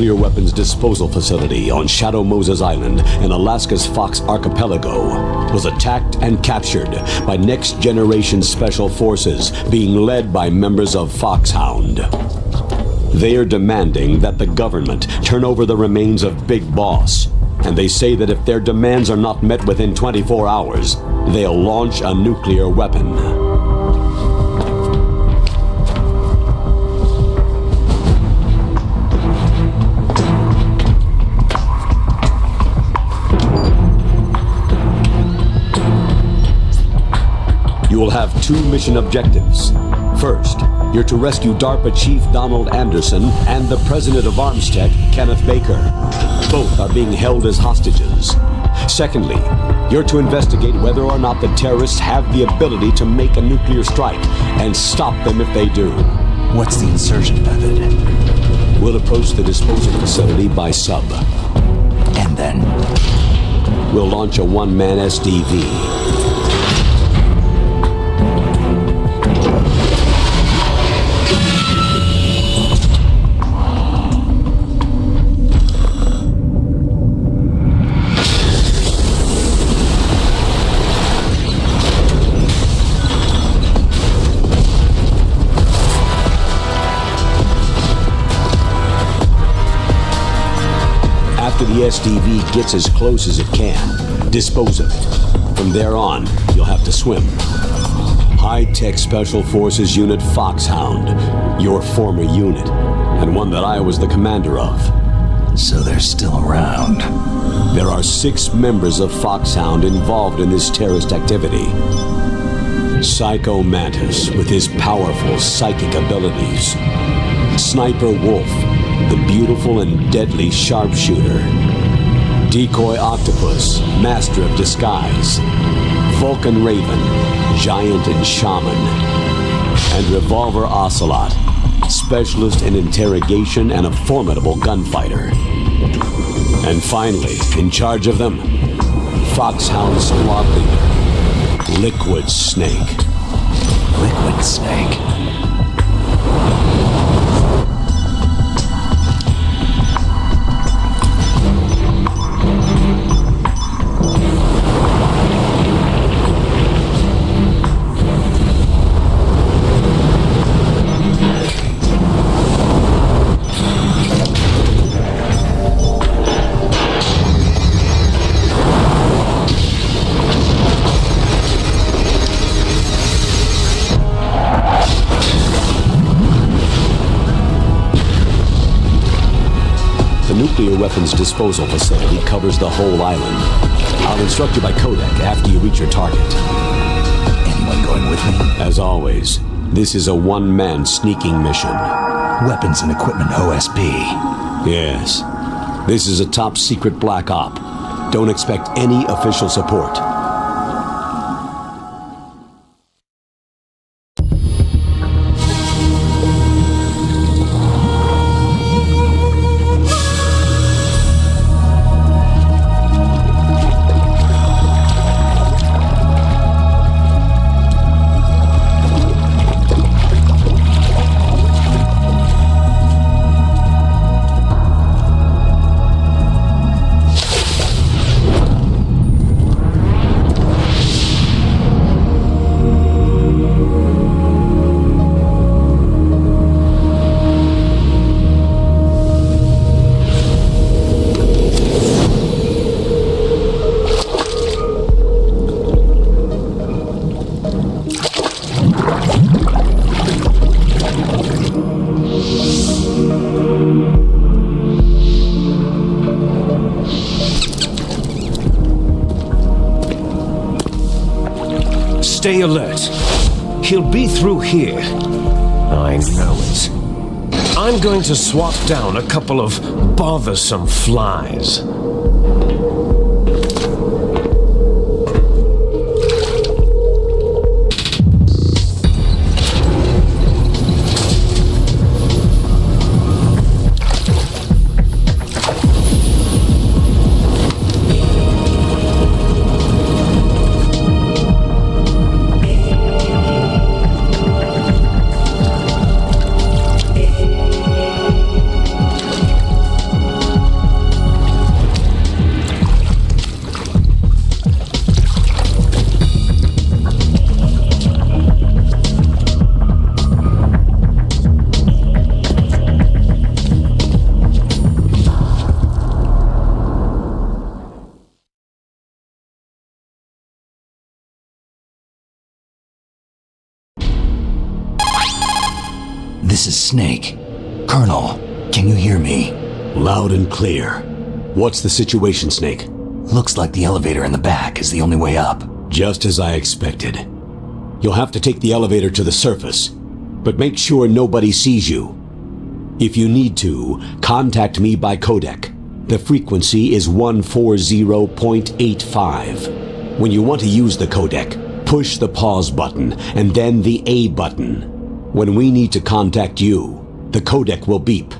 nuclear weapons disposal facility on Shadow Moses Island in Alaska's Fox Archipelago was attacked and captured by next-generation special forces being led by members of Foxhound. They are demanding that the government turn over the remains of Big Boss, and they say that if their demands are not met within 24 hours, they'll launch a nuclear weapon. You will have two mission objectives. First, you're to rescue DARPA Chief Donald Anderson and the President of Armstech, Kenneth Baker. Both are being held as hostages. Secondly, you're to investigate whether or not the terrorists have the ability to make a nuclear strike and stop them if they do. What's the insertion method? We'll approach the disposal facility by sub. And then? We'll launch a one-man SDV. After the SDV gets as close as it can, dispose of it. From there on, you'll have to swim. High-tech Special Forces Unit Foxhound, your former unit, and one that I was the commander of. So they're still around. There are 6 members of Foxhound involved in this terrorist activity. Psycho Mantis, with his powerful psychic abilities. Sniper Wolf, the beautiful and deadly sharpshooter. Decoy Octopus, master of disguise. Vulcan Raven, giant and shaman. And Revolver Ocelot, specialist in interrogation and a formidable gunfighter. And finally, in charge of them, Foxhound squad leader, Liquid Snake. Liquid Snake? The nuclear weapons disposal facility covers the whole island. I'll instruct you by codec after you reach your target. Anyone going with me? As always, this is a one-man sneaking mission. Weapons and equipment OSP. Yes. This is a top-secret black op. Don't expect any official support. Stay alert. He'll be through here. I know it. I'm going to swat down a couple of bothersome flies. This is Snake. Colonel, can you hear me? Loud and clear. What's the situation, Snake? Looks like the elevator in the back is the only way up. Just as I expected. You'll have to take the elevator to the surface, but make sure nobody sees you. If you need to, contact me by codec. The frequency is 140.85. When you want to use the codec, push the pause button and then the A button. When we need to contact you, the codec will beep.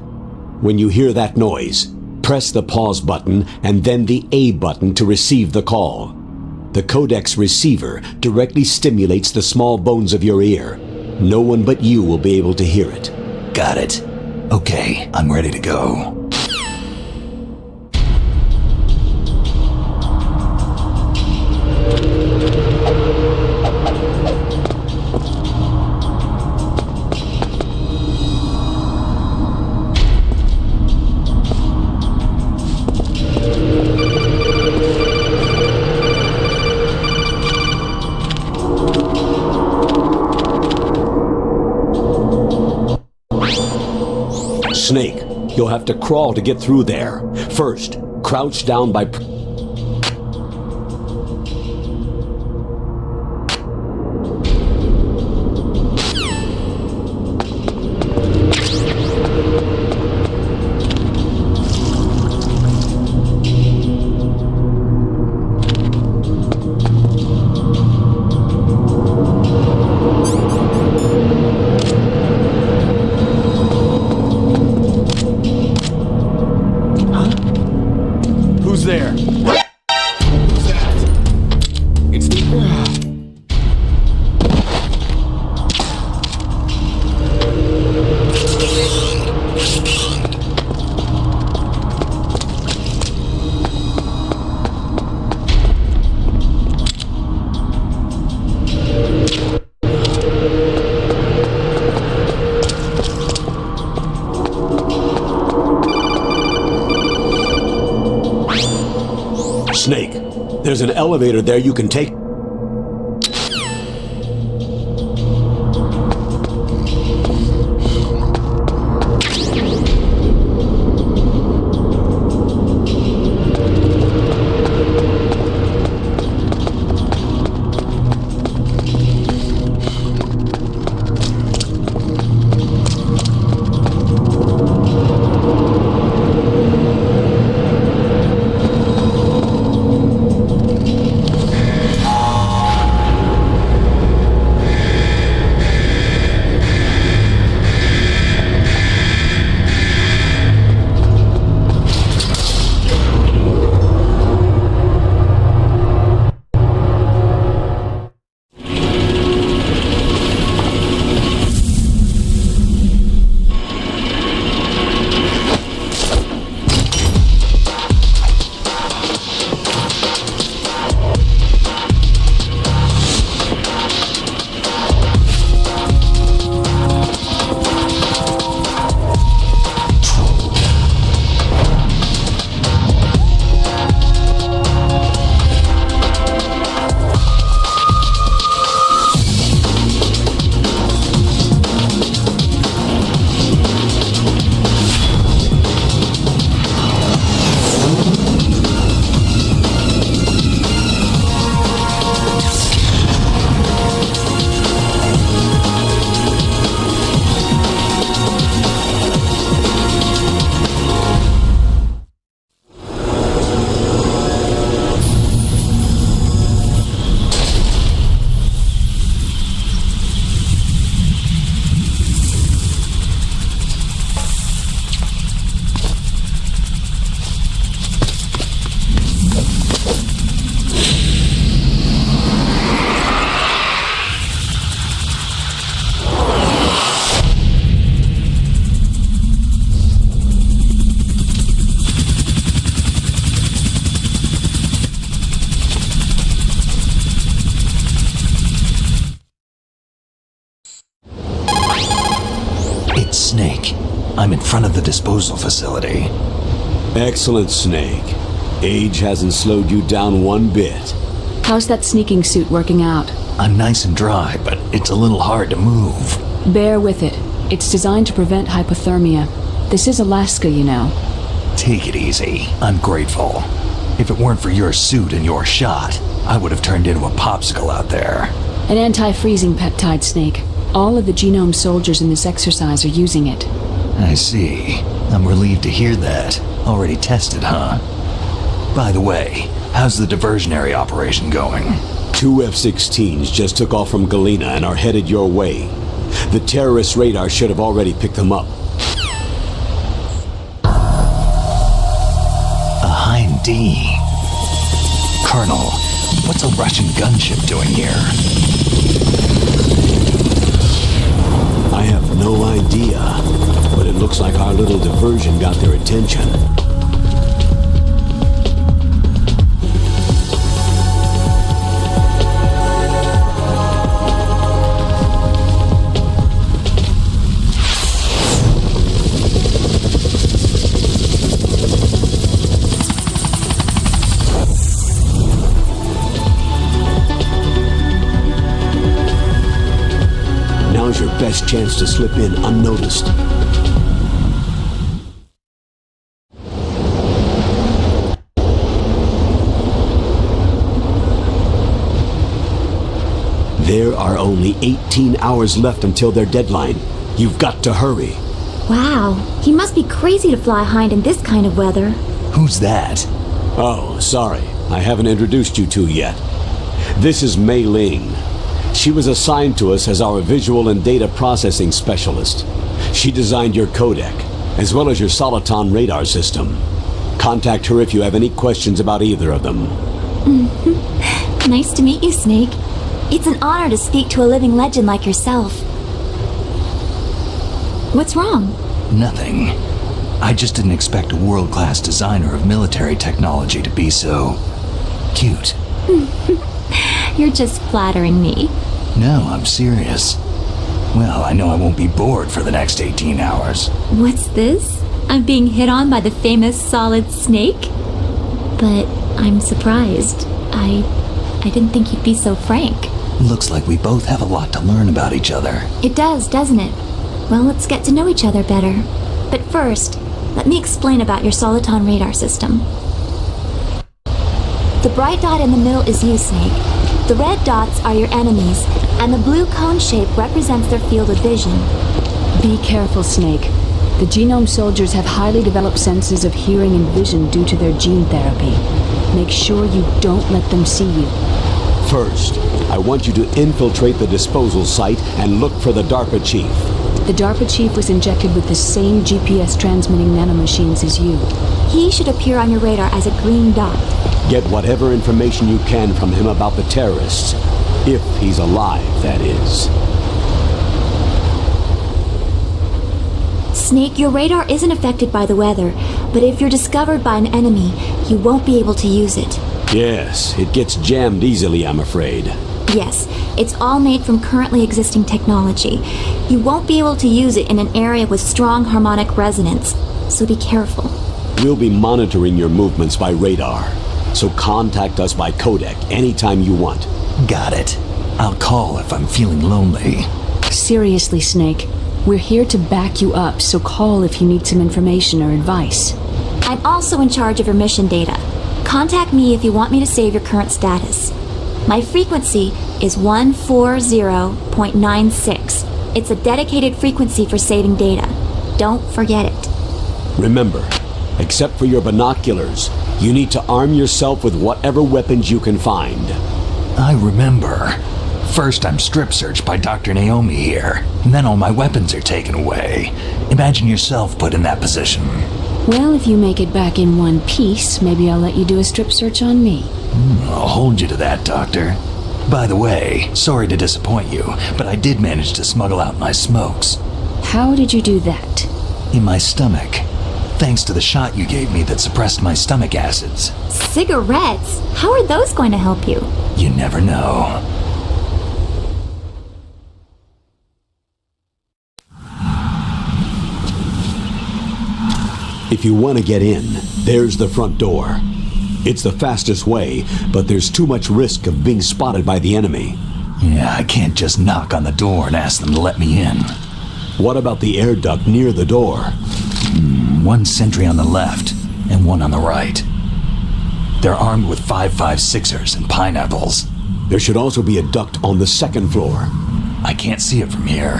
When you hear that noise, press the pause button and then the A button to receive the call. The codec's receiver directly stimulates the small bones of your ear. No one but you will be able to hear it. Got it. Okay, I'm ready to go. Snake, you'll have to crawl to get through there. First, crouch down by... Snake, there's an elevator there you can take. Snake. I'm in front of the disposal facility. Excellent, Snake. Age hasn't slowed you down one bit. How's that sneaking suit working out? I'm nice and dry, but it's a little hard to move. Bear with it. It's designed to prevent hypothermia. This is Alaska, you know. Take it easy. I'm grateful. If it weren't for your suit and your shot, I would have turned into a popsicle out there. An anti-freezing peptide, Snake. All of the genome soldiers in this exercise are using it. I see. I'm relieved to hear that. Already tested, huh? By the way, how's the diversionary operation going? 2 F-16s just took off from Galena and are headed your way. The terrorist radar should have already picked them up. A Hind D. Colonel, what's a Russian gunship doing here? I have no idea, but it looks like our little diversion got their attention. Now's your best chance to slip in unnoticed. There are only 18 hours left until their deadline. You've got to hurry. Wow, he must be crazy to fly Hind in this kind of weather. Who's that? Oh, sorry. I haven't introduced you two yet. This is Mei Ling. She was assigned to us as our visual and data processing specialist. She designed your codec, as well as your Soliton radar system. Contact her if you have any questions about either of them. Nice to meet you, Snake. It's an honor to speak to a living legend like yourself. What's wrong? Nothing. I just didn't expect a world-class designer of military technology to be so... cute. You're just flattering me. No, I'm serious. Well, I know I won't be bored for the next 18 hours. What's this? I'm being hit on by the famous Solid Snake? But I'm surprised. I didn't think you'd be so frank. Looks like we both have a lot to learn about each other. It does, doesn't it? Well, let's get to know each other better. But first, let me explain about your Soliton radar system. The bright dot in the middle is you, Snake. The red dots are your enemies, and the blue cone shape represents their field of vision. Be careful, Snake. The genome soldiers have highly developed senses of hearing and vision due to their gene therapy. Make sure you don't let them see you. First, I want you to infiltrate the disposal site and look for the DARPA chief. The DARPA chief was injected with the same GPS transmitting nanomachines as you. He should appear on your radar as a green dot. Get whatever information you can from him about the terrorists. If he's alive, that is. Snake, your radar isn't affected by the weather, but if you're discovered by an enemy, you won't be able to use it. Yes, it gets jammed easily, I'm afraid. Yes, it's all made from currently existing technology. You won't be able to use it in an area with strong harmonic resonance, so be careful. We'll be monitoring your movements by radar, so contact us by codec anytime you want. Got it. I'll call if I'm feeling lonely. Seriously, Snake. We're here to back you up, so call if you need some information or advice. I'm also in charge of your mission data. Contact me if you want me to save your current status. My frequency is 140.96. It's a dedicated frequency for saving data. Don't forget it. Remember, except for your binoculars, you need to arm yourself with whatever weapons you can find. I remember. First I'm strip searched by Dr. Naomi here, and then all my weapons are taken away. Imagine yourself put in that position. Well, if you make it back in one piece, maybe I'll let you do a strip search on me. I'll hold you to that, Doctor. By the way, sorry to disappoint you, but I did manage to smuggle out my smokes. How did you do that? In my stomach. Thanks to the shot you gave me that suppressed my stomach acids. Cigarettes? How are those going to help you? You never know. If you want to get in, there's the front door. It's the fastest way, but there's too much risk of being spotted by the enemy. Yeah, I can't just knock on the door and ask them to let me in. What about the air duct near the door? One sentry on the left and one on the right. They're armed with 5.56ers and pineapples. There should also be a duct on the second floor. I can't see it from here.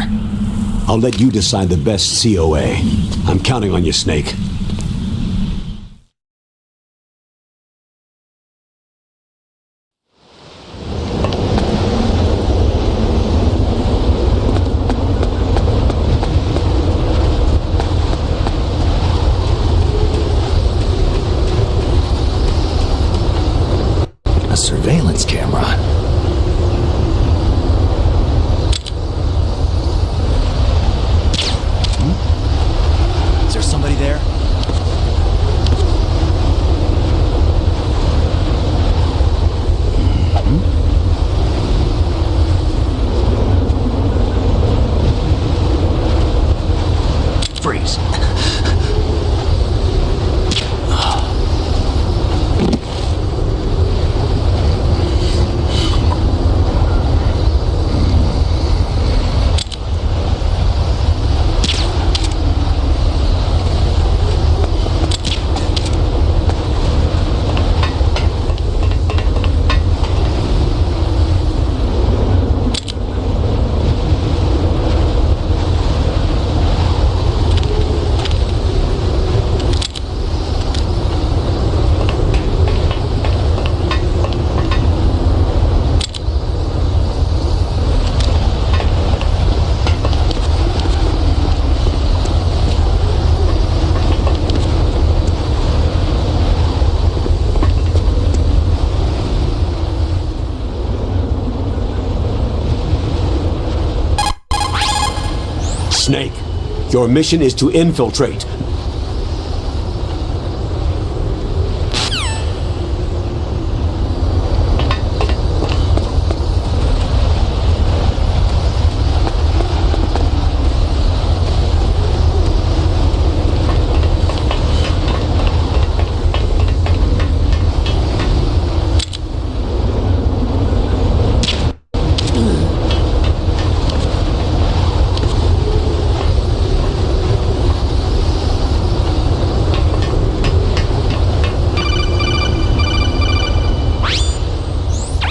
I'll let you decide the best COA. I'm counting on you, Snake. A surveillance camera. Is there somebody there? Freeze. Snake, your mission is to infiltrate.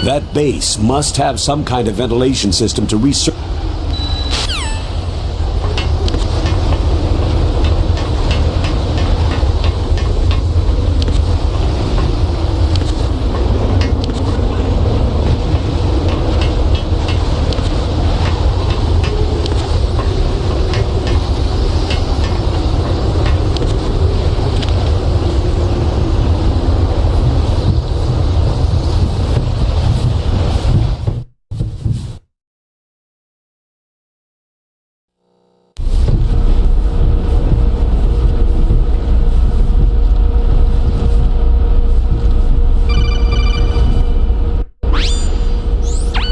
That base must have some kind of ventilation system to research.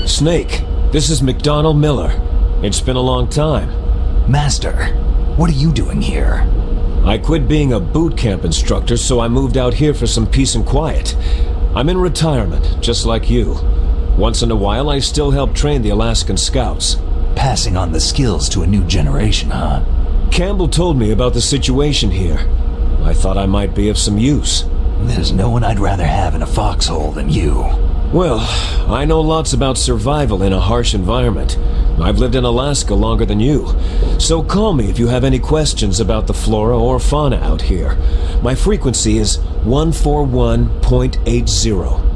Snake, this is McDonald Miller. It's been a long time. Master, what are you doing here? I quit being a boot camp instructor, so I moved out here for some peace and quiet. I'm in retirement, just like you. Once in a while, I still help train the Alaskan Scouts. Passing on the skills to a new generation, huh? Campbell told me about the situation here. I thought I might be of some use. There's no one I'd rather have in a foxhole than you. Well, I know lots about survival in a harsh environment. I've lived in Alaska longer than you. So call me if you have any questions about the flora or fauna out here. My frequency is 141.80.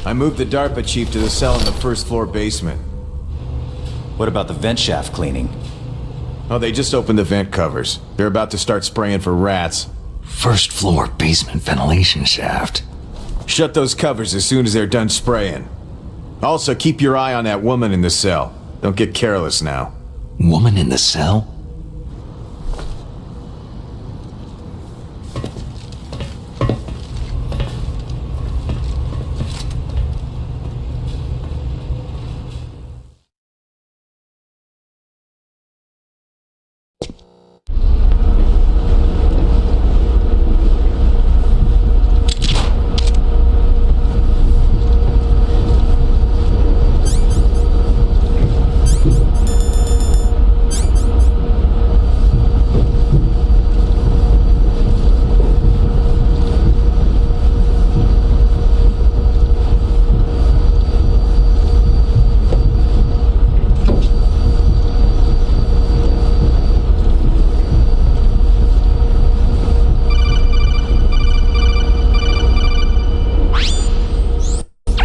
I moved the DARPA chief to the cell in the first floor basement. What about the vent shaft cleaning? Oh, they just opened the vent covers. They're about to start spraying for rats. First floor basement ventilation shaft. Shut those covers as soon as they're done spraying. Also, keep your eye on that woman in the cell. Don't get careless now. Woman in the cell?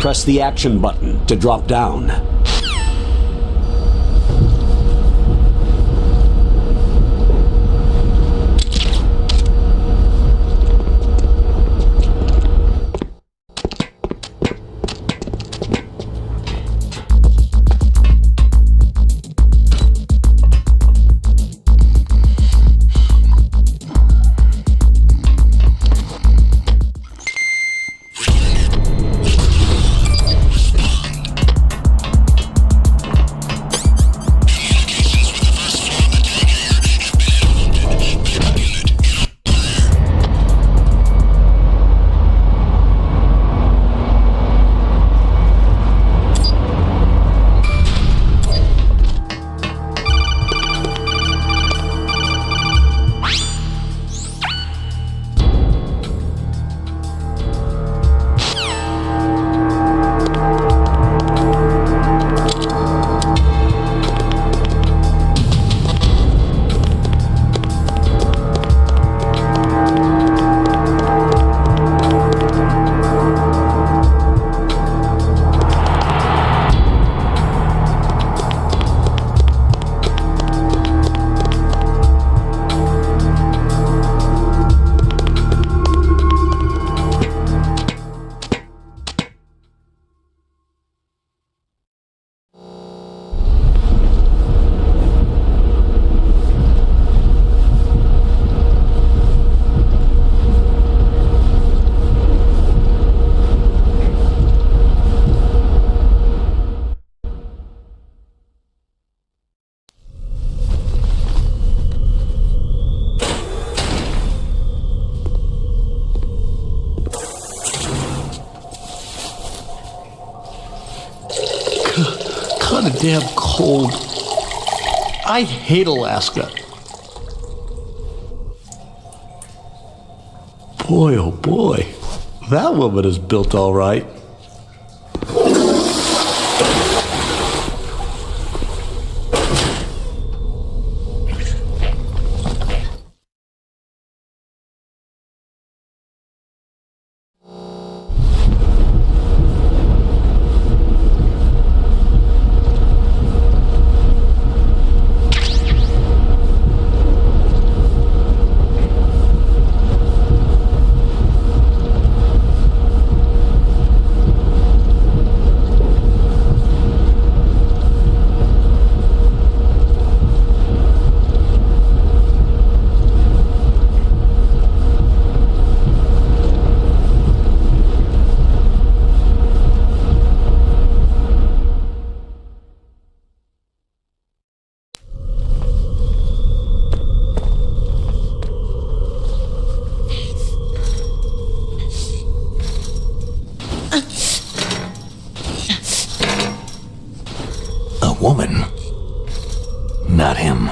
press the action button to drop down. Kinda damn cold. I hate Alaska. Boy, oh boy. That woman is built all right. Woman. Not him.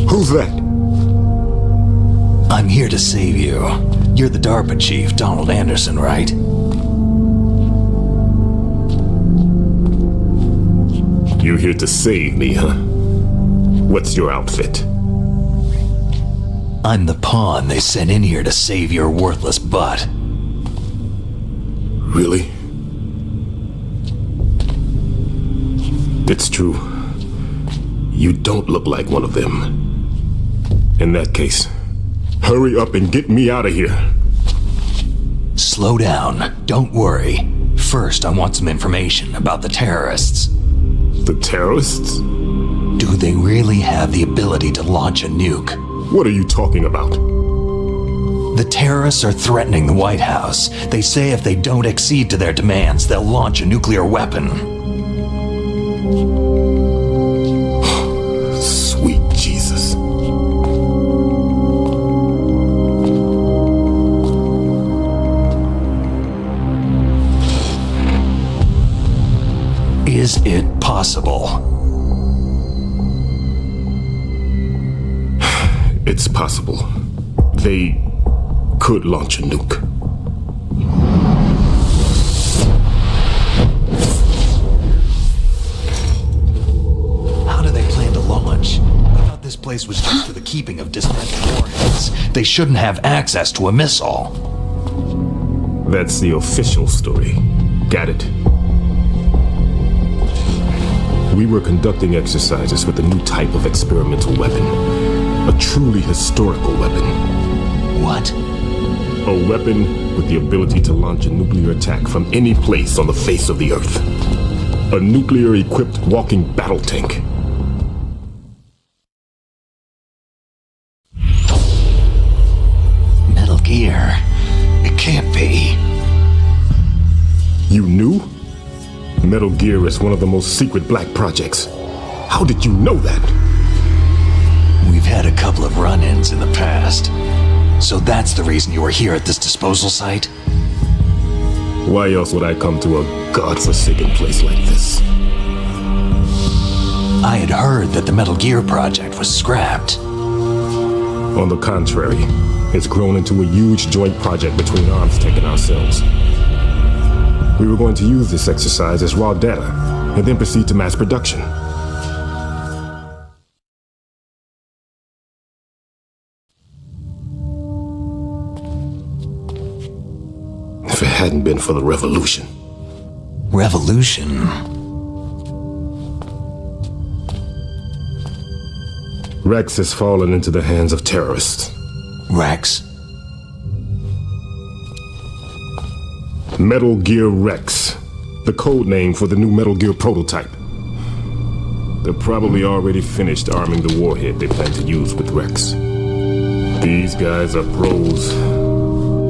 Who's that? I'm here to save you. You're the DARPA chief, Donald Anderson, right? You here to save me, huh? What's your outfit? I'm the pawn they sent in here to save your worthless butt. Really? It's true. You don't look like one of them. In that case, hurry up and get me out of here. Slow down. Don't worry. First, I want some information about the terrorists. The terrorists? Do they really have the ability to launch a nuke? What are you talking about? The terrorists are threatening the White House. They say if they don't accede to their demands, they'll launch a nuclear weapon. Sweet Jesus. Is it possible? It's possible. They could launch a nuke. How do they plan to launch? I thought this place was just for the keeping of dismantled warheads. They shouldn't have access to a missile. That's the official story. Got it. We were conducting exercises with a new type of experimental weapon. A truly historical weapon. What? A weapon with the ability to launch a nuclear attack from any place on the face of the Earth. A nuclear-equipped walking battle tank. Metal Gear. It can't be. You knew? Metal Gear is one of the most secret black projects. How did you know that? We've had a couple of run-ins in the past. So that's the reason you were here at this disposal site? Why else would I come to a godforsaken place like this? I had heard that the Metal Gear project was scrapped. On the contrary, it's grown into a huge joint project between ArmsTech and ourselves. We were going to use this exercise as raw data, and then proceed to mass production. If it hadn't been for the revolution. Revolution? Rex has fallen into the hands of terrorists. Rex? Metal Gear Rex, the code name for the new Metal Gear prototype. They're probably already finished arming the warhead they plan to use with Rex. These guys are pros.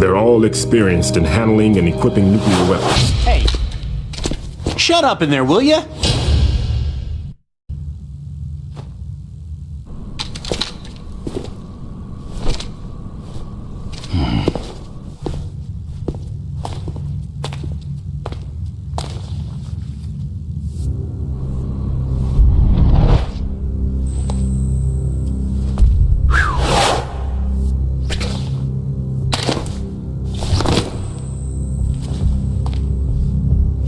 They're all experienced in handling and equipping nuclear weapons. Hey! Shut up in there, will ya?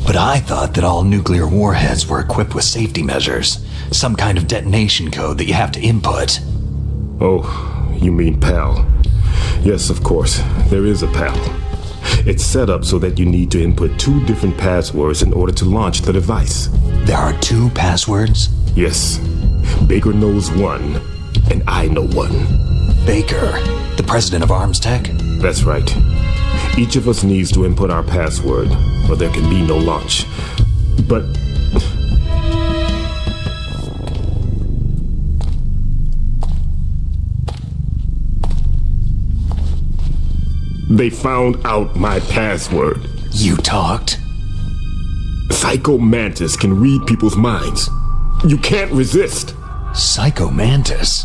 But I thought that all nuclear warheads were equipped with safety measures. Some kind of detonation code that you have to input. Oh, you mean PAL. Yes, of course, there is a PAL. It's set up so that you need to input 2 different passwords in order to launch the device. There are 2 passwords? Yes. Baker knows one, and I know one. Baker, the president of ArmsTech? That's right. Each of us needs to input our password, or there can be no launch. But... they found out my password. You talked? Psycho Mantis can read people's minds. You can't resist. Psycho Mantis?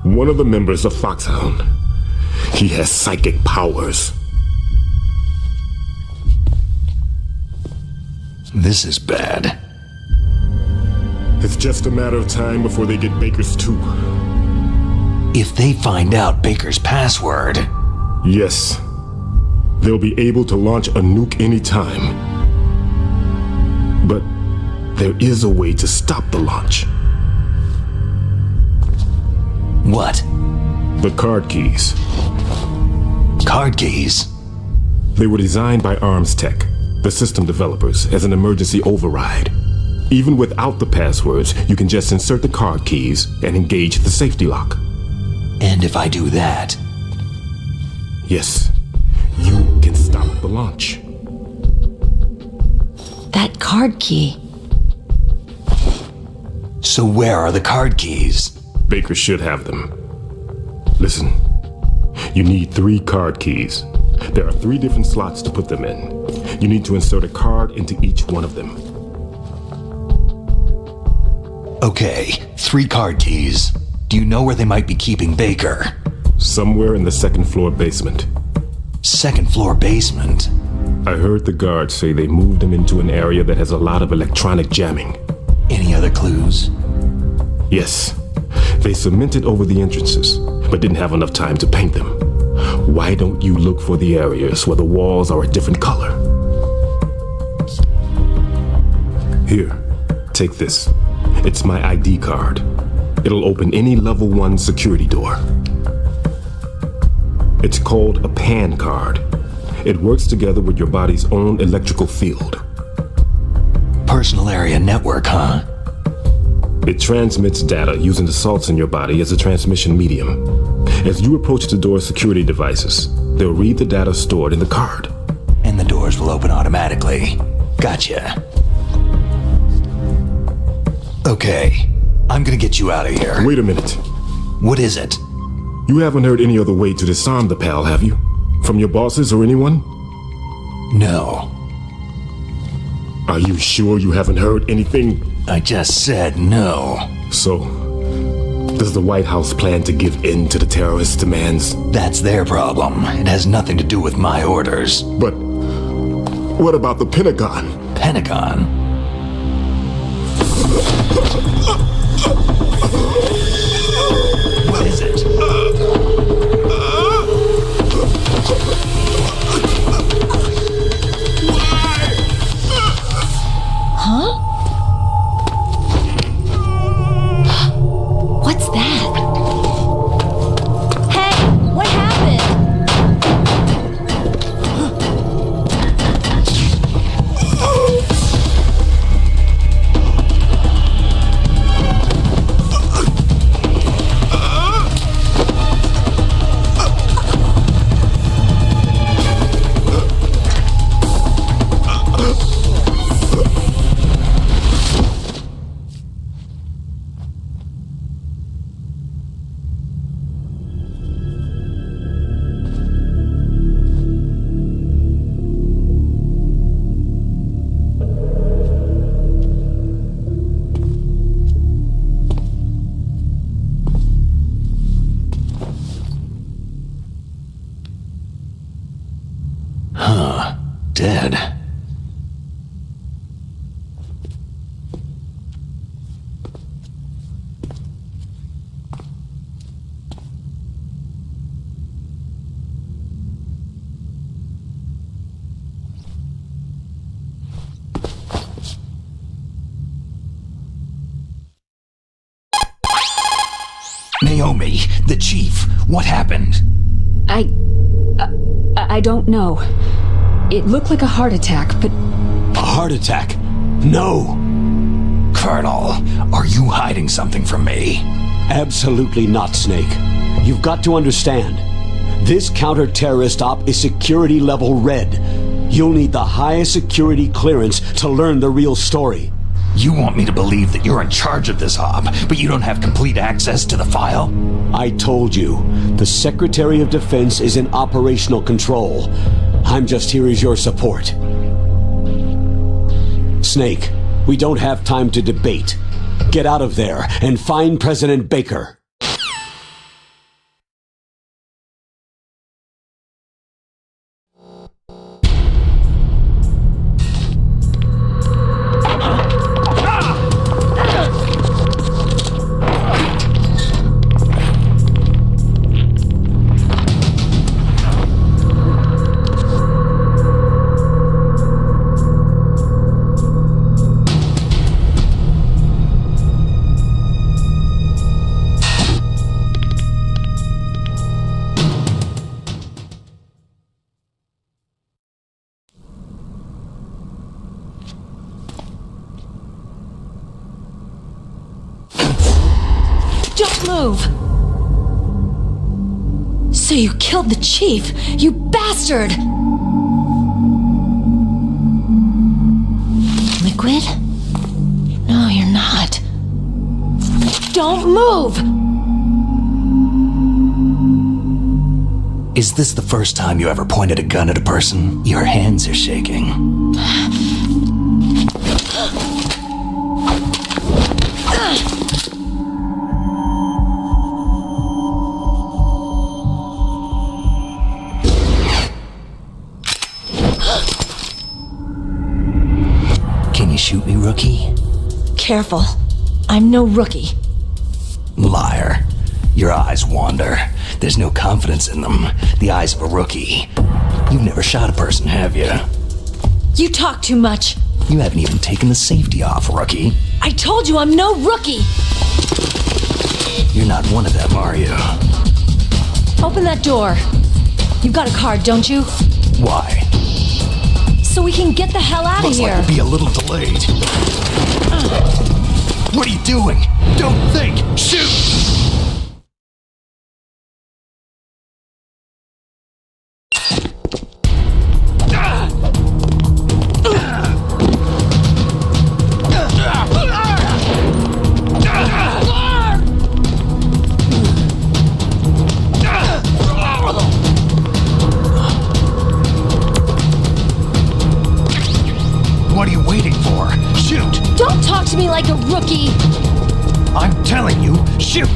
One of the members of Foxhound. He has psychic powers. This is bad. It's just a matter of time before they get Baker's too. If they find out Baker's password... Yes. They'll be able to launch a nuke anytime. But there is a way to stop the launch. What? The card keys. Card keys? They were designed by ArmsTech, the system developers, as an emergency override. Even without the passwords, you can just insert the card keys and engage the safety lock. And if I do that? Yes, you can stop the launch. That card key. So where are the card keys? Baker should have them. Listen, You need 3 card keys. There are 3 different slots to put them in. You need to insert a card into each one of them. Okay, 3 card keys. Do you know where they might be keeping Baker? Somewhere in the 2nd floor basement. 2nd floor basement? I heard the guards say they moved him into an area that has a lot of electronic jamming. Any other clues? Yes. They cemented over the entrances, but didn't have enough time to paint them. Why don't you look for the areas where the walls are a different color? Here, take this. It's my ID card. It'll open any level 1 security door. It's called a PAN card. It works together with your body's own electrical field. Personal area network, huh? It transmits data using the salts in your body as a transmission medium. As you approach the door's security devices, they'll read the data stored in the card. And the doors will open automatically. Gotcha. Okay, I'm gonna get you out of here. Wait a minute. What is it? You haven't heard any other way to disarm the PAL, have you? From your bosses or anyone? No. Are you sure you haven't heard anything? I just said no. So, does the White House plan to give in to the terrorists' demands? That's their problem. It has nothing to do with my orders. But what about the Pentagon? Pentagon? What is it? Huh? What's that? Hey, what happened? Dead. Naomi, the chief, what happened? I don't know. It looked like a heart attack, but... A heart attack? No! Colonel, are you hiding something from me? Absolutely not, Snake. You've got to understand. This counter-terrorist op is security level red. You'll need the highest security clearance to learn the real story. You want me to believe that you're in charge of this op, but you don't have complete access to the file? I told you, the Secretary of Defense is in operational control. I'm just here as your support. Snake, we don't have time to debate. Get out of there and find President Baker. Don't move! So you killed the chief, you bastard! Liquid? No, you're not. Don't move! Is this the first time you ever pointed a gun at a person? Your hands are shaking. Can you shoot me, rookie? Careful. I'm no rookie. Liar. Your eyes wander. There's no confidence in them. The eyes of a rookie. You've never shot a person, have you? You talk too much. You haven't even taken the safety off, rookie. I told you I'm no rookie! You're not one of them, are you? Open that door. You've got a card, don't you? Why? So we can get the hell out of here. Looks like we'll be a little delayed. What are you doing? Don't think! Shoot! What are you waiting for? Shoot! Don't talk to me like a rookie! I'm telling you, shoot!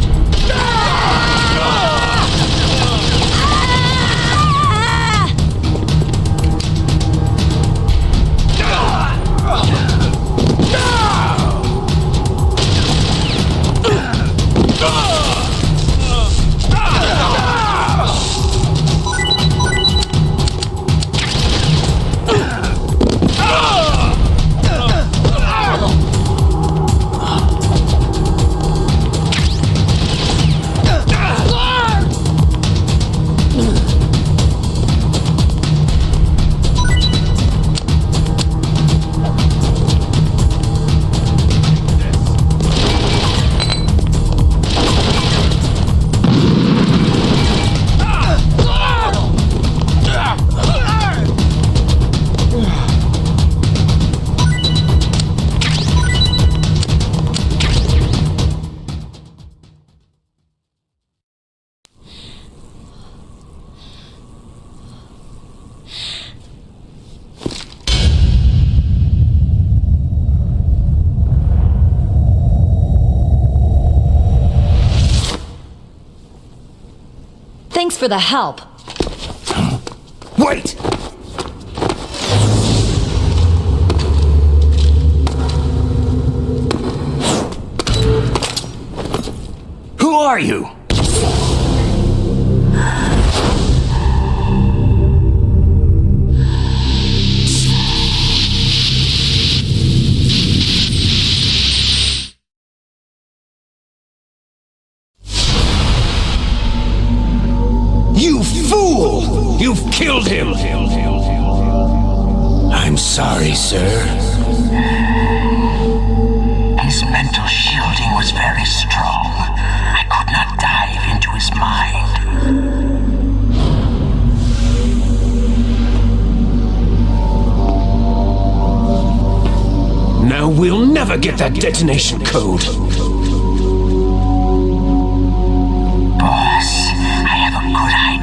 Thanks for the help. Wait! Who are you? You fool! You've killed him! I'm sorry, sir. His mental shielding was very strong. I could not dive into his mind. Now we'll never get that detonation code. Boss, I have a good idea.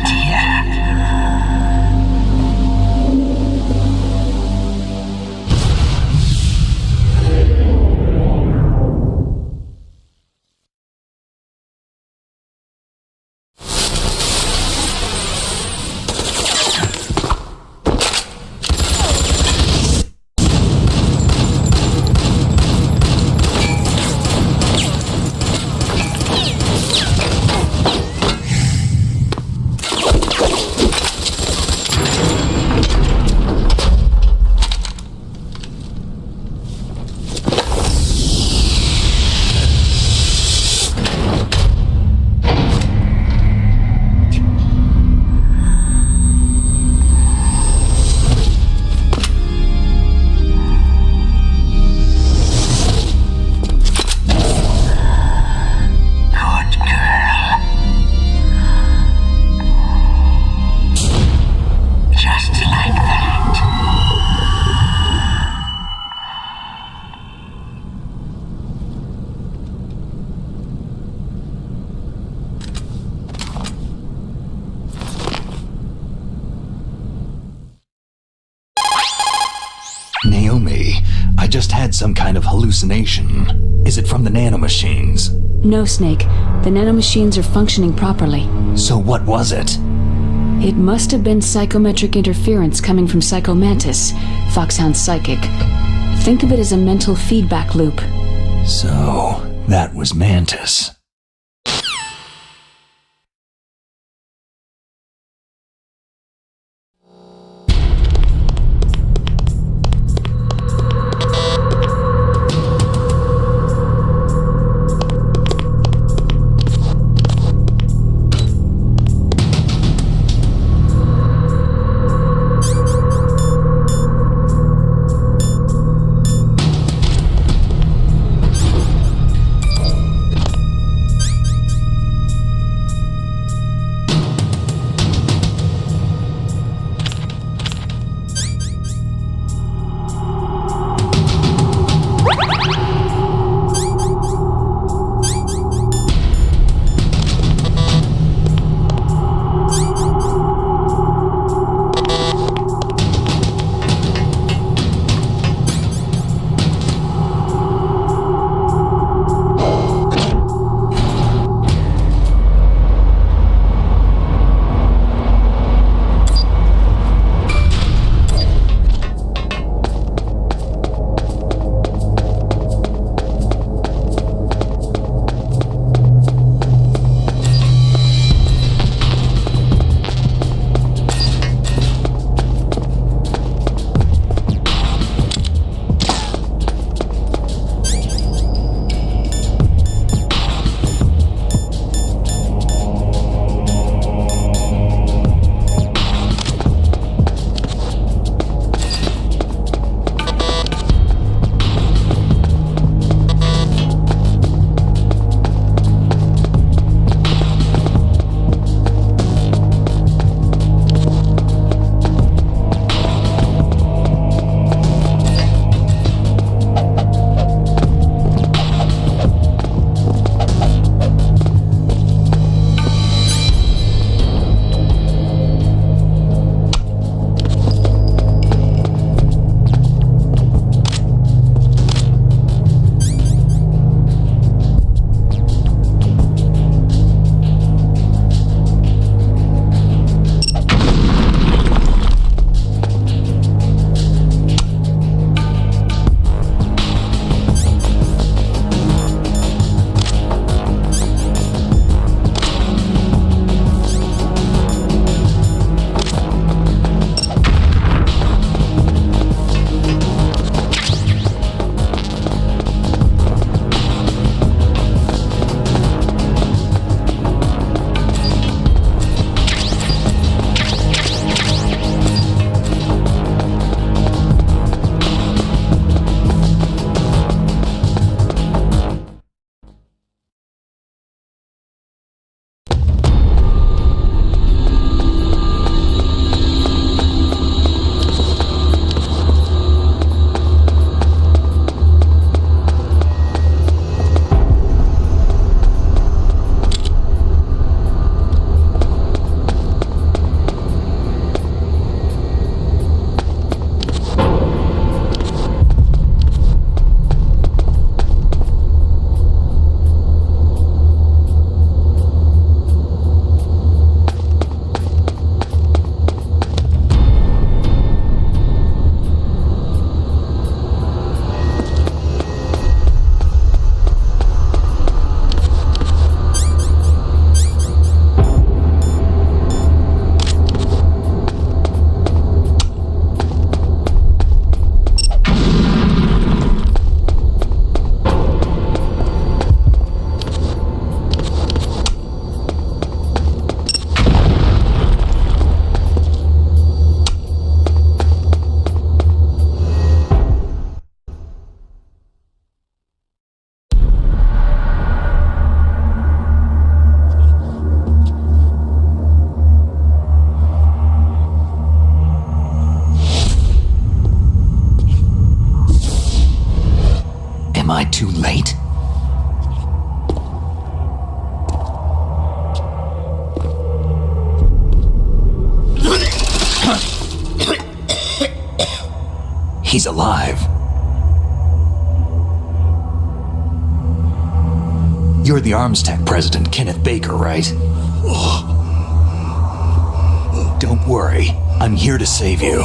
just had some kind of hallucination. Is it from the nanomachines? No, Snake. The nanomachines are functioning properly. So what was it? It must have been psychometric interference coming from Psycho Mantis, Foxhound's psychic. Think of it as a mental feedback loop. So, that was Mantis. Am I too late? He's alive. You're the arms tech president, Kenneth Baker, right? Don't worry. I'm here to save you.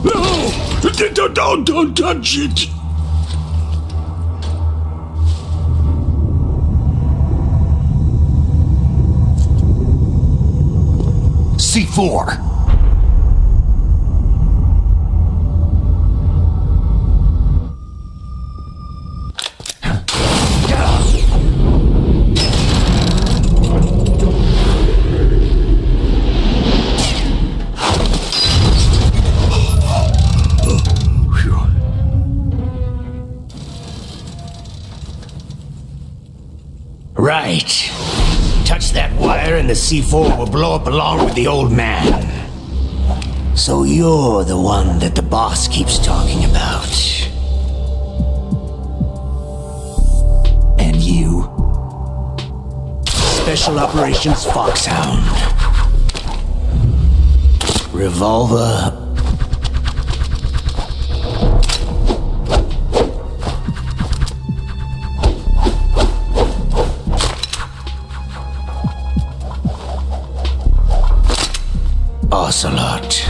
No! Don't touch it! C4! Right. Touch that wire and the C4 will blow up along with the old man. So you're the one that the boss keeps talking about. And you? Special Operations Foxhound. Revolver Ocelot.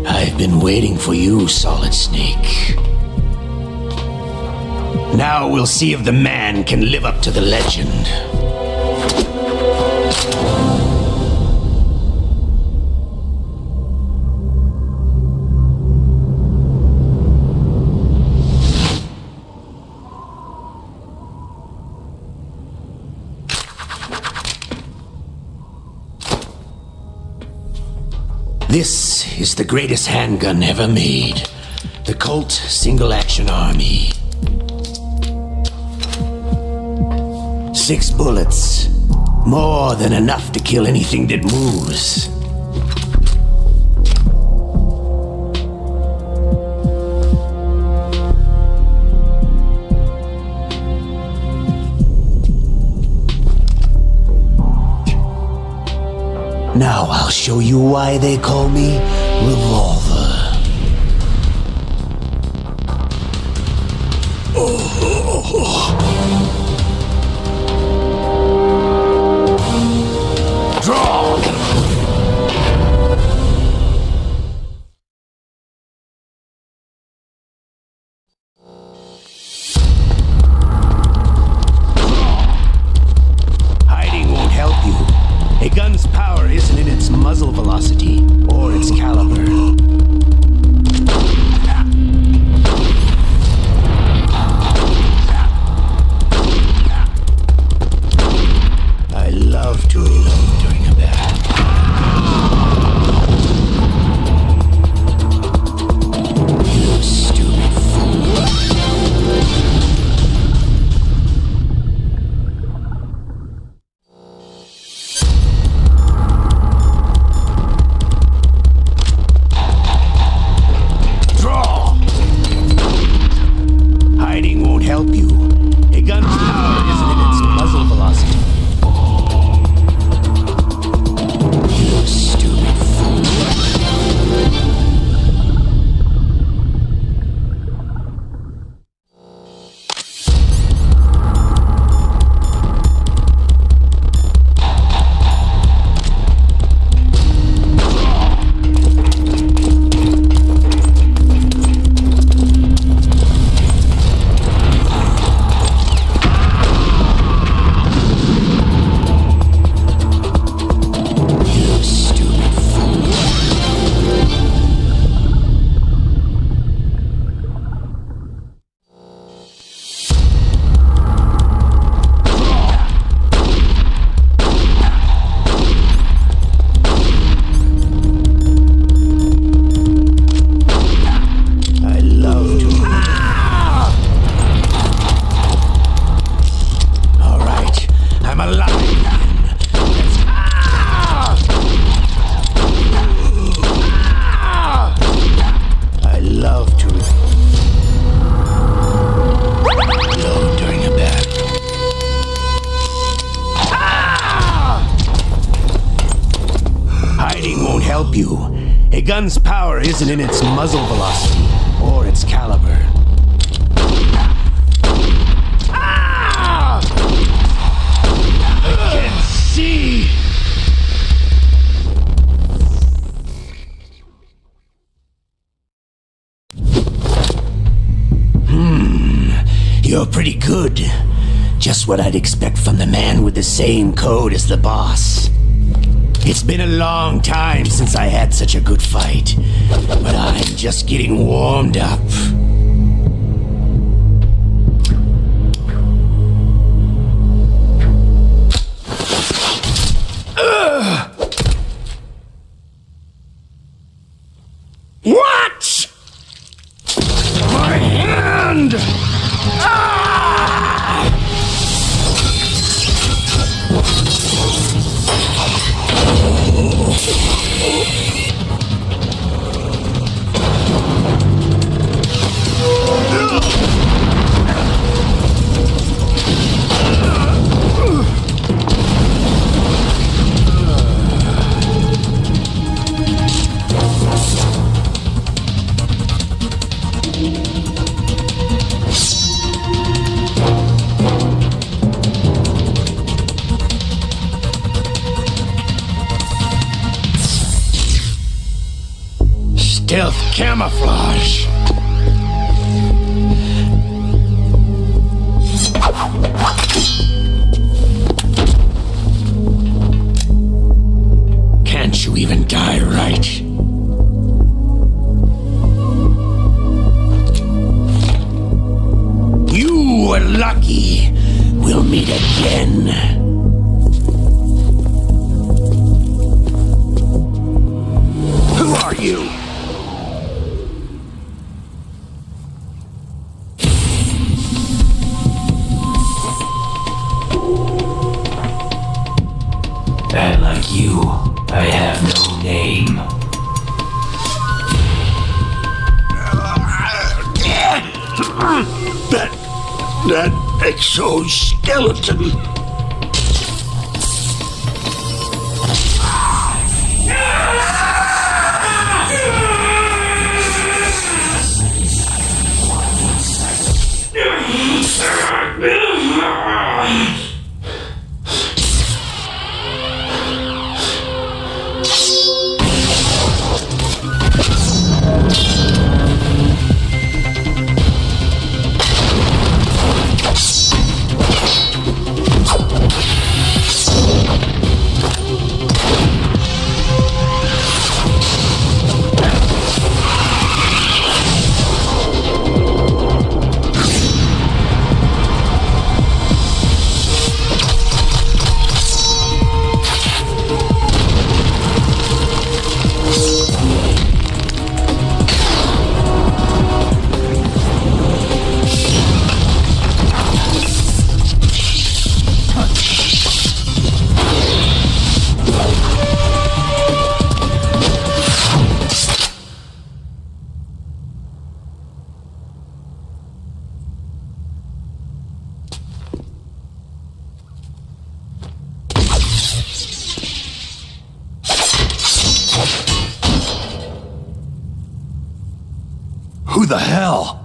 I've been waiting for you, Solid Snake. Now we'll see if the man can live up to the legend. This is the greatest handgun ever made. The Colt Single Action Army. 6 bullets. More than enough to kill anything that moves. Now I'll show you why they call me Revolver. Draw! Hiding won't help you. A gun's power isn't in its muzzle velocity or its caliber. gun's power isn't in its muzzle velocity or its caliber. Ah! I can see! You're pretty good. Just what I'd expect from the man with the same code as the boss. It's been a long time since I had such a good fight, but I'm just getting warmed up. What? My hand! Stealth camouflage. Can't you even die right? You were lucky. We'll meet again. Who are you? And like you, I have no name. That exoskeleton. Who the hell?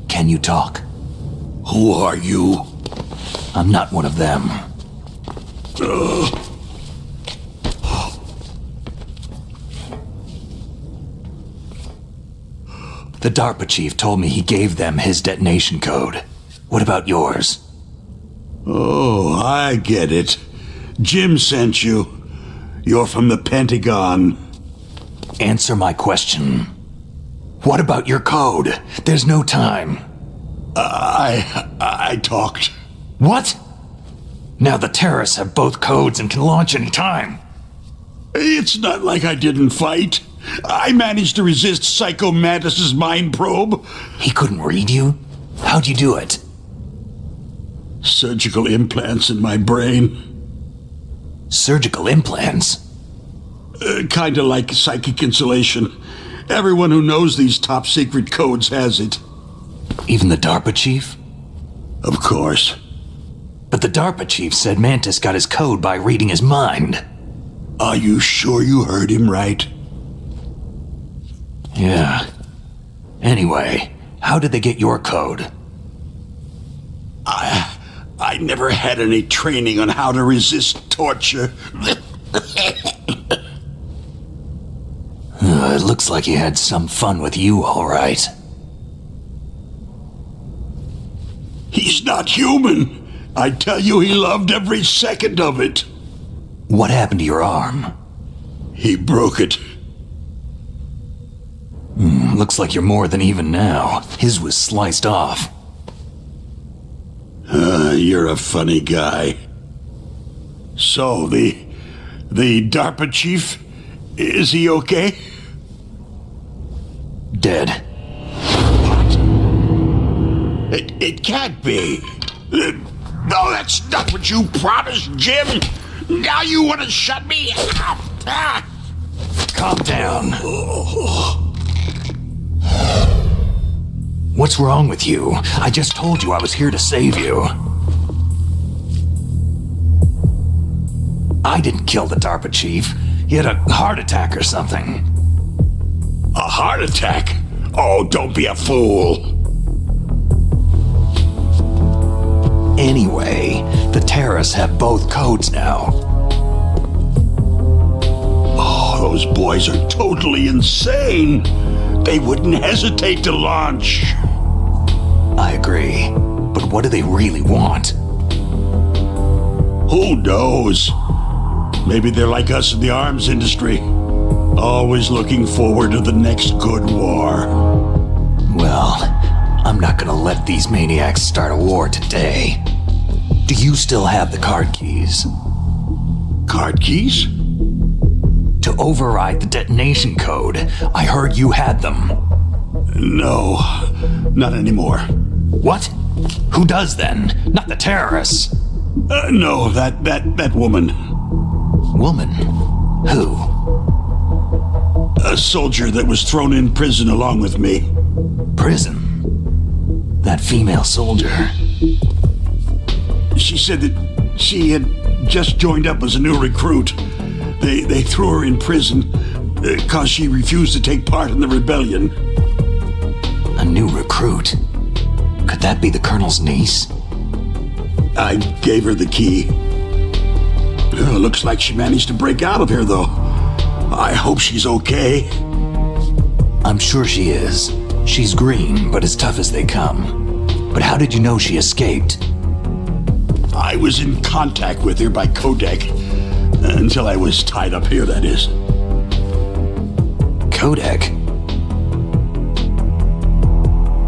Can you talk? Who are you? I'm not one of them. The DARPA chief told me he gave them his detonation code. What about yours? Oh, I get it. Jim sent you. You're from the Pentagon. Answer my question. What about your code? There's no time. I talked. What? Now the terrorists have both codes and can launch any time. It's not like I didn't fight. I managed to resist Psycho Mantis's mind probe. He couldn't read you? How'd you do it? Surgical implants in my brain. Surgical implants? Kinda like psychic insulation. Everyone who knows these top secret codes has it. Even the DARPA chief? Of course. But the DARPA chief said Mantis got his code by reading his mind. Are you sure you heard him right? Yeah. Anyway, how did they get your code? I never had any training on how to resist torture. It looks like he had some fun with you, all right. He's not human. I tell you, he loved every second of it. What happened to your arm? He broke it. Looks like you're more than even now. His was sliced off. You're a funny guy. So, the DARPA chief, is he okay? Dead. What? It can't be. No, that's not what you promised, Jim. Now you want to shut me up. Calm down. What's wrong with you? I just told you I was here to save you. I didn't kill the DARPA chief. He had a heart attack or something. A heart attack? Oh, don't be a fool. Anyway, the terrorists have both codes now. Oh, those boys are totally insane. They wouldn't hesitate to launch. I agree. But what do they really want? Who knows? Maybe they're like us in the arms industry. Always looking forward to the next good war. Well, I'm not gonna let these maniacs start a war today. Do you still have the card keys? Card keys? To override the detonation code. I heard you had them. No, not anymore. What? Who does then? Not the terrorists. No, that woman. Woman? Who? A soldier that was thrown in prison along with me. Prison? That female soldier? She said that she had just joined up as a new recruit. They threw her in prison because she refused to take part in the rebellion. A new recruit? Could that be the Colonel's niece? I gave her the key. Looks like she managed to break out of here, though. I hope she's okay. I'm sure she is. She's green, but as tough as they come. But how did you know she escaped? I was in contact with her by codec. Until I was tied up here, that is. Codec?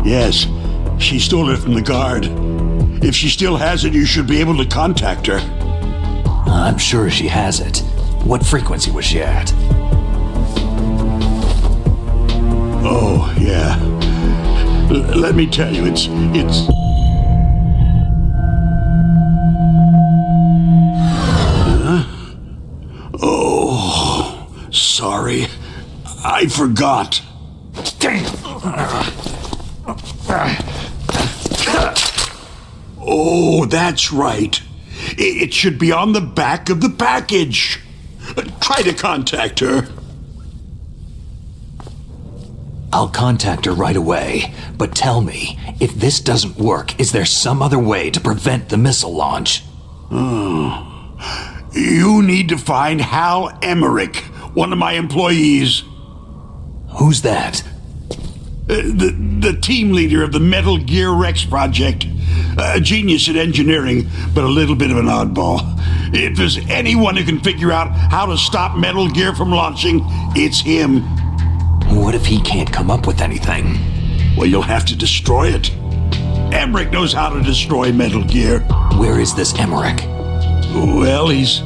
Yes. She stole it from the guard. If she still has it, you should be able to contact her. I'm sure she has it. What frequency was she at? Oh, yeah. Let me tell you, it's... Oh, sorry. I forgot. Damn! Oh, that's right. It should be on the back of the package. Try to contact her. I'll contact her right away, but tell me, if this doesn't work, is there some other way to prevent the missile launch? You need to find Hal Emmerich, one of my employees. Who's that? The team leader of the Metal Gear Rex project. A genius at engineering, but a little bit of an oddball. If there's anyone who can figure out how to stop Metal Gear from launching, it's him. What if he can't come up with anything? Well, you'll have to destroy it. Emmerich knows how to destroy Metal Gear. Where is this Emmerich? Well, he's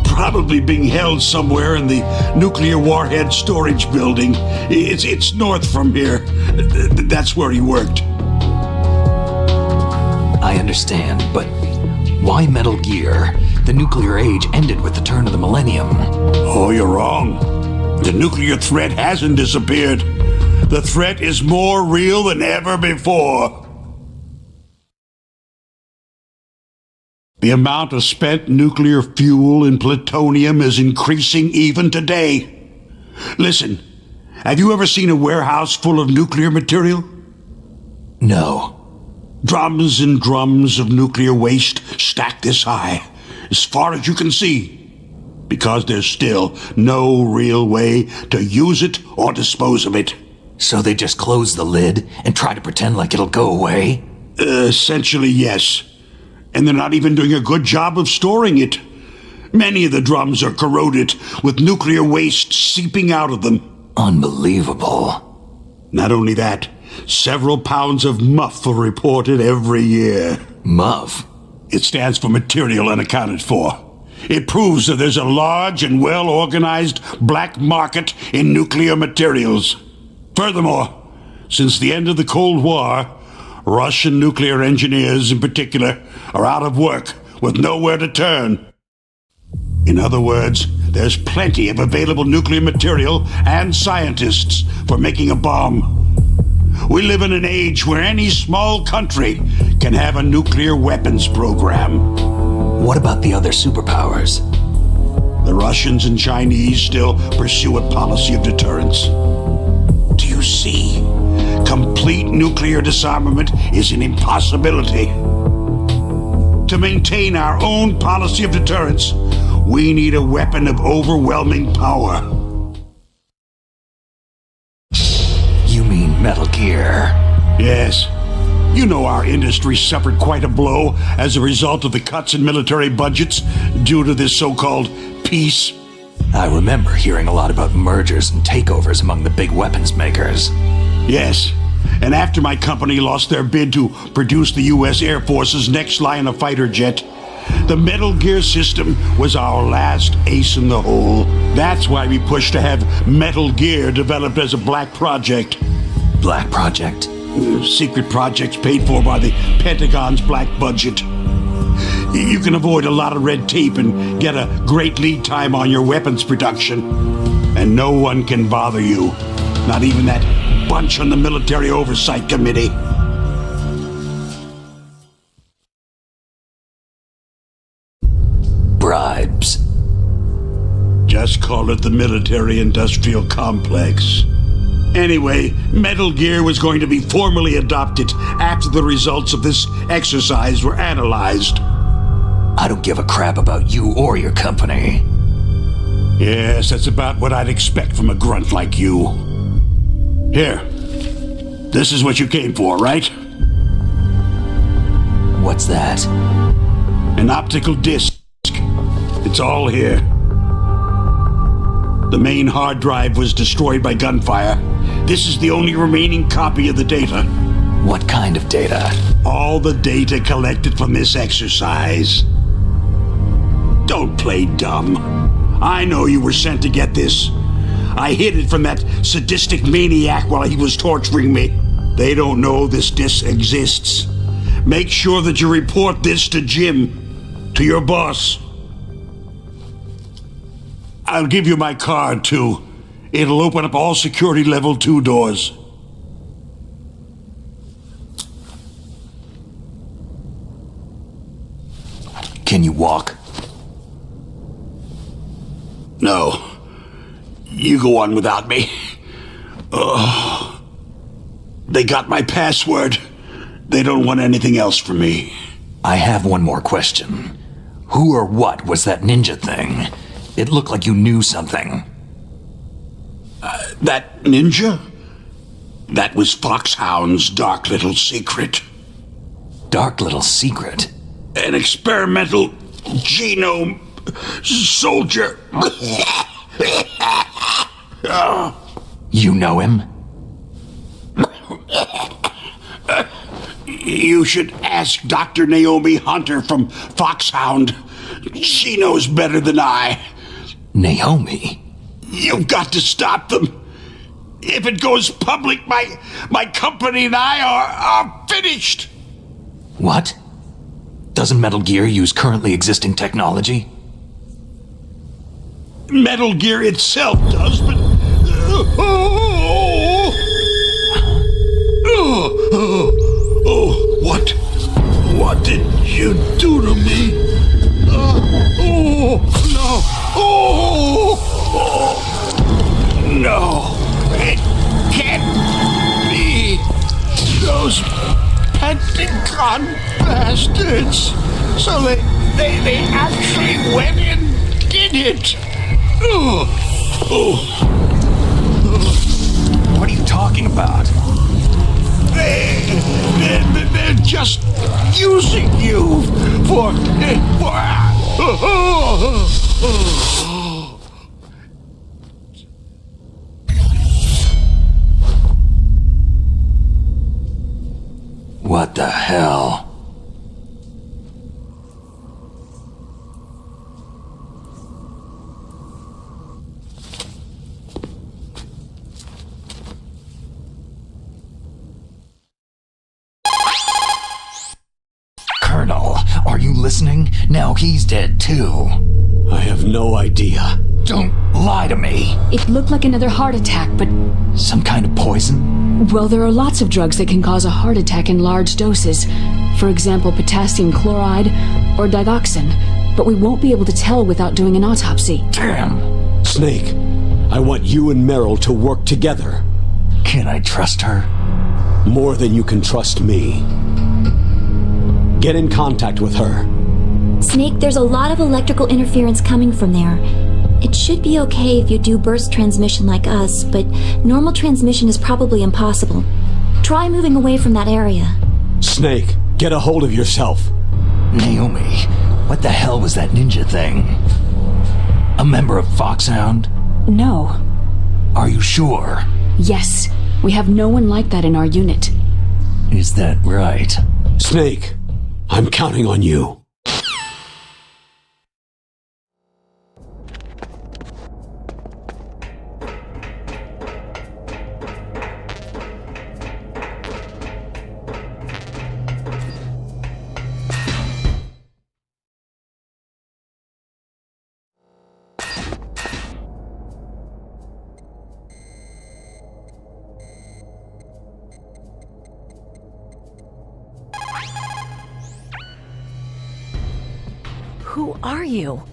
probably being held somewhere in the nuclear warhead storage building. It's north from here. That's where he worked. I understand, but why Metal Gear? The nuclear age ended with the turn of the millennium. Oh, you're wrong. The nuclear threat hasn't disappeared. The threat is more real than ever before. The amount of spent nuclear fuel and plutonium is increasing even today. Listen, have you ever seen a warehouse full of nuclear material? No. Drums and drums of nuclear waste stacked this high, as far as you can see, because there's still no real way to use it or dispose of it. So they just close the lid and try to pretend like it'll go away? Essentially, yes. And they're not even doing a good job of storing it. Many of the drums are corroded, with nuclear waste seeping out of them. Unbelievable. Not only that, several pounds of MUF are reported every year. MUF? It stands for Material Unaccounted For. It proves that there's a large and well-organized black market in nuclear materials. Furthermore, since the end of the Cold War, Russian nuclear engineers in particular are out of work with nowhere to turn. In other words, there's plenty of available nuclear material and scientists for making a bomb. We live in an age where any small country can have a nuclear weapons program. What about the other superpowers? The Russians and Chinese still pursue a policy of deterrence. Do you see? Complete nuclear disarmament is an impossibility. To maintain our own policy of deterrence, we need a weapon of overwhelming power. You mean Metal Gear? Yes. You know our industry suffered quite a blow as a result of the cuts in military budgets due to this so-called peace. I remember hearing a lot about mergers and takeovers among the big weapons makers. Yes, and after my company lost their bid to produce the U.S. Air Force's next line of fighter jet, the Metal Gear system was our last ace in the hole. That's why we pushed to have Metal Gear developed as a black project. Black project? Secret projects paid for by the Pentagon's black budget. You can avoid a lot of red tape and get a great lead time on your weapons production. And no one can bother you. Not even that bunch on the Military Oversight Committee. Bribes. Just call it the military-industrial complex. Anyway, Metal Gear was going to be formally adopted after the results of this exercise were analyzed. I don't give a crap about you or your company. Yes, that's about what I'd expect from a grunt like you. Here. This is what you came for, right? What's that? An optical disc. It's all here. The main hard drive was destroyed by gunfire. This is the only remaining copy of the data. What kind of data? All the data collected from this exercise. Don't play dumb. I know you were sent to get this. I hid it from that sadistic maniac while he was torturing me. They don't know this disc exists. Make sure that you report this to Jim, to your boss. I'll give you my card, too. It'll open up all security level 2 doors. Can you walk? No. You go on without me. Oh. They got my password. They don't want anything else from me. I have one more question. Who or what was that ninja thing? It looked like you knew something. That ninja? That was Foxhound's dark little secret. Dark little secret? An experimental genome soldier. You know him? You should ask Dr. Naomi Hunter from Foxhound. She knows better than I. Naomi? You've got to stop them. If it goes public, my company and I are finished. What? Doesn't Metal Gear use currently existing technology? Metal Gear itself does, but What did you do to me? No, it can't be. Those Pentagon bastards. So they actually went and did it. What are you talking about? They're just using you for. What the hell? Colonel, are you listening? Now he's dead too. I have no idea. Don't lie to me. It looked like another heart attack, but... Some kind of poison? Well, there are lots of drugs that can cause a heart attack in large doses. For example, potassium chloride or digoxin. But we won't be able to tell without doing an autopsy. Damn. Snake, I want you and Meryl to work together. Can I trust her? More than you can trust me. Get in contact with her. Snake, there's a lot of electrical interference coming from there. It should be okay if you do burst transmission like us, but normal transmission is probably impossible. Try moving away from that area. Snake, get a hold of yourself. Naomi, what the hell was that ninja thing? A member of Foxhound? No. Are you sure? Yes. We have no one like that in our unit. Is that right? Snake, I'm counting on you. Who are you?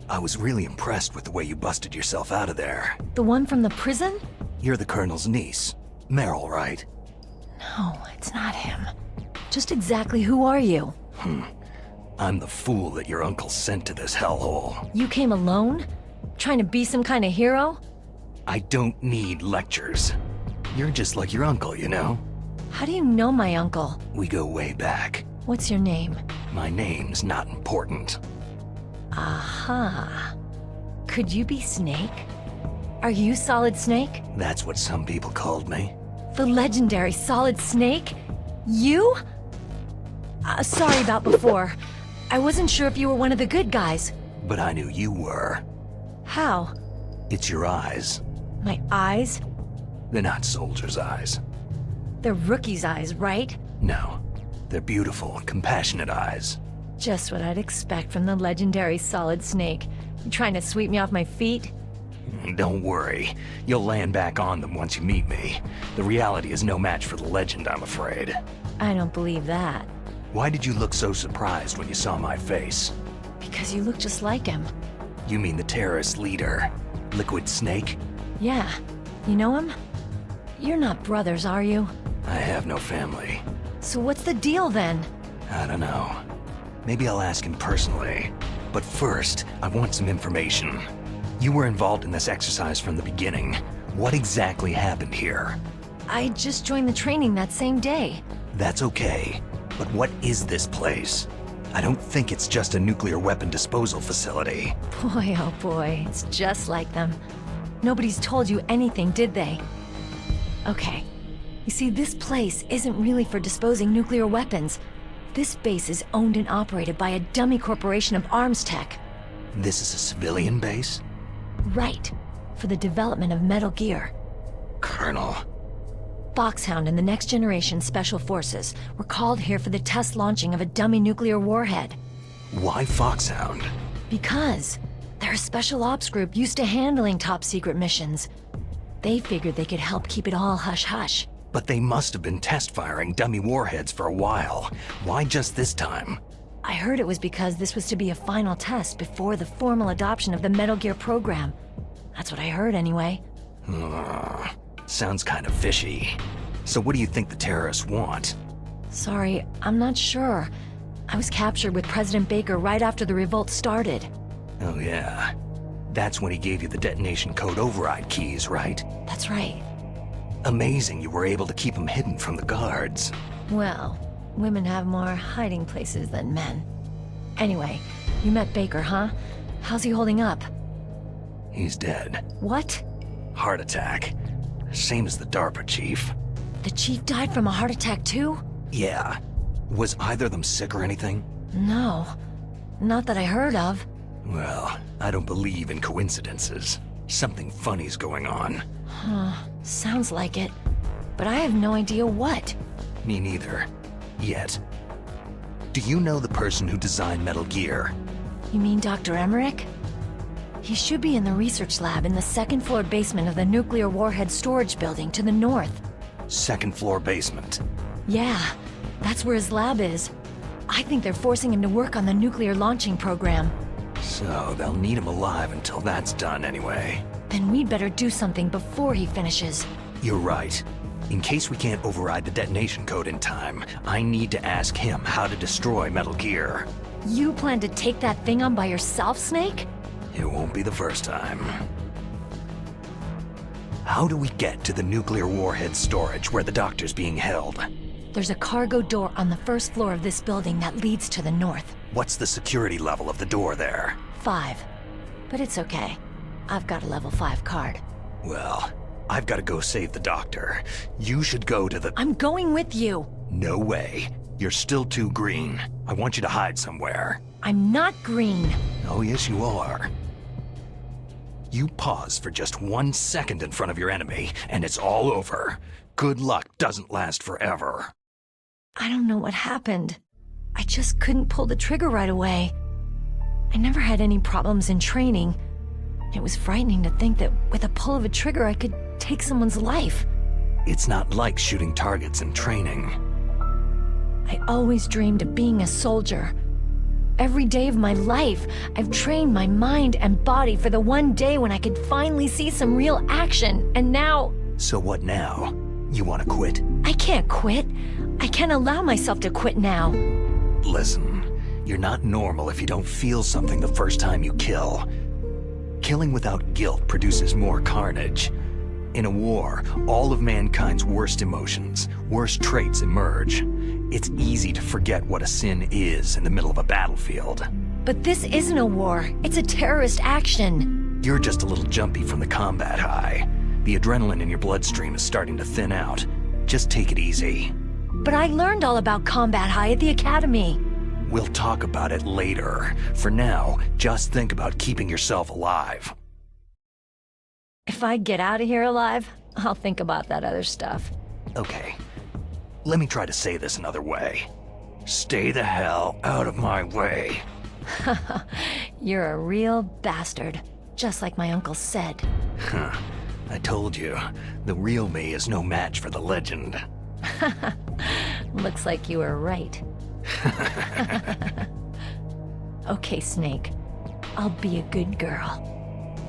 I was really impressed with the way you busted yourself out of there. The one from the prison? You're the Colonel's niece. Meryl, right? No, it's not him. Just exactly who are you? I'm the fool that your uncle sent to this hellhole. You came alone? Trying to be some kind of hero? I don't need lectures. You're just like your uncle, you know? How do you know my uncle? We go way back. What's your name? My name's not important. Aha. Could you be Snake? Are you Solid Snake? That's what some people called me. The legendary Solid Snake? You? Sorry about before. I wasn't sure if you were one of the good guys. But I knew you were. How? It's your eyes. My eyes? They're not soldiers' eyes. They're rookie's eyes, right? No. They're beautiful, compassionate eyes. Just what I'd expect from the legendary Solid Snake. You trying to sweep me off my feet? Don't worry. You'll land back on them once you meet me. The reality is no match for the legend, I'm afraid. I don't believe that. Why did you look so surprised when you saw my face? Because you look just like him. You mean the terrorist leader, Liquid Snake? Yeah. You know him? You're not brothers, are you? I have no family. So what's the deal then? I don't know. Maybe I'll ask him personally. But first, I want some information. You were involved in this exercise from the beginning. What exactly happened here? I just joined the training that same day. That's okay. But what is this place? I don't think it's just a nuclear weapon disposal facility. Boy, oh boy, it's just like them. Nobody's told you anything, did they? Okay. You see, this place isn't really for disposing nuclear weapons. This base is owned and operated by a dummy corporation of arms tech. This is a civilian base? Right. For the development of Metal Gear. Colonel. Foxhound and the Next Generation Special Forces were called here for the test launching of a dummy nuclear warhead. Why Foxhound? Because they're a special ops group used to handling top secret missions. They figured they could help keep it all hush-hush. But they must have been test-firing dummy warheads for a while. Why just this time? I heard it was because this was to be a final test before the formal adoption of the Metal Gear program. That's what I heard anyway. Sounds kind of fishy. So what do you think the terrorists want? Sorry, I'm not sure. I was captured with President Baker right after the revolt started. Oh yeah. That's when he gave you the detonation code override keys, right? That's right. Amazing you were able to keep him hidden from the guards. Well, women have more hiding places than men. Anyway, you met Baker, huh? How's he holding up? He's dead. What? Heart attack. Same as the DARPA chief. The chief died from a heart attack too? Yeah. Was either of them sick or anything? No. Not that I heard of. Well, I don't believe in coincidences. Something funny's going on. Huh. Sounds like it. But I have no idea what. Me neither. Yet. Do you know the person who designed Metal Gear? You mean Dr. Emmerich? He should be in the research lab in the second-floor basement of the nuclear warhead storage building to the north. Second floor basement. Yeah, that's where his lab is. I think they're forcing him to work on the nuclear launching program. So they'll need him alive until that's done anyway. Then we'd better do something before he finishes. You're right. In case we can't override the detonation code in time, I need to ask him how to destroy Metal Gear. You plan to take that thing on by yourself, Snake? It won't be the first time. How do we get to the nuclear warhead storage where the doctor's being held? There's a cargo door on the first floor of this building that leads to the north. What's the security level of the door there? 5. But it's okay. I've got a level 5 card. Well, I've got to go save the doctor. You should go to the... I'm going with you! No way. You're still too green. I want you to hide somewhere. I'm not green. Oh, yes, you are. You pause for just 1 second in front of your enemy, and it's all over. Good luck doesn't last forever. I don't know what happened. I just couldn't pull the trigger right away. I never had any problems in training. It was frightening to think that with a pull of a trigger I could take someone's life. It's not like shooting targets in training. I always dreamed of being a soldier. Every day of my life, I've trained my mind and body for the one day when I could finally see some real action, and now... So what now? You want to quit? I can't quit. I can't allow myself to quit now. Listen, you're not normal if you don't feel something the first time you kill. Killing without guilt produces more carnage. In a war, all of mankind's worst emotions, worst traits emerge. It's easy to forget what a sin is in the middle of a battlefield. But this isn't a war. It's a terrorist action. You're just a little jumpy from the combat high. The adrenaline in your bloodstream is starting to thin out. Just take it easy. But I learned all about combat high at the academy. We'll talk about it later. For now, just think about keeping yourself alive. If I get out of here alive, I'll think about that other stuff. Okay. Let me try to say this another way. Stay the hell out of my way. You're a real bastard, just like my uncle said. Huh. I told you, the real me is no match for the legend. Looks like you were right. Okay, Snake. I'll be a good girl.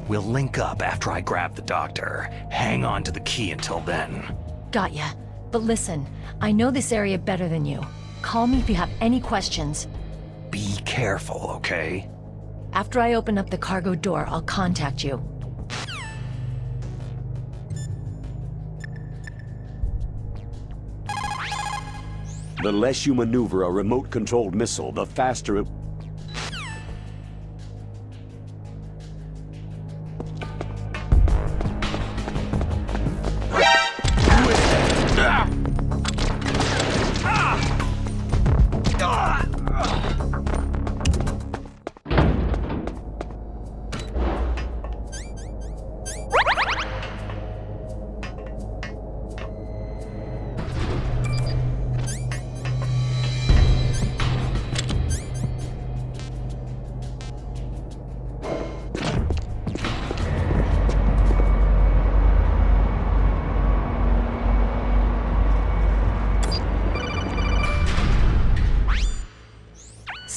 We'll link up after I grab the doctor. Hang on to the key until then. Got ya. But listen, I know this area better than you. Call me if you have any questions. Be careful, okay? After I open up the cargo door, I'll contact you. The less you maneuver a remote-controlled missile, the faster it...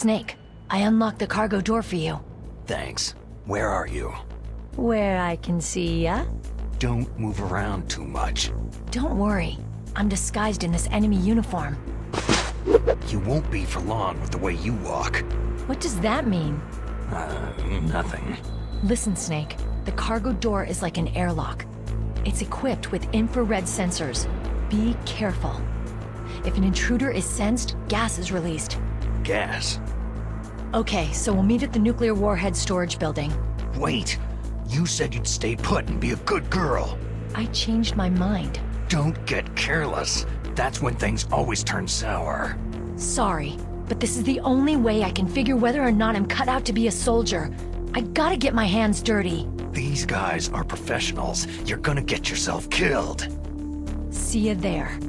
Snake, I unlocked the cargo door for you. Thanks. Where are you? Where I can see ya. Don't move around too much. Don't worry. I'm disguised in this enemy uniform. You won't be for long with the way you walk. What does that mean? Nothing. Listen, Snake. The cargo door is like an airlock. It's equipped with infrared sensors. Be careful. If an intruder is sensed, gas is released. Gas? Okay, so we'll meet at the nuclear warhead storage building. Wait! You said you'd stay put and be a good girl. I changed my mind. Don't get careless. That's when things always turn sour. Sorry, but this is the only way I can figure whether or not I'm cut out to be a soldier. I gotta get my hands dirty. These guys are professionals. You're gonna get yourself killed. See you there.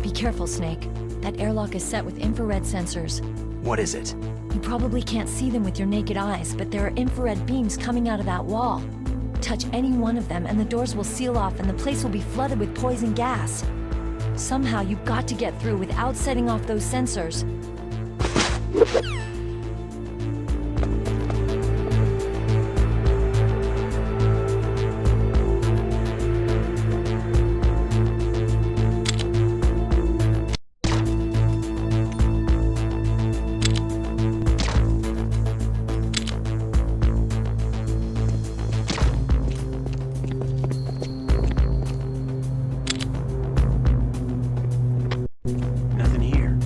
Be careful, Snake. That airlock is set with infrared sensors. What is it? You probably can't see them with your naked eyes, but there are infrared beams coming out of that wall. Touch any one of them and the doors will seal off and the place will be flooded with poison gas. Somehow you've got to get through without setting off those sensors. Nothing here.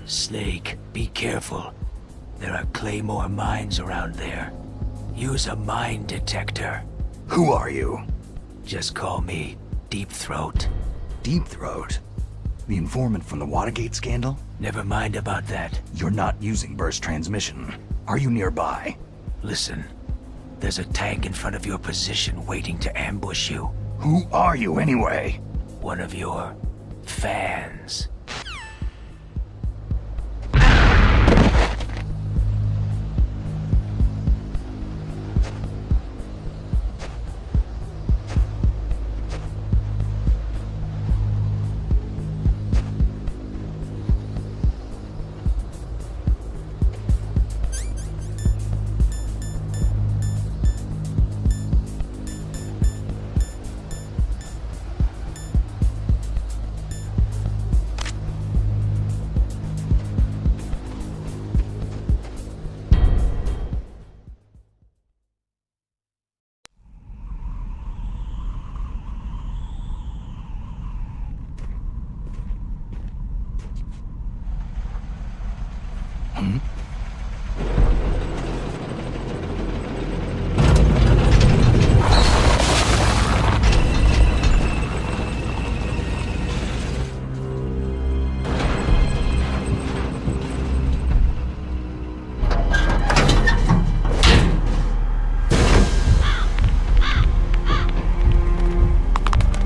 Snake, be careful. There are Claymore mines around there. Use a mine detector. Who are you? Just call me Deep Throat. Deep Throat? The informant from the Watergate scandal? Never mind about that. You're not using burst transmission. Are you nearby? Listen, there's a tank in front of your position waiting to ambush you. Who are you anyway? One of your fans.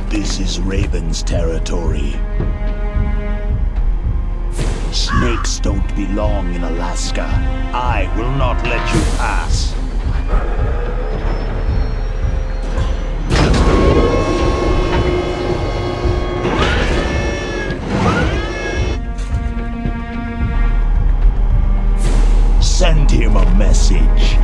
This is Raven's territory. Snakes don't belong in Alaska. I will not let you pass. Send him a message.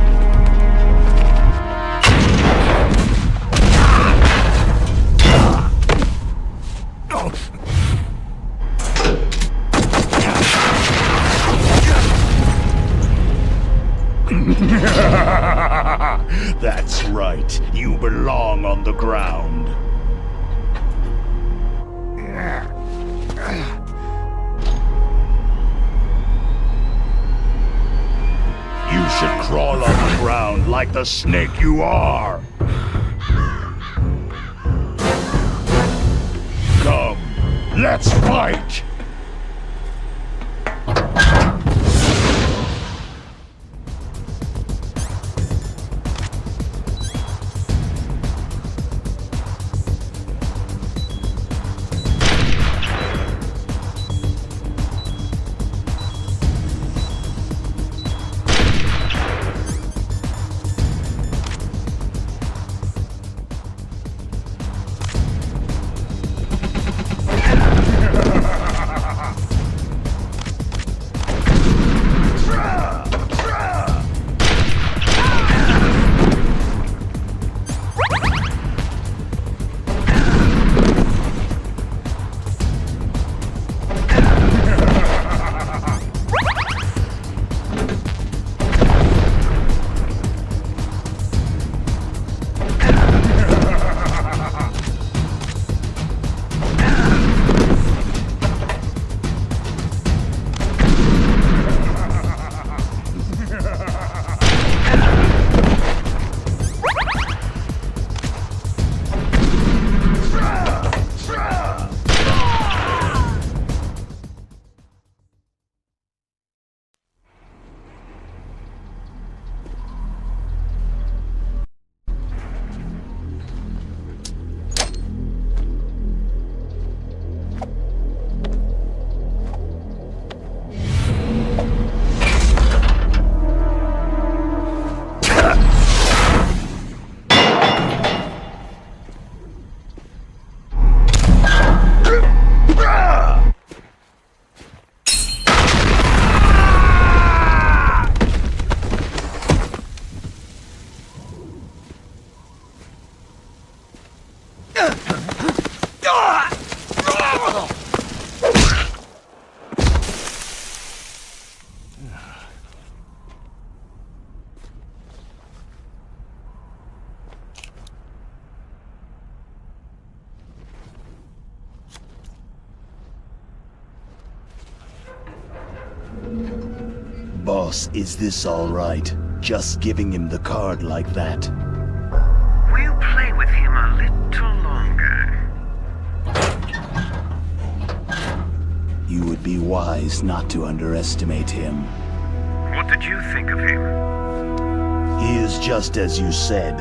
That's right. You belong on the ground. You should crawl on the ground like the snake you are. Come, let's fight! Boss, is this all right? Just giving him the card like that. We'll play with him a little longer. You would be wise not to underestimate him. What did you think of him? He is just as you said.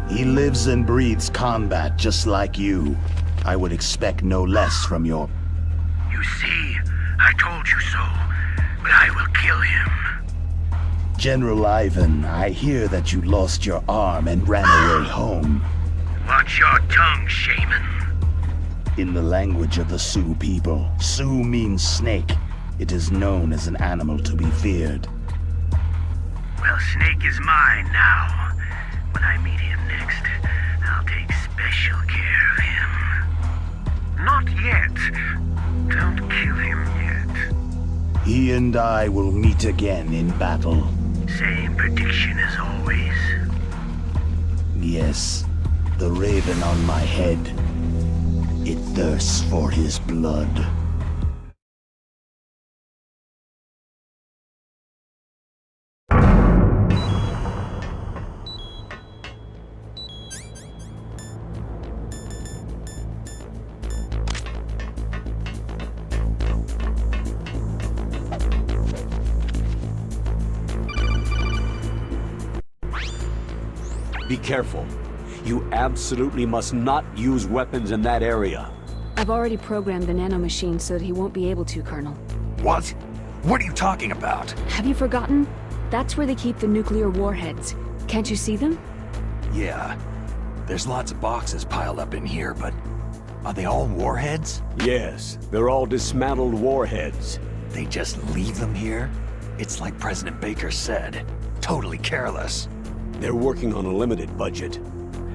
He lives and breathes combat just like you. I would expect no less from your... You see, I told you so, but I will kill him. General Ivan, I hear that you lost your arm and ran away home. Watch your tongue, shaman. In the language of the Sioux people, Sioux means snake. It is known as an animal to be feared. Well, Snake is mine now. When I meet him next, I'll take special care of him. Not yet. Don't kill him yet. He and I will meet again in battle. Same prediction as always. Yes, the raven on my head. It thirsts for his blood. Be careful. You absolutely must not use weapons in that area. I've already programmed the nanomachine so that he won't be able to, Colonel. What? What are you talking about? Have you forgotten? That's where they keep the nuclear warheads. Can't you see them? Yeah. There's lots of boxes piled up in here, but are they all warheads? Yes, they're all dismantled warheads. They just leave them here? It's like President Baker said. Totally careless. They're working on a limited budget.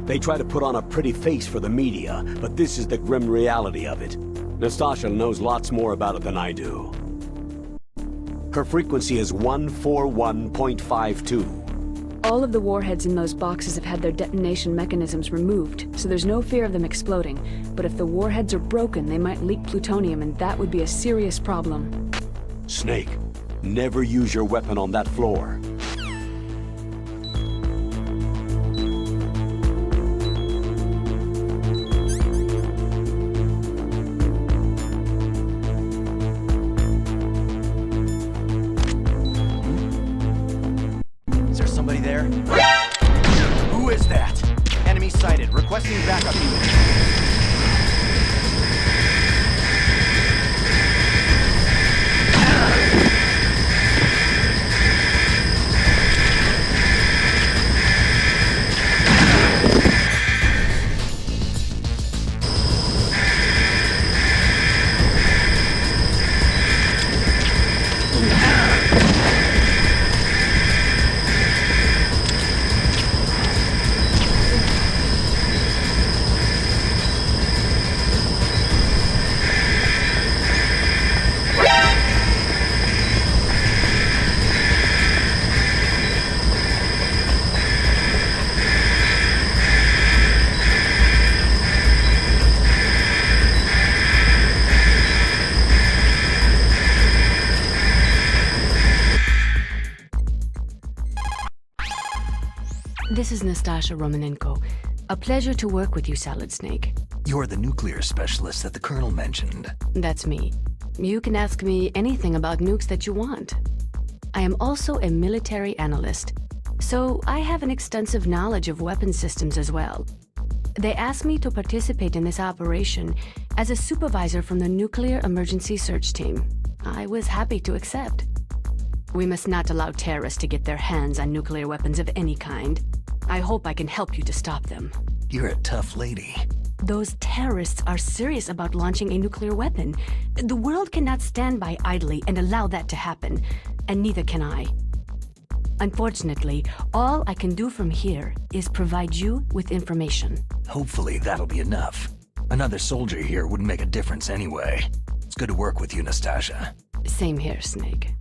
They try to put on a pretty face for the media, but this is the grim reality of it. Nastasha knows lots more about it than I do. Her frequency is 141.52. All of the warheads in those boxes have had their detonation mechanisms removed, so there's no fear of them exploding. But if the warheads are broken, they might leak plutonium, and that would be a serious problem. Snake, never use your weapon on that floor. Is there somebody there? Who is that? Enemy sighted. Requesting backup unit. This is Nastasha Romanenko. A pleasure to work with you, Solid Snake. You're the nuclear specialist that the Colonel mentioned. That's me. You can ask me anything about nukes that you want. I am also a military analyst, so I have an extensive knowledge of weapon systems as well. They asked me to participate in this operation as a supervisor from the Nuclear Emergency Search Team. I was happy to accept. We must not allow terrorists to get their hands on nuclear weapons of any kind. I hope I can help you to stop them. You're a tough lady. Those terrorists are serious about launching a nuclear weapon. The world cannot stand by idly and allow that to happen, and neither can I. Unfortunately, all I can do from here is provide you with information. Hopefully that'll be enough. Another soldier here wouldn't make a difference anyway. It's good to work with you, Nastasha. Same here, Snake.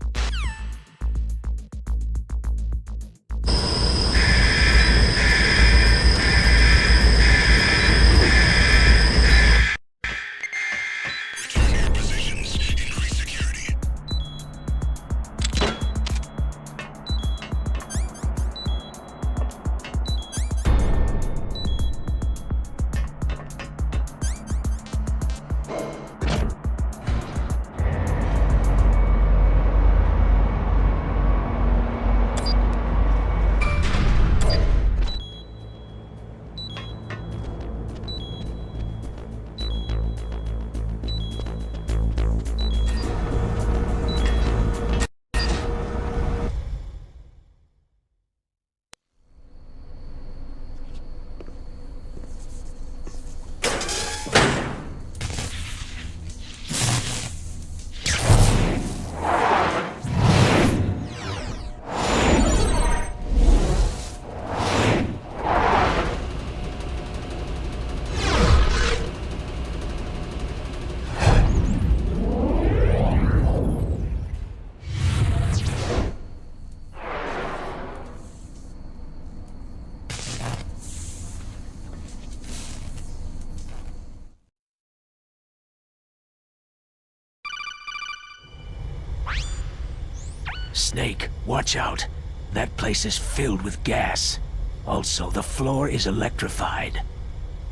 Snake, watch out. That place is filled with gas. Also, the floor is electrified.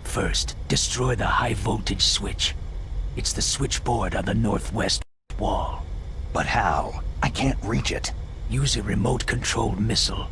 First, destroy the high-voltage switch. It's the switchboard on the northwest wall. But how? I can't reach it. Use a remote-controlled missile.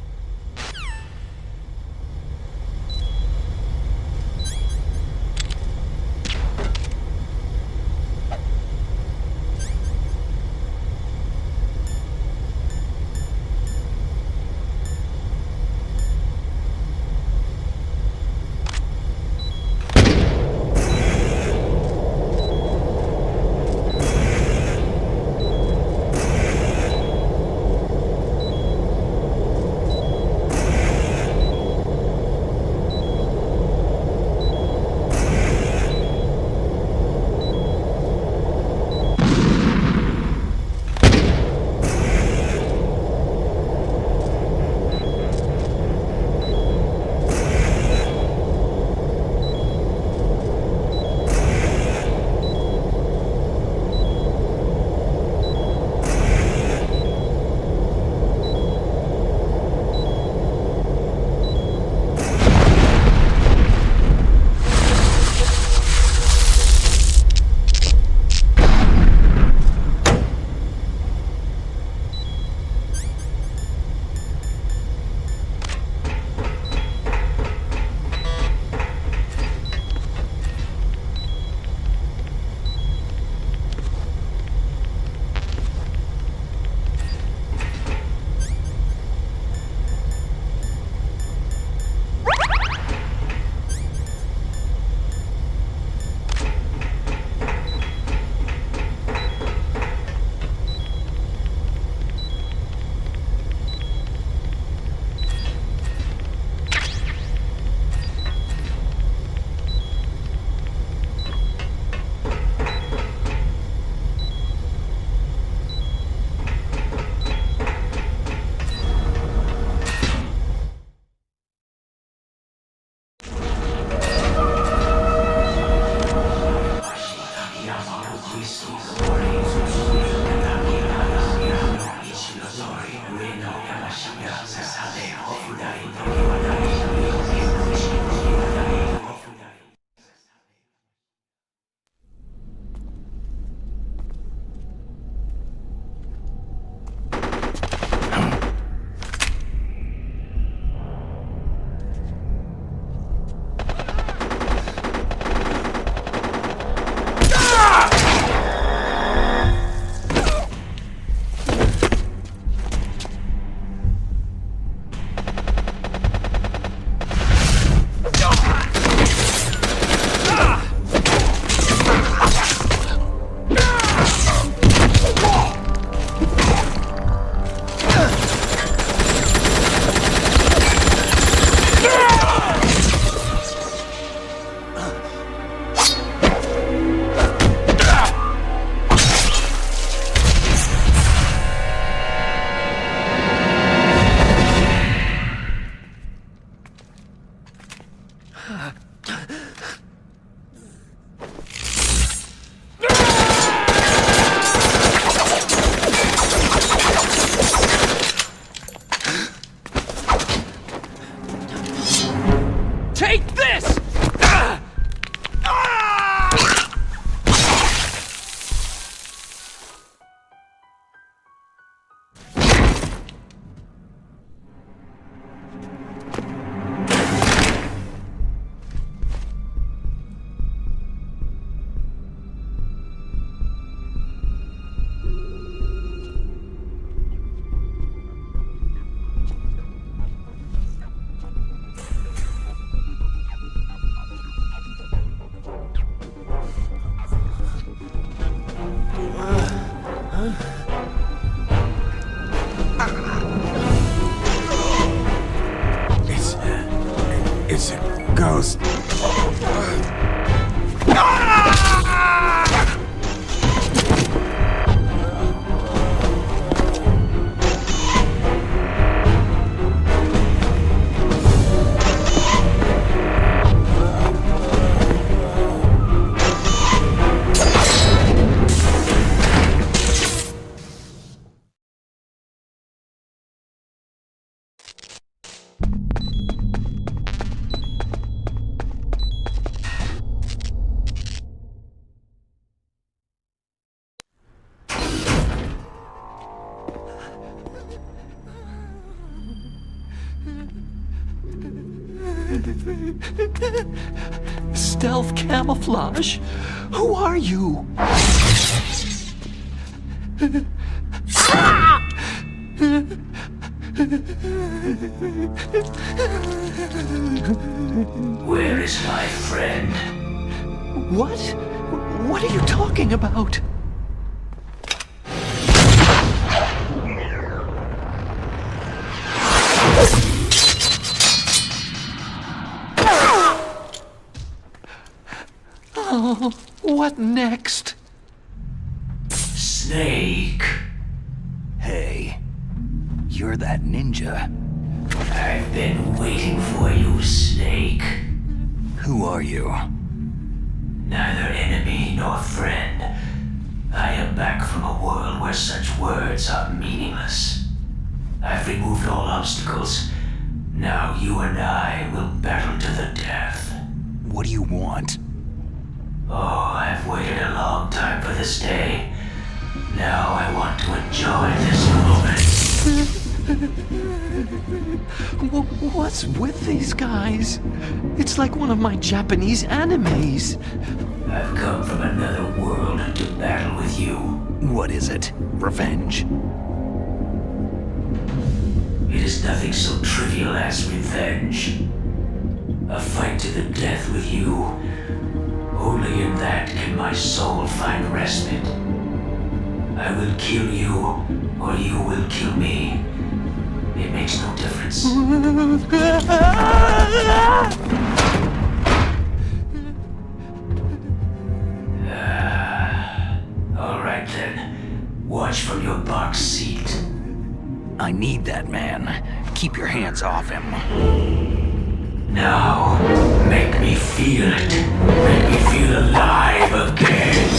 Take this! It's a ghost. Stealth camouflage? Who are you? Where is my friend? What? What are you talking about? Oh, what next? Snake. Hey, you're that ninja. I've been waiting for you, Snake. Who are you? Neither enemy nor friend. I am back from a world where such words are meaningless. I've removed all obstacles. Now you and I will battle to the death. What do you want? Oh, I've waited a long time for this day. Now I want to enjoy this moment. What's with these guys? It's like one of my Japanese animes. I've come from another world to battle with you. What is it? Revenge? It is nothing so trivial as revenge. A fight to the death with you. Only in that can my soul find respite. I will kill you, or you will kill me. It makes no difference. All right then. Watch from your box seat. I need that man. Keep your hands off him. Now, make me feel it. Make me feel alive again.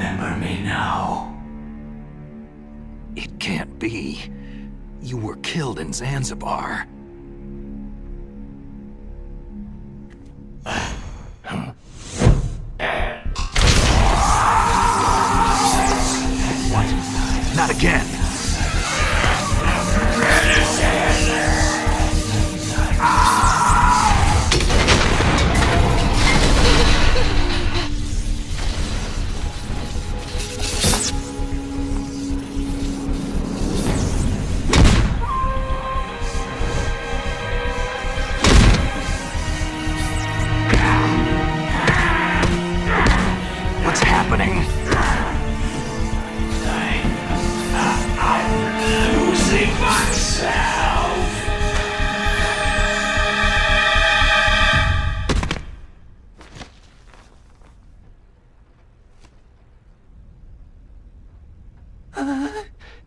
remember me now? It can't be. You were killed in Zanzibar. What? Not again! What's happening? I'm losing myself.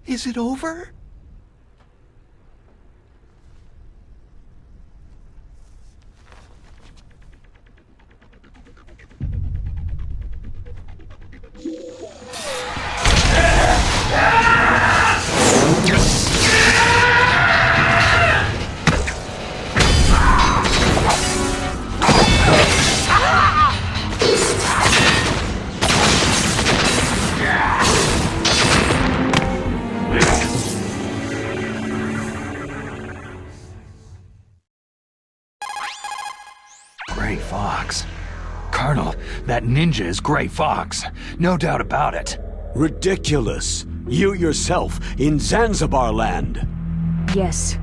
Is it over? Gray Fox. Colonel, that ninja is Gray Fox. No doubt about it. Ridiculous. You yourself in Zanzibar land. Yes.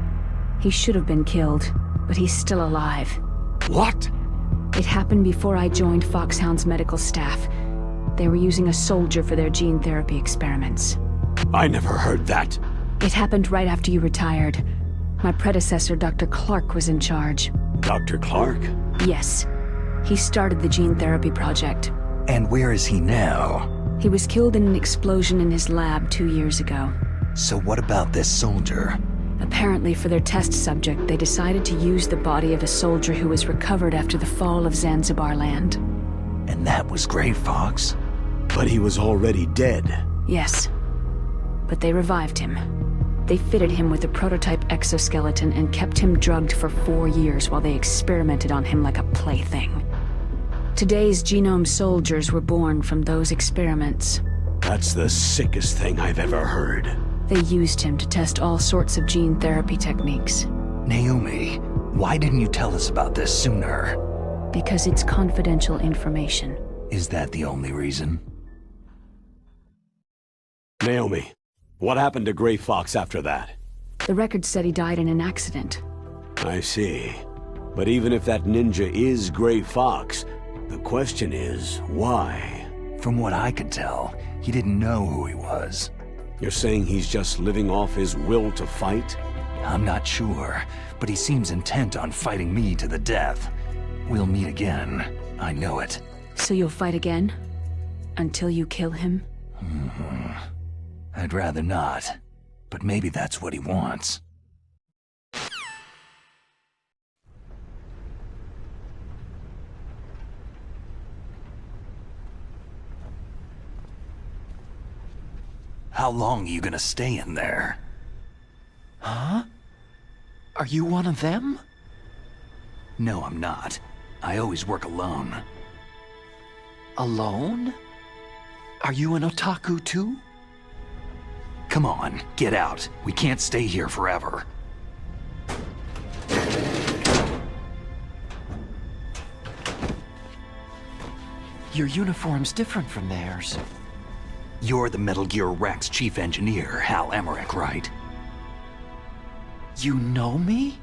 He should have been killed, but he's still alive. What? It happened before I joined Foxhound's medical staff. They were using a soldier for their gene therapy experiments. I never heard that. It happened right after you retired. My predecessor, Dr. Clark, was in charge. Dr. Clark? Yes. He started the gene therapy project. And where is he now? He was killed in an explosion in his lab 2 years ago. So what about this soldier? Apparently, for their test subject, they decided to use the body of a soldier who was recovered after the fall of Zanzibar land. And that was Gray Fox? But he was already dead. Yes. But they revived him. They fitted him with a prototype exoskeleton and kept him drugged for 4 years while they experimented on him like a plaything. Today's genome soldiers were born from those experiments. That's the sickest thing I've ever heard. They used him to test all sorts of gene therapy techniques. Naomi, why didn't you tell us about this sooner? Because it's confidential information. Is that the only reason? Naomi, what happened to Gray Fox after that? The record said he died in an accident. I see. But even if that ninja is Gray Fox, the question is, why? From what I could tell, he didn't know who he was. You're saying he's just living off his will to fight? I'm not sure, but he seems intent on fighting me to the death. We'll meet again. I know it. So you'll fight again? Until you kill him? I'd rather not, but maybe that's what he wants. How long are you gonna stay in there? Huh? Are you one of them? No, I'm not. I always work alone. Alone? Are you an otaku too? Come on, get out. We can't stay here forever. Your uniform's different from theirs. You're the Metal Gear Rex chief engineer, Hal Emmerich, right? You know me?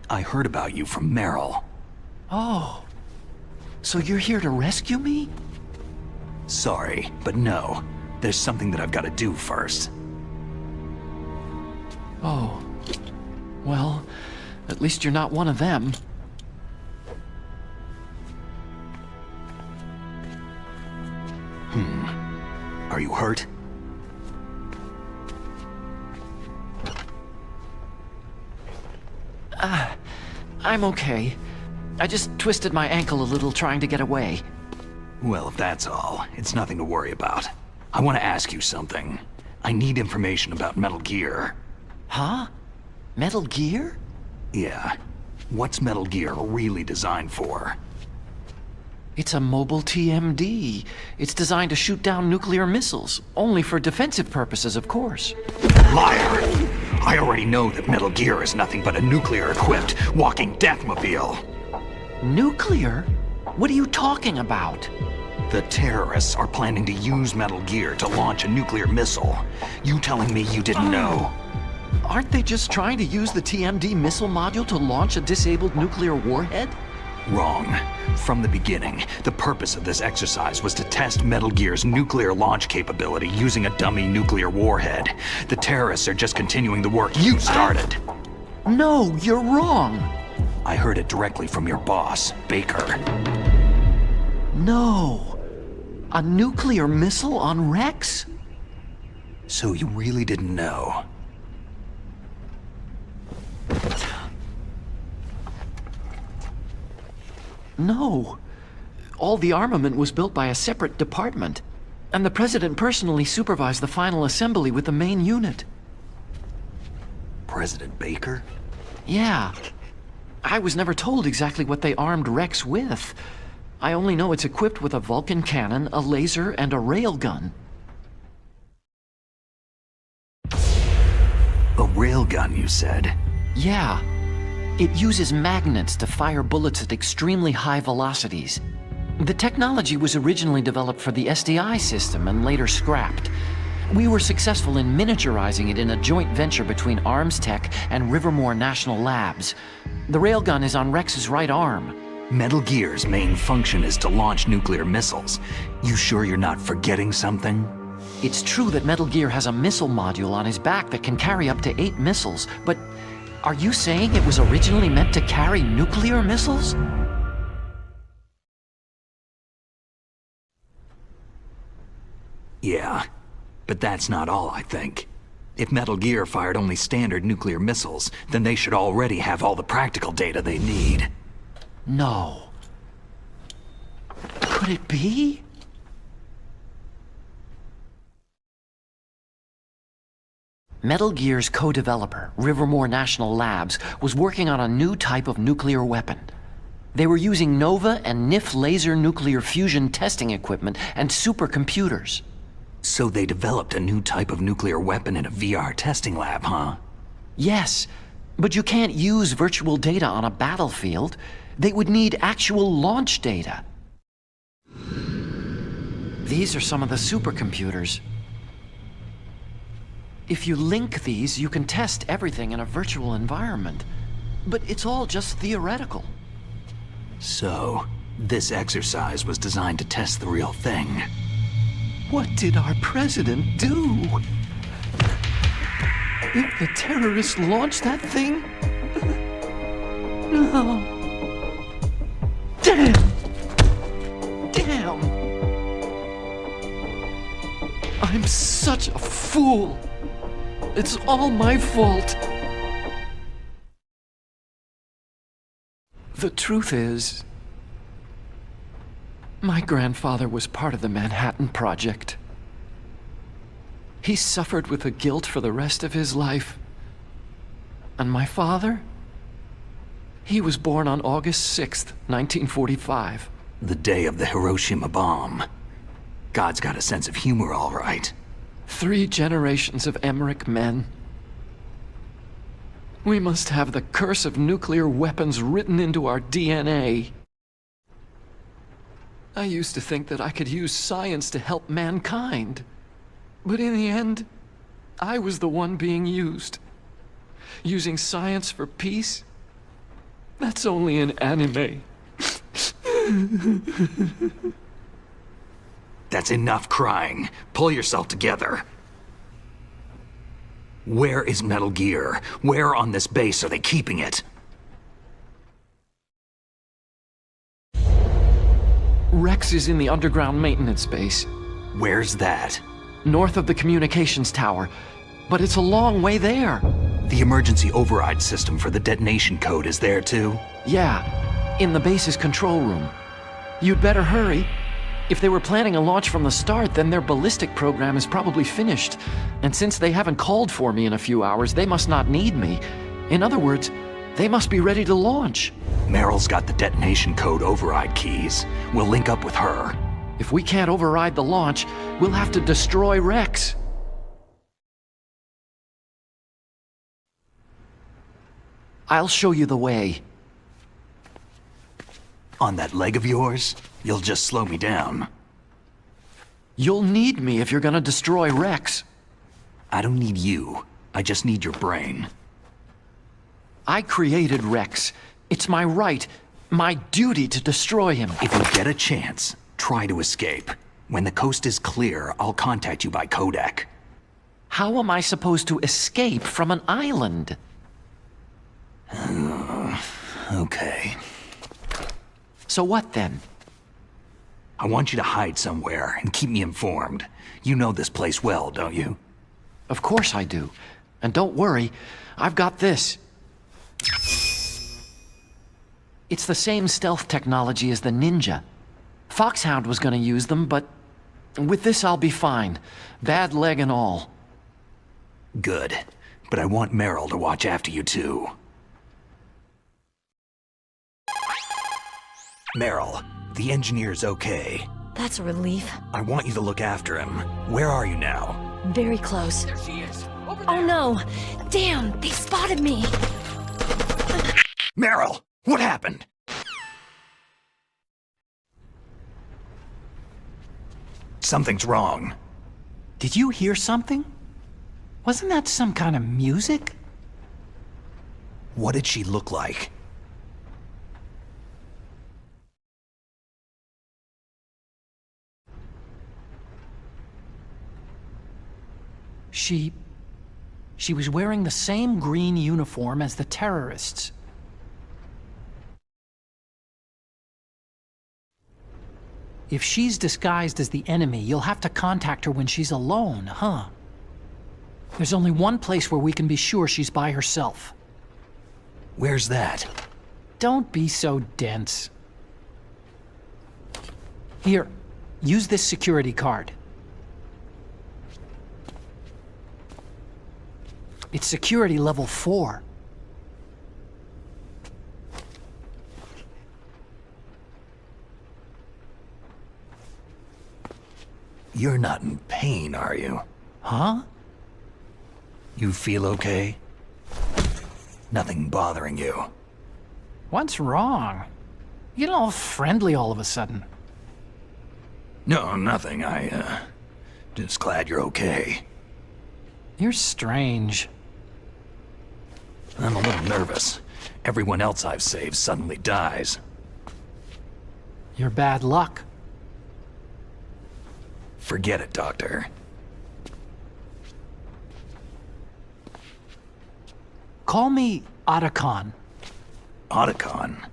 I heard about you from Meryl. Oh. So you're here to rescue me? Sorry, but no. There's something that I've got to do first. Oh. Well, at least you're not one of them. Are you hurt? I'm okay. I just twisted my ankle a little trying to get away. Well, if that's all, it's nothing to worry about. I want to ask you something. I need information about Metal Gear. Huh? Metal Gear? Yeah. What's Metal Gear really designed for? It's a mobile TMD. It's designed to shoot down nuclear missiles. Only for defensive purposes, of course. Liar! I already know that Metal Gear is nothing but a nuclear-equipped walking deathmobile. Nuclear? What are you talking about? The terrorists are planning to use Metal Gear to launch a nuclear missile. You telling me you didn't know? Aren't they just trying to use the TMD missile module to launch a disabled nuclear warhead? Wrong. From the beginning, the purpose of this exercise was to test Metal Gear's nuclear launch capability using a dummy nuclear warhead. The terrorists are just continuing the work you started. No, you're wrong. I heard it directly from your boss, Baker. No. A nuclear missile on Rex? So you really didn't know? No. All the armament was built by a separate department, and the President personally supervised the final assembly with the main unit. President Baker? Yeah. I was never told exactly what they armed Rex with. I only know it's equipped with a Vulcan cannon, a laser, and a railgun. A railgun, you said? Yeah. It uses magnets to fire bullets at extremely high velocities. The technology was originally developed for the SDI system and later scrapped. We were successful in miniaturizing it in a joint venture between Arms Tech and Rivermore National Labs. The railgun is on Rex's right arm. Metal Gear's main function is to launch nuclear missiles. You sure you're not forgetting something? It's true that Metal Gear has a missile module on his back that can carry up to 8 missiles, but are you saying it was originally meant to carry nuclear missiles? Yeah, but that's not all, I think. If Metal Gear fired only standard nuclear missiles, then they should already have all the practical data they need. No. Could it be? Metal Gear's co-developer, Rivermore National Labs, was working on a new type of nuclear weapon. They were using NOVA and NIF laser nuclear fusion testing equipment and supercomputers. So they developed a new type of nuclear weapon in a VR testing lab, huh? Yes, but you can't use virtual data on a battlefield. They would need actual launch data. These are some of the supercomputers. If you link these, you can test everything in a virtual environment. But it's all just theoretical. So, this exercise was designed to test the real thing. What did our president do? If the terrorists launched that thing? No. Damn! Damn! I'm such a fool! It's all my fault! The truth is, my grandfather was part of the Manhattan Project. He suffered with the guilt for the rest of his life. And my father? He was born on August 6th, 1945. The day of the Hiroshima bomb. God's got a sense of humor, all right. 3 generations of Emmerich men. We must have the curse of nuclear weapons written into our DNA. I used to think that I could use science to help mankind. But in the end, I was the one being used. Using science for peace? That's only in anime. That's enough crying. Pull yourself together. Where is Metal Gear? Where on this base are they keeping it? Rex is in the underground maintenance base. Where's that? North of the communications tower. But it's a long way there. The emergency override system for the detonation code is there too? Yeah, in the base's control room. You'd better hurry. If they were planning a launch from the start, then their ballistic program is probably finished. And since they haven't called for me in a few hours, they must not need me. In other words, they must be ready to launch. Meryl's got the detonation code override keys. We'll link up with her. If we can't override the launch, we'll have to destroy Rex. I'll show you the way. On that leg of yours, you'll just slow me down. You'll need me if you're gonna destroy Rex. I don't need you. I just need your brain. I created Rex. It's my right, my duty to destroy him. If you get a chance, try to escape. When the coast is clear, I'll contact you by codec. How am I supposed to escape from an island? Okay. So what then? I want you to hide somewhere and keep me informed. You know this place well, don't you? Of course I do. And don't worry, I've got this. It's the same stealth technology as the Ninja. Foxhound was gonna use them, but with this I'll be fine. Bad leg and all. Good. But I want Meryl to watch after you too. Meryl, the engineer's okay. That's a relief. I want you to look after him. Where are you now? Very close. There she is. Oh no! Damn, they spotted me! Meryl, what happened? Something's wrong. Did you hear something? Wasn't that some kind of music? What did she look like? She was wearing the same green uniform as the terrorists. If she's disguised as the enemy, you'll have to contact her when she's alone, huh? There's only one place where we can be sure she's by herself. Where's that? Don't be so dense. Here, use this security card. It's security level 4. You're not in pain, are you? Huh? You feel okay? Nothing bothering you? What's wrong? You get all friendly all of a sudden. No, nothing. Just glad you're okay. You're strange. I'm a little nervous. Everyone else I've saved suddenly dies. You're bad luck. Forget it, Doctor. Call me Otacon. Otacon?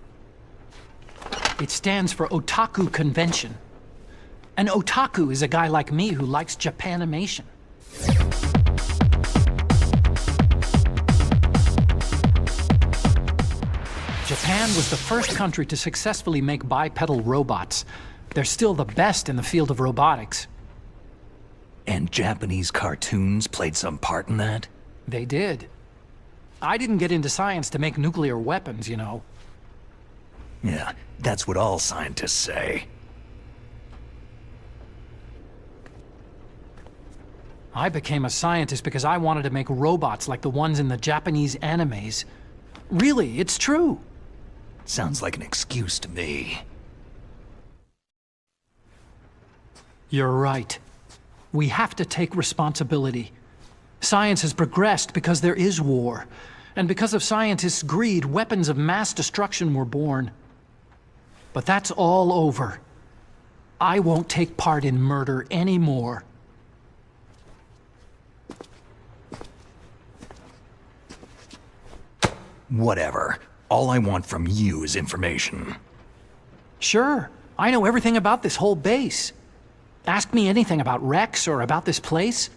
It stands for Otaku Convention. An otaku is a guy like me who likes Japanimation. Japan was the first country to successfully make bipedal robots. They're still the best in the field of robotics. And Japanese cartoons played some part in that? They did. I didn't get into science to make nuclear weapons, you know. Yeah, that's what all scientists say. I became a scientist because I wanted to make robots like the ones in the Japanese animes. Really, it's true. Sounds like an excuse to me. You're right. We have to take responsibility. Science has progressed because there is war. And because of scientists' greed, weapons of mass destruction were born. But that's all over. I won't take part in murder anymore. Whatever. All I want from you is information. Sure. I know everything about this whole base. Ask me anything about Rex or about this place.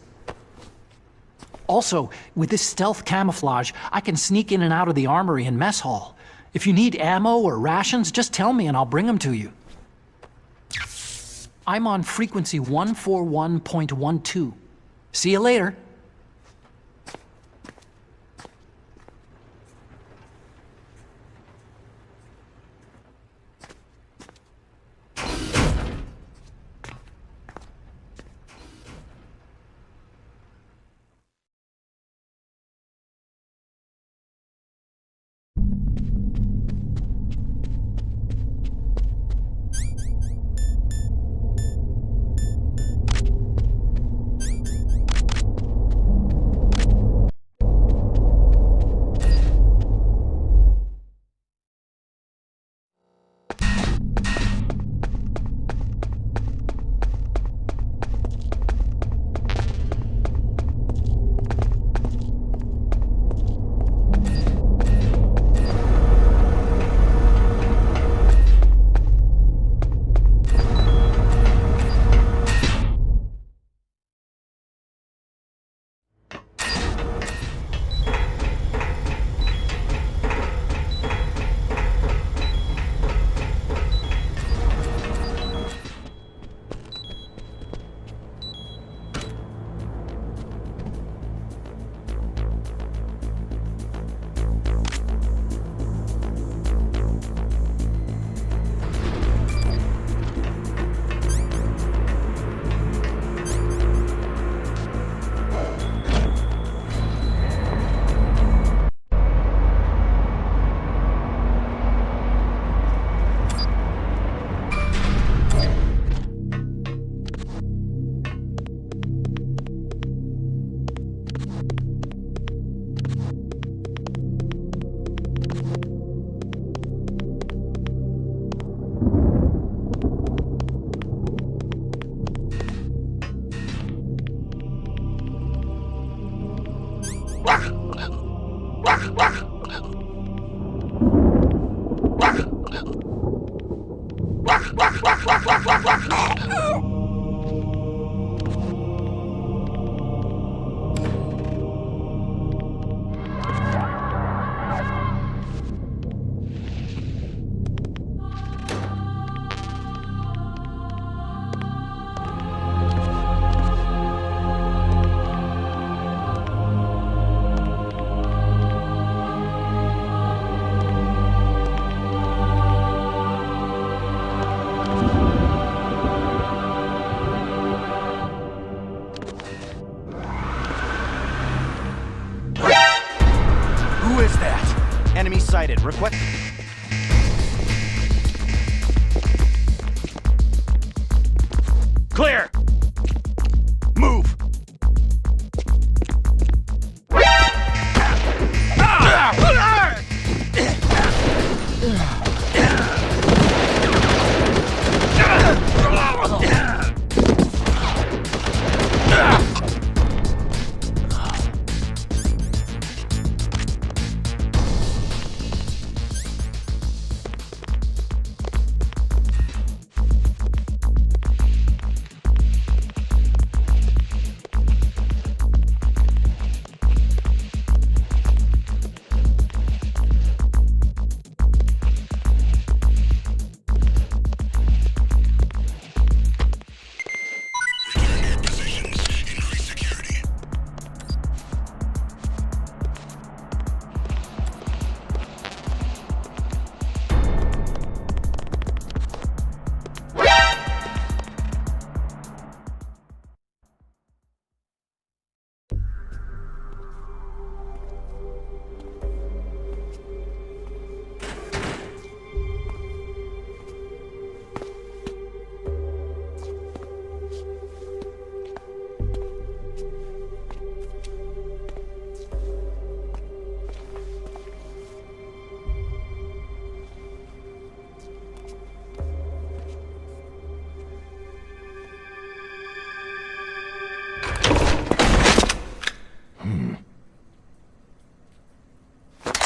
Also, with this stealth camouflage, I can sneak in and out of the armory and mess hall. If you need ammo or rations, just tell me and I'll bring them to you. I'm on frequency 141.12. See you later. Sighted. Request. Clear. Move.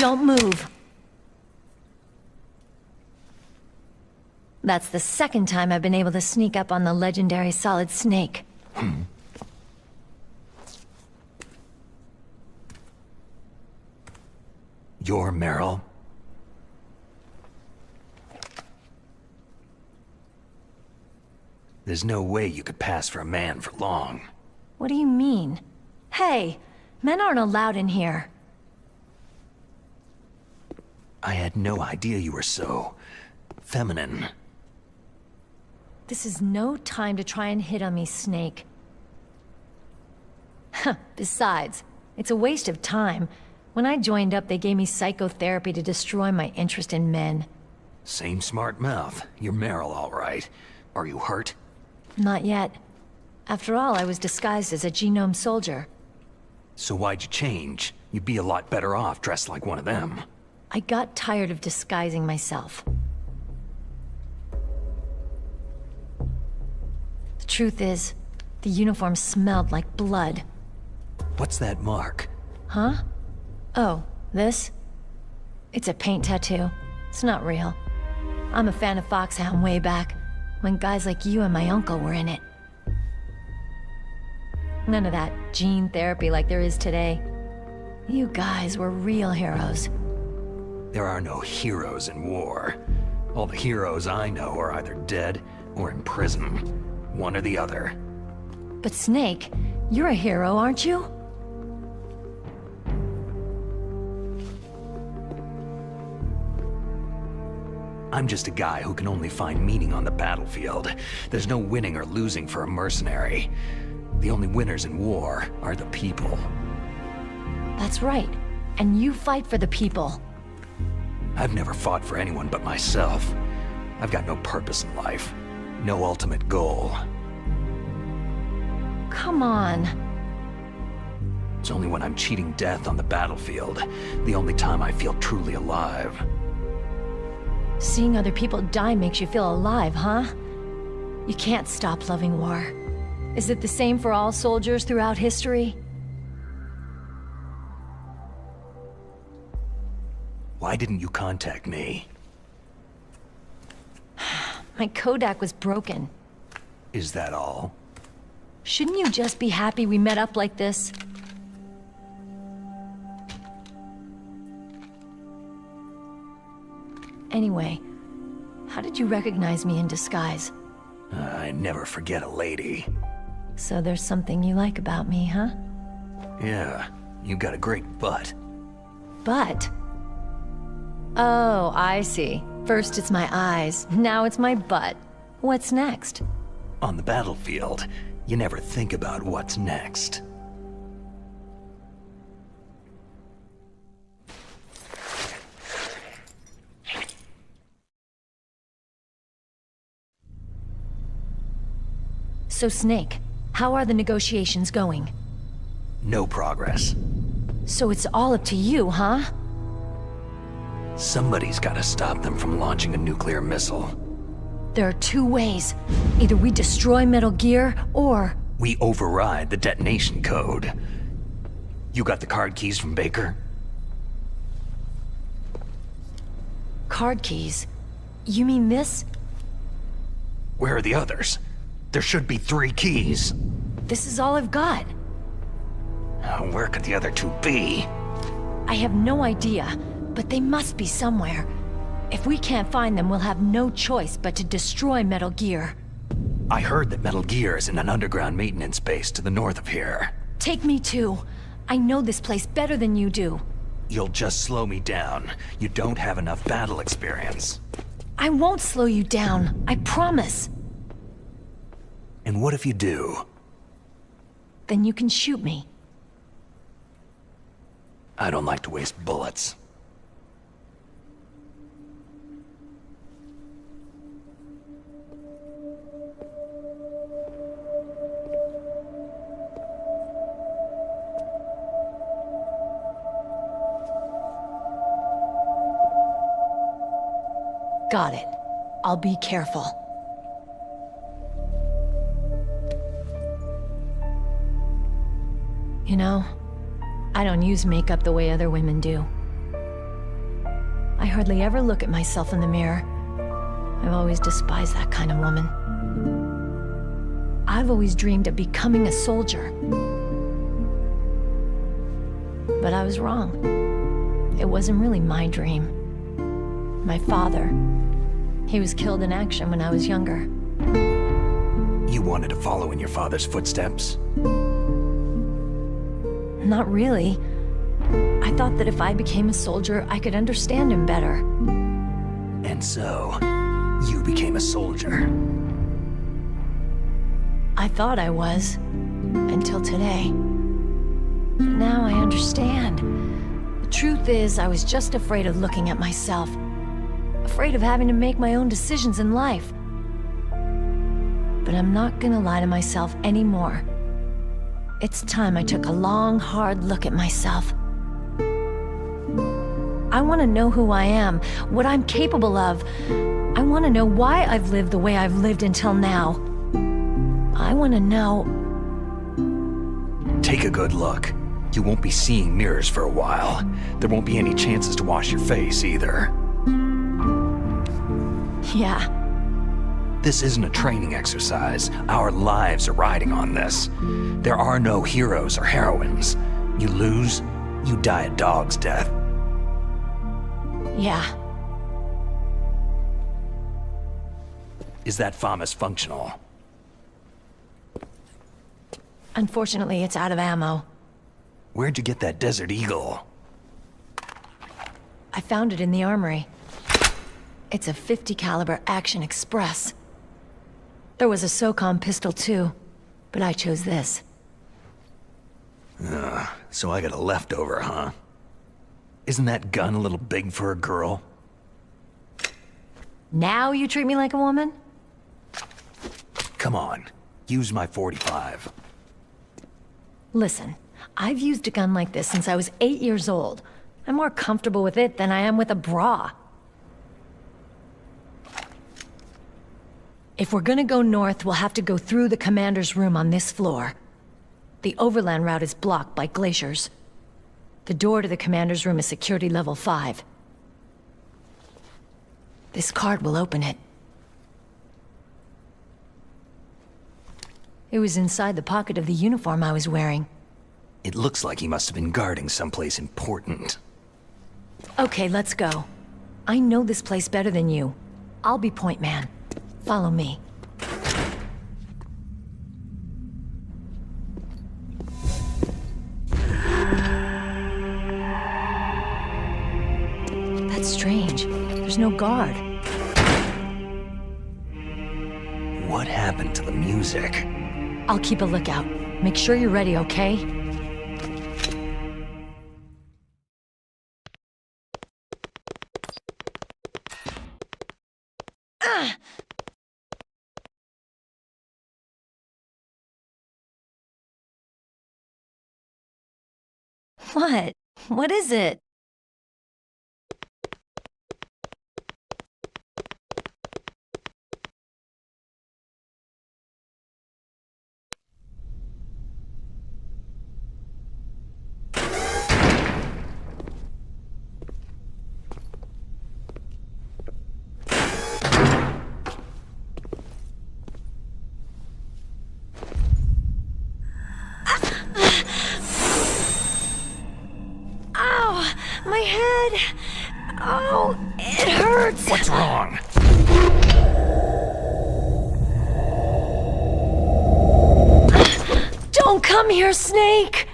Don't move. That's the second time I've been able to sneak up on the legendary Solid Snake. You're Meryl? There's no way you could pass for a man for long. What do you mean? Hey, men aren't allowed in here. I had no idea you were so... feminine. This is no time to try and hit on me, Snake. Besides, it's a waste of time. When I joined up, they gave me psychotherapy to destroy my interest in men. Same smart mouth. You're Meryl, all right. Are you hurt? Not yet. After all, I was disguised as a genome soldier. So why'd you change? You'd be a lot better off dressed like one of them. I got tired of disguising myself. The truth is, the uniform smelled like blood. What's that mark? Huh? Oh, this? It's a paint tattoo. It's not real. I'm a fan of Foxhound way back, when guys like you and my uncle were in it. None of that gene therapy like there is today. You guys were real heroes. There are no heroes in war. All the heroes I know are either dead or in prison. One or the other. But Snake, you're a hero, aren't you? I'm just a guy who can only find meaning on the battlefield. There's no winning or losing for a mercenary. The only winners in war are the people. That's right. And you fight for the people. I've never fought for anyone but myself. I've got no purpose in life. No ultimate goal. Come on. It's only when I'm cheating death on the battlefield, the only time I feel truly alive. Seeing other people die makes you feel alive, huh? You can't stop loving war. Is it the same for all soldiers throughout history? Why didn't you contact me? My Kodak was broken. Is that all? Shouldn't you just be happy we met up like this? Anyway, how did you recognize me in disguise? I never forget a lady. So there's something you like about me, huh? Yeah, you got a great butt. Butt? Oh, I see. First it's my eyes, now it's my butt. What's next? On the battlefield, you never think about what's next. So Snake, how are the negotiations going? No progress. So it's all up to you, huh? Somebody's gotta stop them from launching a nuclear missile. There are two ways. Either we destroy Metal Gear, or... we override the detonation code. You got the card keys from Baker? Card keys? You mean this? Where are the others? There should be 3 keys. This is all I've got. Where could the other 2 be? I have no idea, but they must be somewhere. If we can't find them, we'll have no choice but to destroy Metal Gear. I heard that Metal Gear is in an underground maintenance base to the north of here. Take me too. I know this place better than you do. You'll just slow me down. You don't have enough battle experience. I won't slow you down, I promise. And what if you do? Then you can shoot me. I don't like to waste bullets. Got it. I'll be careful. You know, I don't use makeup the way other women do. I hardly ever look at myself in the mirror. I've always despised that kind of woman. I've always dreamed of becoming a soldier. But I was wrong. It wasn't really my dream. My father, he was killed in action when I was younger. You wanted to follow in your father's footsteps? Not really. I thought that if I became a soldier, I could understand him better. And so, you became a soldier. I thought I was, until today. But now I understand. The truth is, I was just afraid of looking at myself. Afraid of having to make my own decisions in life. But I'm not gonna lie to myself anymore. It's time I took a long, hard look at myself. I want to know who I am, what I'm capable of. I want to know why I've lived the way I've lived until now. I want to know... Take a good look. You won't be seeing mirrors for a while. There won't be any chances to wash your face either. Yeah. This isn't a training exercise. Our lives are riding on this. There are no heroes or heroines. You lose, you die a dog's death. Yeah. Is that FAMAS functional? Unfortunately, it's out of ammo. Where'd you get that Desert Eagle? I found it in the armory. It's a .50 caliber Action Express. There was a SOCOM pistol too, but I chose this. So I got a leftover, huh? Isn't that gun a little big for a girl? Now you treat me like a woman? Come on, use my .45. Listen, I've used a gun like this since I was 8 years old. I'm more comfortable with it than I am with a bra. If we're gonna go north, we'll have to go through the commander's room on this floor. The overland route is blocked by glaciers. The door to the commander's room is security level 5. This card will open it. It was inside the pocket of the uniform I was wearing. It looks like he must have been guarding someplace important. Okay, let's go. I know this place better than you. I'll be point man. Follow me. That's strange. There's no guard. What happened to the music? I'll keep a lookout. Make sure you're ready, okay? What? What is it? My head! Oh, it hurts! What's wrong? Don't come here, Snake!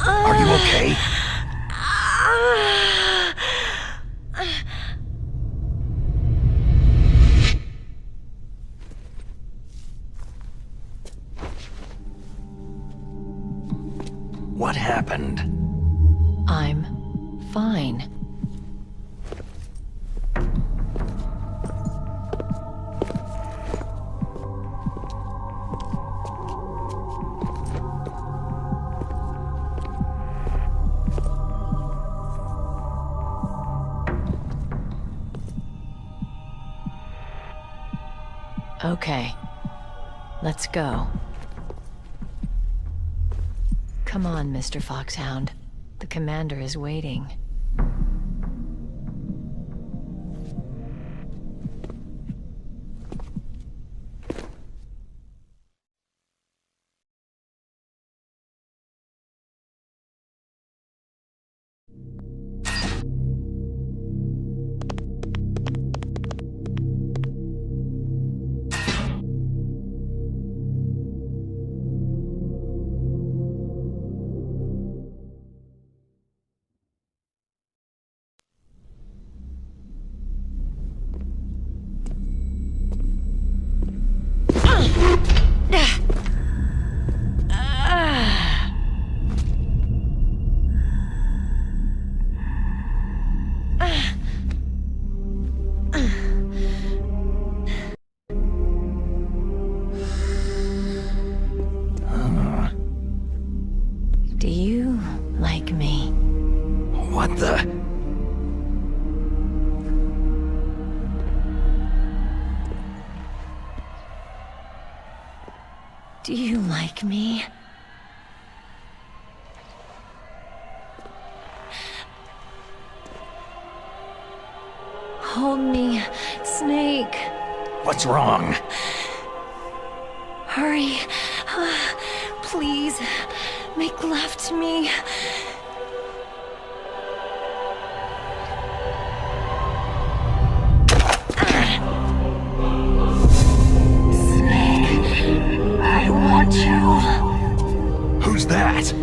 Are you okay? What happened? I'm fine. Okay, let's go. Come on, Mr. Foxhound. The commander is waiting. Do you like me? What the? Do you like me? Hold me, Snake. What's wrong? Hurry. Please, make love to me. Snake, I want you. Who's that?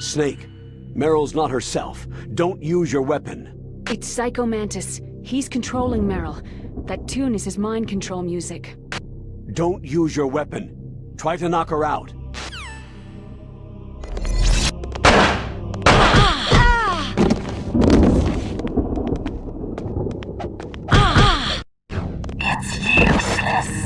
Snake, Meryl's not herself. Don't use your weapon. It's Psycho Mantis. He's controlling Meryl. That tune is his mind control music. Don't use your weapon. Try to knock her out. It's useless.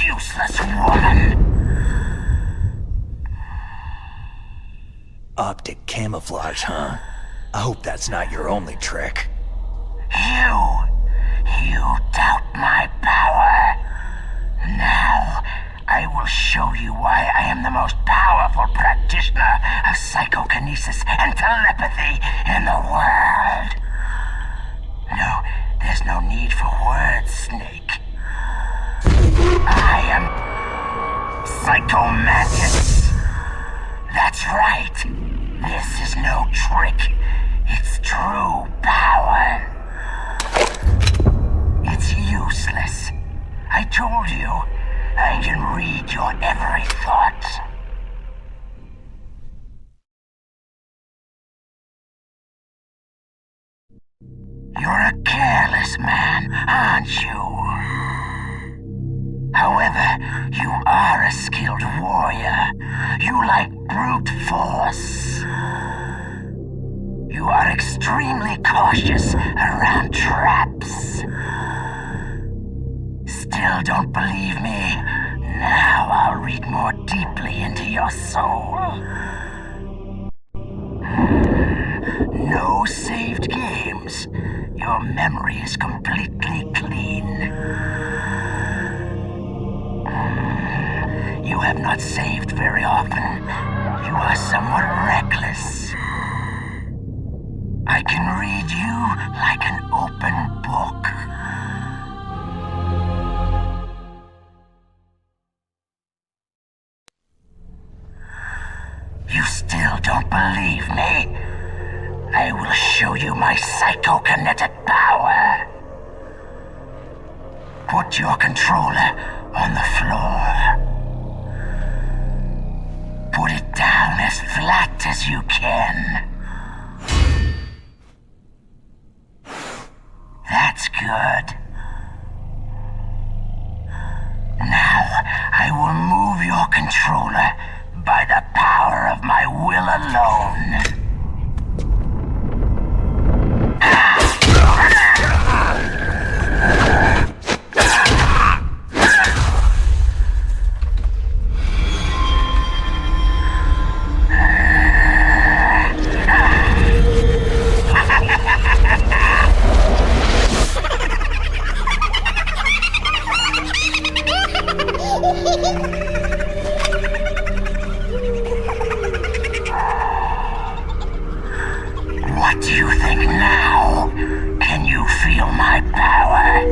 Useless woman! Optic camouflage, huh? I hope that's not your only trick. You doubt my power. Now, I will show you why I am the most powerful practitioner of psychokinesis and telepathy in the world. No, there's no need for words, Snake. I am Psycho Mantis. That's right. This is no trick. It's true power. It's useless. I told you, I can read your every thought. You're a careless man, aren't you? However, you are a skilled warrior. You like brute force. You are extremely cautious around traps. Still don't believe me? Now I'll read more deeply into your soul. No saved games. Your memory is completely clean. You have not saved very often. You are somewhat reckless. I can read you like an open book. You still don't believe me? I will show you my psychokinetic power. Put your controller on the floor. Put it down as flat as you can. That's good. Now, I will move your controller by the power of my will alone. What do you think now? Can feel my power?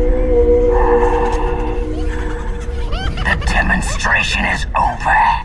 The demonstration is over.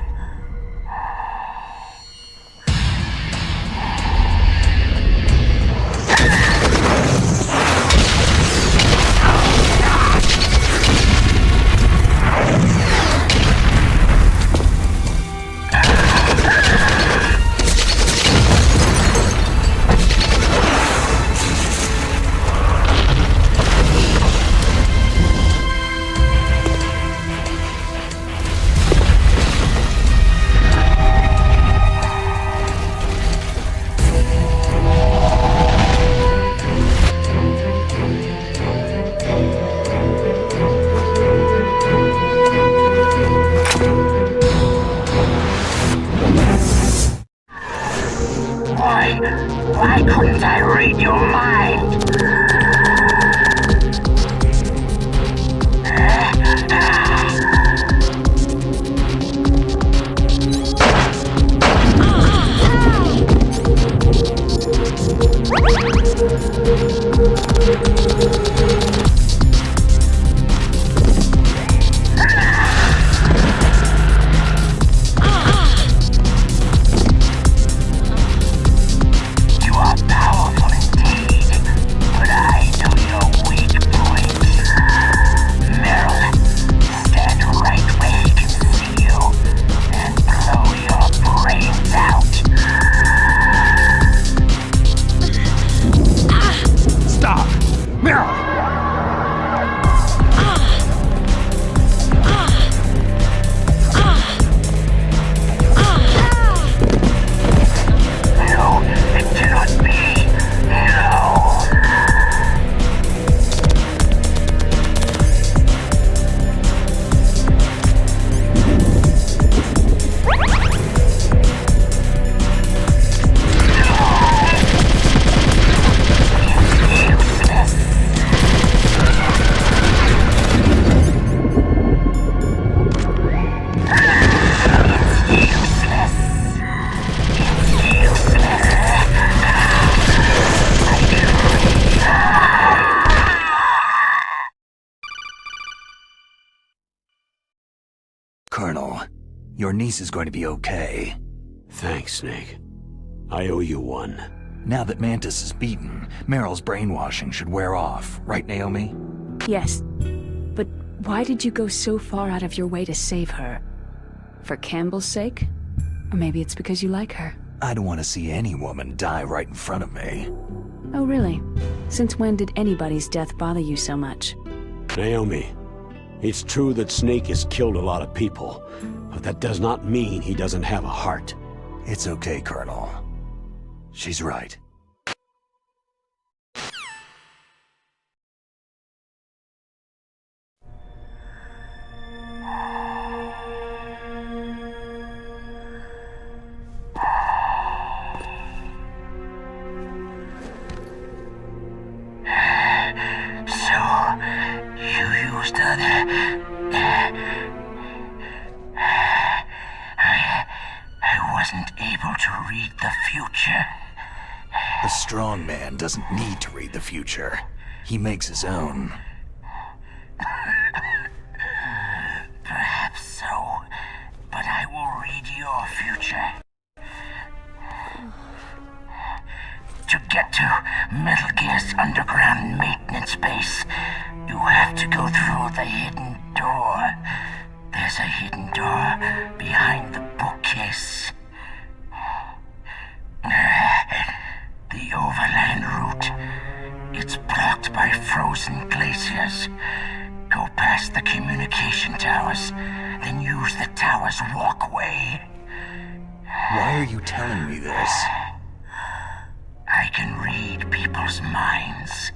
Why couldn't I read your mind? Colonel, your niece is going to be okay. Thanks, Snake. I owe you one. Now that Mantis is beaten, Meryl's brainwashing should wear off, right, Naomi? Yes. But why did you go so far out of your way to save her? For Campbell's sake? Or maybe it's because you like her. I don't want to see any woman die right in front of me. Oh, really? Since when did anybody's death bother you so much? Naomi, it's true that Snake has killed a lot of people, but that does not mean he doesn't have a heart. It's okay, Colonel. She's right. I wasn't able to read the future. A strong man doesn't need to read the future. He makes his own. Perhaps so, but I will read your future. To get to Metal Gear's underground maintenance base, you have to go through the hidden door. There's a hidden door behind the bookcase. The overland route. It's blocked by frozen glaciers. Go past the communication towers, then use the tower's walkway. Why are you telling me this? I can read people's minds.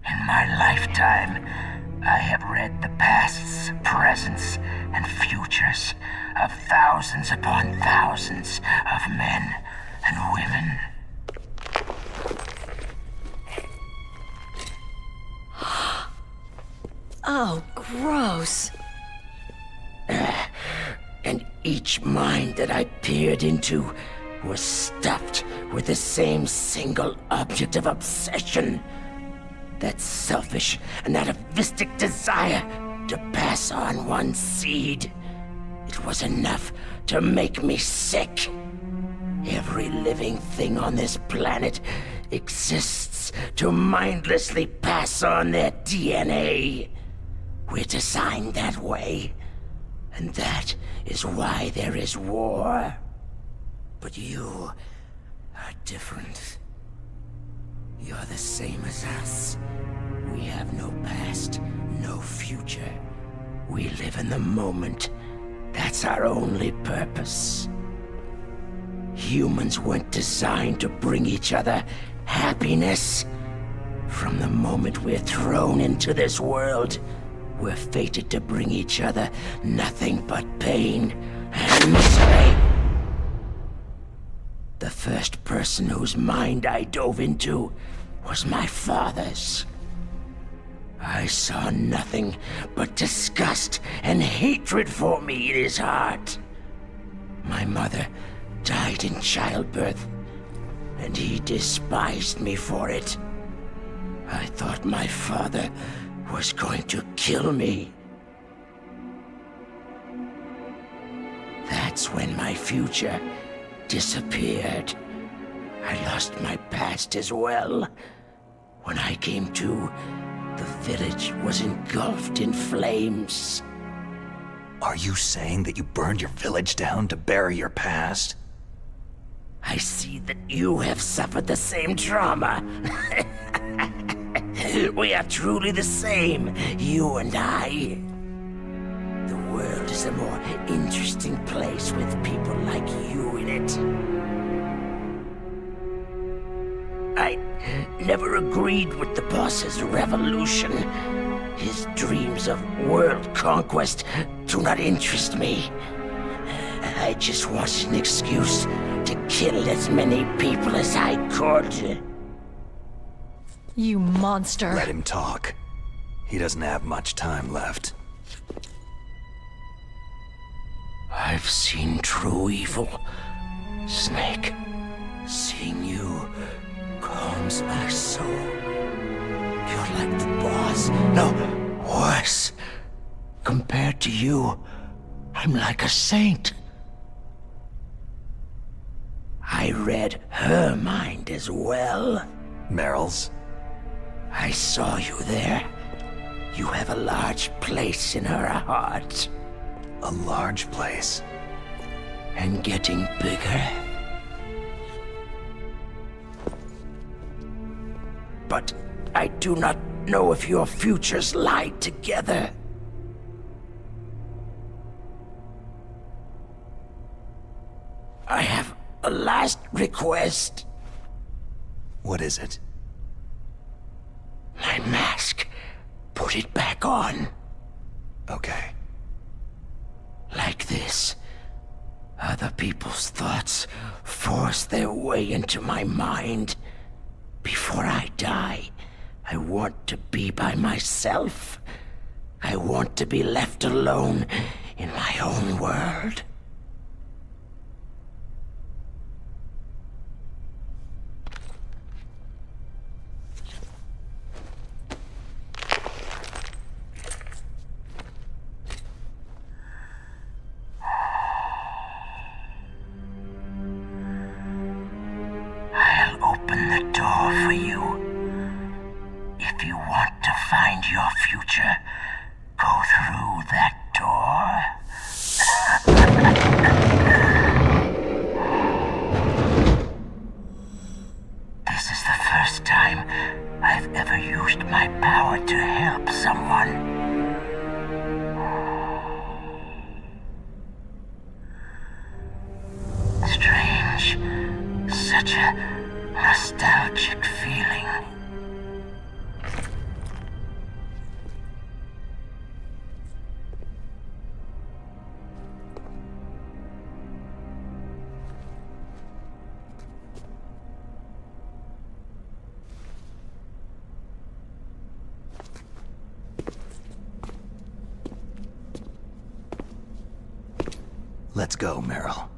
In my lifetime, I have read the pasts, presents, and futures of thousands upon thousands of men and women. Oh, gross. And each mind that I peered into was stuffed with the same single object of obsession. that selfish and atavistic desire to pass on one's seed. It was enough to make me sick. Every living thing on this planet exists to mindlessly pass on their DNA. We're designed that way, and that is why there is war. But you are different. You're the same as us. We have no past, no future. We live in the moment. That's our only purpose. Humans weren't designed to bring each other happiness. From the moment we're thrown into this world, we're fated to bring each other nothing but pain and misery. The first person whose mind I dove into was my father's. I saw nothing but disgust and hatred for me in his heart. My mother died in childbirth, and he despised me for it. I thought my father was going to kill me. That's when my future disappeared. I lost my past as well. When I came to, the village was engulfed in flames. Are you saying that you burned your village down to bury your past? I see that you have suffered the same trauma. We are truly the same, you and I. The world is a more interesting place with people like you in it. I never agreed with the boss's revolution. His dreams of world conquest do not interest me. I just wanted an excuse to kill as many people as I could. You monster. Let him talk. He doesn't have much time left. I've seen true evil, Snake. Seeing you calms my soul. You're like the boss. No, worse. Compared to you, I'm like a saint. I read her mind as well. Meryl's? I saw you there. You have a large place in her heart. A large place? And getting bigger. But I do not know if your futures lie together. I have a last request. What is it? My mask. Put it back on. Okay. Like this. Other people's thoughts force their way into my mind. Before I die, I want to be by myself. I want to be left alone in my own world. I'll open the door for you. If you want to find your future, go through that door. This is the first time I've ever used my power to help someone. Strange. Such a nostalgic feeling. Let's go, Meryl.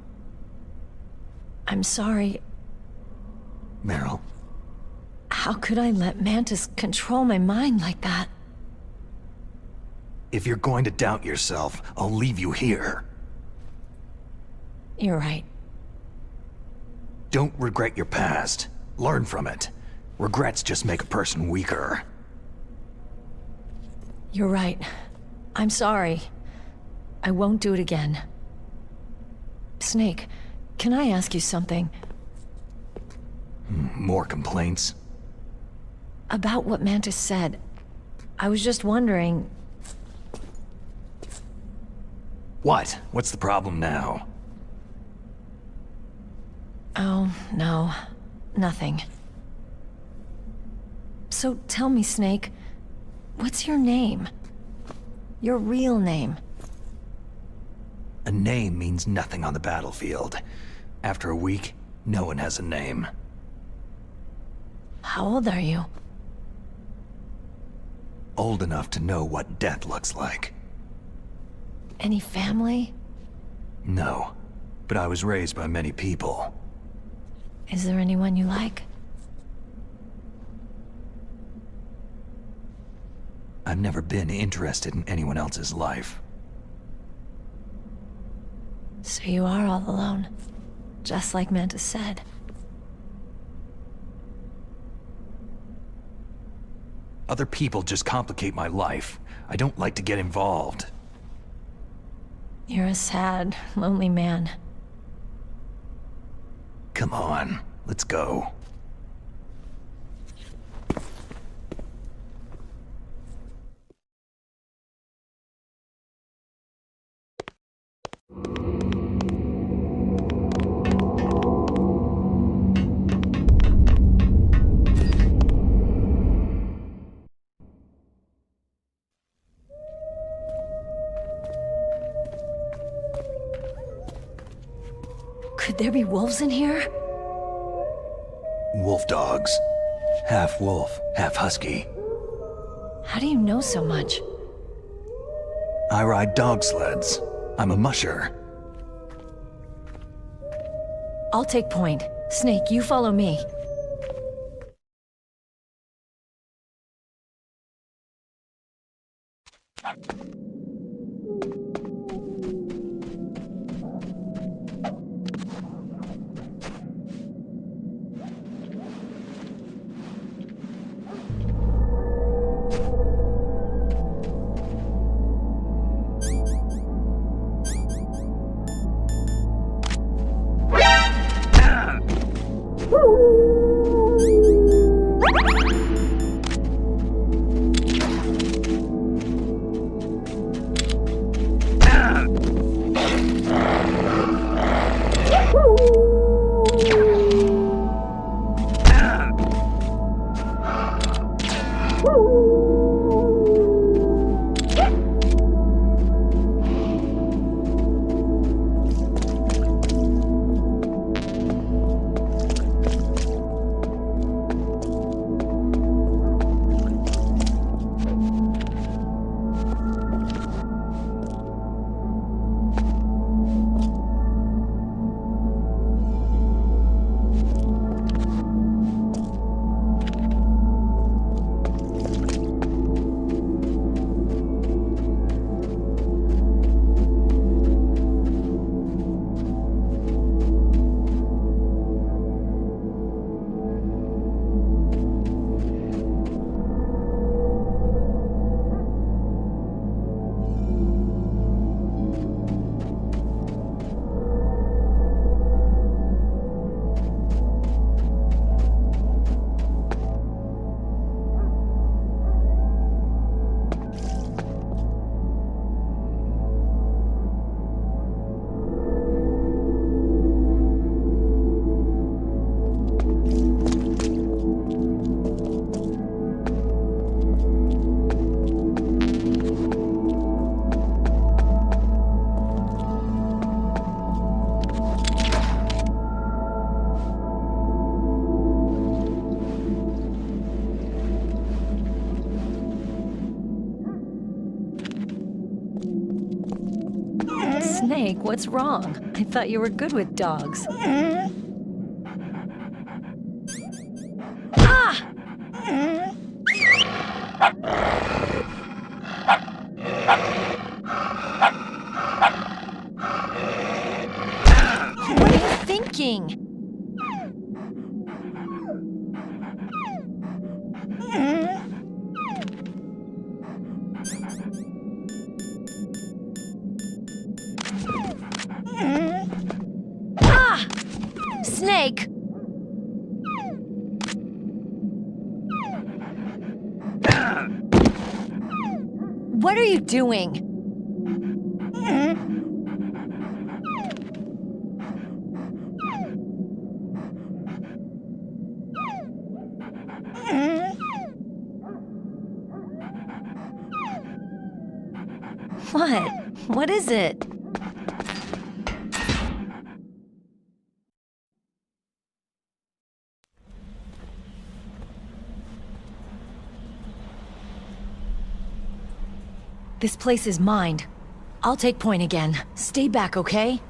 I'm sorry. Meryl? How could I let Mantis control my mind like that? If you're going to doubt yourself, I'll leave you here. You're right. Don't regret your past. Learn from it. Regrets just make a person weaker. You're right. I'm sorry. I won't do it again. Snake, can I ask you something? More complaints? About what Mantis said. I was just wondering... What? What's the problem now? Oh, no. Nothing. So tell me, Snake, what's your name? Your real name? A name means nothing on the battlefield. After a week, no one has a name. How old are you? Old enough to know what death looks like. Any family? No, but I was raised by many people. Is there anyone you like? I've never been interested in anyone else's life. So you are all alone, just like Mantis said. Other people just complicate my life. I don't like to get involved. You're a sad, lonely man. Come on, let's go. Could there be wolves in here? Wolf dogs. Half wolf, half husky. How do you know so much? I ride dog sleds. I'm a musher. I'll take point. Snake, you follow me. Snake, what's wrong? I thought you were good with dogs. Ah! What are you thinking? Ah! Snake! What are you doing? What? What is it? This place is mine. I'll take point again. Stay back, okay?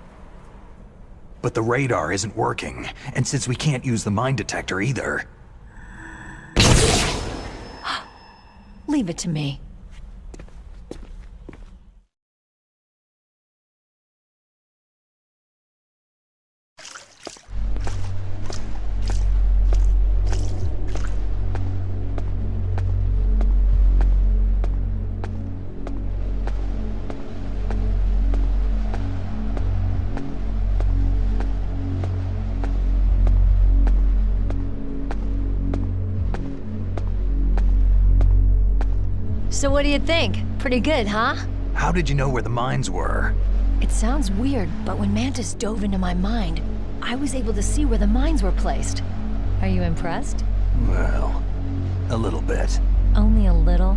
But the radar isn't working, and since we can't use the mine detector either... Leave it to me. So what do you think? Pretty good, huh? How did you know where the mines were? It sounds weird, but when Mantis dove into my mind, I was able to see where the mines were placed. Are you impressed? Well, a little bit. Only a little?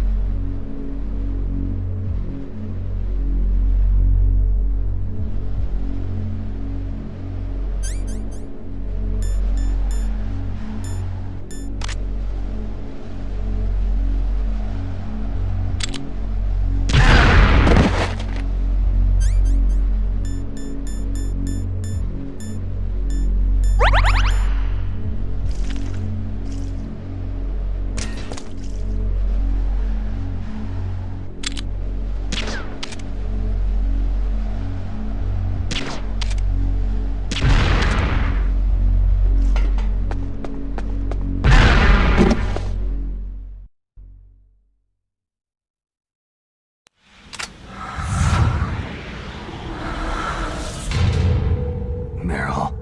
Meryl.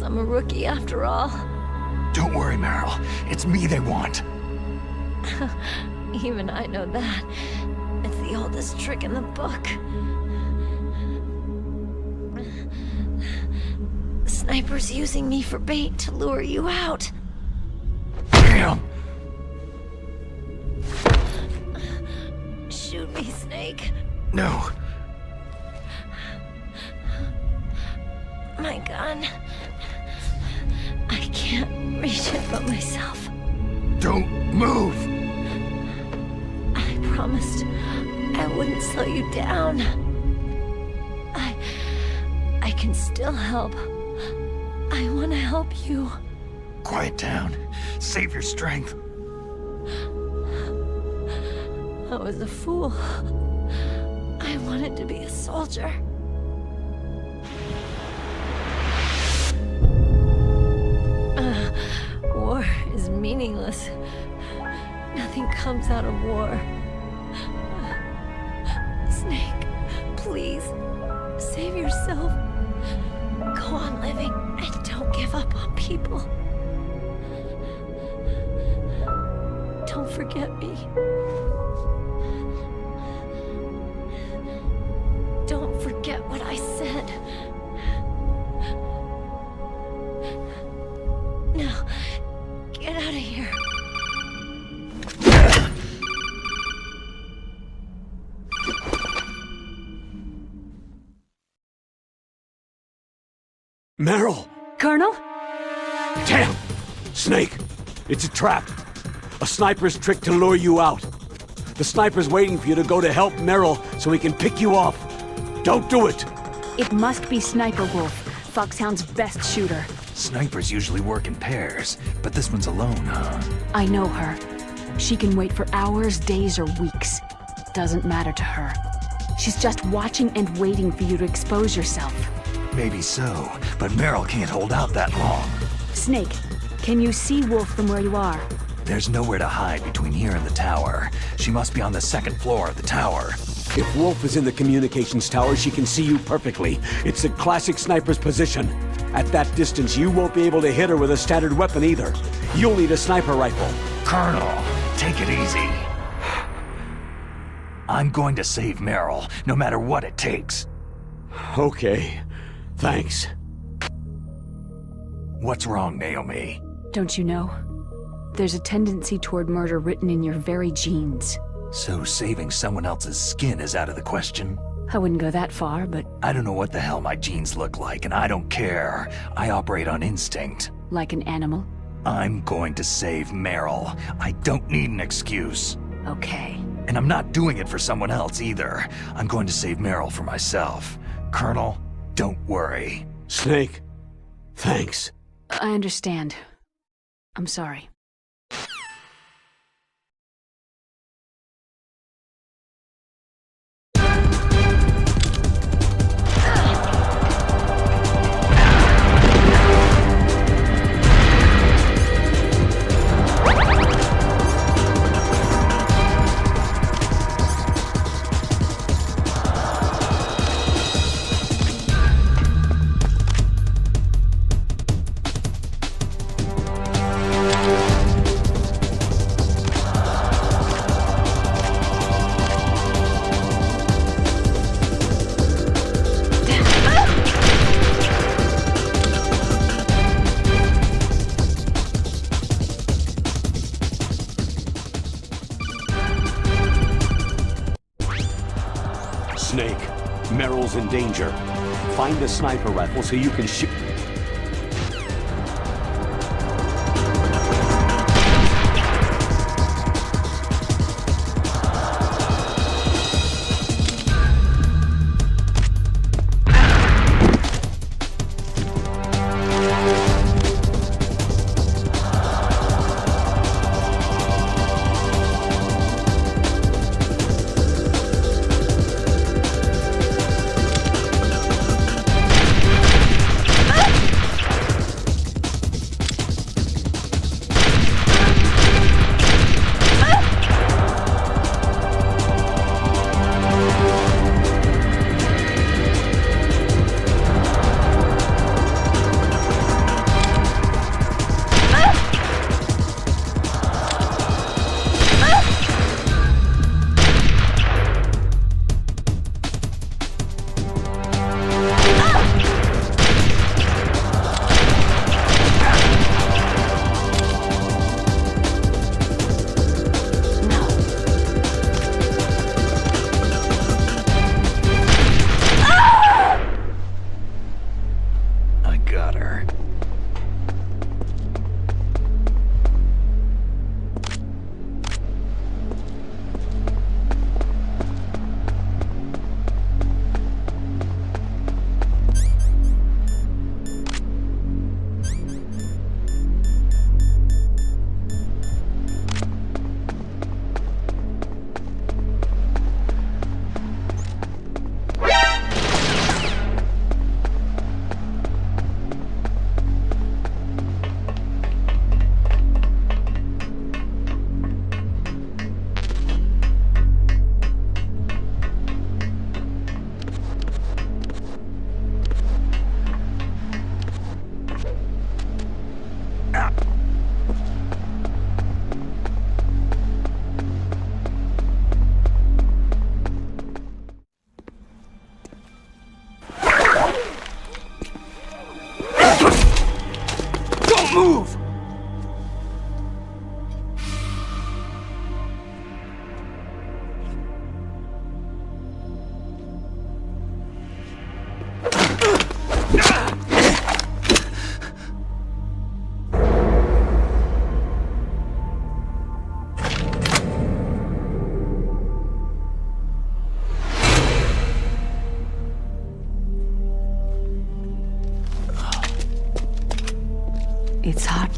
I'm a rookie after all. Don't worry, Meryl. It's me they want. Even I know that. It's the oldest trick in the book. The sniper's using me for bait to lure you out. Damn! Shoot me, Snake. No. My gun. I can't reach it but myself. Don't move! I promised I wouldn't slow you down. I can still help. I want to help you. Quiet down. Save your strength. I was a fool. I wanted to be a soldier. War is meaningless. Nothing comes out of war. Snake, please, save yourself. Go on living and don't give up on people. Don't forget me. Don't forget what I said. Now, get out of here. Meryl! Colonel? Damn! Snake! It's a trap! A sniper's trick to lure you out. The sniper's waiting for you to go to help Meryl so he can pick you off. Don't do it! It must be Sniper Wolf, Foxhound's best shooter. Snipers usually work in pairs, but this one's alone, huh? I know her. She can wait for hours, days, or weeks. Doesn't matter to her. She's just watching and waiting for you to expose yourself. Maybe so, but Meryl can't hold out that long. Snake, can you see Wolf from where you are? There's nowhere to hide between here and the tower. She must be on the second floor of the tower. If Wolf is in the communications tower, she can see you perfectly. It's a classic sniper's position. At that distance, you won't be able to hit her with a standard weapon either. You'll need a sniper rifle. Colonel, take it easy. I'm going to save Meryl, no matter what it takes. Okay. Thanks. What's wrong, Naomi? Don't you know? There's a tendency toward murder written in your very genes. So saving someone else's skin is out of the question? I wouldn't go that far, but... I don't know what the hell my genes look like, and I don't care. I operate on instinct. Like an animal? I'm going to save Meryl. I don't need an excuse. Okay. And I'm not doing it for someone else either. I'm going to save Meryl for myself. Colonel, don't worry. Snake, thanks. I understand. I'm sorry. Snake, Meryl's in danger. Find the sniper rifle so you can shoot. Ah!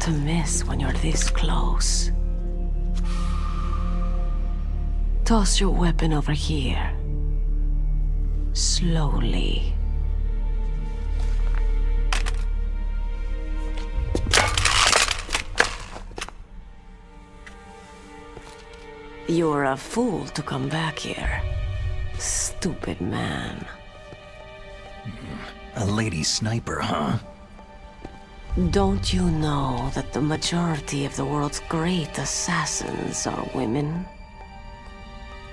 to miss when you're this close. Toss your weapon over here. Slowly. You're a fool to come back here. Stupid man. A lady sniper, huh? Don't you know that the majority of the world's great assassins are women?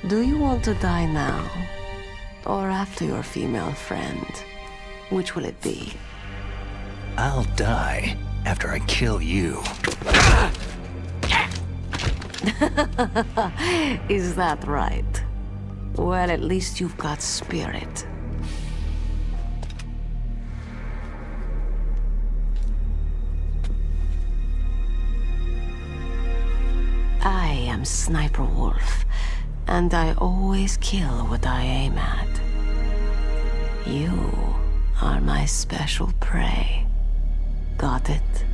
Do you want to die now? Or after your female friend? Which will it be? I'll die after I kill you. Is that right? Well, at least you've got spirit. I am Sniper Wolf, and I always kill what I aim at. You are my special prey. Got it?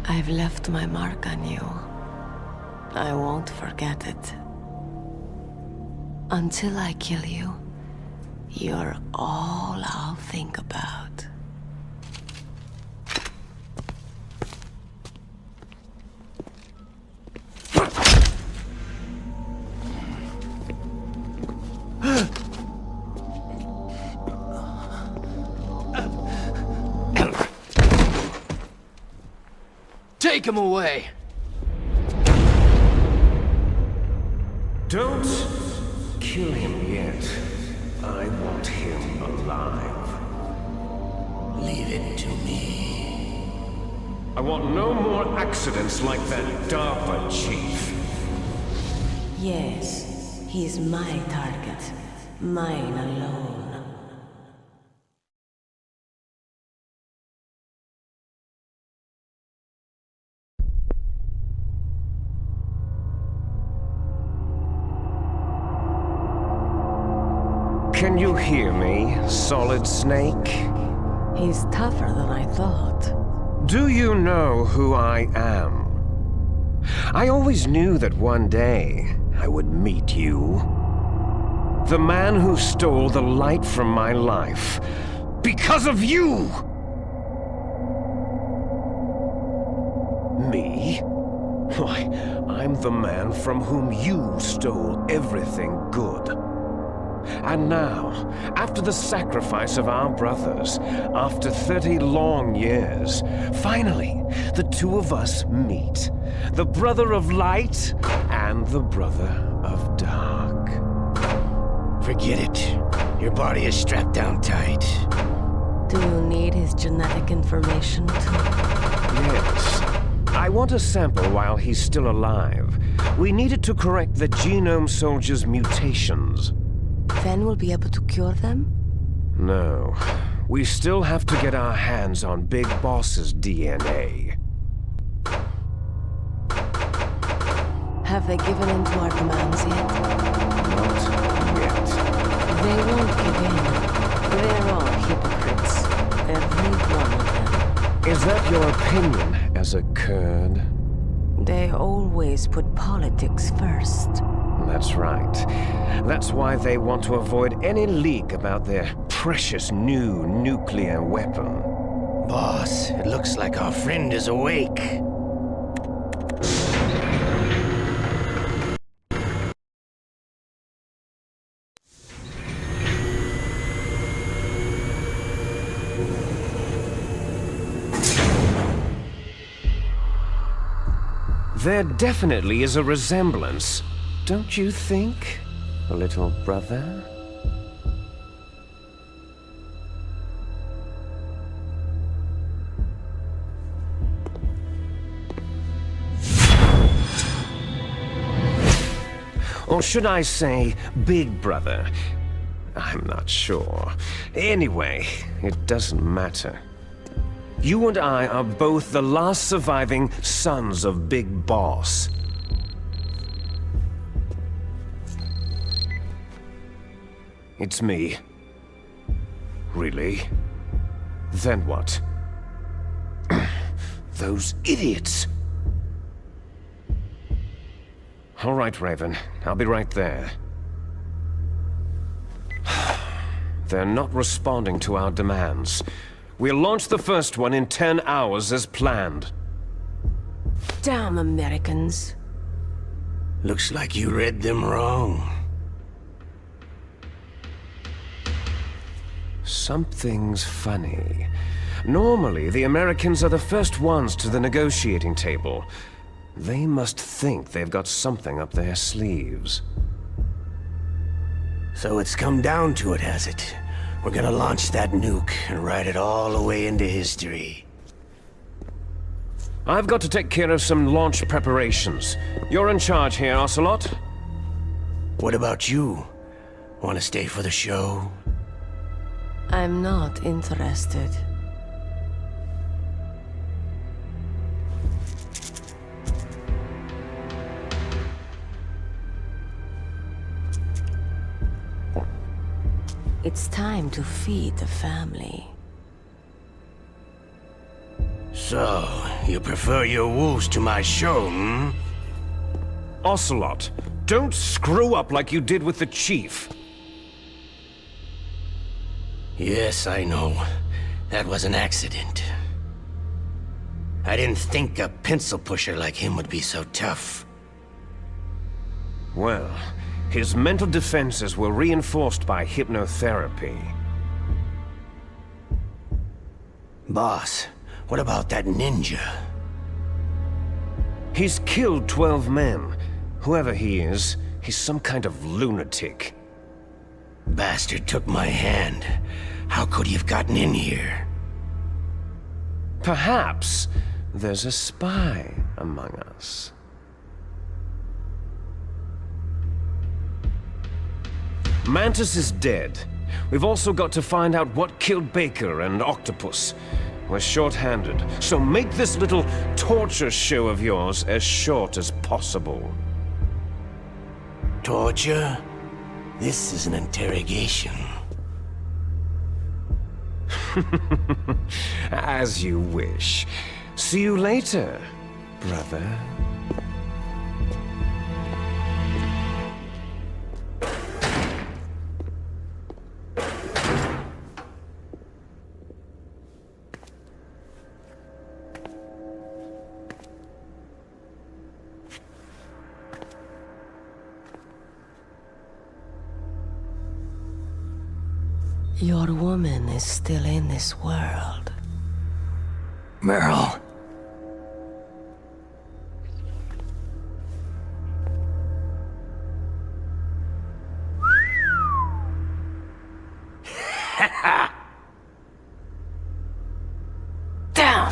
I've left my mark on you. I won't forget it. Until I kill you, you're all I'll think about. Take him away! Don't kill him yet. I want him alive. Leave it to me. I want no more accidents like that DARPA chief. Yes, he's my target. Mine alone. Can you hear me, Solid Snake? He's tougher than I thought. Do you know who I am? I always knew that one day I would meet you. The man who stole the light from my life. Because of you! Me? Why, I'm the man from whom you stole everything good. And now, after the sacrifice of our brothers, after 30 long years, finally, the two of us meet. The brother of light and the brother of dark. Forget it. Your body is strapped down tight. Do you need his genetic information too? Yes. I want a sample while he's still alive. We need it to correct the genome soldier's mutations. Then we'll be able to cure them? No. We still have to get our hands on Big Boss's DNA. Have they given in to our demands yet? Not yet. They won't give in. They're all hypocrites. Every one of them. Is that your opinion as a Kurd? They always put politics first. That's right. That's why they want to avoid any leak about their precious new nuclear weapon. Boss, it looks like our friend is awake. There definitely is a resemblance. Don't you think, little brother? Or should I say, big brother? I'm not sure. Anyway, it doesn't matter. You and I are both the last surviving sons of Big Boss. It's me. Really? Then what? Those idiots! All right, Raven. I'll be right there. They're not responding to our demands. We'll launch the first one in 10 hours as planned. Damn Americans. Looks like you read them wrong. Something's funny. Normally, the Americans are the first ones to the negotiating table. They must think they've got something up their sleeves. So it's come down to it, has it? We're gonna launch that nuke and write it all the way into history. I've got to take care of some launch preparations. You're in charge here, Ocelot. What about you? Want to stay for the show? I'm not interested. It's time to feed the family. So, you prefer your wolves to my show, hmm? Ocelot, don't screw up like you did with the Chief. Yes, I know. That was an accident. I didn't think a pencil pusher like him would be so tough. Well, his mental defenses were reinforced by hypnotherapy. Boss, what about that ninja? He's killed 12 men. Whoever he is, he's some kind of lunatic. Bastard took my hand. How could he have gotten in here? Perhaps there's a spy among us. Mantis is dead. We've also got to find out what killed Baker and Octopus. We're short-handed, so make this little torture show of yours as short as possible. Torture? This is an interrogation. As you wish. See you later, brother. Your woman is still in this world. Meryl. Down!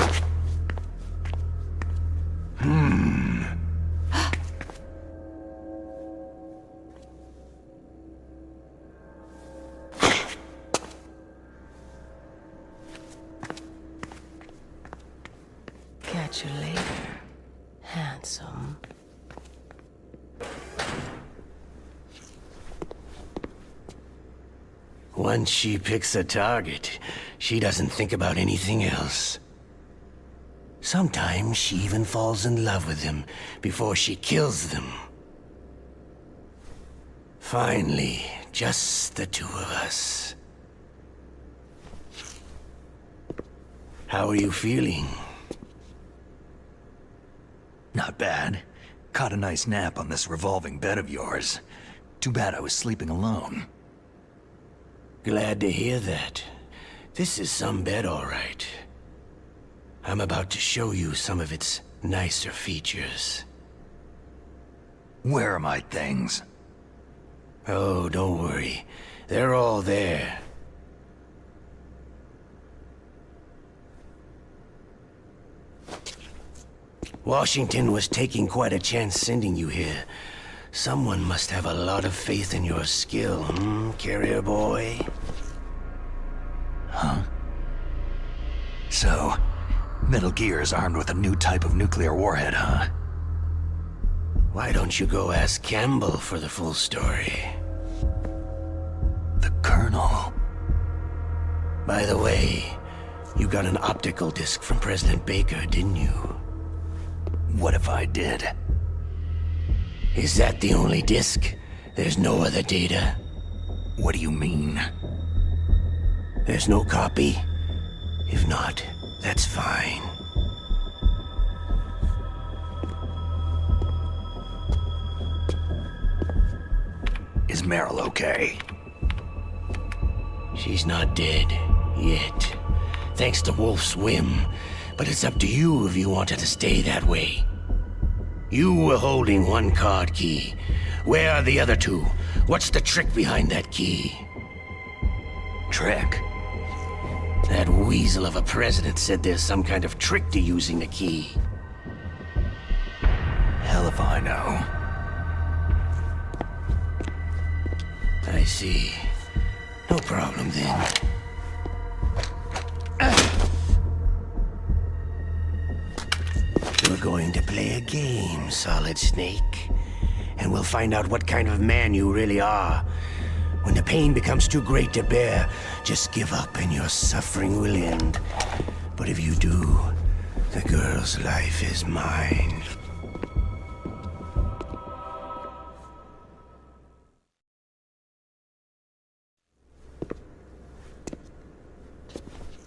Catch you later, handsome. Once she picks a target, she doesn't think about anything else. Sometimes she even falls in love with them before she kills them. Finally, just the two of us. How are you feeling? Not bad. Caught a nice nap on this revolving bed of yours. Too bad I was sleeping alone. Glad to hear that. This is some bed, all right. I'm about to show you some of its nicer features. Where are my things? Oh, don't worry. They're all there. Washington was taking quite a chance sending you here. Someone must have a lot of faith in your skill, carrier boy? Huh? So, Metal Gear is armed with a new type of nuclear warhead, huh? Why don't you go ask Campbell for the full story? The Colonel. By the way, You got an optical disc from President Baker, didn't you? What if I did? Is that the only disc? There's no other data? What do you mean? There's no copy? If not, that's fine. Is Meryl okay? She's not dead, yet. Thanks to Wolf's whim. But it's up to you if you want her to stay that way. You were holding one card key. Where are the other two? What's the trick behind that key? Trick? That weasel of a president said there's some kind of trick to using the key. Hell if I know. I see. No problem then. We're going to play a game, Solid Snake. And we'll find out what kind of man you really are. When the pain becomes too great to bear, just give up and your suffering will end. But if you do, the girl's life is mine.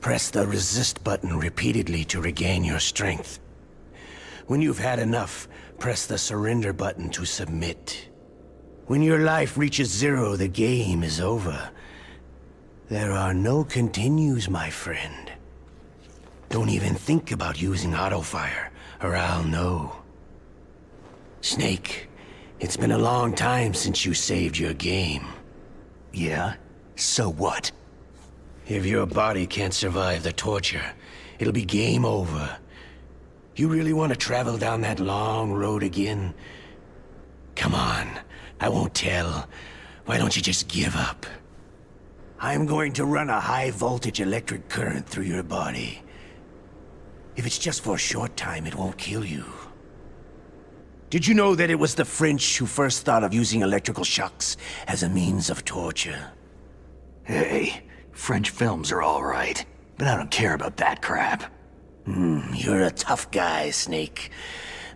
Press the resist button repeatedly to regain your strength. When you've had enough, press the surrender button to submit. When your life reaches 0, the game is over. There are no continues, my friend. Don't even think about using auto-fire, or I'll know. Snake, it's been a long time since you saved your game. Yeah? So what? If your body can't survive the torture, it'll be game over. You really want to travel down that long road again? Come on, I won't tell. Why don't you just give up? I'm going to run a high-voltage electric current through your body. If it's just for a short time, it won't kill you. Did you know that it was the French who first thought of using electrical shocks as a means of torture? Hey, French films are all right, but I don't care about that crap. You're a tough guy, Snake.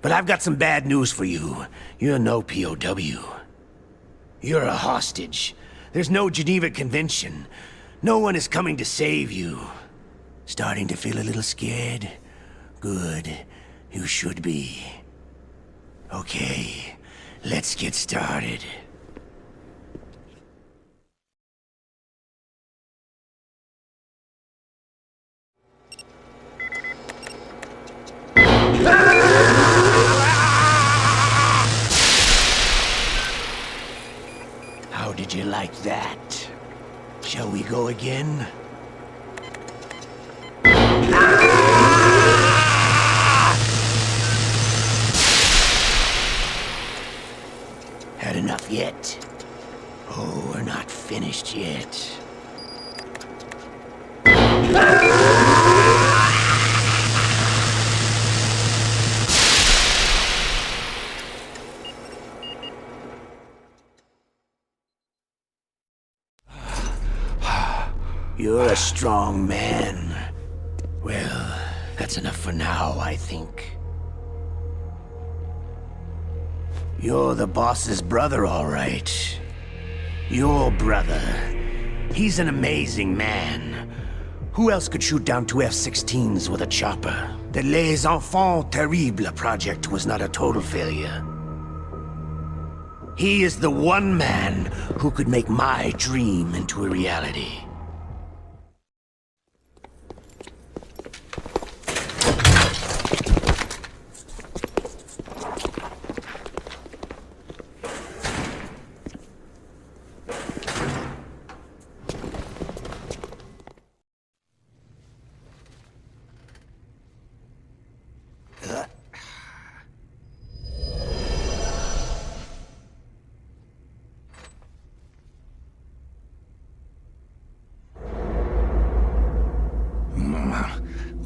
But I've got some bad news for you. You're no POW. You're a hostage. There's no Geneva Convention. No one is coming to save you. Starting to feel a little scared? Good. You should be. Okay, let's get started. How did you like that? Shall we go again? Had enough yet? Oh, we're not finished yet. You're a strong man. Well, that's enough for now, I think. You're the boss's brother, all right. Your brother. He's an amazing man. Who else could shoot down 2 F-16s with a chopper? The Les Enfants Terribles project was not a total failure. He is the one man who could make my dream into a reality.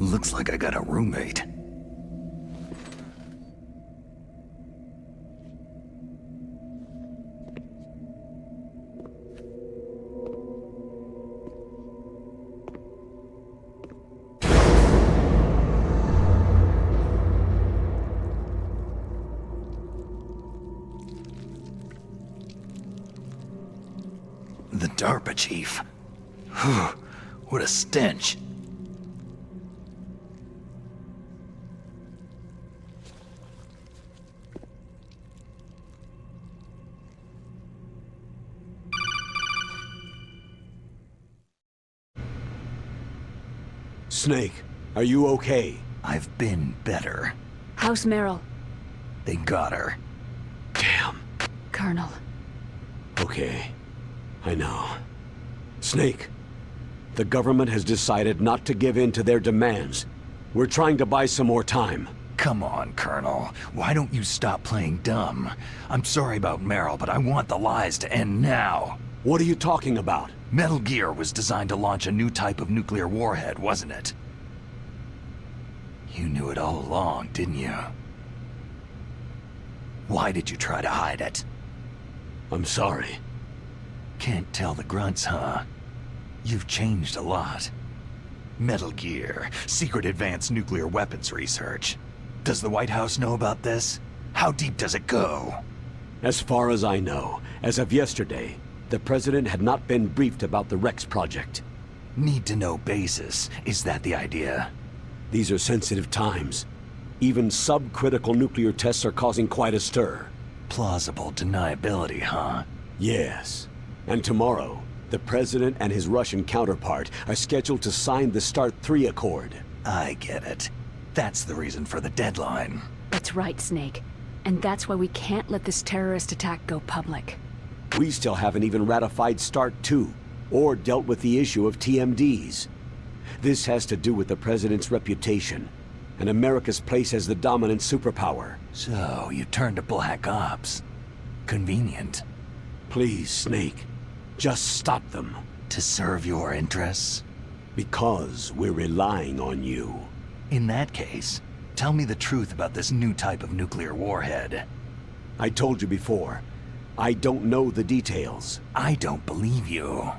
Looks like I got a roommate. DARPA chief. Whew, what a stench. Snake, are you okay? I've been better. How's Meryl? They got her. Damn. Colonel. Okay. I know. Snake, the government has decided not to give in to their demands. We're trying to buy some more time. Come on, Colonel. Why don't you stop playing dumb? I'm sorry about Meryl, but I want the lies to end now. What are you talking about? Metal Gear was designed to launch a new type of nuclear warhead, wasn't it? You knew it all along, didn't you? Why did you try to hide it? I'm sorry. Can't tell the grunts, huh? You've changed a lot. Metal Gear, secret advanced nuclear weapons research. Does the White House know about this? How deep does it go? As far as I know, as of yesterday, the President had not been briefed about the Rex project. Need to know basis. Is that the idea? These are sensitive times. Even subcritical nuclear tests are causing quite a stir. Plausible deniability, huh? Yes. And tomorrow, the President and his Russian counterpart are scheduled to sign the START 3 Accord. I get it. That's the reason for the deadline. That's right, Snake. And that's why we can't let this terrorist attack go public. We still haven't even ratified START 2, or dealt with the issue of TMDs. This has to do with the President's reputation, and America's place as the dominant superpower. So, you turned to Black Ops. Convenient. Please, Snake, just stop them. To serve your interests? Because we're relying on you. In that case, tell me the truth about this new type of nuclear warhead. I told you before, I don't know the details. I don't believe you.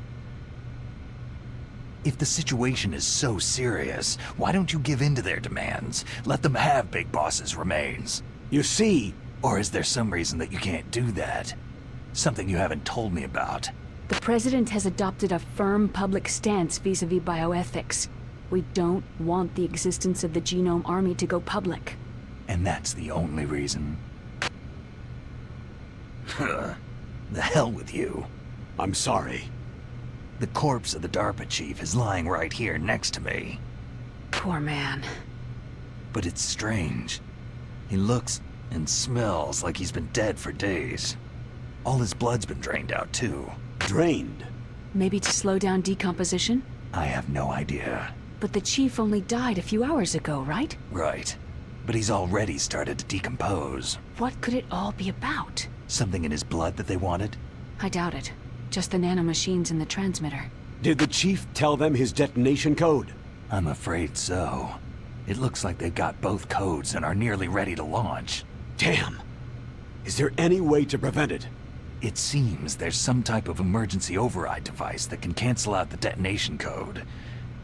If the situation is so serious, why don't you give in to their demands? Let them have Big Boss's remains. You see... Or is there some reason that you can't do that? Something you haven't told me about. The President has adopted a firm public stance vis-à-vis bioethics. We don't want the existence of the Genome Army to go public. And that's the only reason? The hell with you. I'm sorry. The corpse of the DARPA chief is lying right here next to me. Poor man. But it's strange. He looks and smells like he's been dead for days. All his blood's been drained out, too. Drained? Maybe to slow down decomposition? I have no idea. But the chief only died a few hours ago, right? Right. But he's already started to decompose. What could it all be about? Something in his blood that they wanted? I doubt it. Just the nanomachines in the transmitter. Did the chief tell them his detonation code? I'm afraid so. It looks like they've got both codes and are nearly ready to launch. Damn! Is there any way to prevent it? It seems there's some type of emergency override device that can cancel out the detonation code.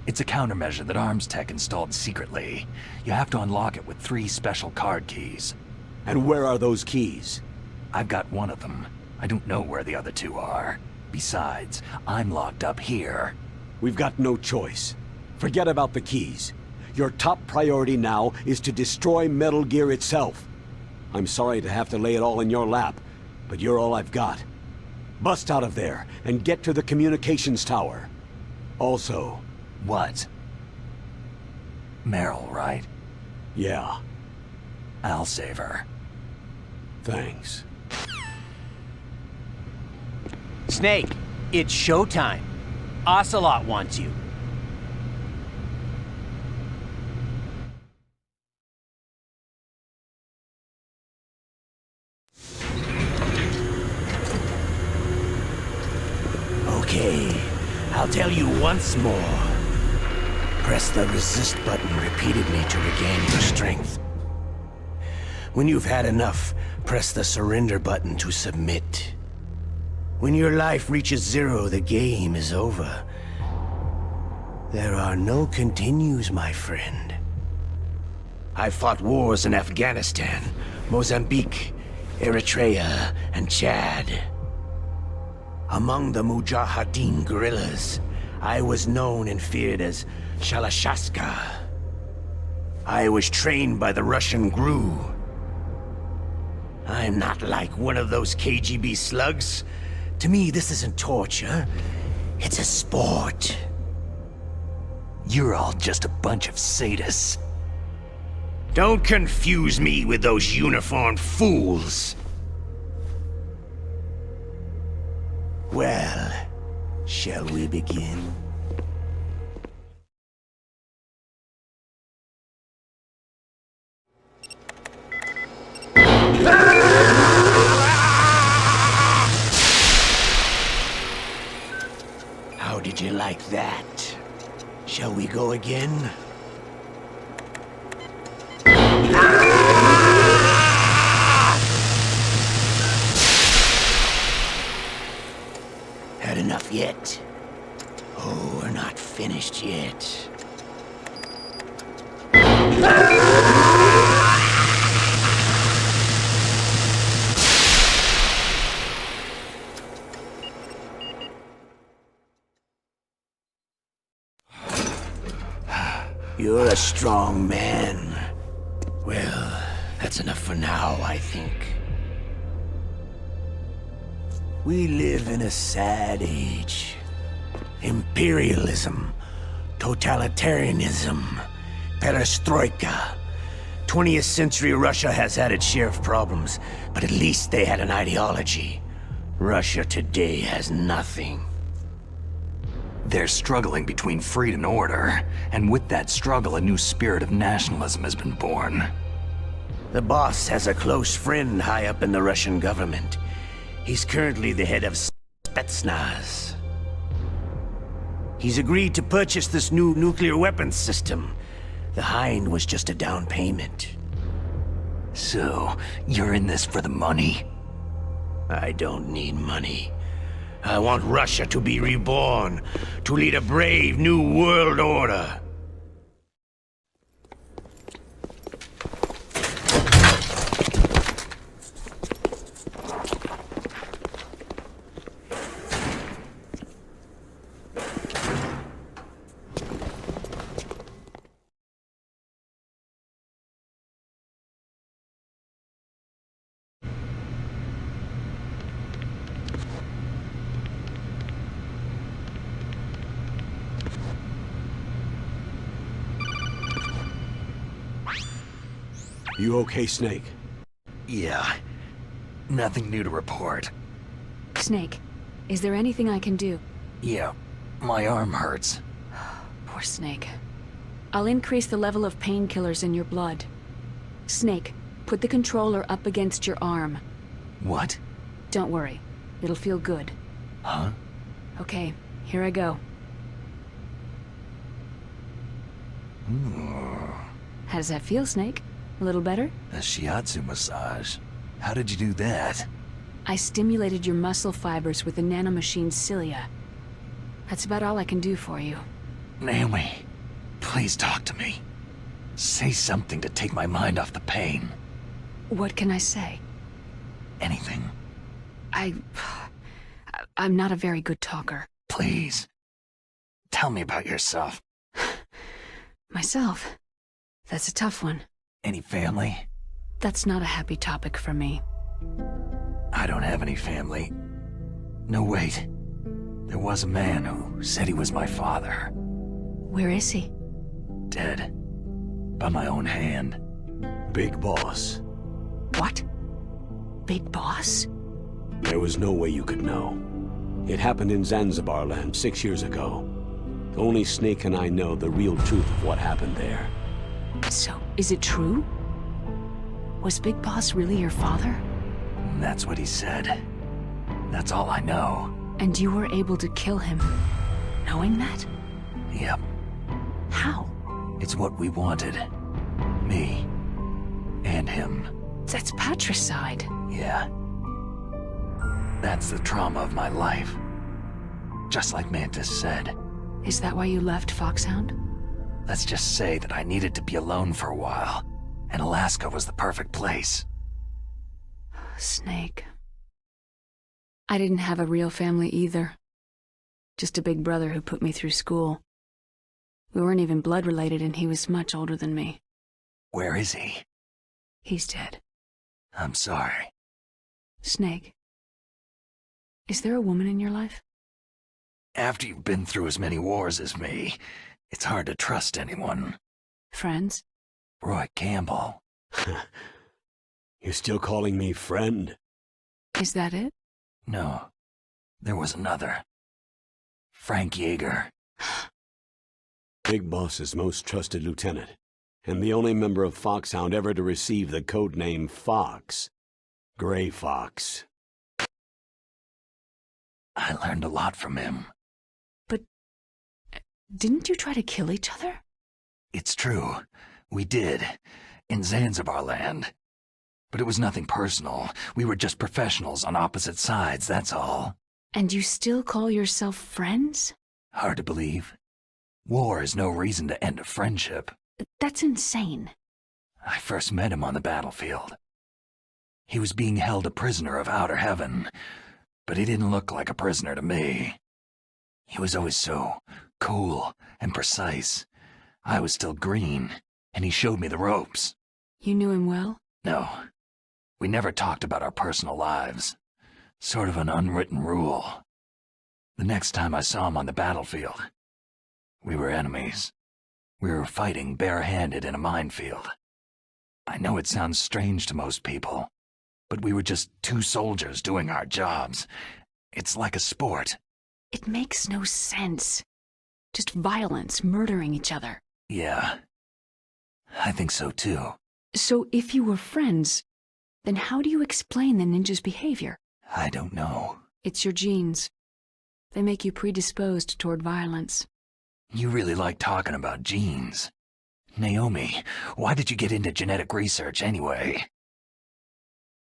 It's a countermeasure that Arms Tech installed secretly. You have to unlock it with 3 special card keys. And where are those keys? I've got one of them. I don't know where the other 2 are. Besides, I'm locked up here. We've got no choice. Forget about the keys. Your top priority now is to destroy Metal Gear itself. I'm sorry to have to lay it all in your lap, but you're all I've got. Bust out of there and get to the communications tower. Also... What? Meryl, right? Yeah. I'll save her. Thanks. Snake, it's showtime. Ocelot wants you. Okay, I'll tell you once more. Press the resist button repeatedly to regain your strength. When you've had enough, press the surrender button to submit. When your life reaches 0, the game is over. There are no continues, my friend. I fought wars in Among the Mujahideen guerrillas, I was known and feared as Shalashaska. I was trained by the Russian GRU. I'm not like one of those KGB slugs. To me, this isn't torture. It's a sport. You're all just a bunch of sadists. Don't confuse me with those uniformed fools. Well, shall we begin? How did you like that? Shall we go again? Had enough yet? Oh, we're not finished yet. You're a strong man. Well, that's enough for now, I think. We live in a sad age. Imperialism, totalitarianism, perestroika. 20th century Russia has had its share of problems, but at least they had an ideology. Russia today has nothing. They're struggling between freedom and order, and with that struggle, a new spirit of nationalism has been born. The boss has a close friend high up in the Russian government. He's currently the head of Spetsnaz. He's agreed to purchase this new nuclear weapons system. The Hind was just a down payment. So, you're in this for the money? I don't need money. I want Russia to be reborn, to lead a brave new world order. You okay, Snake? Yeah. Nothing new to report. Snake, is there anything I can do? Yeah, my arm hurts. Poor Snake. I'll increase the level of painkillers in your blood. Snake, put the controller up against your arm. What? Don't worry. It'll feel good. Huh? Okay, here I go. How does that feel, Snake? A little better? A shiatsu massage. How did you do that? I stimulated your muscle fibers with the nanomachine cilia. That's about all I can do for you. Naomi, please talk to me. Say something to take my mind off the pain. What can I say? Anything. I'm not a very good talker. Please. Tell me about yourself. Myself? That's a tough one. Any family? That's not a happy topic for me. I don't have any family. No, wait. There was a man who said he was my father. Where is he? Dead. By my own hand. Big Boss. What? Big Boss? There was no way you could know. It happened in Zanzibar land 6 years ago. Only Snake and I know the real truth of what happened there. So, is it true? Was Big Boss really your father? That's what he said. That's all I know. And you were able to kill him, knowing that? Yep. How? It's what we wanted. Me. And him. That's patricide. Yeah. That's the trauma of my life. Just like Mantis said. Is that why you left Foxhound? Let's just say that I needed to be alone for a while, and Alaska was the perfect place. Snake. I didn't have a real family either. Just a big brother who put me through school. We weren't even blood related, and he was much older than me. Where is he? He's dead. I'm sorry. Snake, is there a woman in your life? After you've been through as many wars as me, it's hard to trust anyone. Friends? Roy Campbell. You're still calling me friend? Is that it? No. There was another. Frank Yeager. Big Boss's most trusted lieutenant, and the only member of Foxhound ever to receive the codename Fox. Gray Fox. I learned a lot from him. But didn't you try to kill each other? It's true. We did. In Zanzibar land. But it was nothing personal. We were just professionals on opposite sides, that's all. And you still call yourself friends? Hard to believe. War is no reason to end a friendship. That's insane. I first met him on the battlefield. He was being held a prisoner of outer heaven, but he didn't look like a prisoner to me. He was always so cool and precise. I was still green, and he showed me the ropes. You knew him well? No. We never talked about our personal lives. Sort of an unwritten rule. The next time I saw him on the battlefield, we were enemies. We were fighting bare-handed in a minefield. I know it sounds strange to most people, but we were just two soldiers doing our jobs. It's like a sport. It makes no sense. Just violence, murdering each other. Yeah. I think so too. So if you were friends, then how do you explain the ninja's behavior? I don't know. It's your genes. They make you predisposed toward violence. You really like talking about genes. Naomi, why did you get into genetic research anyway?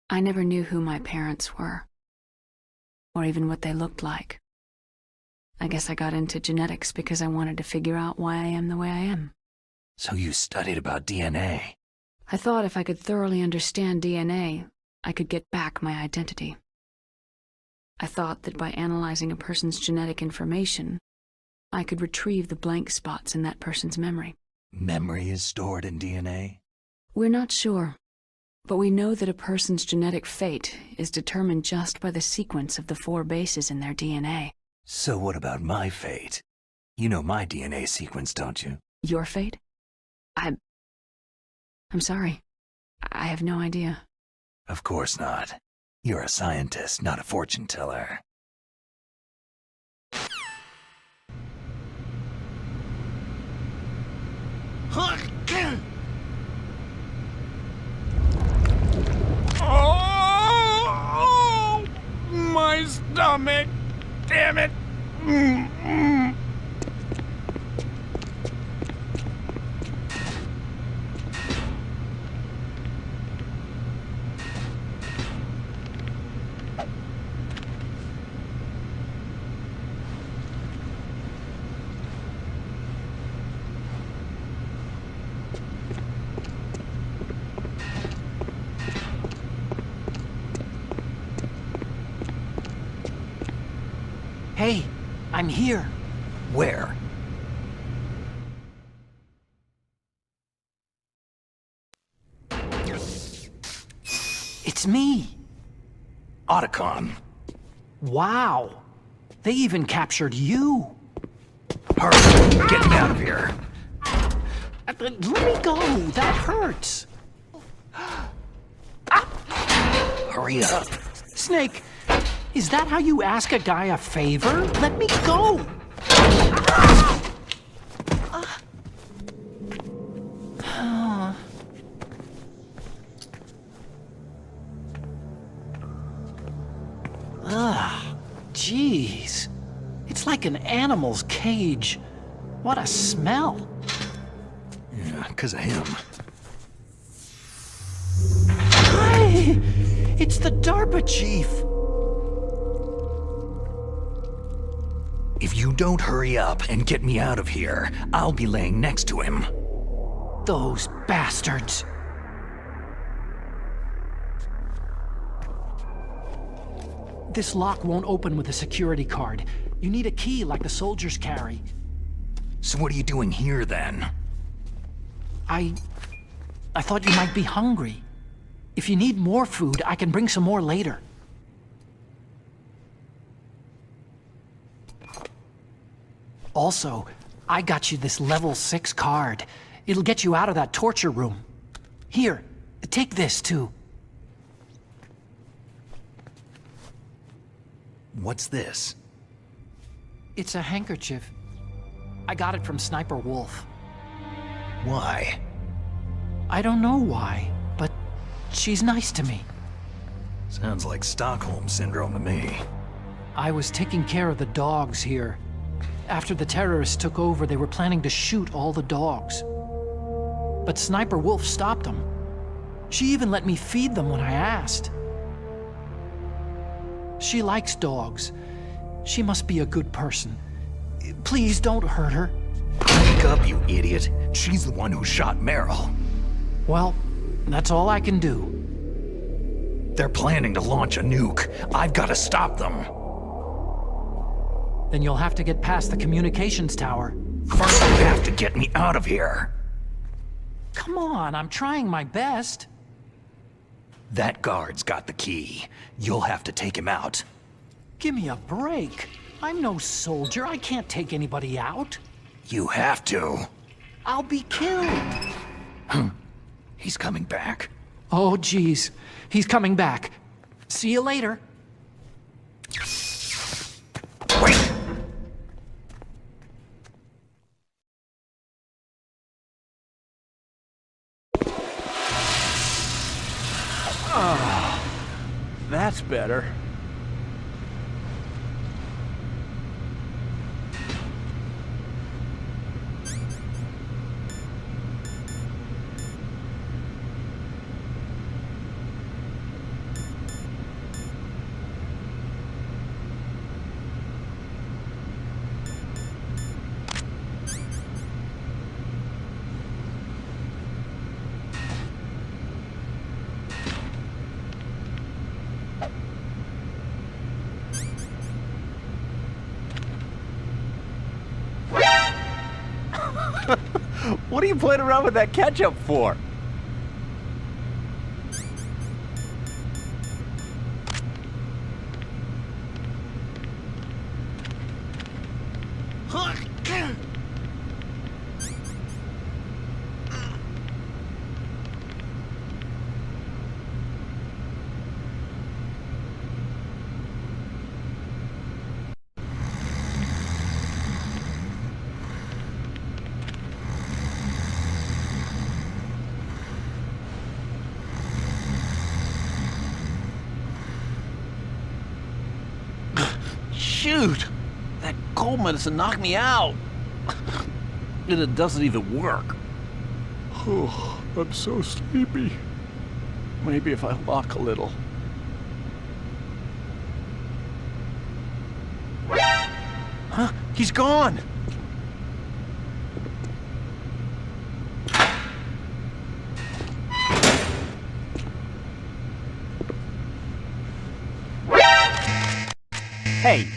I never knew who my parents were, or even what they looked like. I guess I got into genetics because I wanted to figure out why I am the way I am. So you studied about DNA? I thought if I could thoroughly understand DNA, I could get back my identity. I thought that by analyzing a person's genetic information, I could retrieve the blank spots in that person's memory. Memory is stored in DNA? We're not sure, but we know that a person's genetic fate is determined just by the sequence of the 4 bases in their DNA. So what about my fate? You know my DNA sequence, don't you? Your fate? I'm sorry. I have no idea. Of course not. You're a scientist, not a fortune teller. Oh, my stomach! Damn it! Hey, I'm here. Where? It's me. Otacon. Wow. They even captured you. Hurry, get me out of here. Let me go. That hurts. Hurry up. Snake, is that how you ask a guy a favor? Let me go. Jeez. It's like an animal's cage. What a smell. Yeah, 'cause of him. Hi! It's the DARPA chief. If you don't hurry up and get me out of here, I'll be laying next to him. Those bastards. This lock won't open with a security card. You need a key like the soldiers carry. So what are you doing here, then? I thought you might be hungry. If you need more food, I can bring some more later. Also, I got you this level 6 card. It'll get you out of that torture room. Here, take this too. What's this? It's a handkerchief. I got it from Sniper Wolf. Why? I don't know why, but she's nice to me. Sounds like Stockholm Syndrome to me. I was taking care of the dogs here. After the terrorists took over, they were planning to shoot all the dogs. But Sniper Wolf stopped them. She even let me feed them when I asked. She likes dogs. She must be a good person. Please don't hurt her. Wake up, you idiot. She's the one who shot Meryl. Well, that's all I can do. They're planning to launch a nuke. I've got to stop them. Then you'll have to get past the communications tower. First, you have to get me out of here. Come on, I'm trying my best. That guard's got the key. You'll have to take him out. Give me a break. I'm no soldier. I can't take anybody out. You have to. I'll be killed. He's coming back. Oh, geez. He's coming back. See you later. Wait! Oh, that's better. What are you playing around with that ketchup for? Shoot! That cold medicine knocked me out. And it doesn't even work. Oh, I'm so sleepy. Maybe if I walk a little. Huh? He's gone! Hey!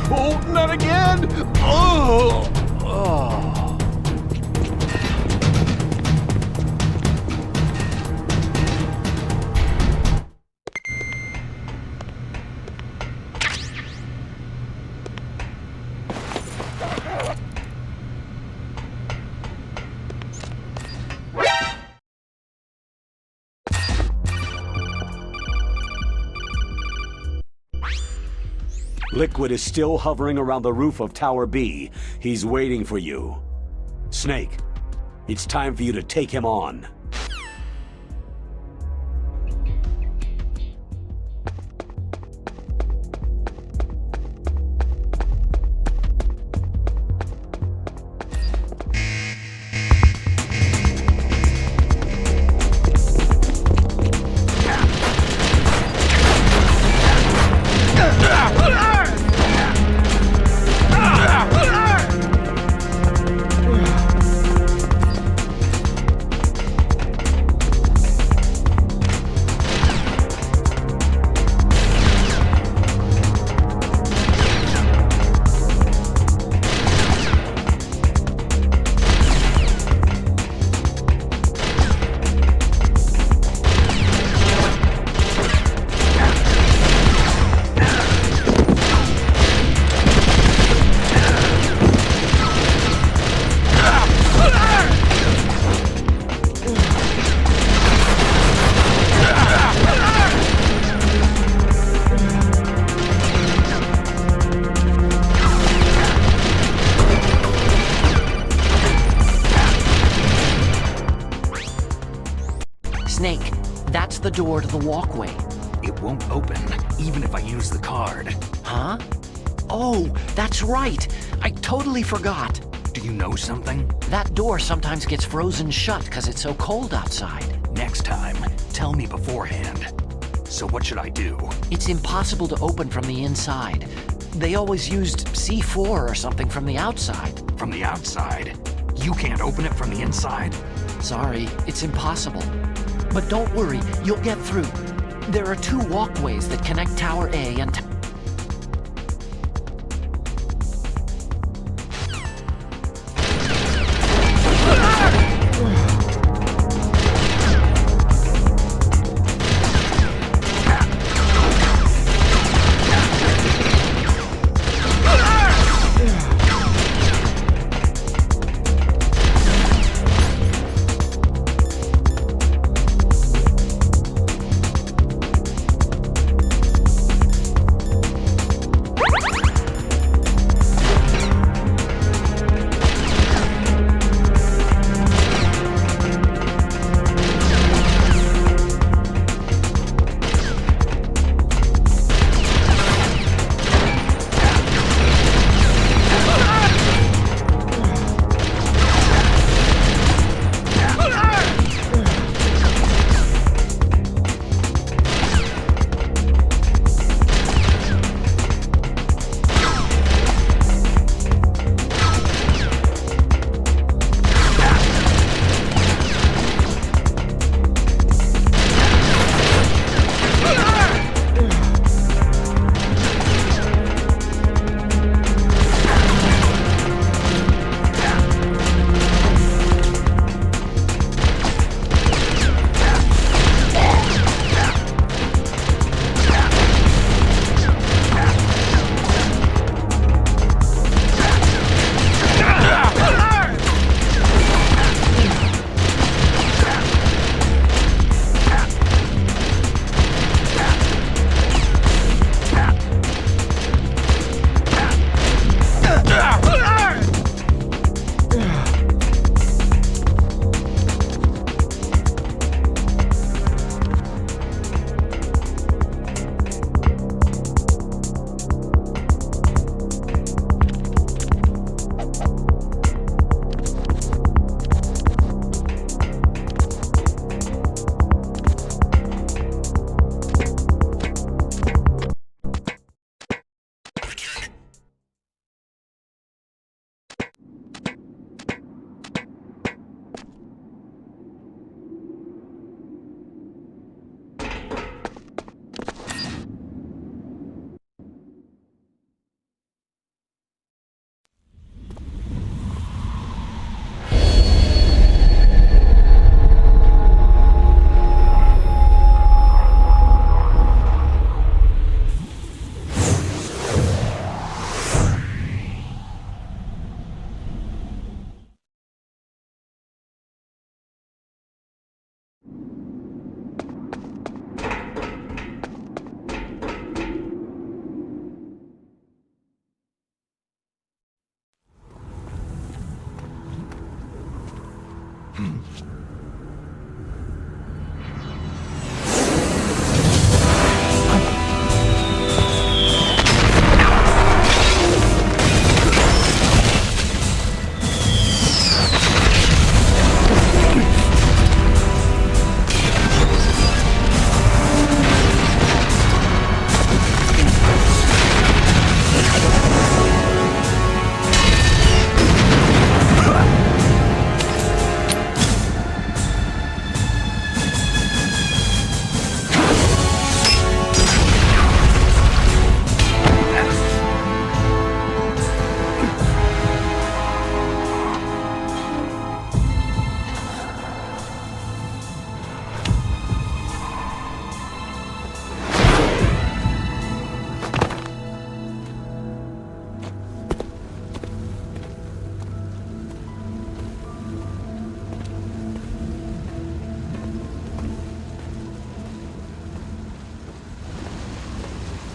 Oh, not again! Oh! Oh! Liquid is still hovering around the roof of Tower B. He's waiting for you. Snake, it's time for you to take him on. That's the door to the walkway. It won't open, even if I use the card. Huh? Oh, that's right. I totally forgot. Do you know something? That door sometimes gets frozen shut because it's so cold outside. Next time, tell me beforehand. So what should I do? It's impossible to open from the inside. They always used C4 or something from the outside. From the outside? You can't open it from the inside? Sorry, it's impossible. But don't worry, you'll get through. There are 2 walkways that connect Tower A and...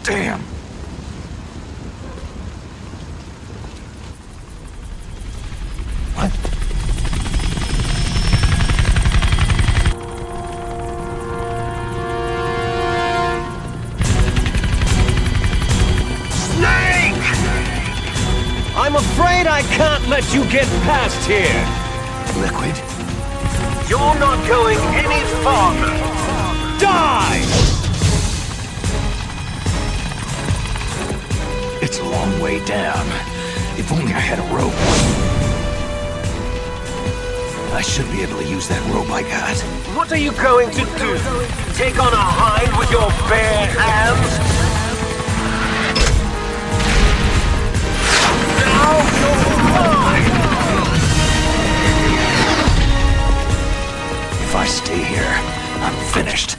Damn! What? I'm afraid I can't let you get past here. Liquid? You're not going any farther. Die! It's a long way down. If only I had a rope. I should be able to use that rope I got. What are you going to do? Take on a hind with your bare hands? Now you're mine! If I stay here, I'm finished.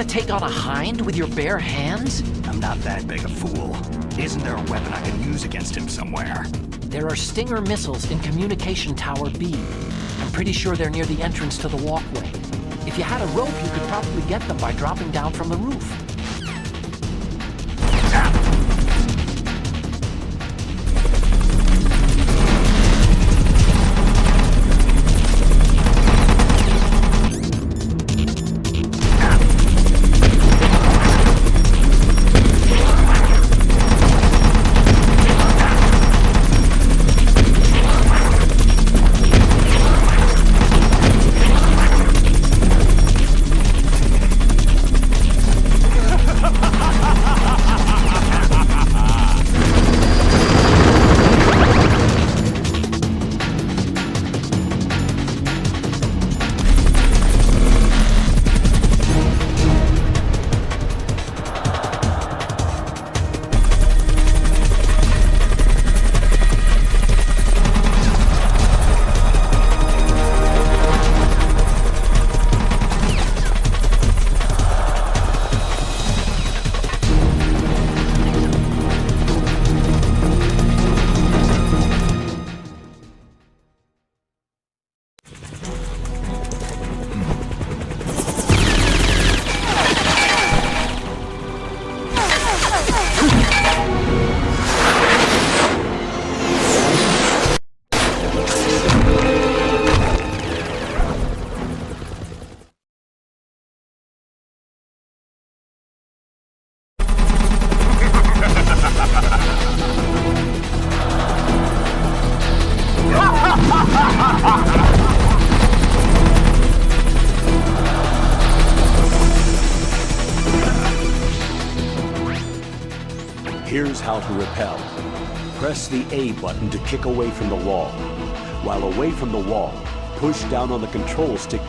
Take on a hind with your bare hands? I'm not that big a fool. Isn't there a weapon I can use against him somewhere? There are Stinger missiles in Communication Tower B. I'm pretty sure they're near the entrance to the walkway. If you had a rope, you could probably get them by dropping down from the roof. Here's how to repel. Press the A button to kick away from the wall. While away from the wall, push down on the control stick.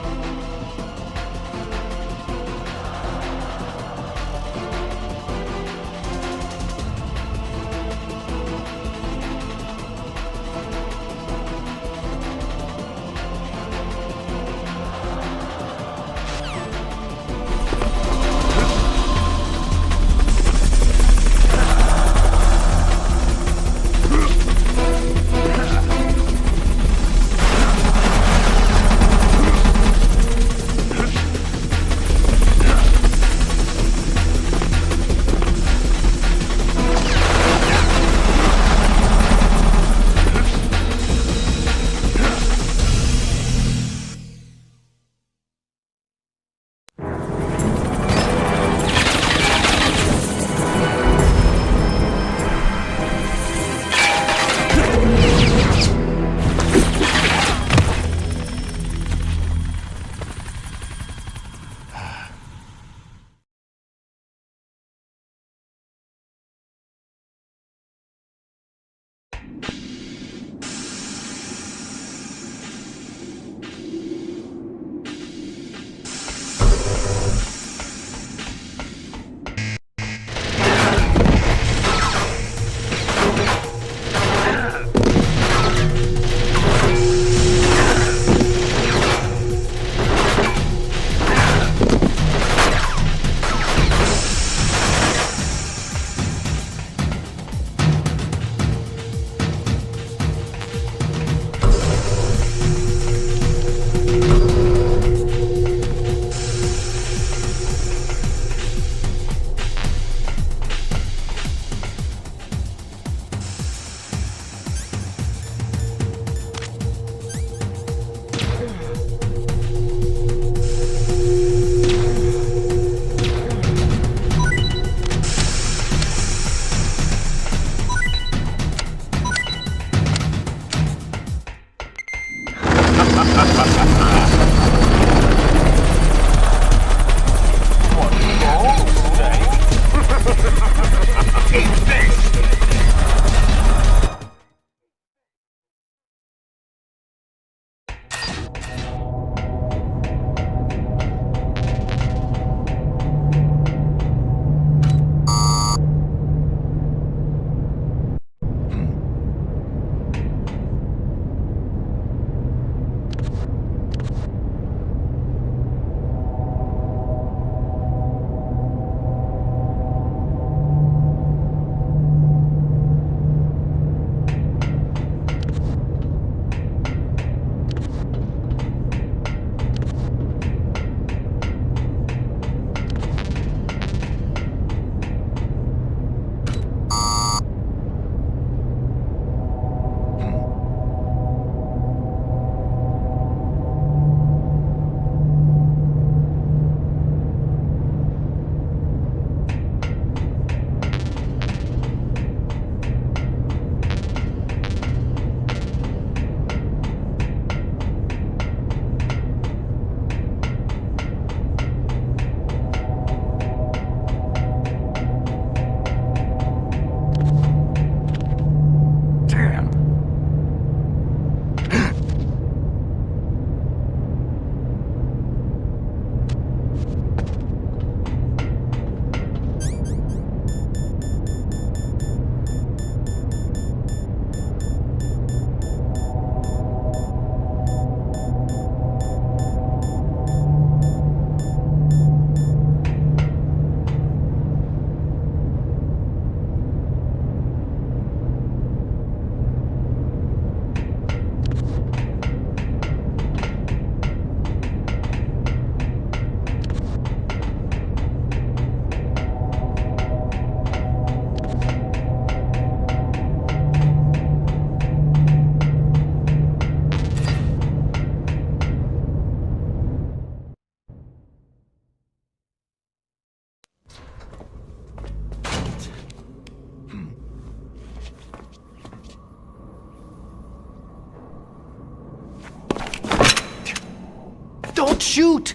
Don't shoot!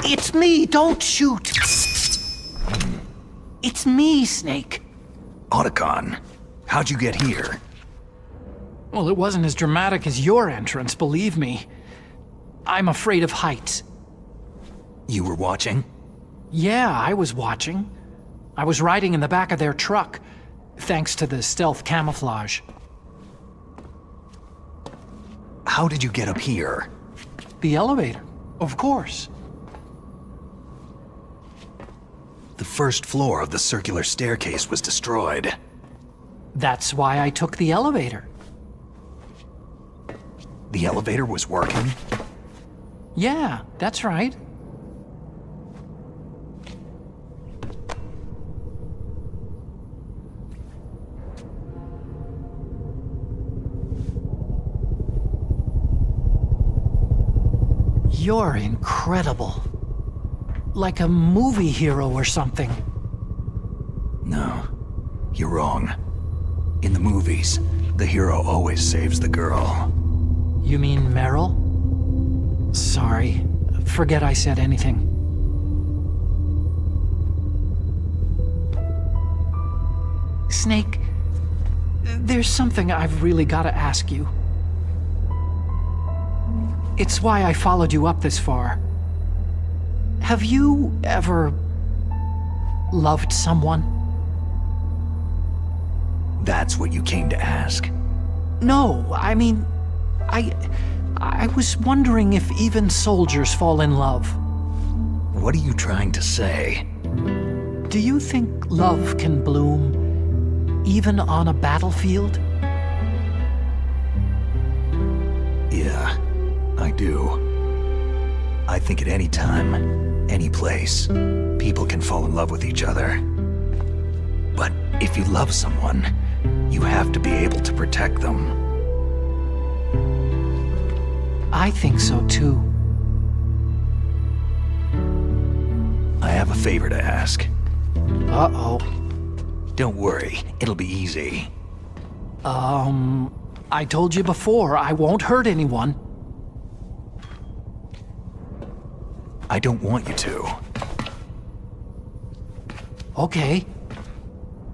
It's me, don't shoot! It's me, Snake. Otacon, how'd you get here? Well, it wasn't as dramatic as your entrance, believe me. I'm afraid of heights. You were watching? Yeah, I was watching. I was riding in the back of their truck, thanks to the stealth camouflage. How did you get up here? The elevator, of course. The first floor of the circular staircase was destroyed. That's why I took the elevator. The elevator was working? Yeah, that's right. You're incredible. Like a movie hero or something. No, you're wrong. In the movies, the hero always saves the girl. You mean Meryl? Sorry. Forget I said anything. Snake, there's something I've really got to ask you. It's why I followed you up this far. Have you ever loved someone? That's what you came to ask? No, I mean, I was wondering if even soldiers fall in love. What are you trying to say? Do you think love can bloom even on a battlefield? Yeah, I do. I think at any time, any place, people can fall in love with each other. But if you love someone, you have to be able to protect them. I think so too. I have a favor to ask. Uh-oh. Don't worry, it'll be easy. I told you before, I won't hurt anyone. I don't want you to. Okay.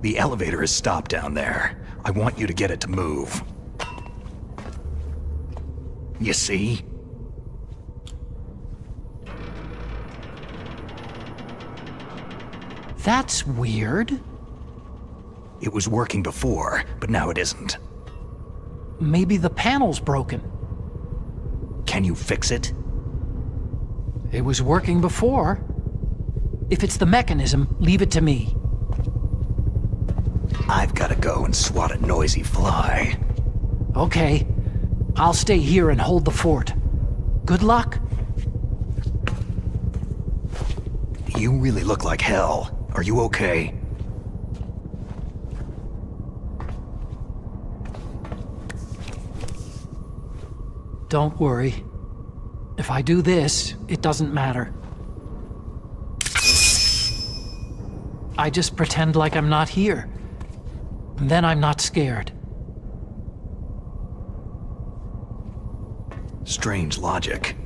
The elevator is stopped down there. I want you to get it to move. You see? That's weird. It was working before, but now it isn't. Maybe the panel's broken. Can you fix it? It was working before. If it's the mechanism, leave it to me. I've gotta go and swat a noisy fly. Okay. I'll stay here and hold the fort. Good luck. You really look like hell. Are you okay? Don't worry. If I do this, it doesn't matter. I just pretend like I'm not here. And then I'm not scared. Strange logic.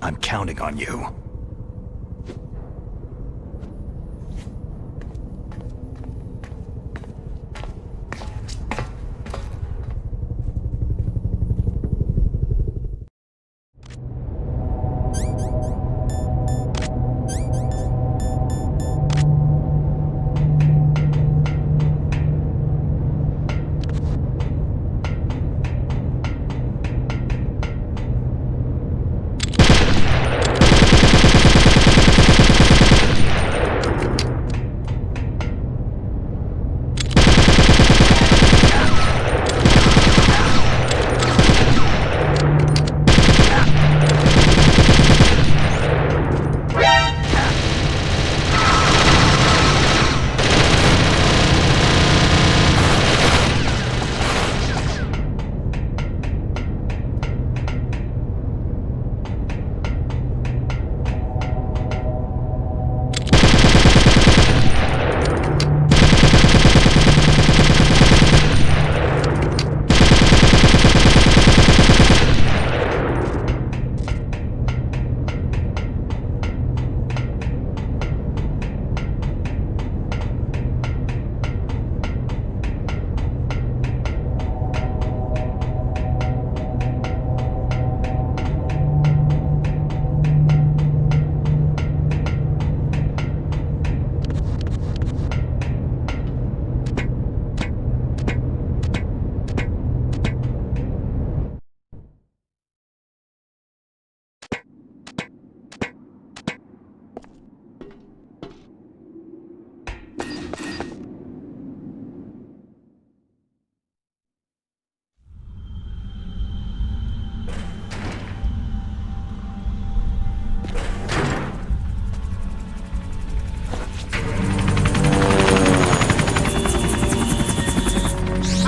I'm counting on you.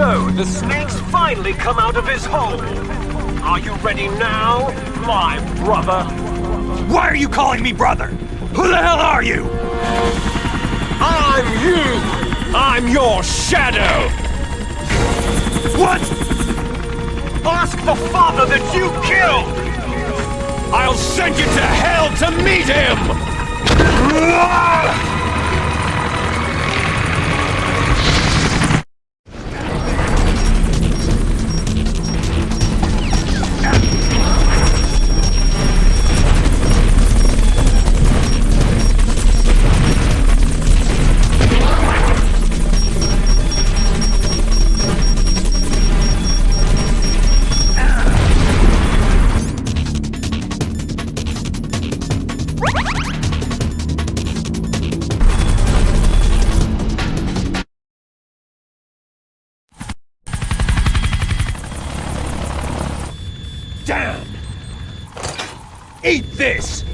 So, the snake's finally come out of his hole. Are you ready now, my brother? Why are you calling me brother? Who the hell are you? I'm you! I'm your shadow! What? Ask the father that you killed! I'll send you to hell to meet him! Damn! Eat this!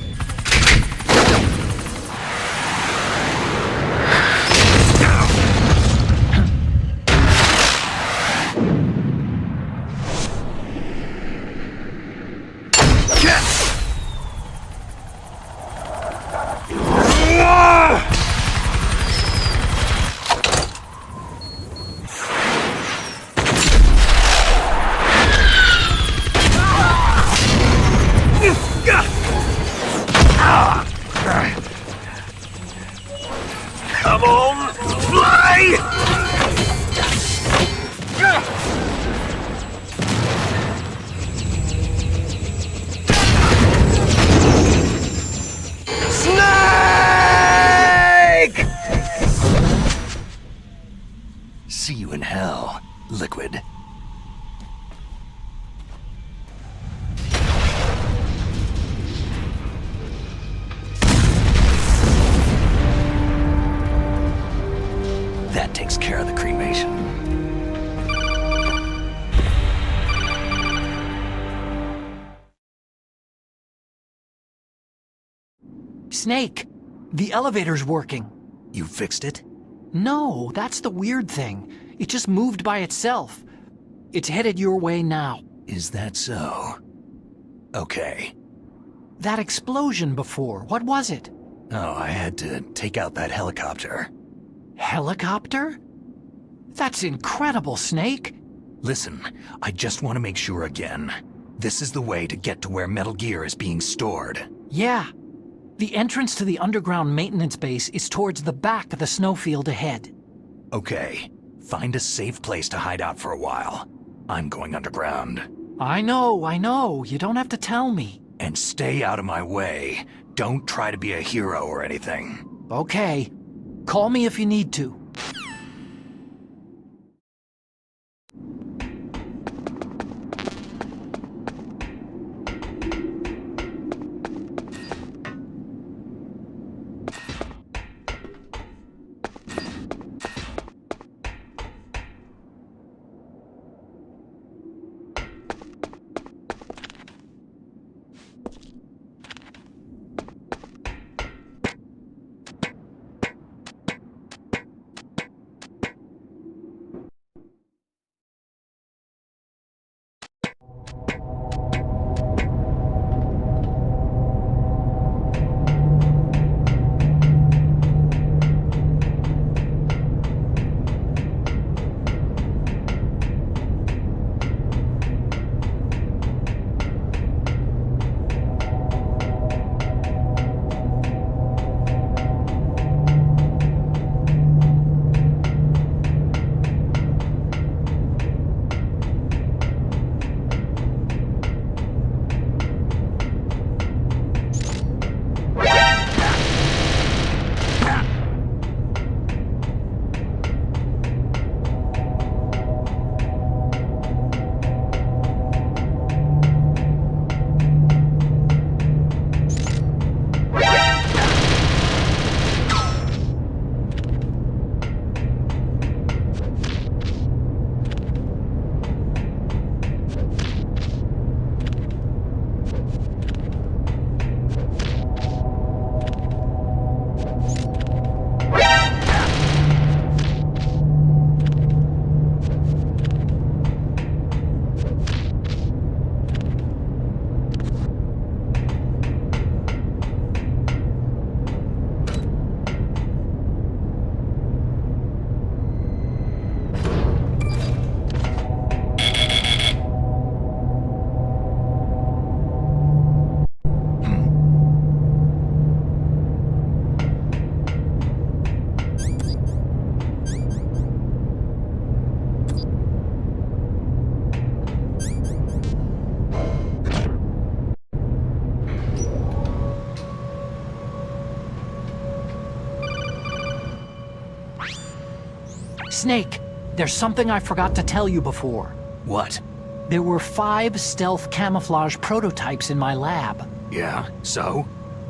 Come on, fly! Snake! See you in hell, Liquid. That takes care of the cremation. Snake, the elevator's working. You fixed it? No, that's the weird thing. It just moved by itself. It's headed your way now. Is that so? Okay. That explosion before, what was it? Oh, I had to take out that helicopter. Helicopter? That's incredible, Snake. Listen, I just want to make sure again. This is the way to get to where Metal Gear is being stored. Yeah. The entrance to the underground maintenance base is towards the back of the snowfield ahead. Okay. Find a safe place to hide out for a while. I'm going underground. I know. You don't have to tell me. And stay out of my way. Don't try to be a hero or anything. Okay. Call me if you need to. Snake, there's something I forgot to tell you before. What? There were 5 stealth camouflage prototypes in my lab. Yeah, so?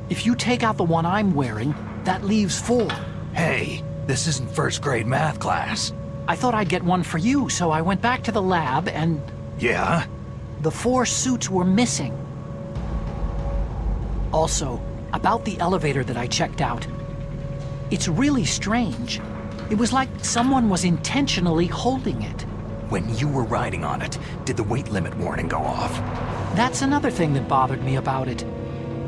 If you take out the one I'm wearing, that leaves 4. Hey, this isn't first grade math class. I thought I'd get one for you, so I went back to the lab and... Yeah? The 4 suits were missing. Also, about the elevator that I checked out. It's really strange. It was like someone was intentionally holding it. When you were riding on it, did the weight limit warning go off? That's another thing that bothered me about it.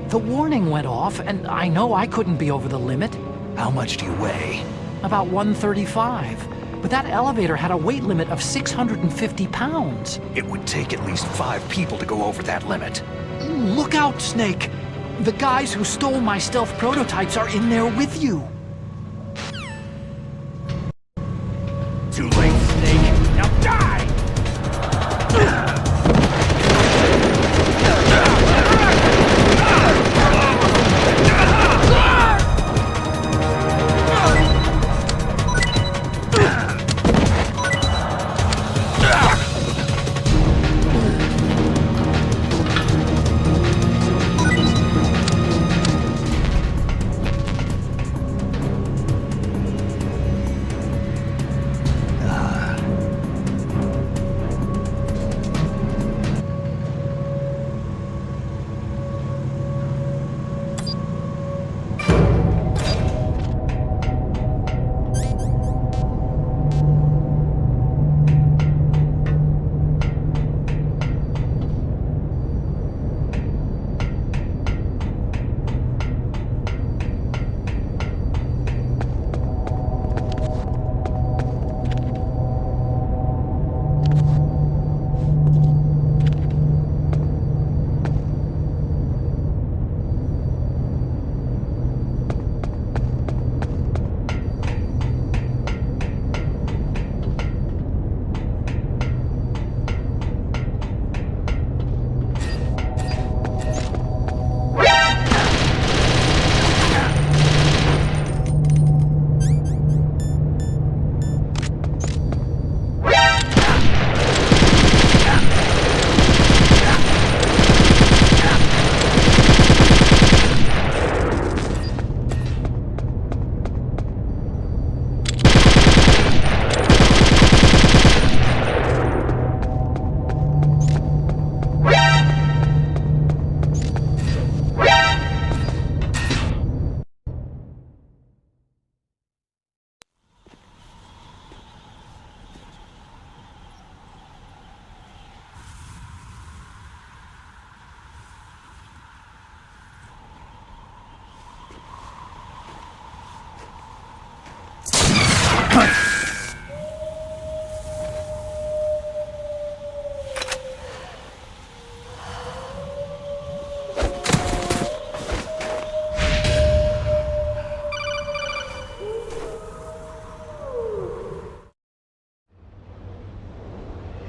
The warning went off, and I know I couldn't be over the limit. How much do you weigh? About 135. But that elevator had a weight limit of 650 pounds. It would take at least 5 people to go over that limit. Look out, Snake! The guys who stole my stealth prototypes are in there with you. Too late, Snake. Now die!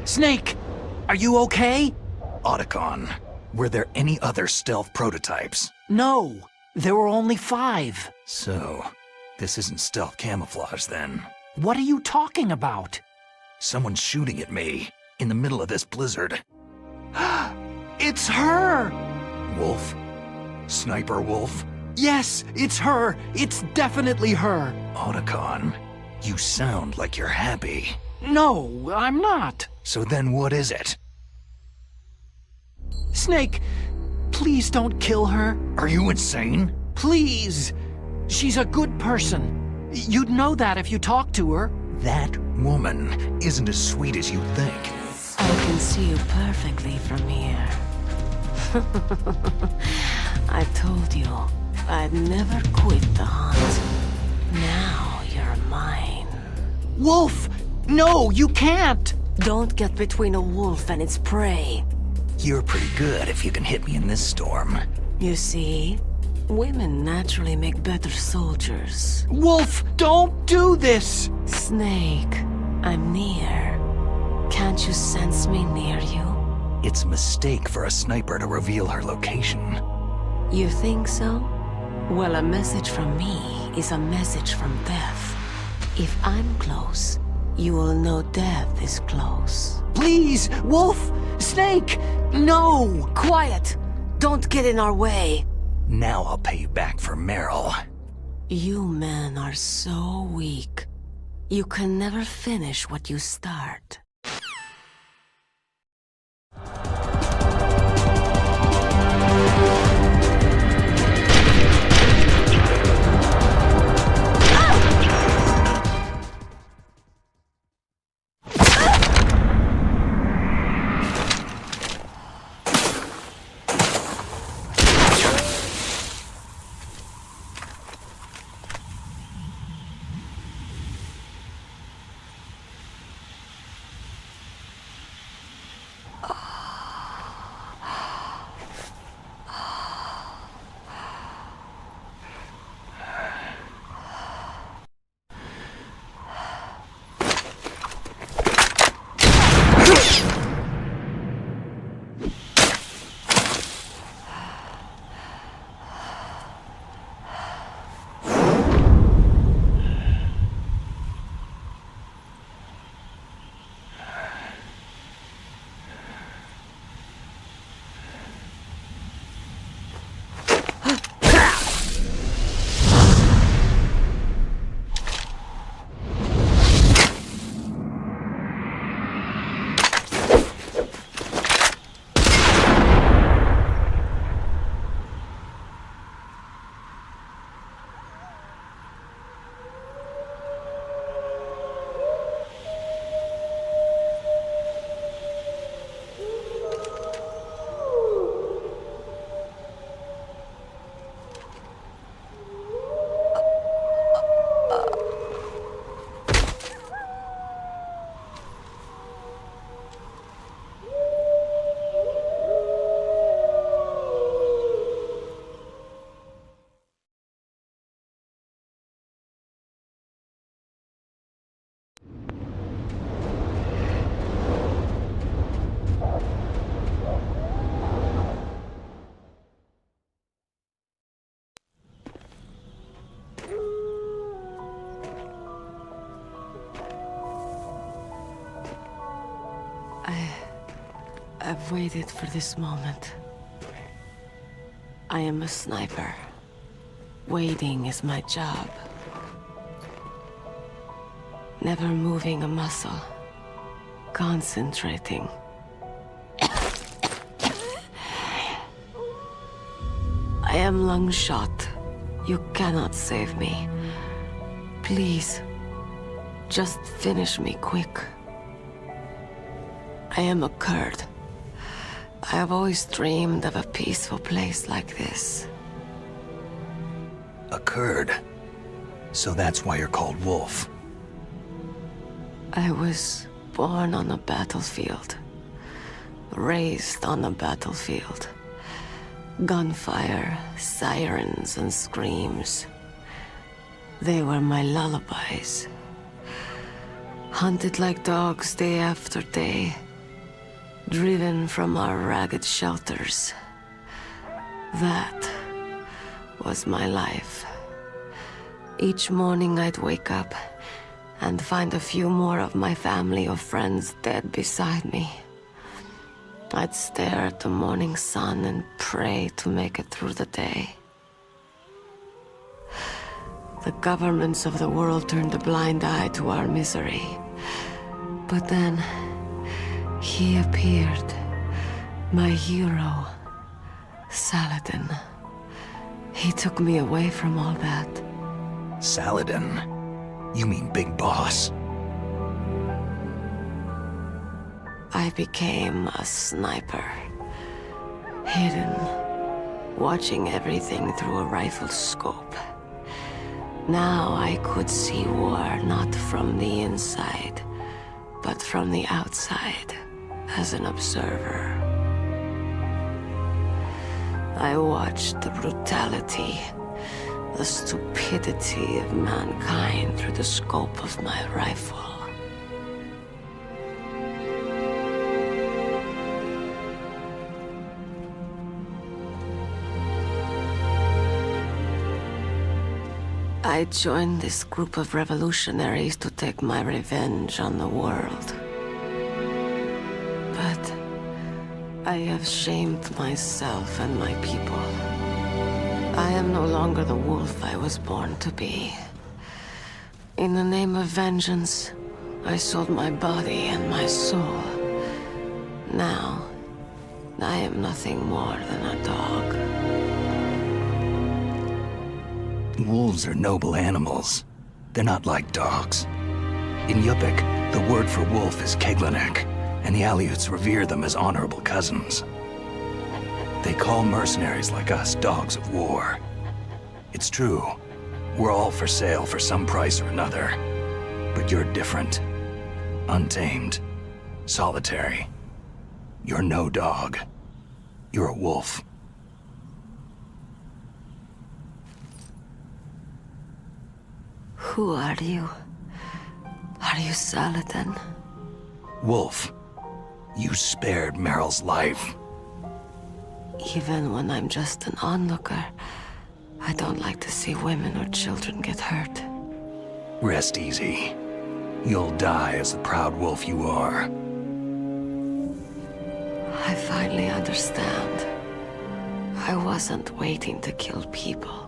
Snake, are you okay? Otacon, were there any other stealth prototypes? No, there were only 5. So, this isn't stealth camouflage then. What are you talking about? Someone's shooting at me, in the middle of this blizzard. It's her! Wolf? Sniper Wolf? Yes, it's her! It's definitely her! Otacon, you sound like you're happy. No, I'm not. So then what is it? Snake, please don't kill her. Are you insane? Please! She's a good person. You'd know that if you talked to her. That woman isn't as sweet as you think. I can see you perfectly from here. I told you, I'd never quit the hunt. Now you're mine. Wolf! No, you can't! Don't get between a wolf and its prey. You're pretty good if you can hit me in this storm. You see, women naturally make better soldiers. Wolf, don't do this! Snake, I'm near. Can't you sense me near you? It's a mistake for a sniper to reveal her location. You think so? Well, a message from me is a message from death. If I'm close, you will know death is close. Please, Wolf! Snake! No! Quiet! Don't get in our way! Now I'll pay you back for Meryl. You men are so weak. You can never finish what you start. I've waited for this moment. I am a sniper. Waiting is my job. Never moving a muscle. Concentrating. I am lung shot. You cannot save me. Please, just finish me quick. I am a Kurd. I have always dreamed of a peaceful place like this. A Kurd? So that's why you're called Wolf. I was born on a battlefield. Raised on a battlefield. Gunfire, sirens, and screams. They were my lullabies. Hunted like dogs day after day. Driven from our ragged shelters. That was my life. Each morning I'd wake up and find a few more of my family or friends dead beside me. I'd stare at the morning sun and pray to make it through the day. The governments of the world turned a blind eye to our misery. But then, he appeared. My hero, Saladin. He took me away from all that. Saladin? You mean Big Boss? I became a sniper. Hidden, watching everything through a rifle scope. Now I could see war not from the inside, but from the outside, as an observer. I watched the brutality, the stupidity of mankind through the scope of my rifle. I I joined this group of revolutionaries to take my revenge on the world. But I have shamed myself and my people. I am no longer the wolf I was born to be. In the name of vengeance, I sold my body and my soul. Now, I am nothing more than a dog. Wolves are noble animals. They're not like dogs. In Yupik, the word for wolf is Keglanek, and the Aleuts revere them as honorable cousins. They call mercenaries like us dogs of war. It's true. We're all for sale for some price or another. But you're different. Untamed. Solitary. You're no dog. You're a wolf. Who are you? Are you Saladin? Wolf. You spared Meryl's life. Even when I'm just an onlooker, I don't like to see women or children get hurt. Rest easy. You'll die as the proud wolf you are. I finally understand. I wasn't waiting to kill people.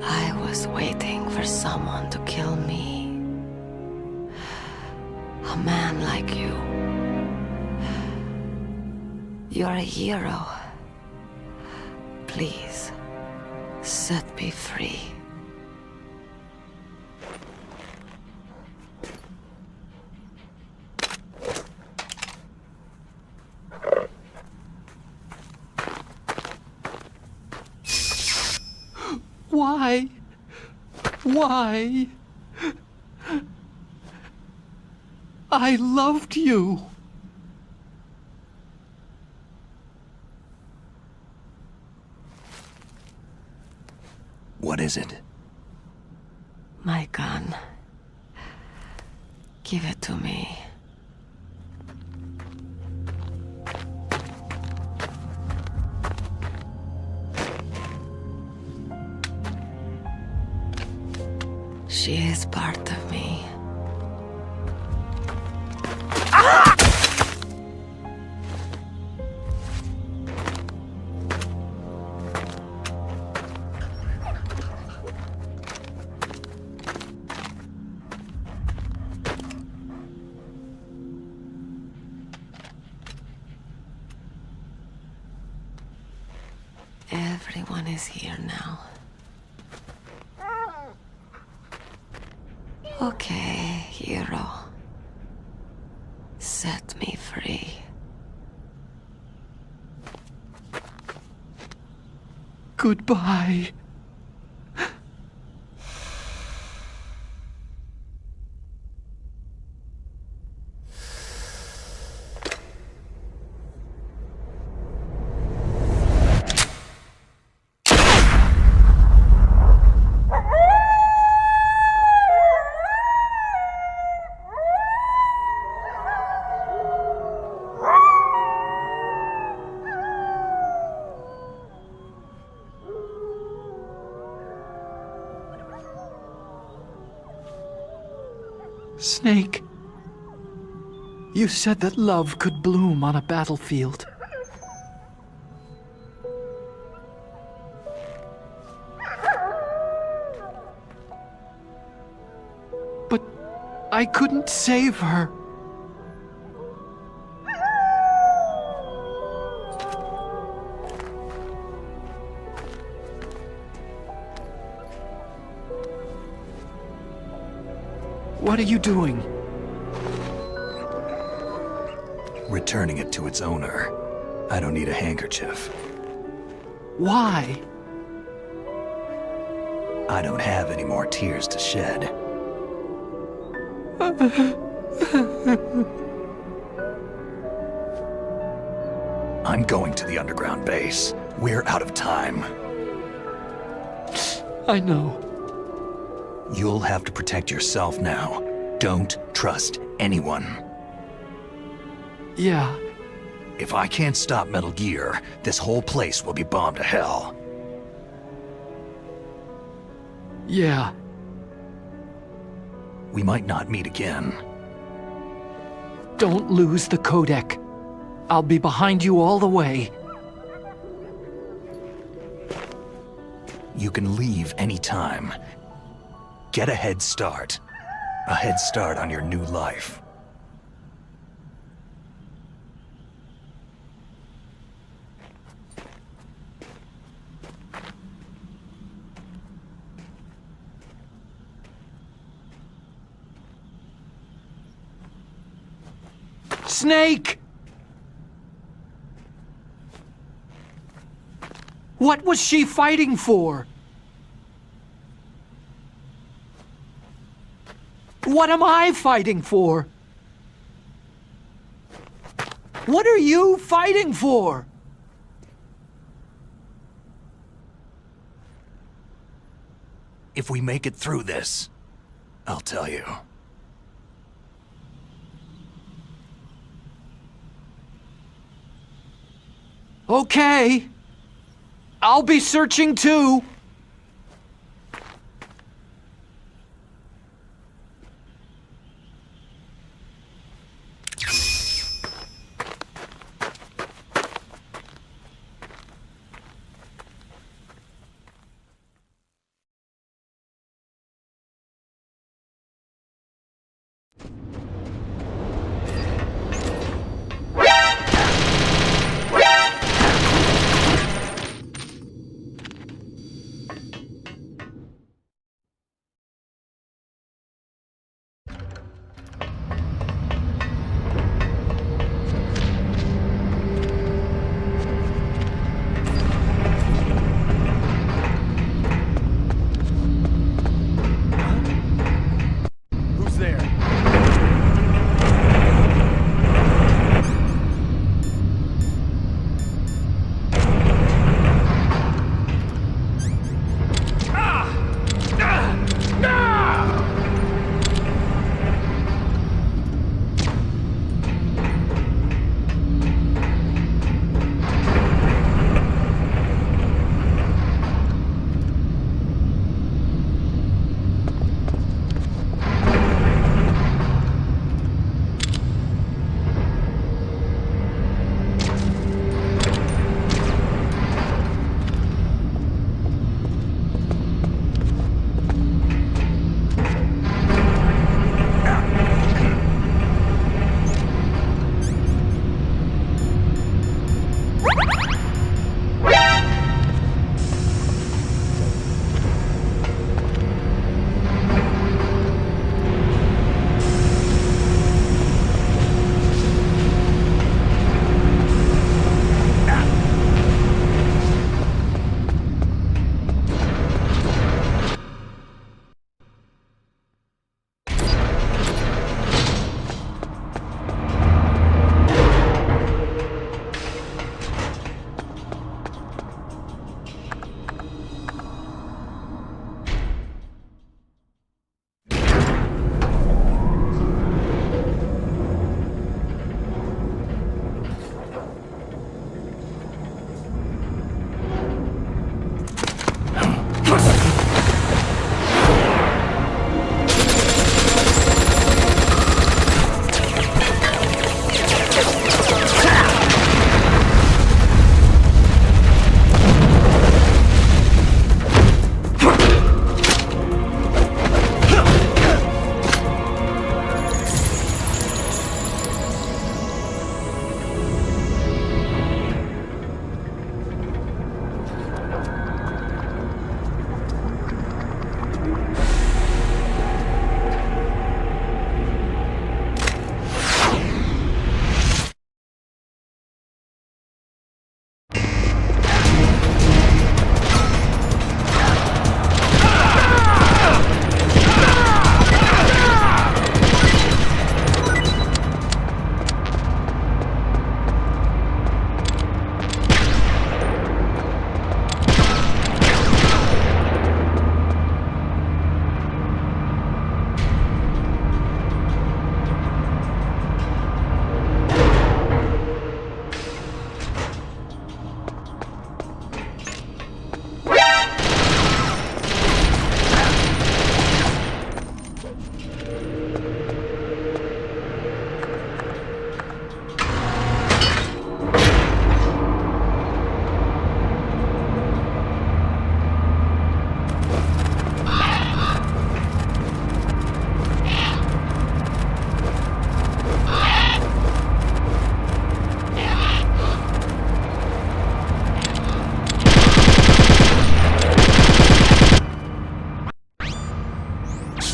I was waiting for someone to kill me. A man like you. You're a hero. Please, set me free. Why? Why? I loved you. What is it? My gun. Give it to me. She is part of me. Everyone is here now. Okay, hero. Set me free. Goodbye. Snake, you said that love could bloom on a battlefield. But I couldn't save her. What are you doing? Returning it to its owner. I don't need a handkerchief. Why? I don't have any more tears to shed. I'm going to the underground base. We're out of time. I know. You'll have to protect yourself now. Don't trust anyone. Yeah. If I can't stop Metal Gear, this whole place will be bombed to hell. Yeah. We might not meet again. Don't lose the codec. I'll be behind you all the way. You can leave anytime. Get a head start. A head start on your new life. Snake! What was she fighting for? What am I fighting for? What are you fighting for? If we make it through this, I'll tell you. Okay. I'll be searching too.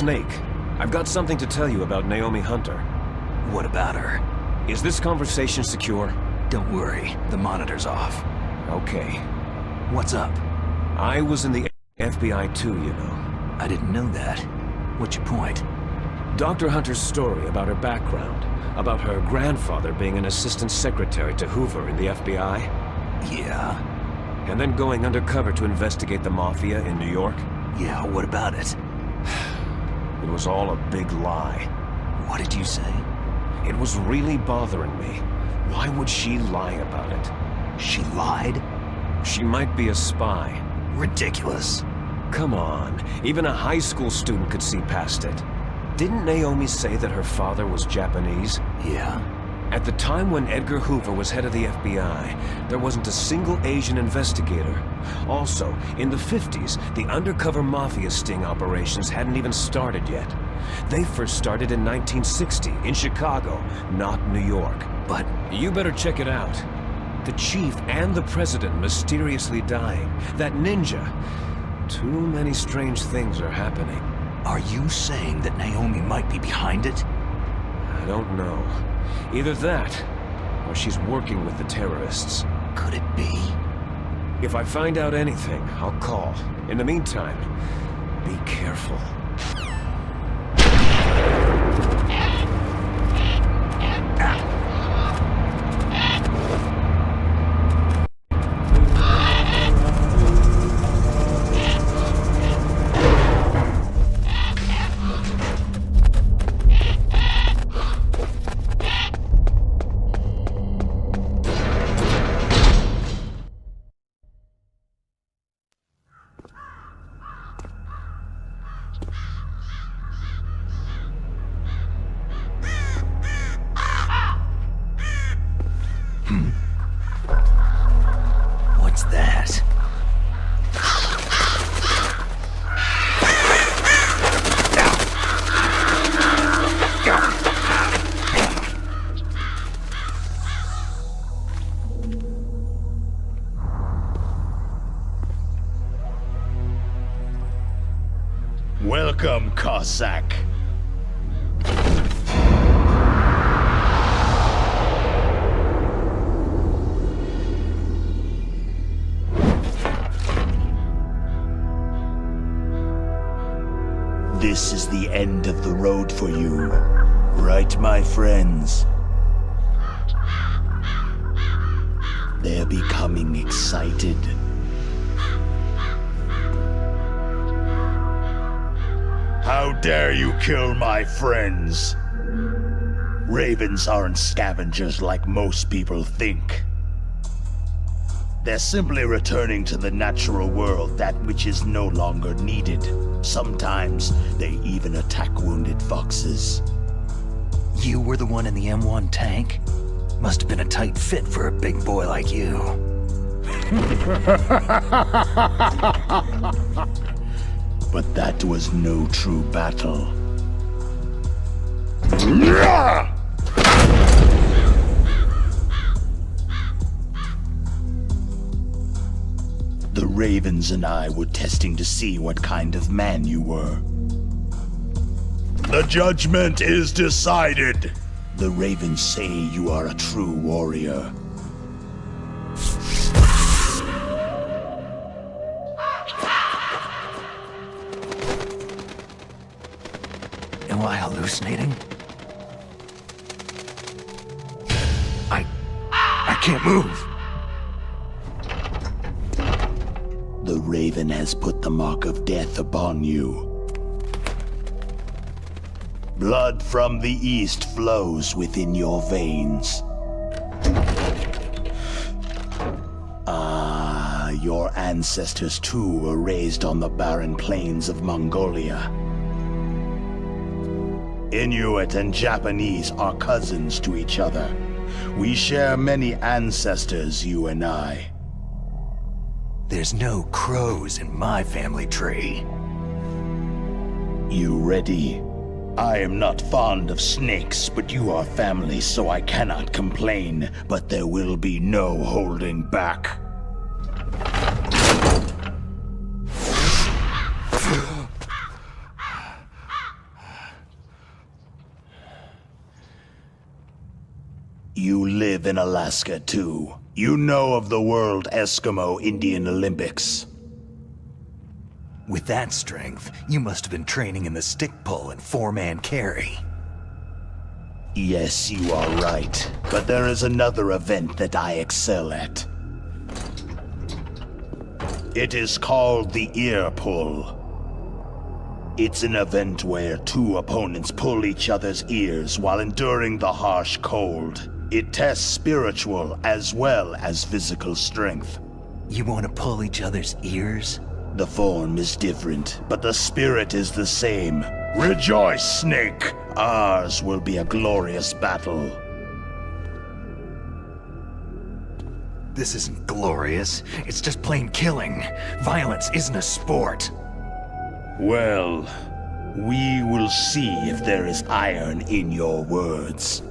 Snake. I've got something to tell you about Naomi Hunter. What about her? Is this conversation secure? Don't worry, the monitor's off. Okay. What's up? I was in the FBI too, you know. I didn't know that. What's your point? Dr. Hunter's story about her background, about her grandfather being an assistant secretary to Hoover in the FBI. Yeah? And then going undercover to investigate the Mafia in New York. Yeah, what about it? It was all a big lie. What did you say? It was really bothering me. Why would she lie about it? She lied? She might be a spy. Ridiculous. Come on, even a high school student could see past it. Didn't Naomi say that her father was Japanese? Yeah. At the time when Edgar Hoover was head of the FBI, there wasn't a single Asian investigator. Also, in the 50s, the undercover Mafia sting operations hadn't even started yet. They first started in 1960, in Chicago, not New York. But you better check it out. The chief and the president mysteriously dying. That ninja. Too many strange things are happening. Are you saying that Naomi might be behind it? I don't know. Either that, or she's working with the terrorists. Could it be? If I find out anything, I'll call. In the meantime, be careful. What's that? Welcome, Cossack. This is the end of the road for you, right, my friends? They're becoming excited. How dare you kill my friends? Ravens aren't scavengers like most people think. They're simply returning to the natural world, that which is no longer needed. Sometimes they even attack wounded foxes. You were the one in the M1 tank? Must have been a tight fit for a big boy like you. But that was no true battle. The Ravens and I were testing to see what kind of man you were. The judgment is decided. The Ravens say you are a true warrior. Am I hallucinating? I can't move. The Raven has put the mark of death upon you. Blood from the east flows within your veins. Your ancestors too were raised on the barren plains of Mongolia. Inuit and Japanese are cousins to each other. We share many ancestors, you and I. There's no crows in my family tree. You ready? I am not fond of snakes, but you are family, so I cannot complain. But there will be no holding back. You live in Alaska too. You know of the World Eskimo Indian Olympics. With that strength, you must have been training in the stick pull and four-man carry. Yes, you are right. But there is another event that I excel at. It is called the ear pull. It's an event where two opponents pull each other's ears while enduring the harsh cold. It tests spiritual as well as physical strength. You want to pull each other's ears? The form is different, but the spirit is the same. Rejoice, Snake! Ours will be a glorious battle. This isn't glorious. It's just plain killing. Violence isn't a sport. Well, we will see if there is iron in your words.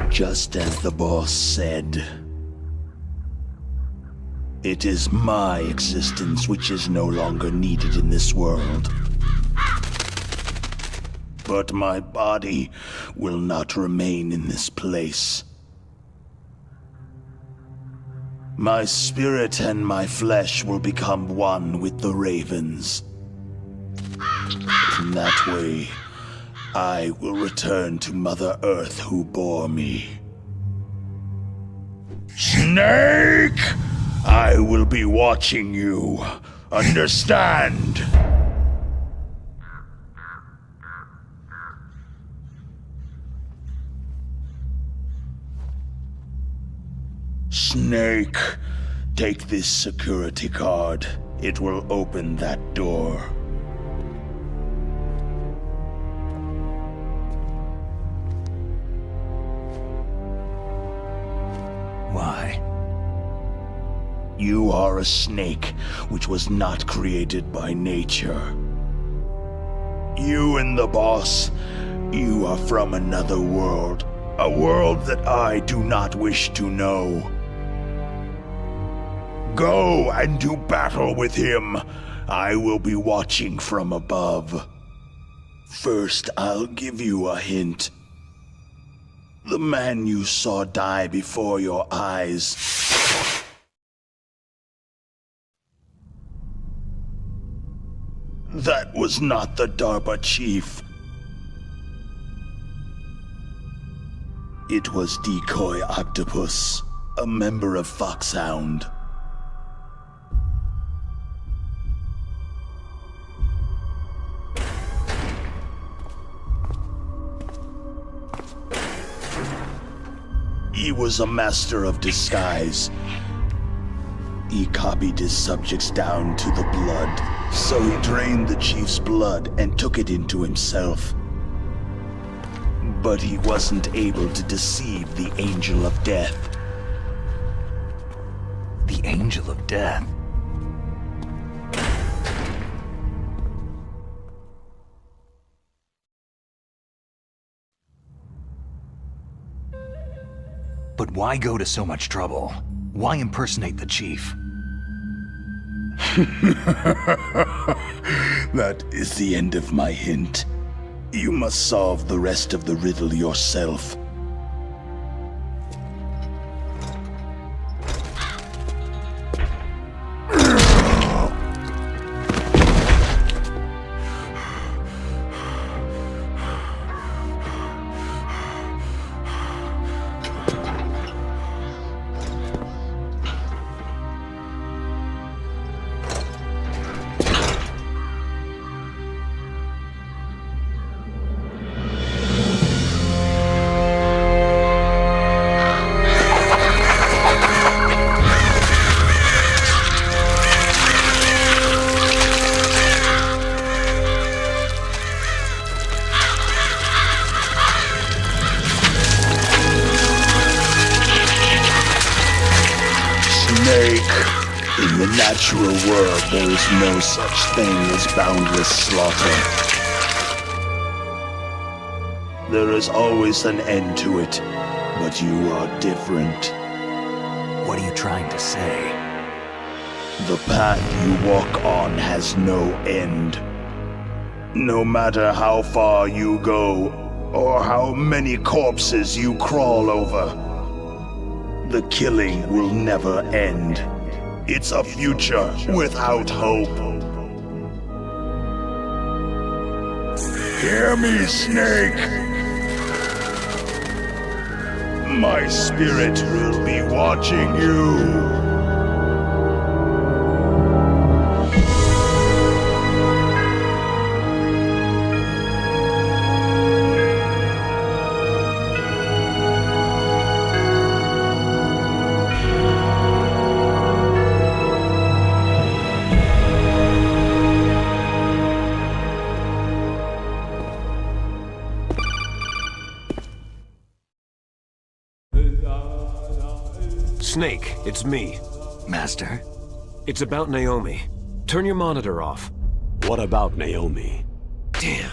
Just as the boss said. It is my existence which is no longer needed in this world. But my body will not remain in this place. My spirit and my flesh will become one with the ravens. In that way, I will return to Mother Earth who bore me. Snake! I will be watching you. Understand? Snake, take this security card. It will open that door. Why? You are a snake, which was not created by nature. You and the boss, you are from another world. A world that I do not wish to know. Go and do battle with him. I will be watching from above. First, I'll give you a hint. The man you saw die before your eyes. That was not the DARPA chief. It was Decoy Octopus, a member of Foxhound. He was a master of disguise. He copied his subjects down to the blood, so he drained the chief's blood and took it into himself. But he wasn't able to deceive the Angel of Death. The Angel of Death? But why go to so much trouble? Why impersonate the chief? That is the end of my hint. You must solve the rest of the riddle yourself. In the natural world, there is no such thing as boundless slaughter. There is always an end to it, but you are different. What are you trying to say? The path you walk on has no end. No matter how far you go, or how many corpses you crawl over, the killing will never end. It's a future without hope. Hear me, Snake! My spirit will be watching you. Snake, it's me. Master? It's about Naomi. Turn your monitor off. What about Naomi? Damn.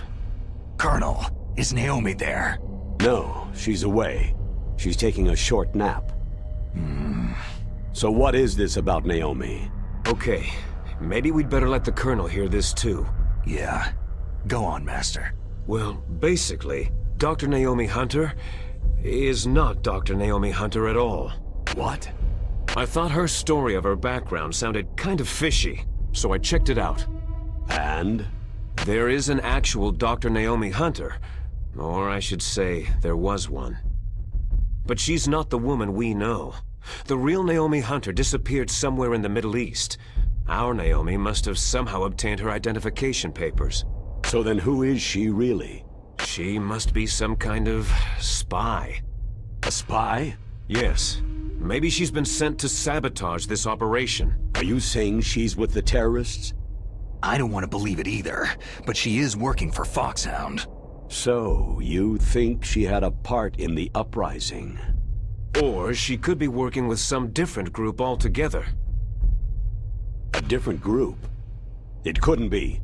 Colonel, is Naomi there? No, she's away. She's taking a short nap. So what is this about Naomi? Okay, maybe we'd better let the Colonel hear this too. Yeah. Go on, Master. Well, basically, Dr. Naomi Hunter is not Dr. Naomi Hunter at all. What? I thought her story of her background sounded kind of fishy, so I checked it out. And? There is an actual Dr. Naomi Hunter, or I should say, there was one. But she's not the woman we know. The real Naomi Hunter disappeared somewhere in the Middle East. Our Naomi must have somehow obtained her identification papers. So then who is she really? She must be some kind of spy. A spy? Yes. Maybe she's been sent to sabotage this operation. Are you saying she's with the terrorists? I don't want to believe it either, but she is working for Foxhound. So, you think she had a part in the uprising? Or she could be working with some different group altogether. A different group? It couldn't be.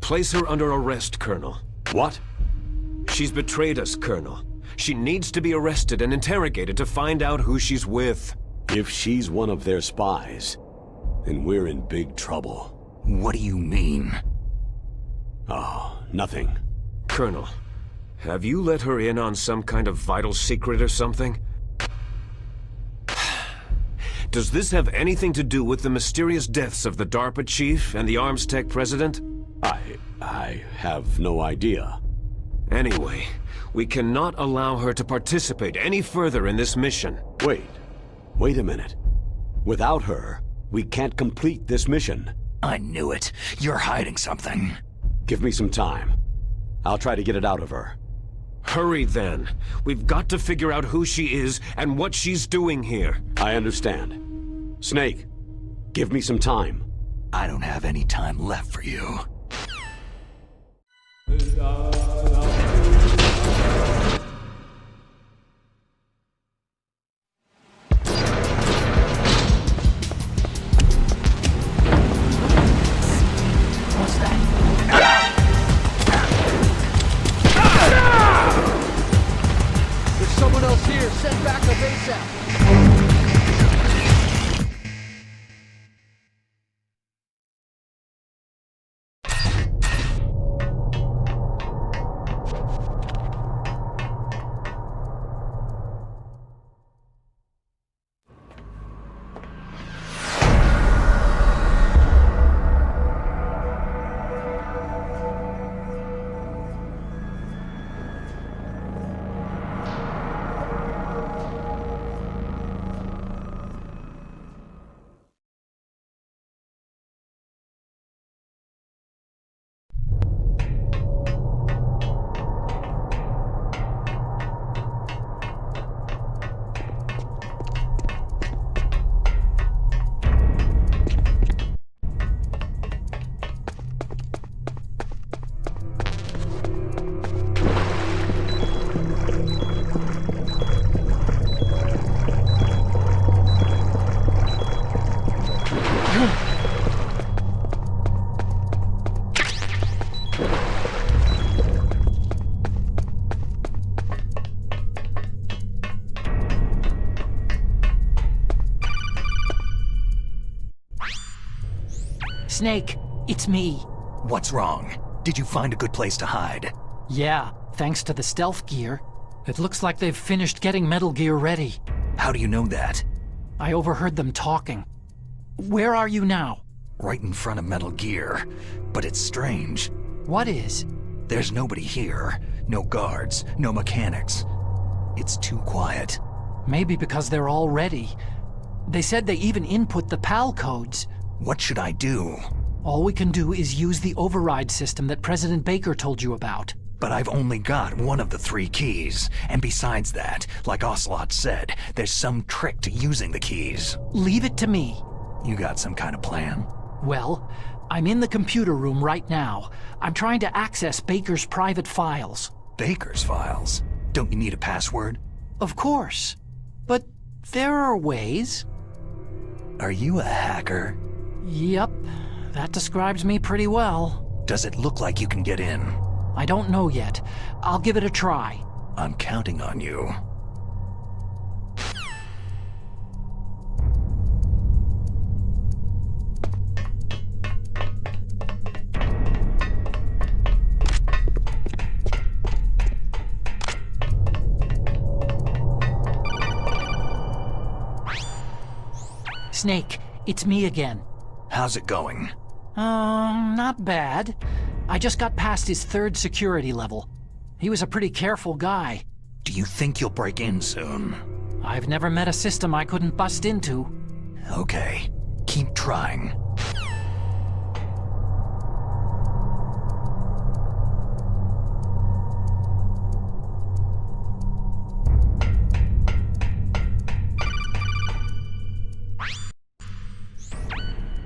Place her under arrest, Colonel. What? She's betrayed us, Colonel. She needs to be arrested and interrogated to find out who she's with. If she's one of their spies, then we're in big trouble. What do you mean? Oh, nothing. Colonel, have you let her in on some kind of vital secret or something? Does this have anything to do with the mysterious deaths of the DARPA chief and the arms tech president? I have no idea. Anyway, we cannot allow her to participate any further in this mission. Wait a minute. Without her, we can't complete this mission. I knew it. You're hiding something. Give me some time. I'll try to get it out of her. Hurry then. We've got to figure out who she is and what she's doing here. I understand. Snake, give me some time. I don't have any time left for you. What's that? There's someone else here. Send back a ASAP. Snake, it's me. What's wrong? Did you find a good place to hide? Yeah, thanks to the stealth gear. It looks like they've finished getting Metal Gear ready. How do you know that? I overheard them talking. Where are you now? Right in front of Metal Gear. But it's strange. What is? There's nobody here. No guards, no mechanics. It's too quiet. Maybe because they're all ready. They said they even input the PAL codes. What should I do? All we can do is use the override system that President Baker told you about. But I've only got one of the 3 keys. And besides that, like Ocelot said, there's some trick to using the keys. Leave it to me. You got some kind of plan? Well, I'm in the computer room right now. I'm trying to access Baker's private files. Baker's files? Don't you need a password? Of course. But there are ways. Are you a hacker? Yep. That describes me pretty well. Does it look like you can get in? I don't know yet. I'll give it a try. I'm counting on you. Snake, it's me again. How's it going? Not bad. I just got past his 3rd security level. He was a pretty careful guy. Do you think you'll break in soon? I've never met a system I couldn't bust into. Okay, keep trying.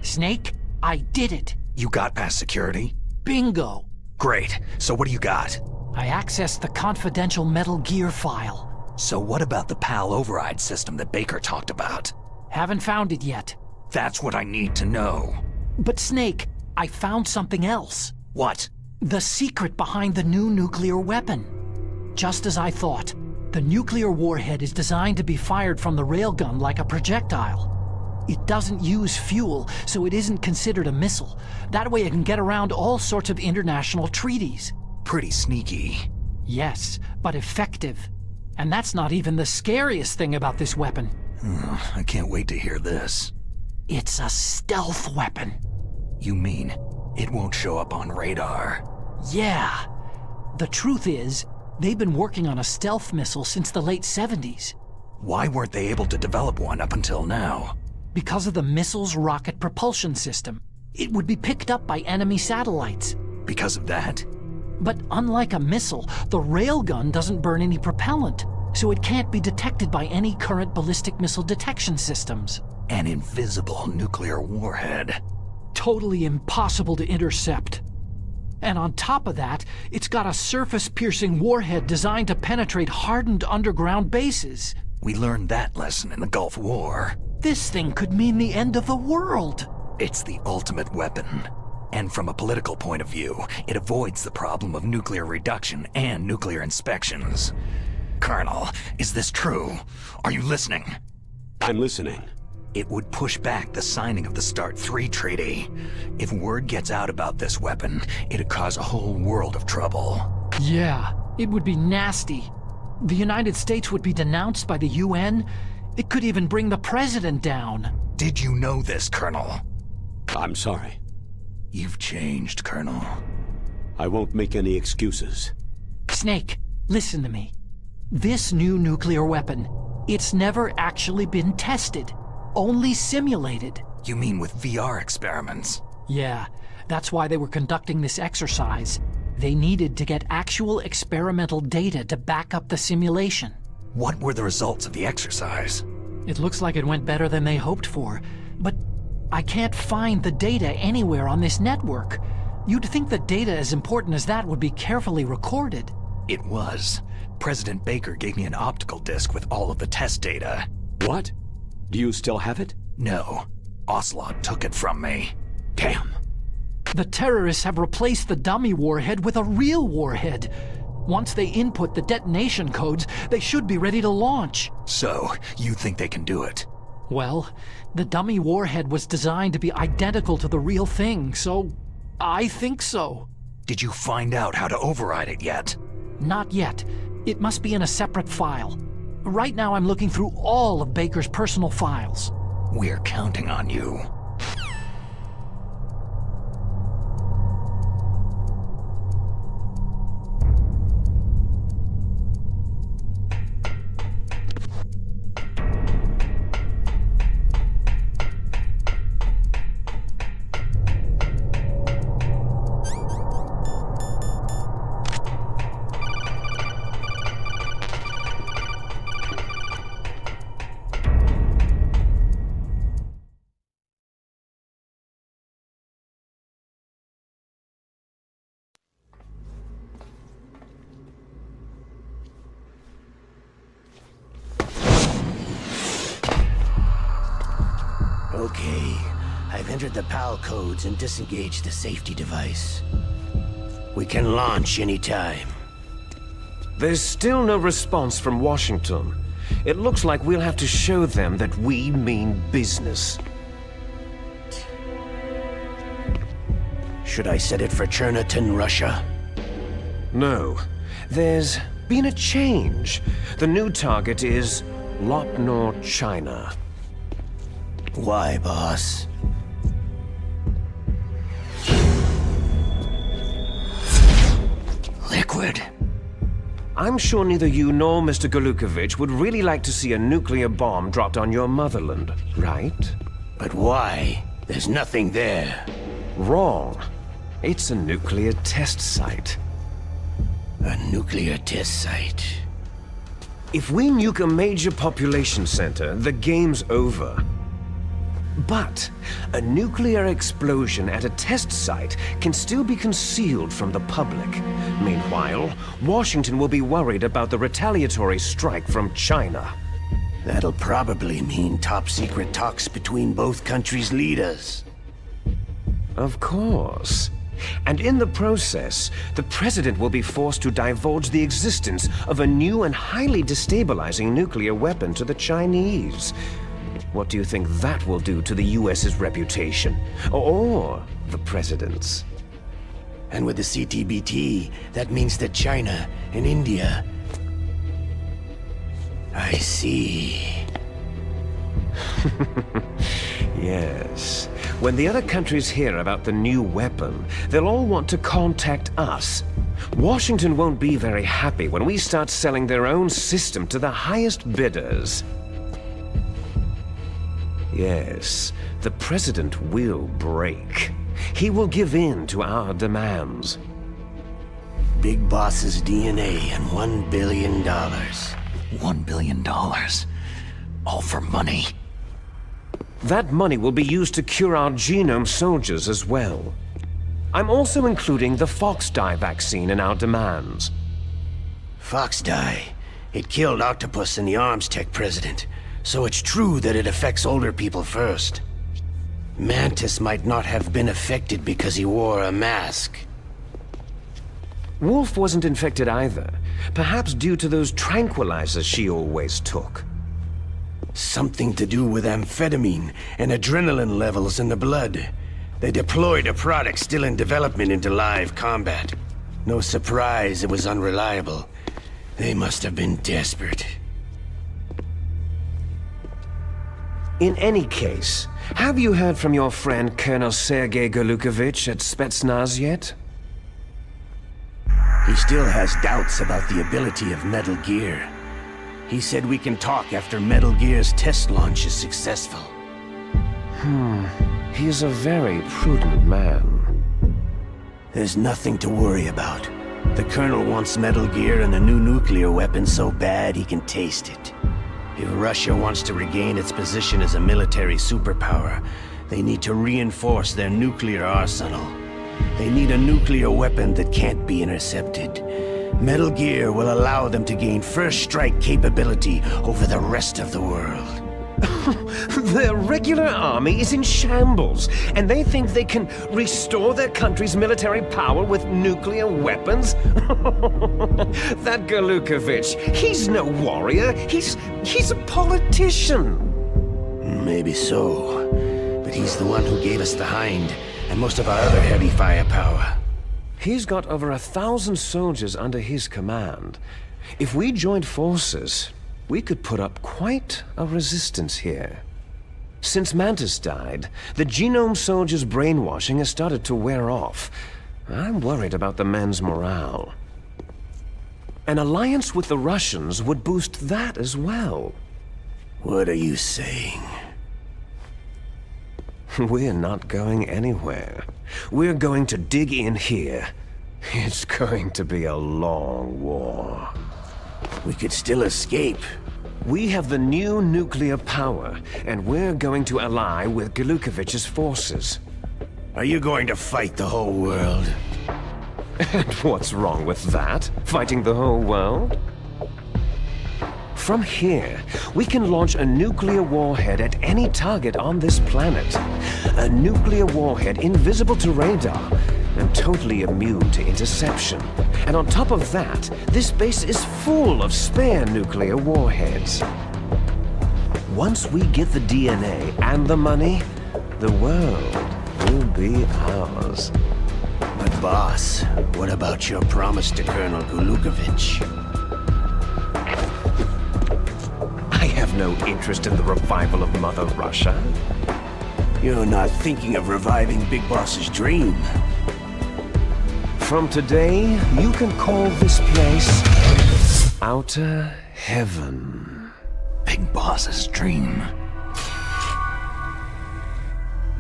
Snake, I did it. You got past security? Bingo. Great. So what do you got? I accessed the confidential Metal Gear file. So what about the PAL override system that Baker talked about? Haven't found it yet. That's what I need to know. But Snake, I found something else. What? The secret behind the new nuclear weapon. Just as I thought, the nuclear warhead is designed to be fired from the railgun like a projectile. It doesn't use fuel, so it isn't considered a missile. That way it can get around all sorts of international treaties. Pretty sneaky. Yes, but effective. And that's not even the scariest thing about this weapon. I can't wait to hear this. It's a stealth weapon. You mean it won't show up on radar? Yeah. The truth is, they've been working on a stealth missile since the late 70s. Why weren't they able to develop one up until now? Because of the missile's rocket propulsion system. It would be picked up by enemy satellites. Because of that? But unlike a missile, the railgun doesn't burn any propellant, so it can't be detected by any current ballistic missile detection systems. An invisible nuclear warhead. Totally impossible to intercept. And on top of that, it's got a surface-piercing warhead designed to penetrate hardened underground bases. We learned that lesson in the Gulf War. This thing could mean the end of the world. It's the ultimate weapon. And from a political point of view, it avoids the problem of nuclear reduction and nuclear inspections. Colonel, is this true? Are you listening? I'm listening. It would push back the signing of the START 3 treaty. If word gets out about this weapon, it'd cause a whole world of trouble. Yeah, it would be nasty. The United States would be denounced by the UN. It could even bring the president down. Did you know this, Colonel? I'm sorry. You've changed, Colonel. I won't make any excuses. Snake, listen to me. This new nuclear weapon, it's never actually been tested. Only simulated. You mean with VR experiments? Yeah, that's why they were conducting this exercise. They needed to get actual experimental data to back up the simulation. What were the results of the exercise? It looks like it went better than they hoped for, but I can't find the data anywhere on this network. You'd think the data as important as that would be carefully recorded. It was. President Baker gave me an optical disc with all of the test data. What? Do you still have it? No. Ocelot took it from me. Damn. The terrorists have replaced the dummy warhead with a real warhead. Once they input the detonation codes, they should be ready to launch. So, you think they can do it? Well, the dummy warhead was designed to be identical to the real thing, so I think so. Did you find out how to override it yet? Not yet. It must be in a separate file. Right now I'm looking through all of Baker's personal files. We're counting on you. Okay, I've entered the PAL codes and disengaged the safety device. We can launch anytime. There's still no response from Washington. It looks like we'll have to show them that we mean business. Should I set it for Cherniton, Russia? No. There's been a change. The new target is Lopnor, China. Why, boss? Liquid. I'm sure neither you nor Mr. Golukovich would really like to see a nuclear bomb dropped on your motherland, right? But why? There's nothing there. Wrong. It's a nuclear test site. A nuclear test site? If we nuke a major population center, the game's over. But a nuclear explosion at a test site can still be concealed from the public. Meanwhile, Washington will be worried about the retaliatory strike from China. That'll probably mean top-secret talks between both countries' leaders. Of course. And in the process, the president will be forced to divulge the existence of a new and highly destabilizing nuclear weapon to the Chinese. What do you think that will do to the US's reputation? Or the president's? And with the CTBT, that means that China and India... I see. Yes. When the other countries hear about the new weapon, they'll all want to contact us. Washington won't be very happy when we start selling their own system to the highest bidders. Yes, the president will break. He will give in to our demands. Big Boss's DNA and $1 billion. $1 billion? All for money? That money will be used to cure our genome soldiers as well. I'm also including the Foxdie vaccine in our demands. Foxdie? It killed Octopus and the Arms Tech president, so it's true that it affects older people first. Mantis might not have been affected because he wore a mask. Wolf wasn't infected either, perhaps due to those tranquilizers she always took. Something to do with amphetamine and adrenaline levels in the blood. They deployed a product still in development into live combat. No surprise it was unreliable. They must have been desperate. In any case, have you heard from your friend Colonel Sergei Golukovich at Spetsnaz yet? He still has doubts about the ability of Metal Gear. He said we can talk after Metal Gear's test launch is successful. He is a very prudent man. There's nothing to worry about. The Colonel wants Metal Gear and the new nuclear weapon so bad he can taste it. If Russia wants to regain its position as a military superpower, they need to reinforce their nuclear arsenal. They need a nuclear weapon that can't be intercepted. Metal Gear will allow them to gain first strike capability over the rest of the world. Their regular army is in shambles, and they think they can restore their country's military power with nuclear weapons? That Golukovich, he's no warrior, he's a politician. Maybe so, but he's the one who gave us the Hind, and most of our other heavy firepower. He's got over 1,000 soldiers under his command. If we joined forces, we could put up quite a resistance here. Since Mantis died, the genome soldiers' brainwashing has started to wear off. I'm worried about the men's morale. An alliance with the Russians would boost that as well. What are you saying? We're not going anywhere. We're going to dig in here. It's going to be a long war. We could still escape. We have the new nuclear power, and we're going to ally with Golukovich's forces. Are you going to fight the whole world? And what's wrong with that? Fighting the whole world? From here, we can launch a nuclear warhead at any target on this planet. A nuclear warhead invisible to radar and totally immune to interception. And on top of that, this base is full of spare nuclear warheads. Once we get the DNA and the money, the world will be ours. But boss, what about your promise to Colonel Golukovich? I have no interest in the revival of Mother Russia. You're not thinking of reviving Big Boss's dream. From today, you can call this place Outer Heaven. Big Boss's dream.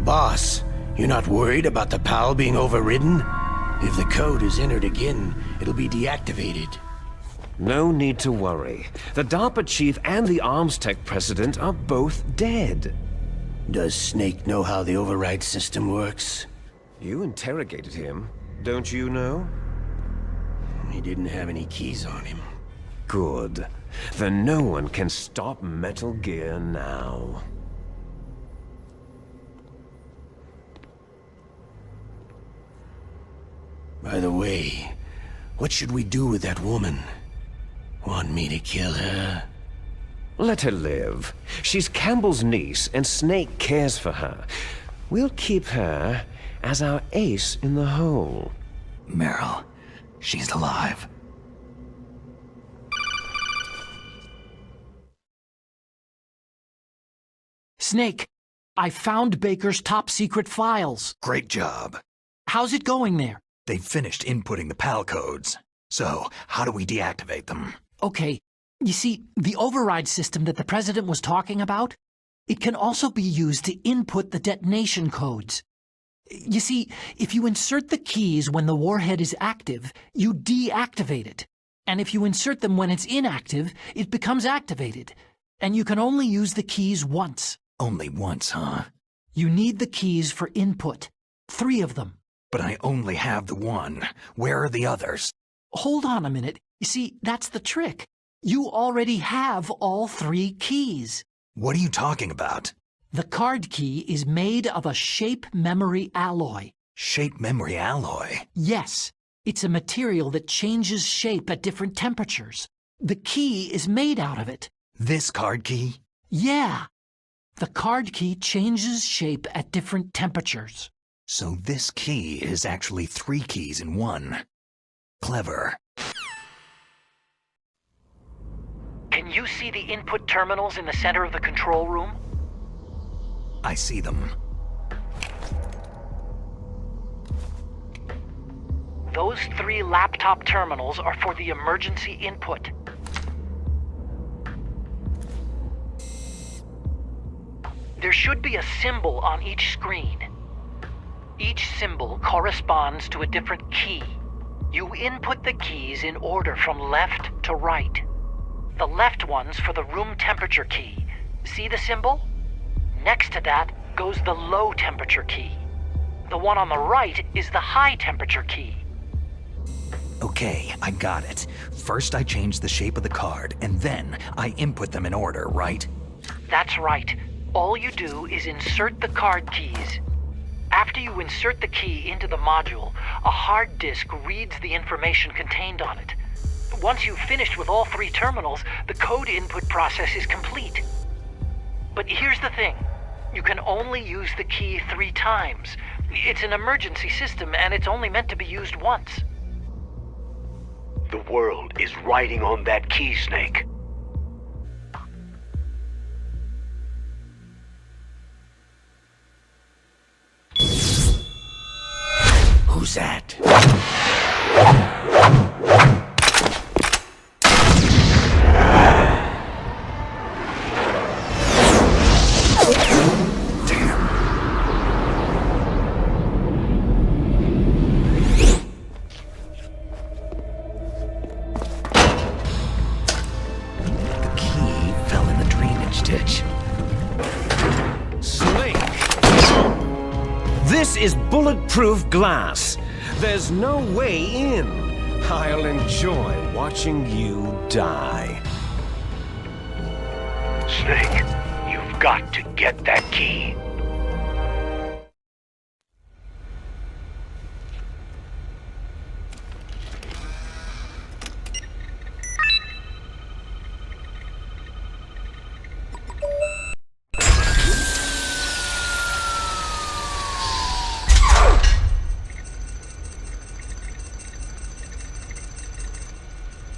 Boss, you're not worried about the PAL being overridden? If the code is entered again, it'll be deactivated. No need to worry. The DARPA chief and the Arms Tech president are both dead. Does Snake know how the override system works? You interrogated him, don't you know? He didn't have any keys on him. Good. Then no one can stop Metal Gear now. By the way, what should we do with that woman? Want me to kill her? Let her live. She's Campbell's niece, and Snake cares for her. We'll keep her as our ace in the hole. Meryl, she's alive. Snake, I found Baker's top-secret files. Great job. How's it going there? They've finished inputting the PAL codes. So, how do we deactivate them? Okay, you see, the override system that the President was talking about, it can also be used to input the detonation codes. You see, if you insert the keys when the warhead is active, you deactivate it. And if you insert them when it's inactive, it becomes activated. And you can only use the keys once. Only once, huh? You need the keys for input. 3 of them. But I only have the one. Where are the others? Hold on a minute. You see, that's the trick. You already have all 3 keys. What are you talking about? The card key is made of a shape memory alloy. Shape memory alloy? Yes. It's a material that changes shape at different temperatures. The key is made out of it. This card key? Yeah. The card key changes shape at different temperatures. So this key is actually 3 keys in one. Clever. Can you see the input terminals in the center of the control room? I see them. Those 3 laptop terminals are for the emergency input. There should be a symbol on each screen. Each symbol corresponds to a different key. You input the keys in order from left to right. The left one's for the room temperature key. See the symbol? Next to that goes the low temperature key. The one on the right is the high temperature key. Okay, I got it. First I change the shape of the card, and then I input them in order, right? That's right. All you do is insert the card keys. After you insert the key into the module, a hard disk reads the information contained on it. Once you've finished with all 3 terminals, the code input process is complete. But here's the thing. You can only use the key 3 times. It's an emergency system, and it's only meant to be used once. The world is riding on that key, Snake. Who's that? This is bulletproof glass. There's no way in. I'll enjoy watching you die. Snake, you've got to get that key.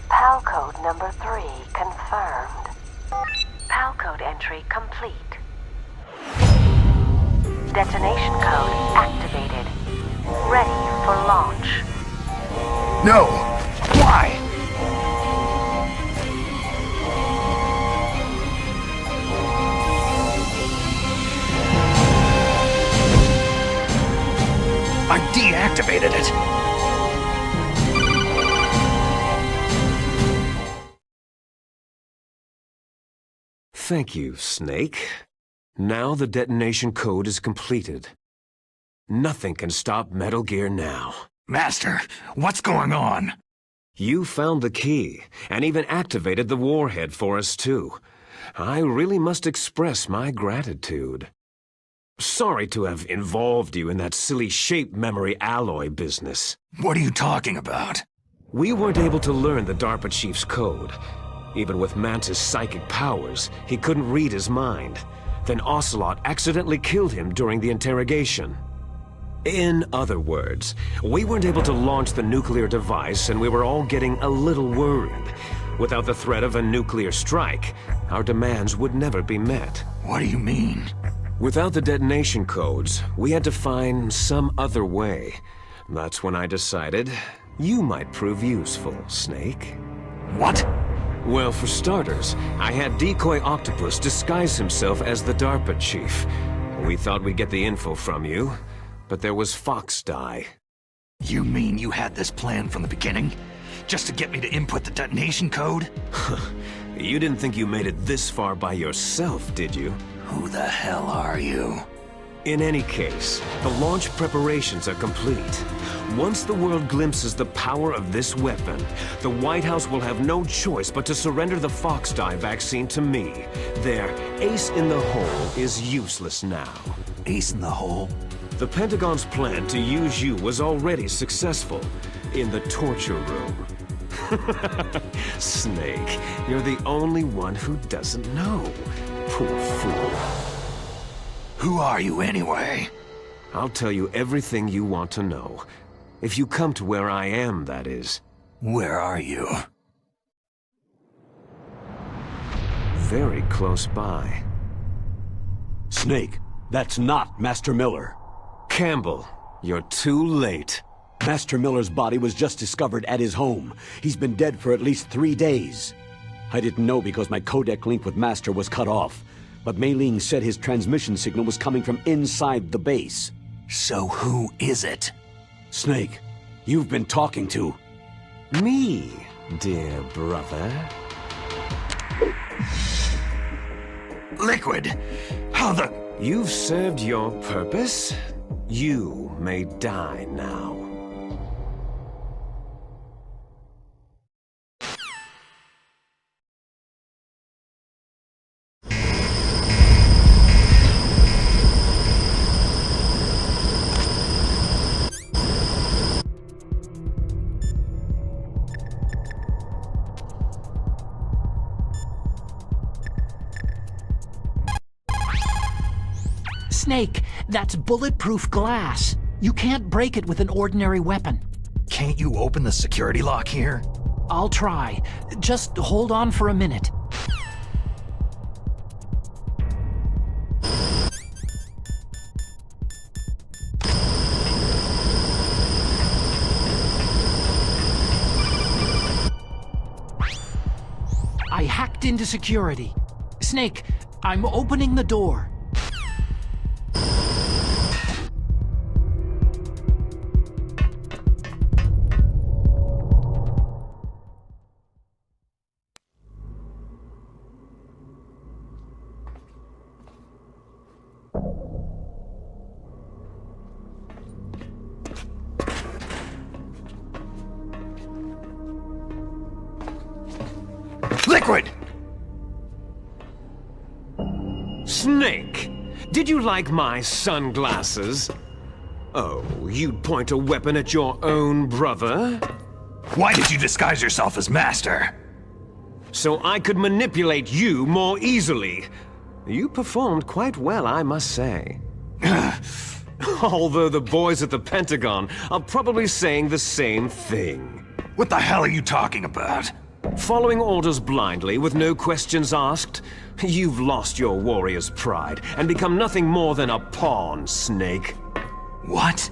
PAL code number 3 confirmed. PAL code entry complete. Detonation code activated. Ready for launch. No! Why? I deactivated it. Thank you, Snake. Now the detonation code is completed. Nothing can stop Metal Gear now. Master, what's going on? You found the key, and even activated the warhead for us too. I really must express my gratitude. Sorry to have involved you in that silly shape memory alloy business. What are you talking about? We weren't able to learn the DARPA chief's code. Even with Mantis' psychic powers, he couldn't read his mind. Then Ocelot accidentally killed him during the interrogation. In other words, we weren't able to launch the nuclear device, and we were all getting a little worried. Without the threat of a nuclear strike, our demands would never be met. What do you mean? Without the detonation codes, we had to find some other way. That's when I decided you might prove useful, Snake. What? Well, for starters, I had Decoy Octopus disguise himself as the DARPA chief. We thought we'd get the info from you, but there was Foxdie. You mean you had this plan from the beginning? Just to get me to input the detonation code? You didn't think you made it this far by yourself, did you? Who the hell are you? In any case, the launch preparations are complete. Once the world glimpses the power of this weapon, the White House will have no choice but to surrender the Foxdie vaccine to me. Their ace in the hole is useless now. Ace in the hole? The Pentagon's plan to use you was already successful in the torture room. Snake, you're the only one who doesn't know. Poor fool. Who are you anyway? I'll tell you everything you want to know. If you come to where I am, that is. Where are you? Very close by. Snake, that's not Master Miller. Campbell, you're too late. Master Miller's body was just discovered at his home. He's been dead for at least 3 days. I didn't know because my codec link with Master was cut off. But Mei Ling said his transmission signal was coming from inside the base. So who is it? Snake, you've been talking to... Me, dear brother. Liquid! How the... You've served your purpose. You may die now. Snake, that's bulletproof glass. You can't break it with an ordinary weapon. Can't you open the security lock here? I'll try. Just hold on for a minute. I hacked into security. Snake, I'm opening the door. Liquid! Snake, did you like my sunglasses? Oh, you'd point a weapon at your own brother? Why did you disguise yourself as Master? So I could manipulate you more easily. You performed quite well, I must say. Although the boys at the Pentagon are probably saying the same thing. What the hell are you talking about? Following orders blindly with no questions asked? You've lost your warrior's pride and become nothing more than a pawn, Snake. What?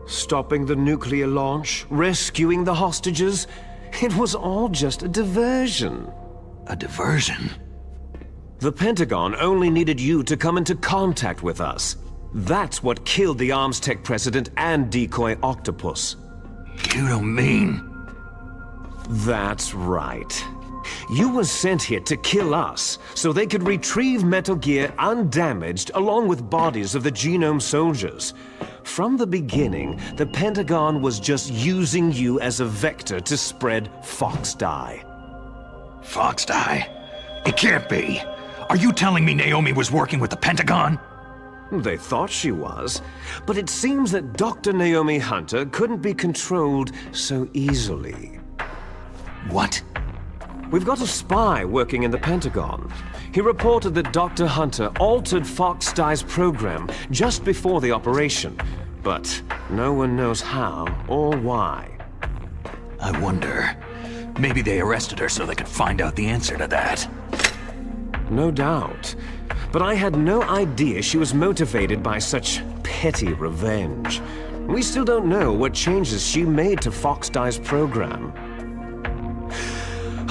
Stopping the nuclear launch, rescuing the hostages, it was all just a diversion. A diversion? The Pentagon only needed you to come into contact with us. That's what killed the Arms Tech president and decoy octopus. You don't mean... That's right. You were sent here to kill us, so they could retrieve Metal Gear undamaged along with bodies of the Genome soldiers. From the beginning, the Pentagon was just using you as a vector to spread Foxdie. Foxdie? It can't be. Are you telling me Naomi was working with the Pentagon? They thought she was, but it seems that Dr. Naomi Hunter couldn't be controlled so easily. What? We've got a spy working in the Pentagon. He reported that Dr. Hunter altered Foxdie's program just before the operation, but no one knows how or why. I wonder, maybe they arrested her so they could find out the answer to that. No doubt. But I had no idea she was motivated by such petty revenge. We still don't know what changes she made to Foxdie's program.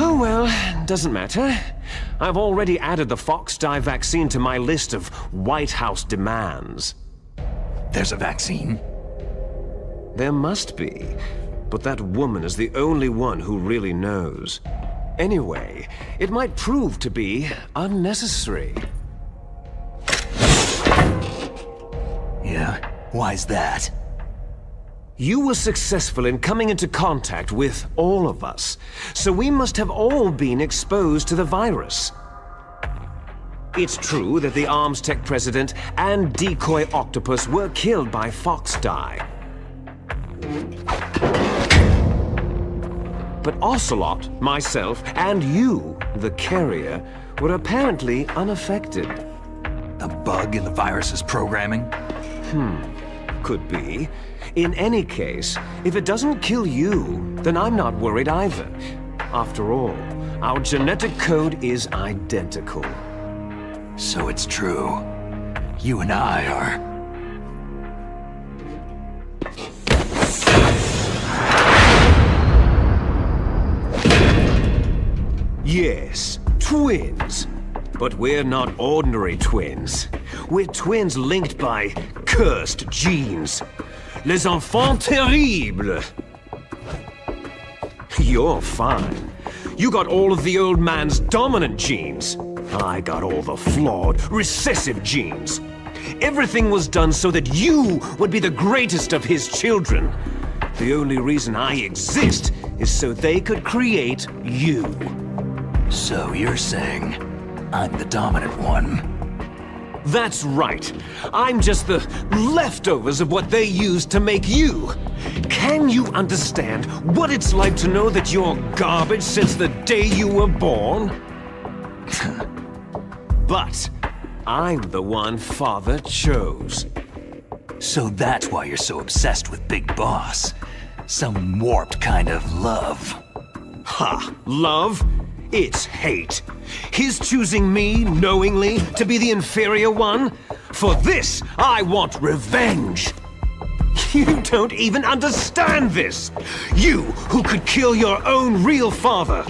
Oh well, doesn't matter. I've already added the Foxdie vaccine to my list of White House demands. There's a vaccine? There must be, but that woman is the only one who really knows. Anyway, it might prove to be unnecessary. Yeah? Why's that? You were successful in coming into contact with all of us, so we must have all been exposed to the virus. It's true that the Arms Tech president and decoy octopus were killed by Foxhound. But Ocelot, myself, and you, the carrier, were apparently unaffected. A bug in the virus's programming? Could be. In any case, if it doesn't kill you, then I'm not worried either. After all, our genetic code is identical. So it's true. You and I are... Yes, twins. But we're not ordinary twins. We're twins linked by cursed genes. Les enfants terribles. You're fine. You got all of the old man's dominant genes. I got all the flawed, recessive genes. Everything was done so that you would be the greatest of his children. The only reason I exist is so they could create you. So you're saying I'm the dominant one? That's right. I'm just the leftovers of what they used to make you. Can you understand what it's like to know that you're garbage since the day you were born? But I'm the one Father chose. So that's why you're so obsessed with Big Boss. Some warped kind of love. Ha! Love? It's hate. His choosing me, knowingly, to be the inferior one? For this, I want revenge. You don't even understand this. You, who could kill your own real father.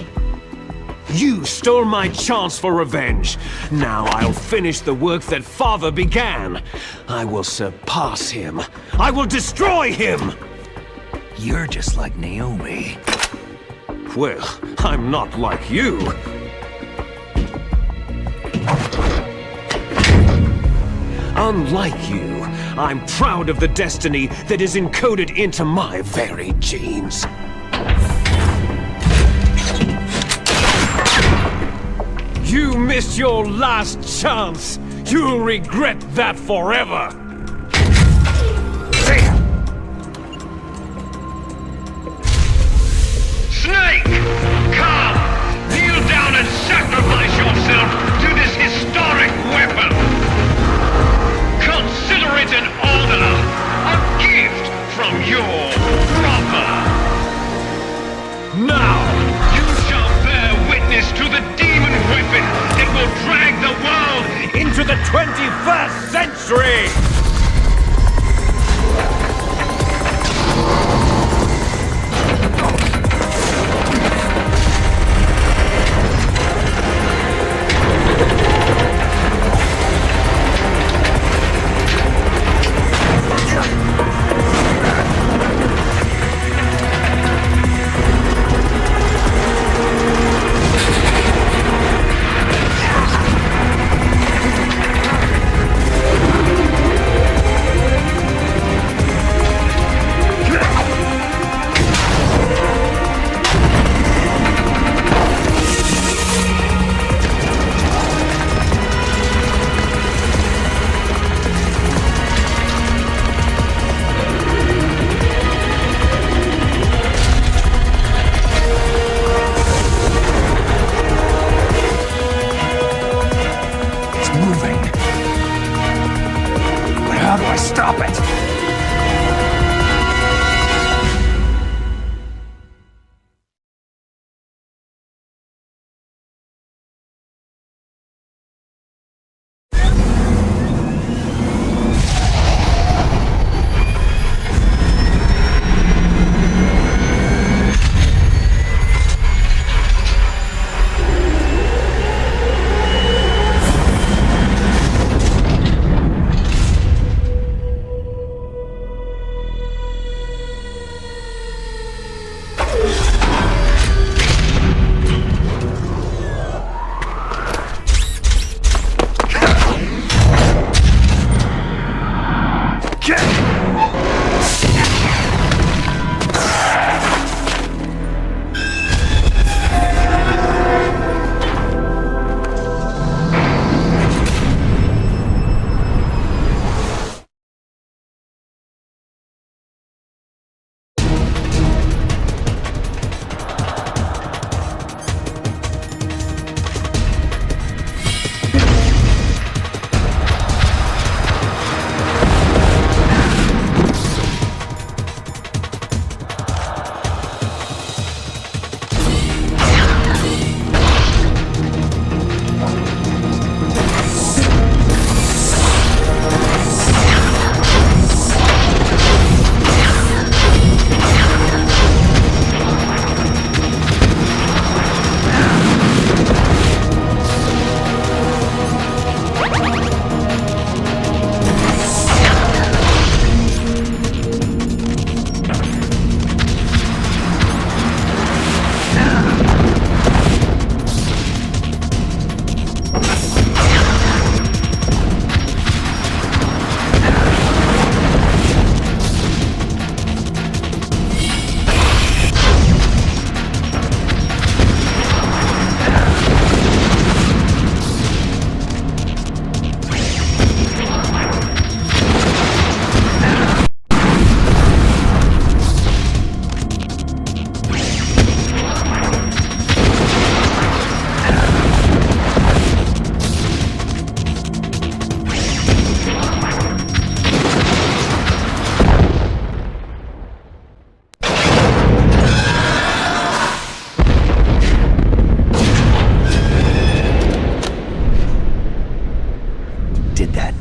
You stole my chance for revenge. Now I'll finish the work that Father began. I will surpass him. I will destroy him. You're just like Naomi. Well, I'm not like you. Unlike you, I'm proud of the destiny that is encoded into my very genes. You missed your last chance. You'll regret that forever. Snake! Come! Kneel down and sacrifice yourself to this historic weapon! Consider it an honor, a gift from your brother! Now! You shall bear witness to the demon weapon that will drag the world into the 21st century!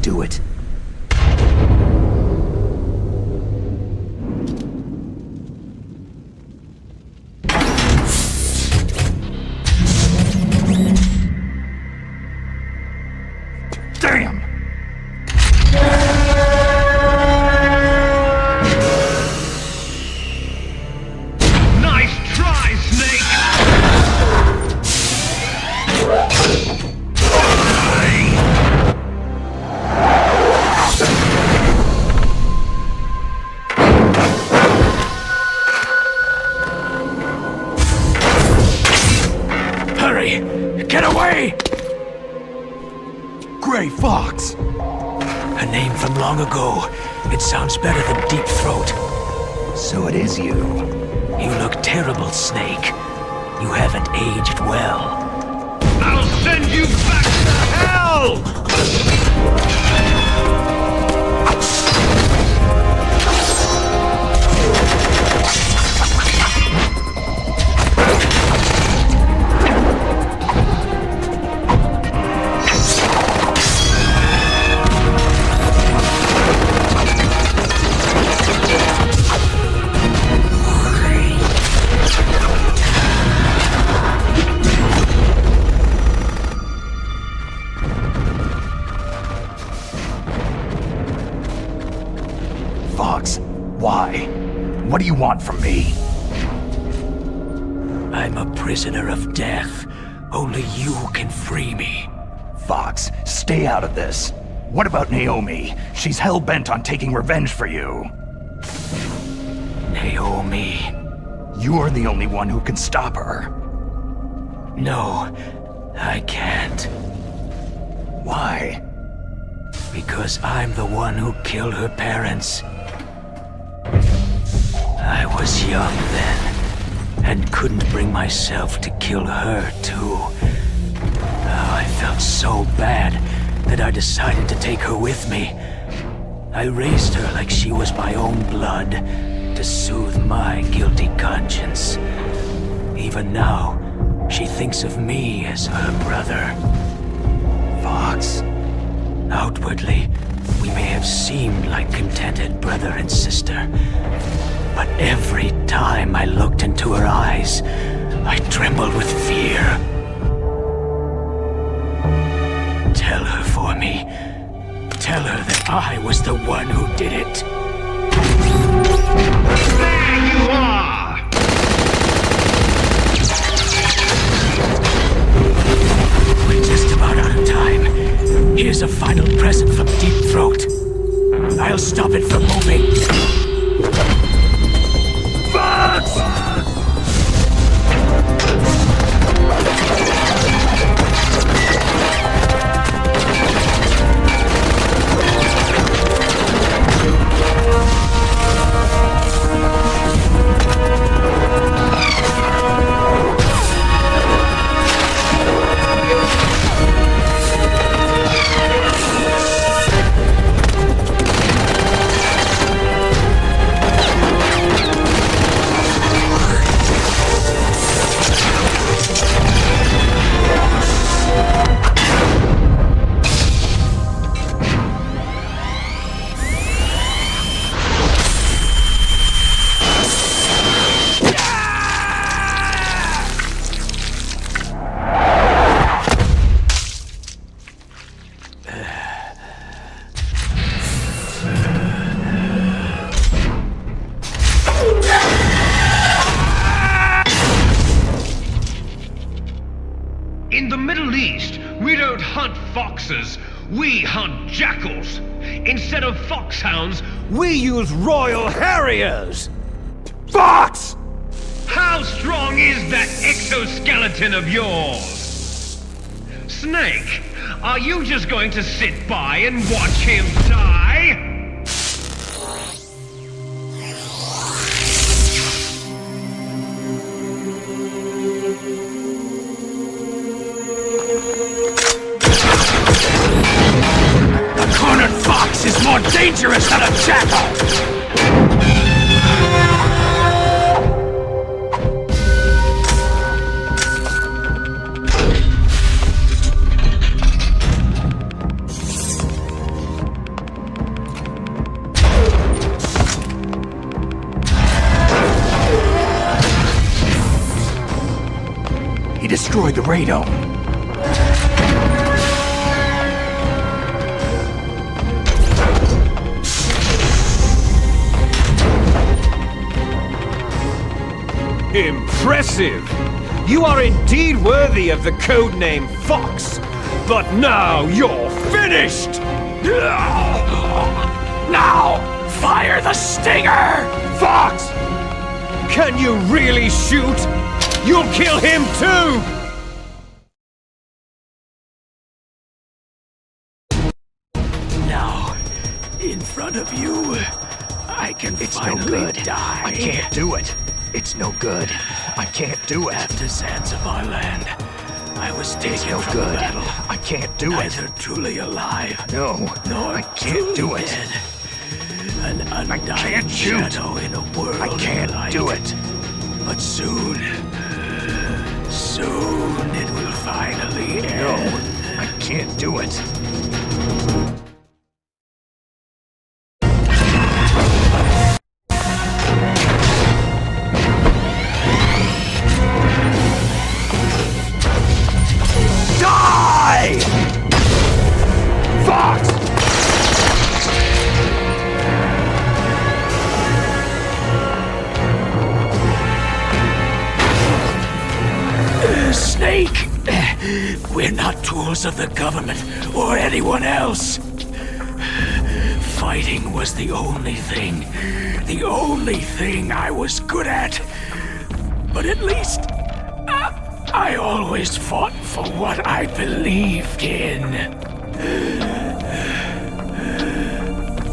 do it. Damn! Nice try, Snake! Hurry! Get away! Gray Fox! A name from long ago. It sounds better than Deep Throat. So it is you. You look terrible, Snake. You haven't aged well. I'll send you back to hell! Fox, why? What do you want from me? I'm a prisoner of death. Only you can free me. Fox, stay out of this. What about Naomi? She's hell-bent on taking revenge for you. Naomi? You're the only one who can stop her. No, I can't. Why? Because I'm the one who killed her parents. I was young then, and couldn't bring myself to kill her, too. Oh, I felt so bad that I decided to take her with me. I raised her like she was my own blood, to soothe my guilty conscience. Even now, she thinks of me as her brother. Fox, outwardly, we may have seemed like contented brother and sister, but every time I looked into her eyes, I trembled with fear. Tell her for me. Tell her that I was the one who did it. There you are! We're just about out of time. Here's a final present from Deep Throat. I'll stop it from moving. Fox! In the Middle East, we don't hunt foxes, we hunt jackals. Instead of foxhounds, we use royal harriers. Fox! How strong is that exoskeleton of yours? Snake, are you just going to sit by and watch him die? Is more dangerous than a jackal! Kratom. Impressive! You are indeed worthy of the codename Fox, but now you're finished! Now, fire the stinger! Fox! Can you really shoot? You'll kill him too! Now, in front of you, I can finally die. I can't do it. It's no good. I can't do it. After Zanzibar land, I was taken from the battle. I can't do Neither truly alive, No, nor I can't do it. dead. An undying shadow in a world I can't of light. do it. But soon it will finally end. No, I can't do it. Die! Fox! Snake! We're not tools of the government or anyone else. Fighting was the only thing I was good at. But at least I always fought for what I believed in.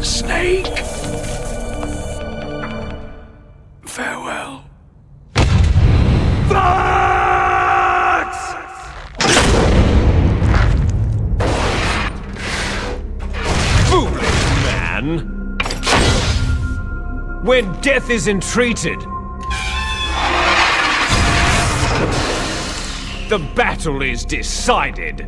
Snake! Farewell. Foolish man! When death is entreated, the battle is decided.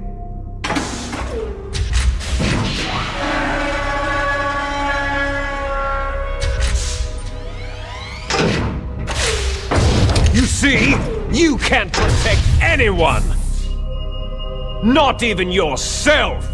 You see, you can't protect anyone! Not even yourself!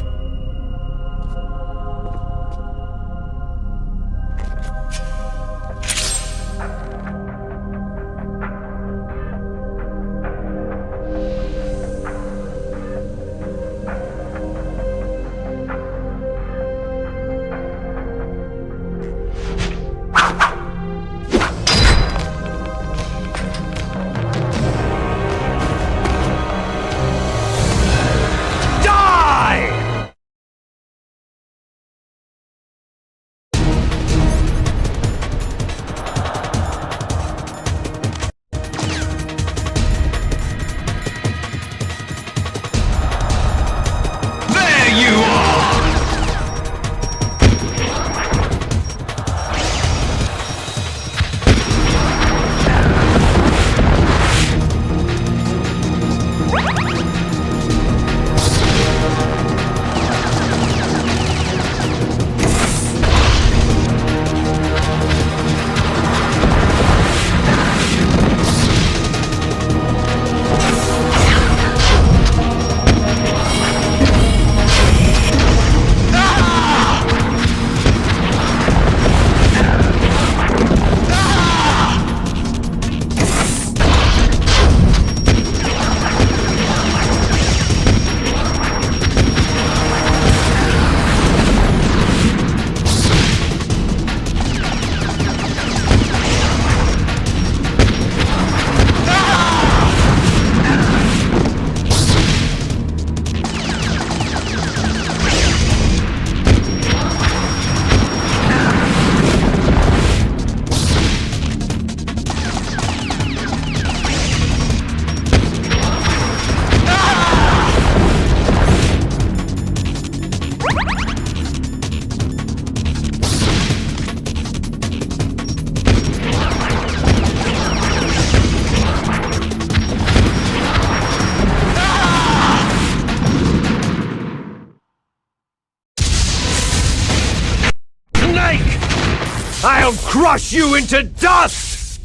I'll crush you into dust!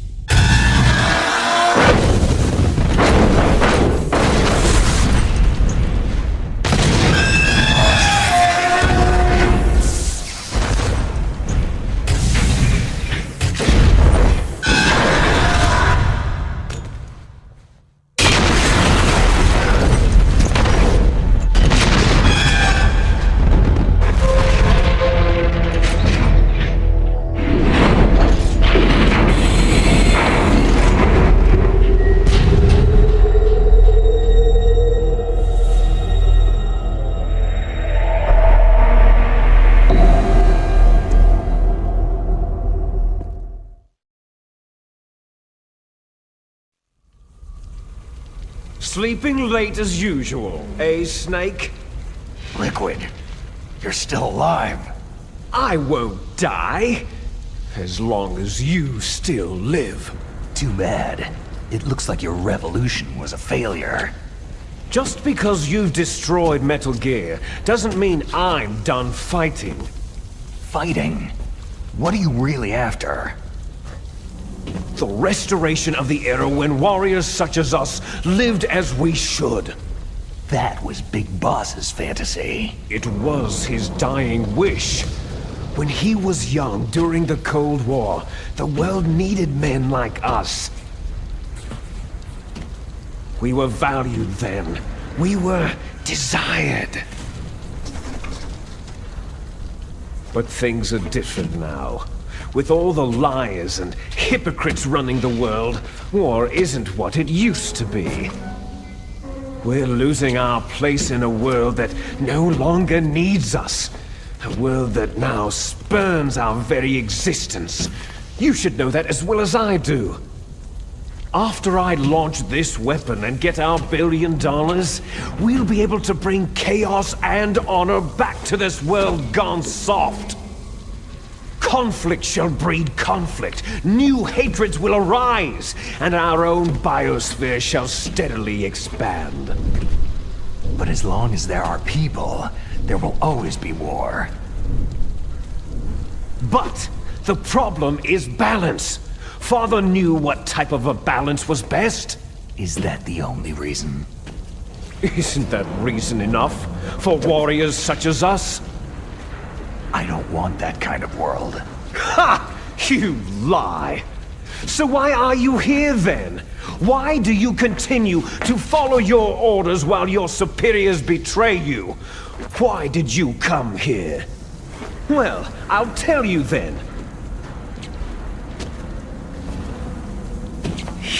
Sleeping late as usual, eh, Snake? Liquid, you're still alive. I won't die, as long as you still live. Too bad. It looks like your revolution was a failure. Just because you've destroyed Metal Gear doesn't mean I'm done fighting. Fighting? What are you really after? The restoration of the era when warriors such as us lived as we should. That was Big Boss's fantasy. It was his dying wish. When he was young during the Cold War, the world needed men like us. We were valued then. We were desired. But things are different now. With all the liars and hypocrites running the world, war isn't what it used to be. We're losing our place in a world that no longer needs us. A world that now spurns our very existence. You should know that as well as I do. After I launch this weapon and get our $1 billion, we'll be able to bring chaos and honor back to this world gone soft. Conflict shall breed conflict, new hatreds will arise, and our own biosphere shall steadily expand. But as long as there are people, there will always be war. But the problem is balance. Father knew what type of a balance was best. Is that the only reason? Isn't that reason enough for warriors such as us? I don't want that kind of world. Ha! You lie! So why are you here then? Why do you continue to follow your orders while your superiors betray you? Why did you come here? Well, I'll tell you then.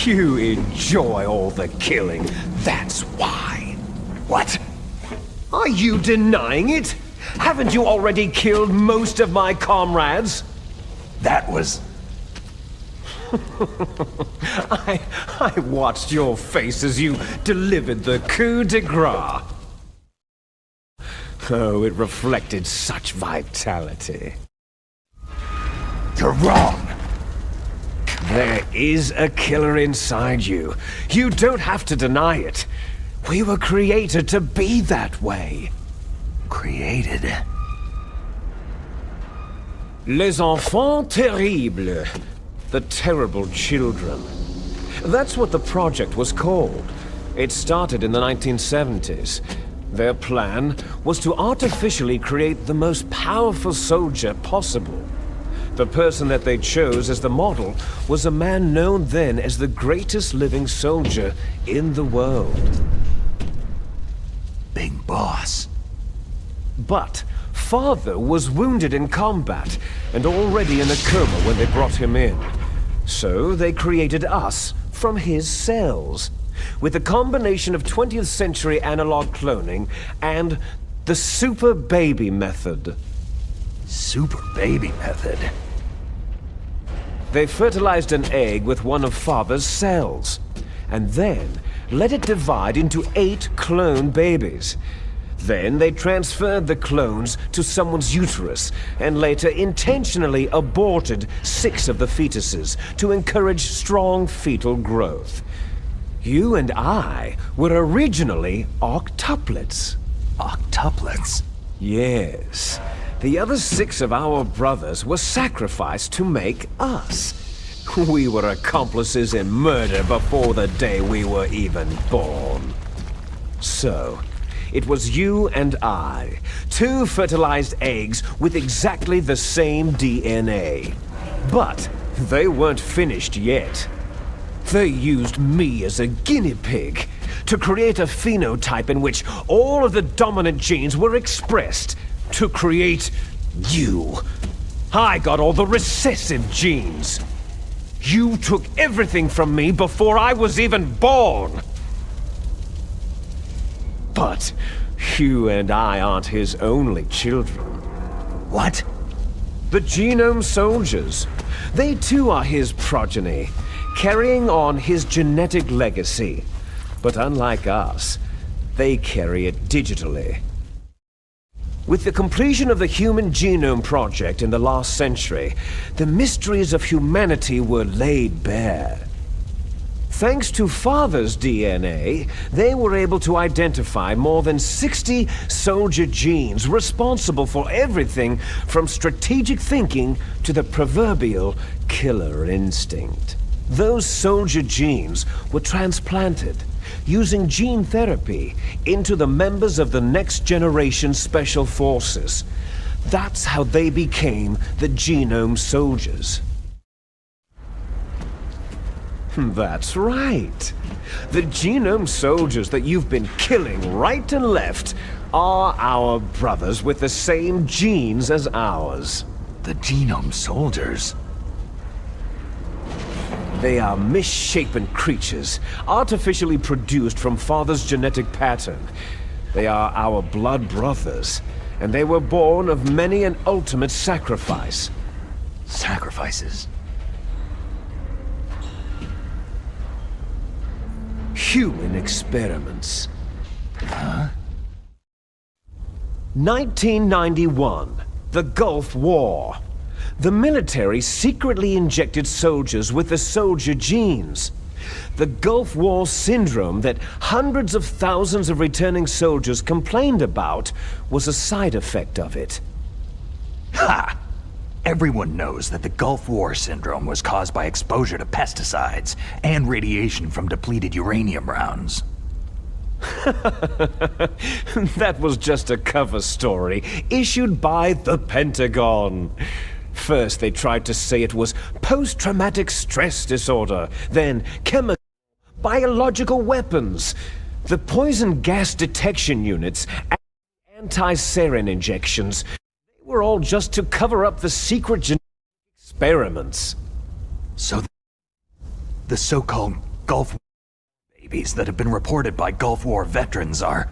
You enjoy all the killing, that's why. What? Are you denying it? Haven't you already killed most of my comrades? That was... I watched your face as you delivered the coup de grace. Oh, it reflected such vitality. You're wrong. There is a killer inside you. You don't have to deny it. We were created to be that way. Created? Les enfants terribles. The terrible children. That's what the project was called. It started in the 1970s. Their plan was to artificially create the most powerful soldier possible. The person that they chose as the model was a man known then as the greatest living soldier in the world. Big Boss. But Father was wounded in combat and already in a coma when they brought him in. So they created us from his cells, with a combination of 20th century analog cloning and the super baby method. Super baby method? They fertilized an egg with one of Father's cells, and then let it divide into 8 clone babies. Then they transferred the clones to someone's uterus, and later intentionally aborted 6 of the fetuses to encourage strong fetal growth. You and I were originally octuplets. Octuplets? Yes. The other 6 of our brothers were sacrificed to make us. We were accomplices in murder before the day we were even born. So, it was you and I, 2 fertilized eggs with exactly the same DNA. But they weren't finished yet. They used me as a guinea pig to create a phenotype in which all of the dominant genes were expressed to create you. I got all the recessive genes. You took everything from me before I was even born. But you and I aren't his only children. What? The genome soldiers. They too are his progeny, carrying on his genetic legacy. But unlike us, they carry it digitally. With the completion of the Human Genome Project in the last century, the mysteries of humanity were laid bare. Thanks to Father's DNA, they were able to identify more than 60 soldier genes responsible for everything from strategic thinking to the proverbial killer instinct. Those soldier genes were transplanted using gene therapy into the members of the next generation special forces. That's how they became the Genome Soldiers. That's right. The Genome Soldiers that you've been killing right and left are our brothers with the same genes as ours. The Genome Soldiers? They are misshapen creatures, artificially produced from Father's genetic pattern. They are our blood brothers, and they were born of many an ultimate sacrifice. Sacrifices? Human experiments. Huh? 1991, the Gulf War. The military secretly injected soldiers with the soldier genes. The Gulf War syndrome that hundreds of thousands of returning soldiers complained about was a side effect of it. Ha! Everyone knows that the Gulf War syndrome was caused by exposure to pesticides and radiation from depleted uranium rounds. That was just a cover story issued by the Pentagon. First, they tried to say it was post-traumatic stress disorder, then chemical, biological weapons. The poison gas detection units and anti-sarin injections, they were all just to cover up the secret genetic experiments. So the so-called Gulf War babies that have been reported by Gulf War veterans are...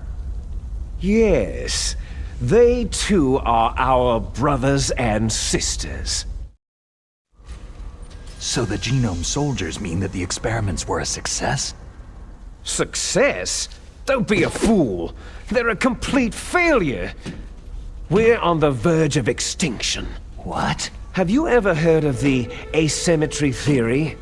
Yes. They too are our brothers and sisters. So the Genome Soldiers mean that the experiments were a success? Success? Don't be a fool. They're a complete failure. We're on the verge of extinction. What? Have you ever heard of the asymmetry theory?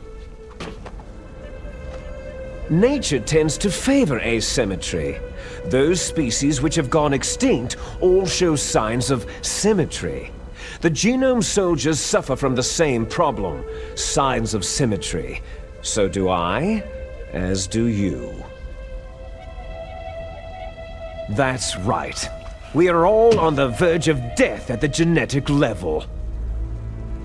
Nature tends to favor asymmetry. Those species which have gone extinct all show signs of symmetry. The Genome Soldiers suffer from the same problem, signs of symmetry. So do I, as do you. That's right. We are all on the verge of death at the genetic level.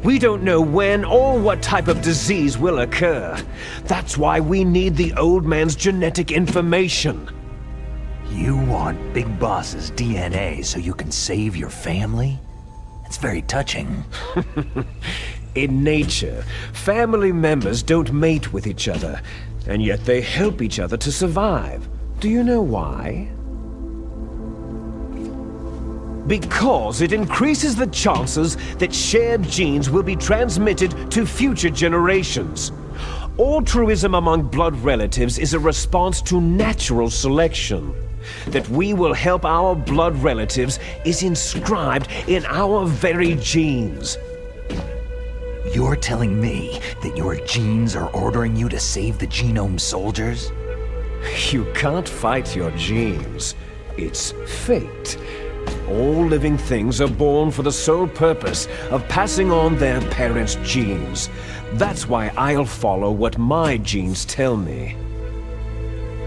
We don't know when or what type of disease will occur. That's why we need the old man's genetic information. You want Big Boss's DNA so you can save your family? It's very touching. In nature, family members don't mate with each other, and yet they help each other to survive. Do you know why? Because it increases the chances that shared genes will be transmitted to future generations. Altruism among blood relatives is a response to natural selection. That we will help our blood relatives is inscribed in our very genes. You're telling me that your genes are ordering you to save the Genome Soldiers? You can't fight your genes. It's fate. All living things are born for the sole purpose of passing on their parents' genes. That's why I'll follow what my genes tell me.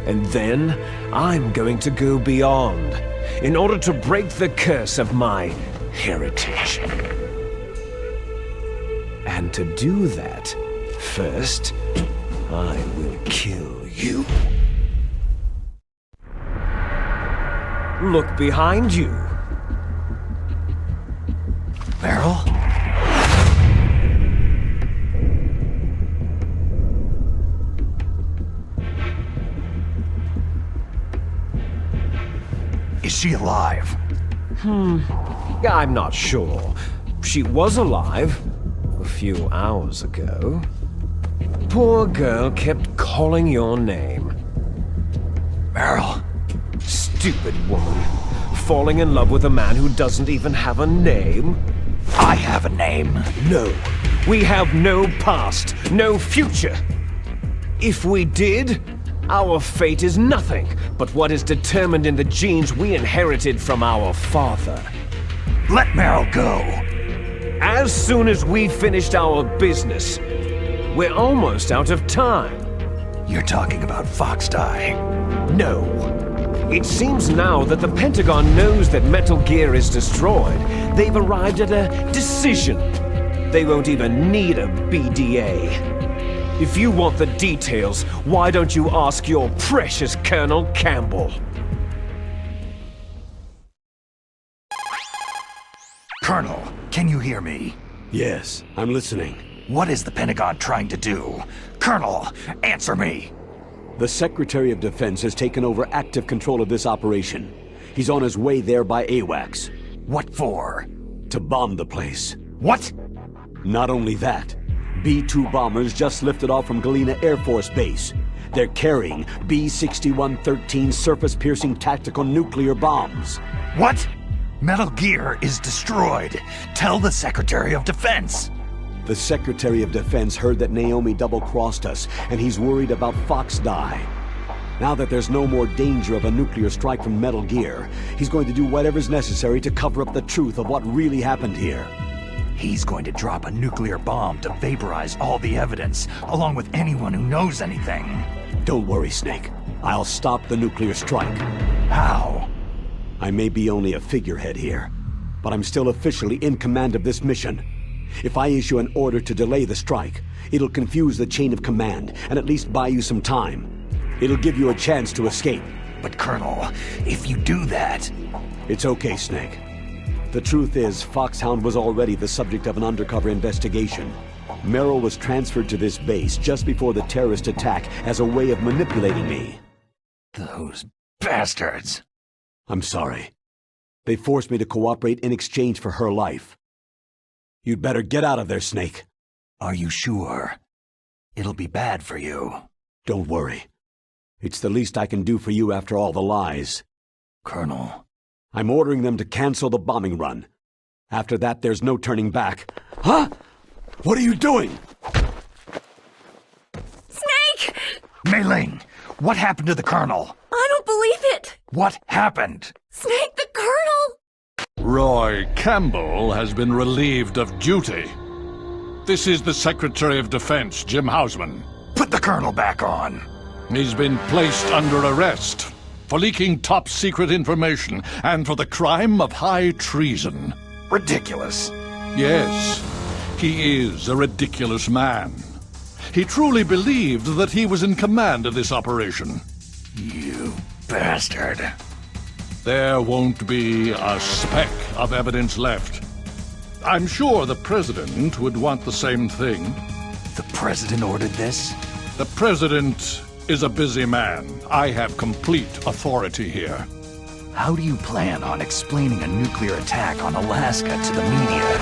And then, I'm going to go beyond, in order to break the curse of my heritage. And to do that, first, I will kill you. Look behind you. Meryl? Is she alive? I'm not sure. She was alive a few hours ago. Poor girl kept calling your name. Meryl. Stupid woman. Falling in love with a man who doesn't even have a name? I have a name. No. We have no past, no future. If we did, our fate is nothing but what is determined in the genes we inherited from our father. Let Meryl go. As soon as we finished our business, we're almost out of time. You're talking about Foxhound. No. It seems now that the Pentagon knows that Metal Gear is destroyed. They've arrived at a decision. They won't even need a BDA. If you want the details, why don't you ask your precious Colonel Campbell? Colonel, can you hear me? Yes, I'm listening. What is the Pentagon trying to do? Colonel, answer me! The Secretary of Defense has taken over active control of this operation. He's on his way there by AWACS. What for? To bomb the place. What? Not only that, B-2 bombers just lifted off from Galena Air Force Base. They're carrying B-6113 surface-piercing tactical nuclear bombs. What? Metal Gear is destroyed. Tell the Secretary of Defense. The Secretary of Defense heard that Naomi double-crossed us, and he's worried about Foxhound. Now that there's no more danger of a nuclear strike from Metal Gear, he's going to do whatever's necessary to cover up the truth of what really happened here. He's going to drop a nuclear bomb to vaporize all the evidence, along with anyone who knows anything. Don't worry, Snake. I'll stop the nuclear strike. How? I may be only a figurehead here, but I'm still officially in command of this mission. If I issue an order to delay the strike, it'll confuse the chain of command and at least buy you some time. It'll give you a chance to escape. But Colonel, if you do that... It's okay, Snake. The truth is, Foxhound was already the subject of an undercover investigation. Meryl was transferred to this base just before the terrorist attack as a way of manipulating me. Those bastards! I'm sorry. They forced me to cooperate in exchange for her life. You'd better get out of there, Snake. Are you sure? It'll be bad for you. Don't worry. It's the least I can do for you after all the lies. Colonel. I'm ordering them to cancel the bombing run. After that, there's no turning back. Huh? What are you doing? Snake! Mei Ling, what happened to the Colonel? I don't believe it! What happened? Snake, the Colonel! Roy Campbell has been relieved of duty. This is the Secretary of Defense, Jim Hausman. Put the Colonel back on. He's been placed under arrest for leaking top-secret information and for the crime of high treason. Ridiculous. Yes, he is a ridiculous man. He truly believed that he was in command of this operation. You bastard. There won't be a speck of evidence left. I'm sure the President would want the same thing. The President ordered this? The President is a busy man. I have complete authority here. How do you plan on explaining a nuclear attack on Alaska to the media?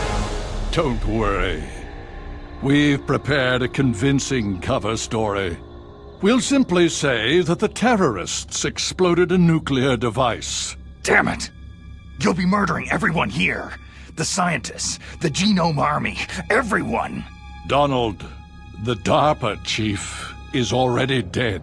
Don't worry. We've prepared a convincing cover story. We'll simply say that the terrorists exploded a nuclear device. Damn it! You'll be murdering everyone here. The scientists, the Genome Army, everyone. Donald, the DARPA chief, is already dead.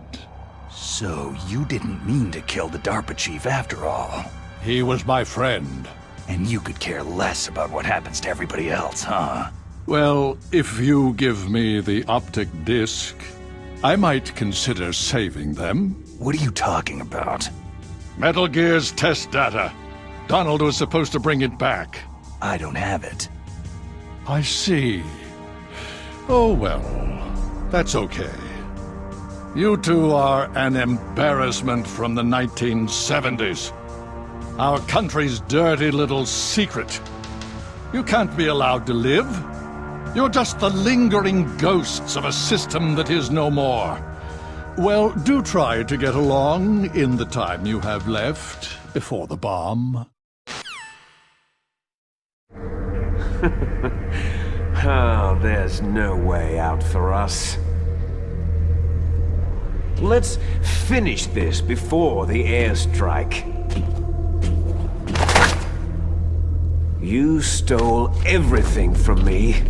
So you didn't mean to kill the DARPA chief after all. He was my friend. And you could care less about what happens to everybody else, huh? Well, if you give me the optic disc, I might consider saving them. What are you talking about? Metal Gear's test data. Donald was supposed to bring it back. I don't have it. I see. Oh well, that's okay. You two are an embarrassment from the 1970s. Our country's dirty little secret. You can't be allowed to live. You're just the lingering ghosts of a system that is no more. Well, do try to get along in the time you have left before the bomb. Oh, there's no way out for us. Let's finish this before the airstrike. You stole everything from me.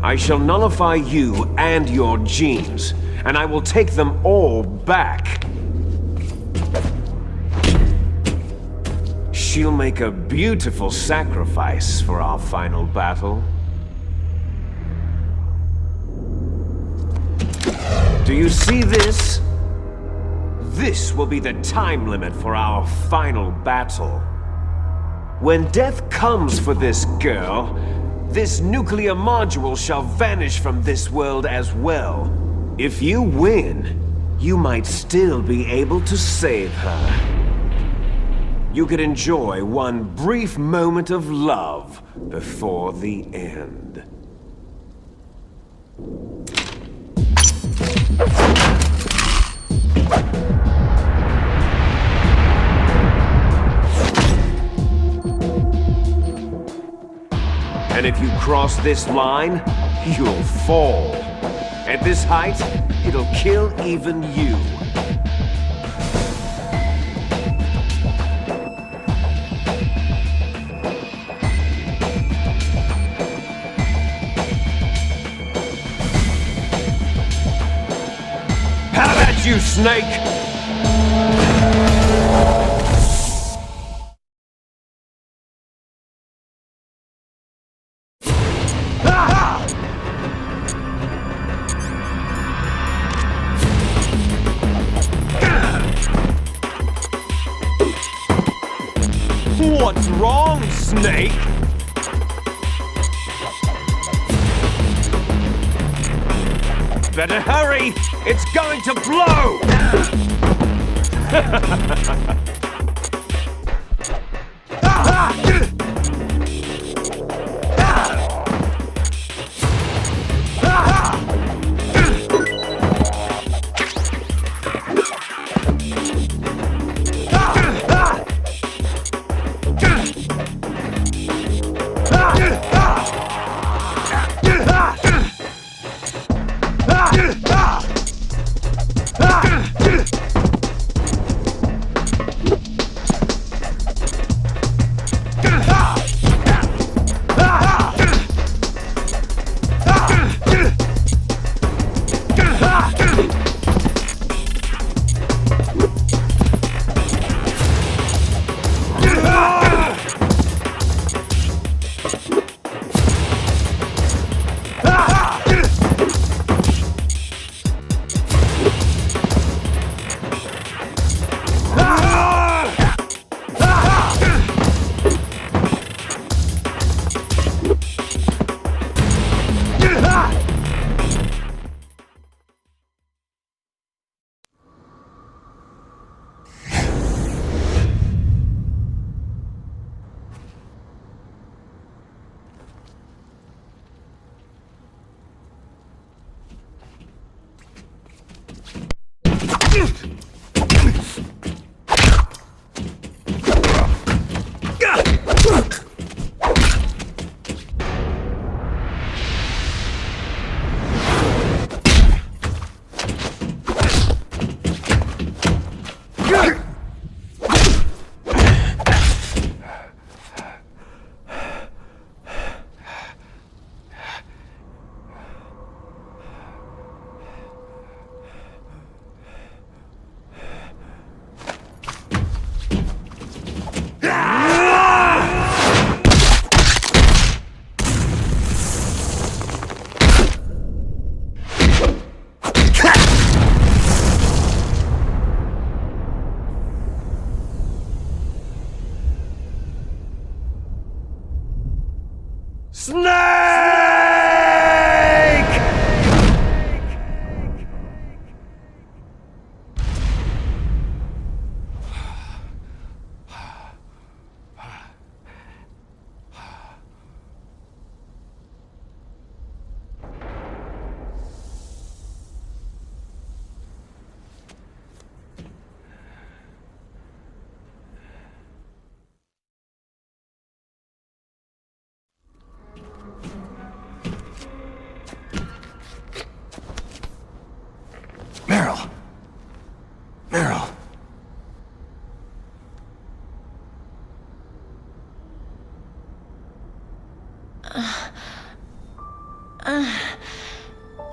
I shall nullify you and your genes, and I will take them all back. She'll make a beautiful sacrifice for our final battle. Do you see this? This will be the time limit for our final battle. When death comes for this girl, this nuclear module shall vanish from this world as well. If you win, you might still be able to save her. You could enjoy one brief moment of love before the end. And if you cross this line, you'll fall. At this height, it'll kill even you. How about you, Snake? What's wrong, Snake? Better hurry! It's going to blow!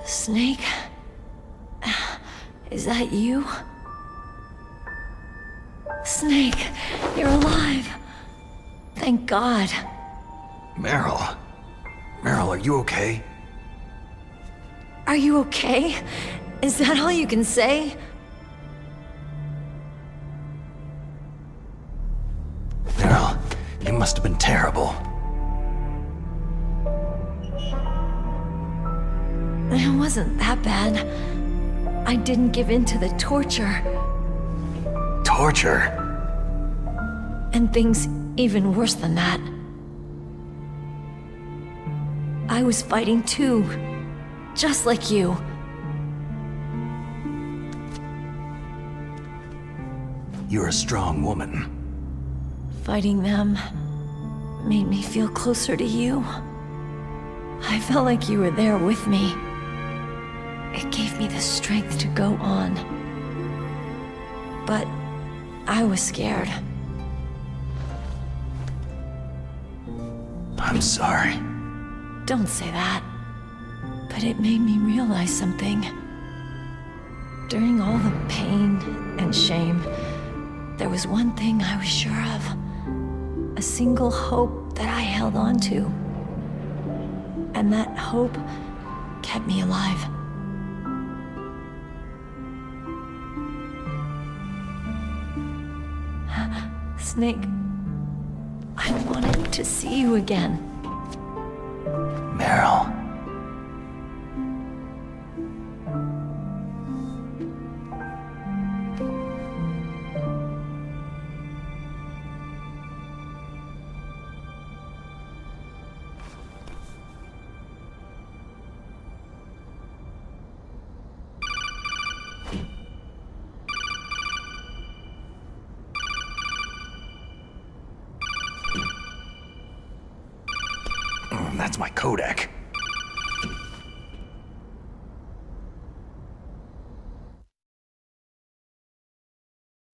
Snake? Is that you? Snake, you're alive. Thank God. Meryl. Meryl, are you okay? Are you okay? Is that all you can say? Meryl, you must have been terrible. It wasn't that bad. I didn't give in to the torture. Torture? And things even worse than that. I was fighting too. Just like you. You're a strong woman. Fighting them made me feel closer to you. I felt like you were there with me. It gave me the strength to go on. But I was scared. I'm sorry. Don't say that. But it made me realize something. During all the pain and shame, there was one thing I was sure of. A single hope that I held on to. And that hope kept me alive. Snake, I wanted to see you again. Meryl. That's my codec.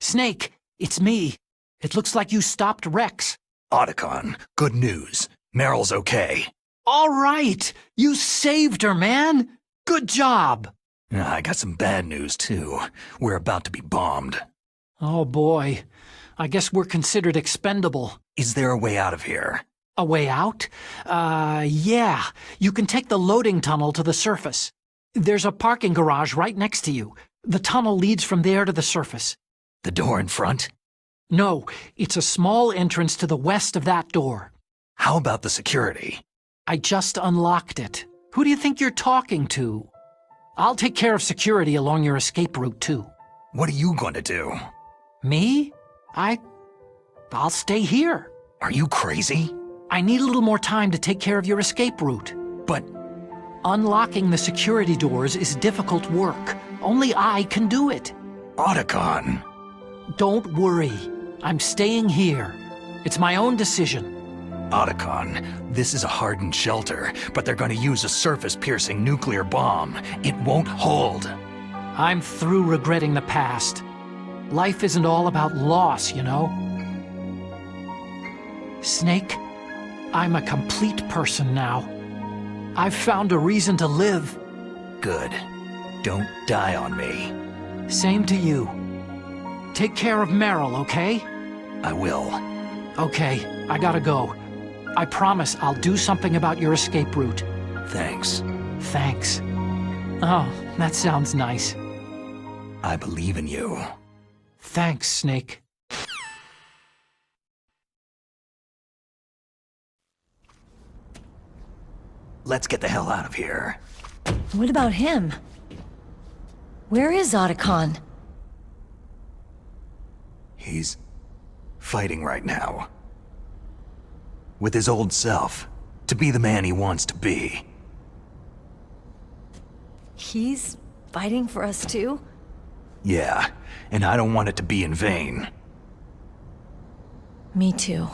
Snake, it's me. It looks like you stopped Rex. Otacon, good news. Meryl's okay. All right! You saved her, man! Good job! I got some bad news, too. We're about to be bombed. Oh boy. I guess we're considered expendable. Is there a way out of here? A way out? Yeah. You can take the loading tunnel to the surface. There's a parking garage right next to you. The tunnel leads from there to the surface. The door in front? No, it's a small entrance to the west of that door. How about the security? I just unlocked it. Who do you think you're talking to? I'll take care of security along your escape route, too. What are you going to do? Me? I'll stay here. Are you crazy? I need a little more time to take care of your escape route. But unlocking the security doors is difficult work. Only I can do it. Otacon. Don't worry. I'm staying here. It's my own decision. Otacon, this is a hardened shelter, but they're going to use a surface-piercing nuclear bomb. It won't hold. I'm through regretting the past. Life isn't all about loss, you know? Snake, I'm a complete person now. I've found a reason to live. Good. Don't die on me. Same to you. Take care of Meryl, okay? I will. Okay, I gotta go. I promise I'll do something about your escape route. Thanks. Thanks. Oh, that sounds nice. I believe in you. Thanks, Snake. Let's get the hell out of here. What about him? Where is Otacon? He's fighting right now. With his old self, to be the man he wants to be. He's fighting for us too? Yeah, and I don't want it to be in vain. Me too.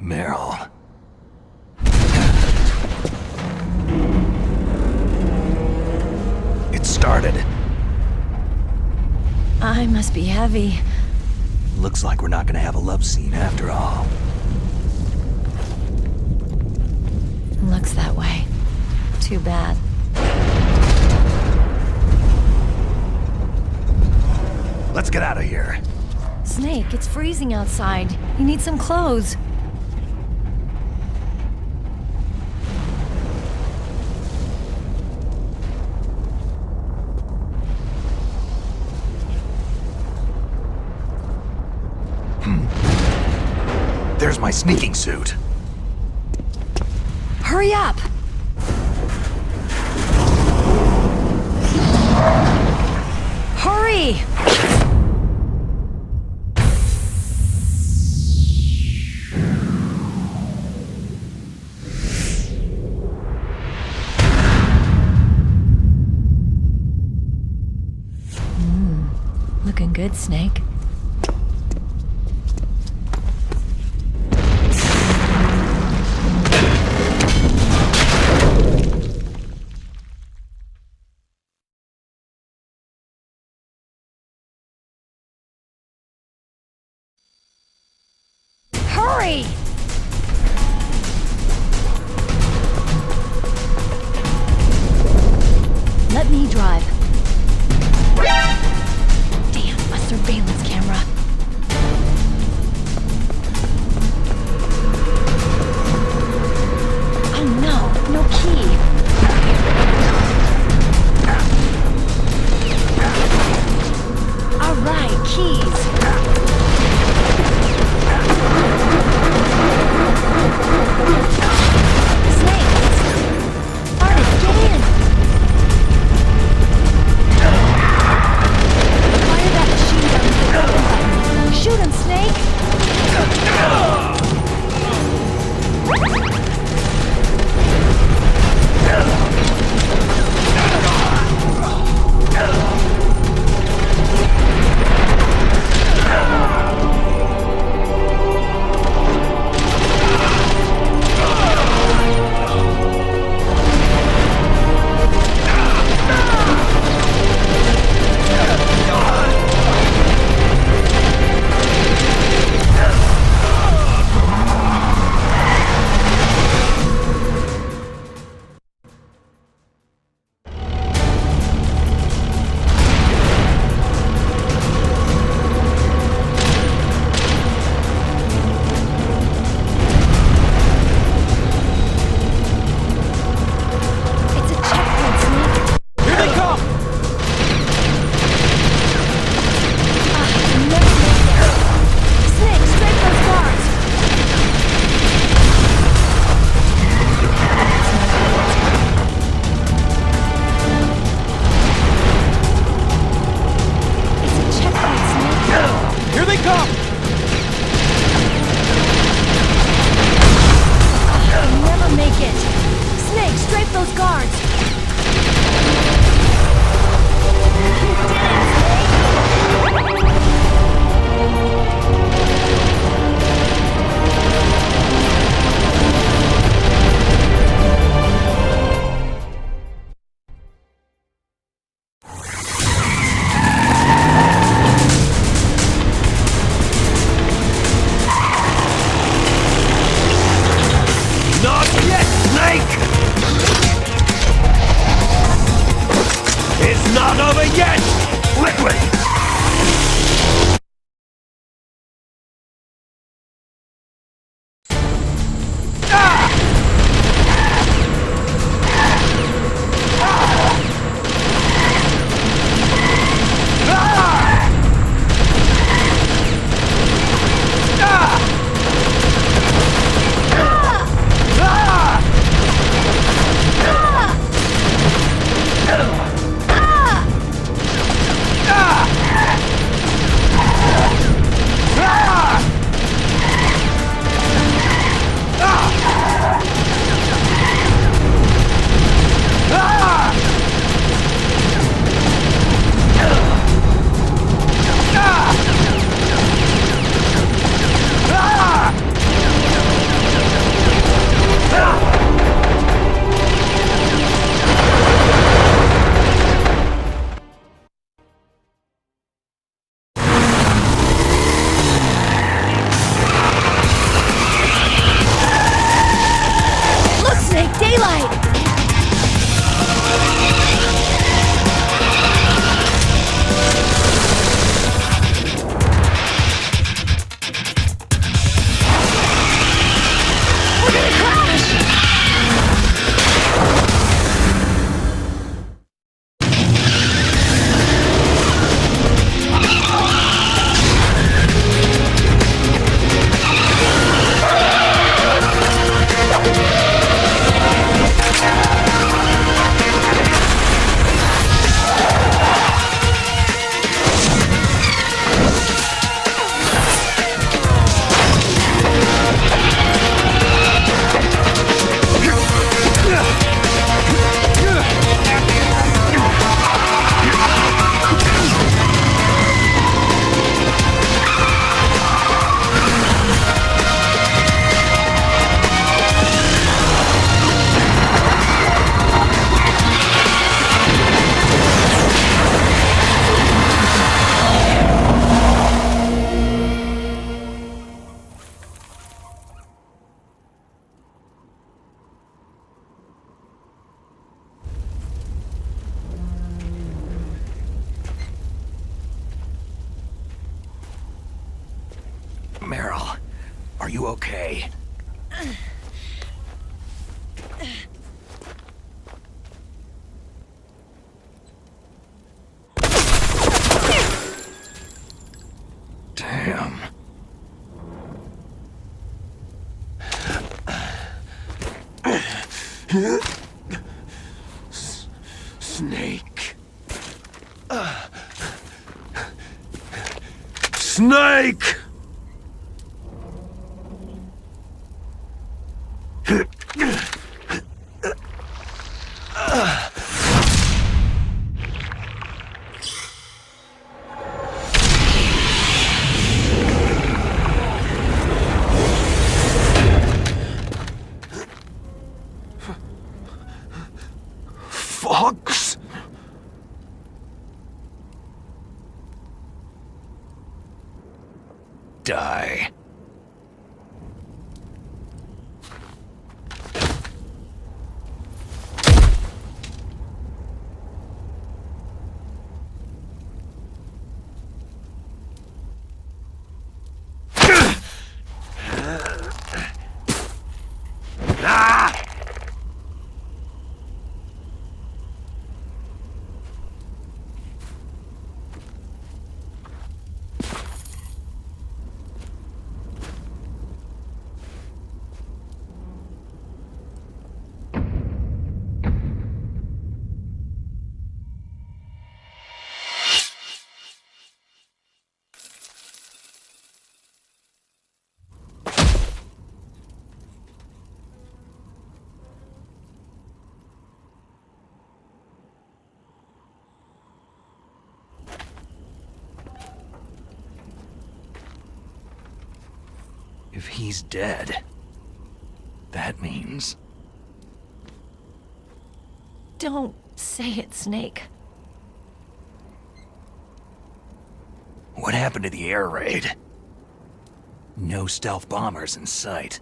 Meryl. It started. I must be heavy. Looks like we're not gonna have a love scene after all. Looks that way. Too bad. Let's get out of here. Snake, it's freezing outside. You need some clothes. There's my sneaking suit. Hurry up! Hurry! Looking good, Snake. Hurry! Let me drive. Damn, a surveillance camera. Oh no, no key. All right, keys. Snake! Artist, get in! Are you okay? Damn. Snake. Snake! Fox? Die. If he's dead, that means... Don't say it, Snake. What happened to the air raid? No stealth bombers in sight.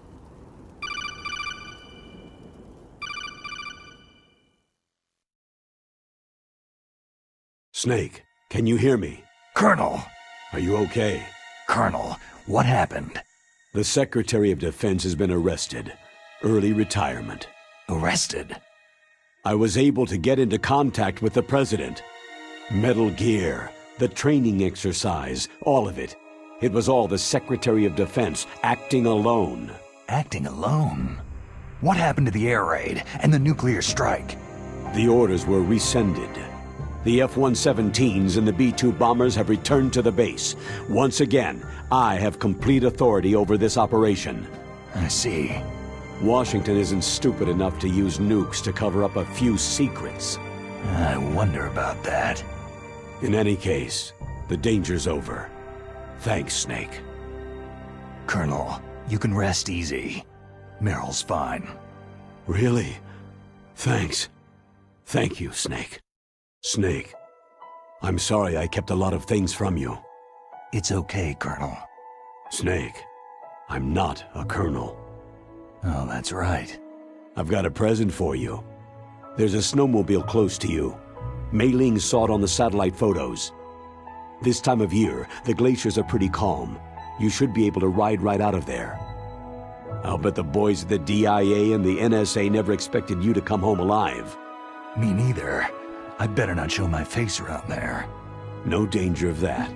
Snake, can you hear me? Colonel! Are you okay? Colonel, what happened? The Secretary of Defense has been arrested. Early retirement. Arrested? I was able to get into contact with the President. Metal Gear, the training exercise, all of it. It was all the Secretary of Defense acting alone. Acting alone? What happened to the air raid and the nuclear strike? The orders were rescinded. The F-117s and the B-2 bombers have returned to the base. Once again, I have complete authority over this operation. I see. Washington isn't stupid enough to use nukes to cover up a few secrets. I wonder about that. In any case, the danger's over. Thanks, Snake. Colonel, you can rest easy. Meryl's fine. Really? Thanks. Thank you, Snake. Snake, I'm sorry I kept a lot of things from you. It's okay, Colonel. Snake, I'm not a colonel. Oh, that's right. I've got a present for you. There's a snowmobile close to you. Mei Ling saw it on the satellite photos. This time of year, the glaciers are pretty calm. You should be able to ride right out of there. I'll bet the boys at the DIA and the NSA never expected you to come home alive. Me neither. I'd better not show my face around there. No danger of that.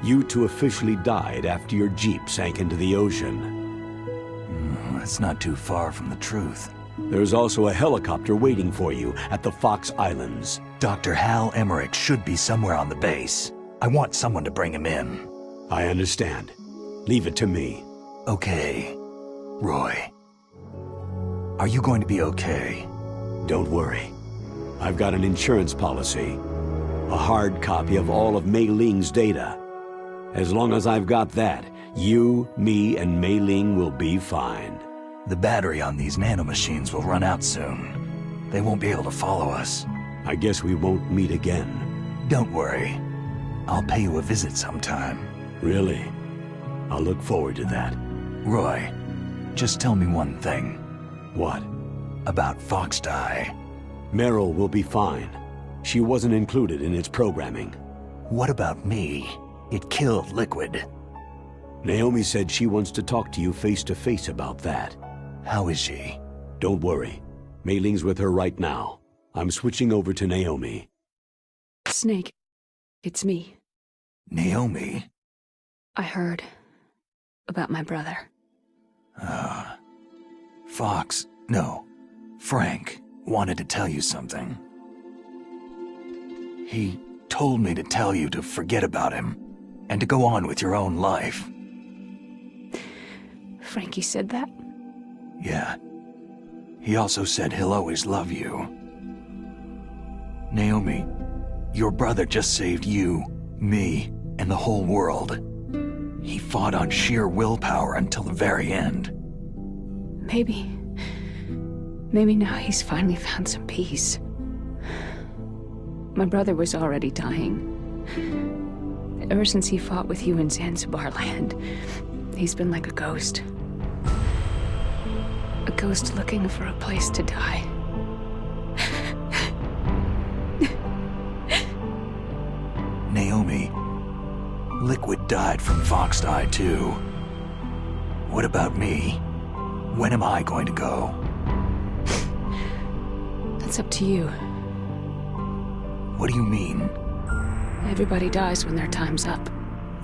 You two officially died after your Jeep sank into the ocean. That's not too far from the truth. There's also a helicopter waiting for you at the Fox Islands. Dr. Hal Emmerich should be somewhere on the base. I want someone to bring him in. I understand. Leave it to me. Okay. Roy. Are you going to be okay? Don't worry. I've got an insurance policy. A hard copy of all of Mei Ling's data. As long as I've got that, you, me, and Mei Ling will be fine. The battery on these nanomachines will run out soon. They won't be able to follow us. I guess we won't meet again. Don't worry. I'll pay you a visit sometime. Really? I'll look forward to that. Roy, just tell me one thing. What? About Foxdie. Meryl will be fine. She wasn't included in its programming. What about me? It killed Liquid. Naomi said she wants to talk to you face-to-face about that. How is she? Don't worry. Mei Ling's with her right now. I'm switching over to Naomi. Snake, it's me. Naomi? I heard about my brother. Frank wanted to tell you something. He told me to tell you to forget about him and to go on with your own life. Frankie said that? Yeah. He also said he'll always love you. Naomi, your brother just saved you, me, and the whole world. He fought on sheer willpower until the very end. Maybe now he's finally found some peace. My brother was already dying. Ever since he fought with you in Zanzibar land, he's been like a ghost. A ghost looking for a place to die. Naomi, Liquid died from Foxhound too. What about me? When am I going to go? That's up to you. What do you mean? Everybody dies when their time's up.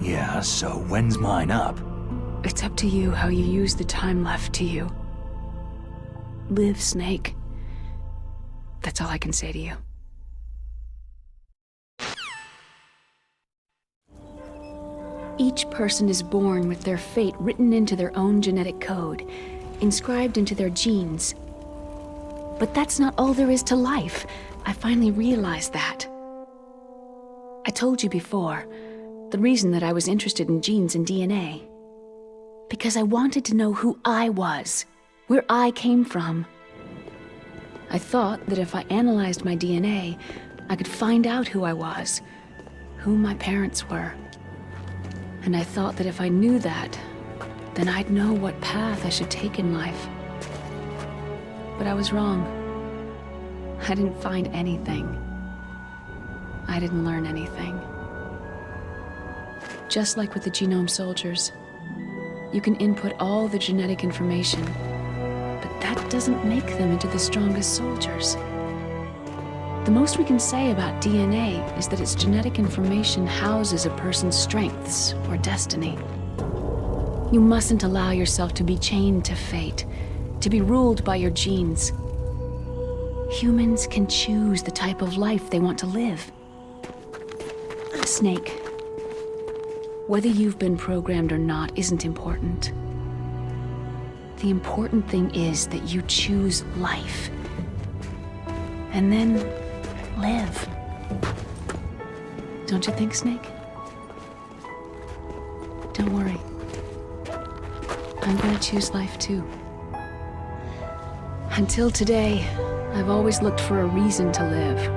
Yeah, so when's mine up? It's up to you how you use the time left to you. Live, Snake. That's all I can say to you. Each person is born with their fate written into their own genetic code, inscribed into their genes. But that's not all there is to life. I finally realized that. I told you before, the reason that I was interested in genes and DNA. Because I wanted to know who I was, where I came from. I thought that if I analyzed my DNA, I could find out who I was, who my parents were. And I thought that if I knew that, then I'd know what path I should take in life. But I was wrong. I didn't find anything. I didn't learn anything. Just like with the genome soldiers, you can input all the genetic information, but that doesn't make them into the strongest soldiers. The most we can say about DNA is that its genetic information houses a person's strengths or destiny. You mustn't allow yourself to be chained to fate, to be ruled by your genes. Humans can choose the type of life they want to live. Snake, whether you've been programmed or not isn't important. The important thing is that you choose life. And then live. Don't you think, Snake? Don't worry. I'm gonna choose life too. Until today, I've always looked for a reason to live.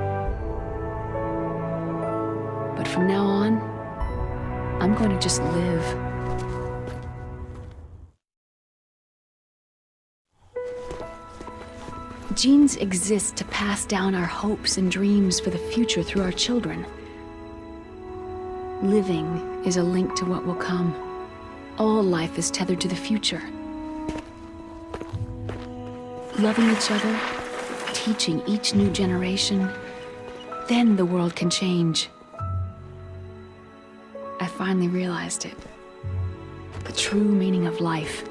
But from now on, I'm going to just live. Genes exist to pass down our hopes and dreams for the future through our children. Living is a link to what will come. All life is tethered to the future. Loving each other, teaching each new generation, then the world can change. I finally realized it. The true meaning of life.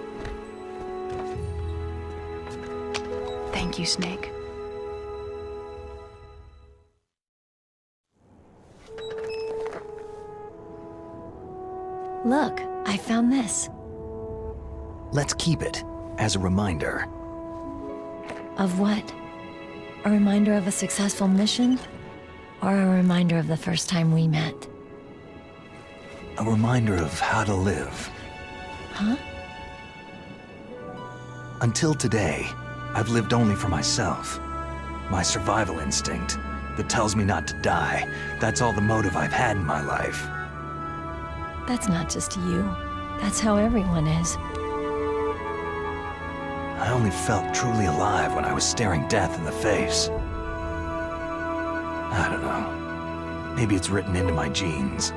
Thank you, Snake. Look, I found this. Let's keep it as a reminder. Of what? A reminder of a successful mission? Or a reminder of the first time we met? A reminder of how to live. Huh? Until today, I've lived only for myself. My survival instinct that tells me not to die. That's all the motive I've had in my life. That's not just you. That's how everyone is. I only felt truly alive when I was staring death in the face. I don't know. Maybe it's written into my genes.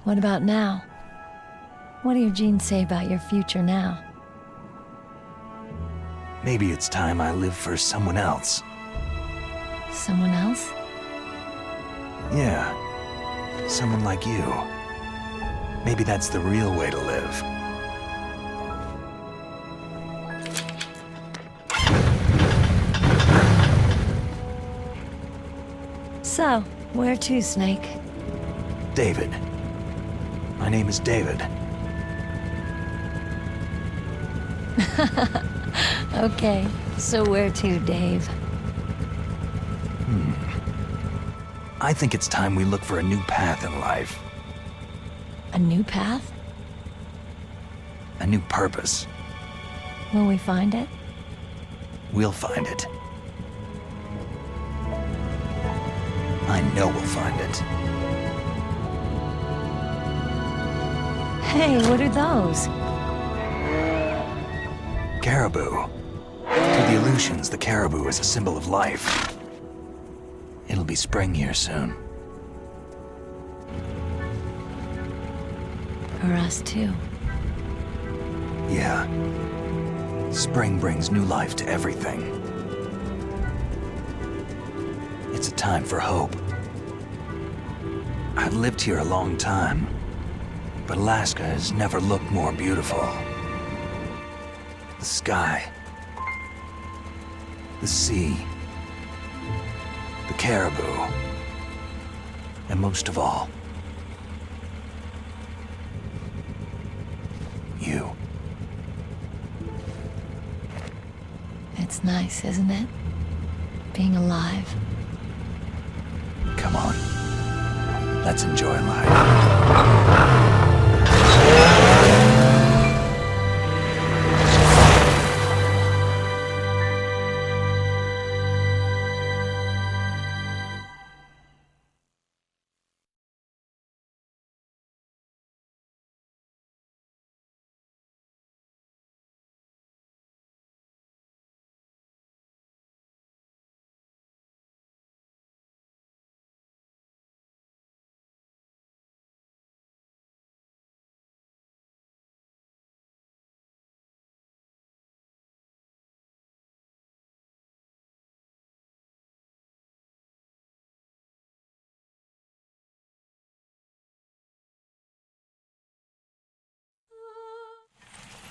What about now? What do your genes say about your future now? Maybe it's time I live for someone else. Someone else? Yeah. Someone like you. Maybe that's the real way to live. So, where to, Snake? David. My name is David. Okay, so where to, Dave? I think it's time we look for a new path in life. A new path? A new purpose. Will we find it? We'll find it. I know we'll find it. Hey, what are those? Caribou. To the Aleutians, the caribou is a symbol of life. It'll be spring here soon. For us, too. Yeah. Spring brings new life to everything. It's a time for hope. I've lived here a long time, but Alaska has never looked more beautiful. The sky, the sea, the caribou, and most of all, you. It's nice, isn't it? Being alive. Come on. Let's enjoy life.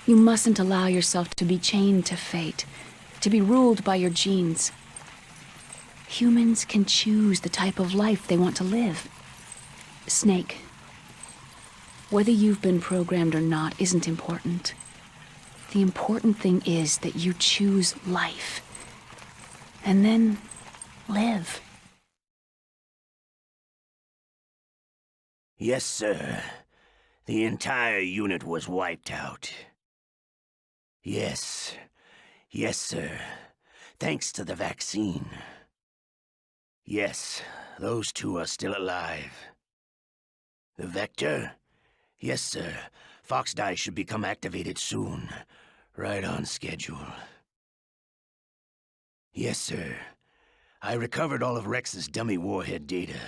You mustn't allow yourself to be chained to fate, to be ruled by your genes. Humans can choose the type of life they want to live. Snake, whether you've been programmed or not isn't important. The important thing is that you choose life. And then live. Yes, sir. The entire unit was wiped out. Yes. Yes, sir. Thanks to the vaccine. Yes, those two are still alive. The vector? Yes, sir. Foxhound should become activated soon. Right on schedule. Yes, sir. I recovered all of Rex's dummy warhead data.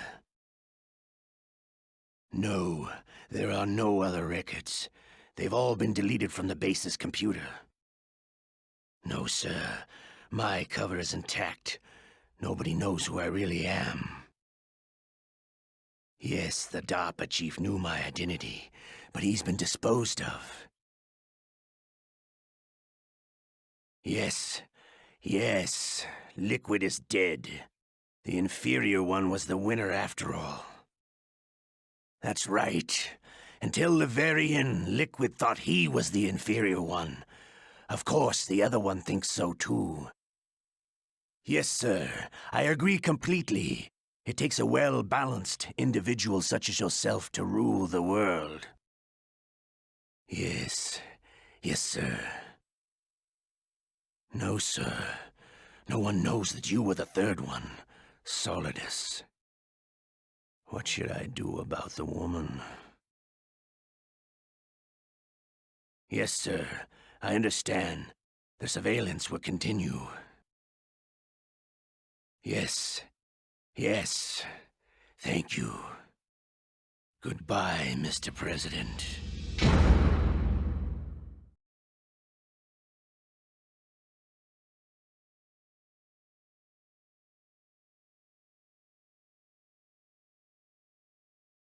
No, there are no other records. They've all been deleted from the base's computer. No, sir. My cover is intact. Nobody knows who I really am. Yes, the DARPA chief knew my identity, but he's been disposed of. Yes, yes, Liquid is dead. The inferior one was the winner after all. That's right. Until the very end, Liquid thought he was the inferior one. Of course, the other one thinks so too. Yes, sir, I agree completely. It takes a well-balanced individual such as yourself to rule the world. Yes, yes, sir. No, sir. No one knows that you were the third one, Solidus. What should I do about the woman? Yes, sir. I understand. The surveillance will continue. Yes. Yes. Thank you. Goodbye, Mr. President.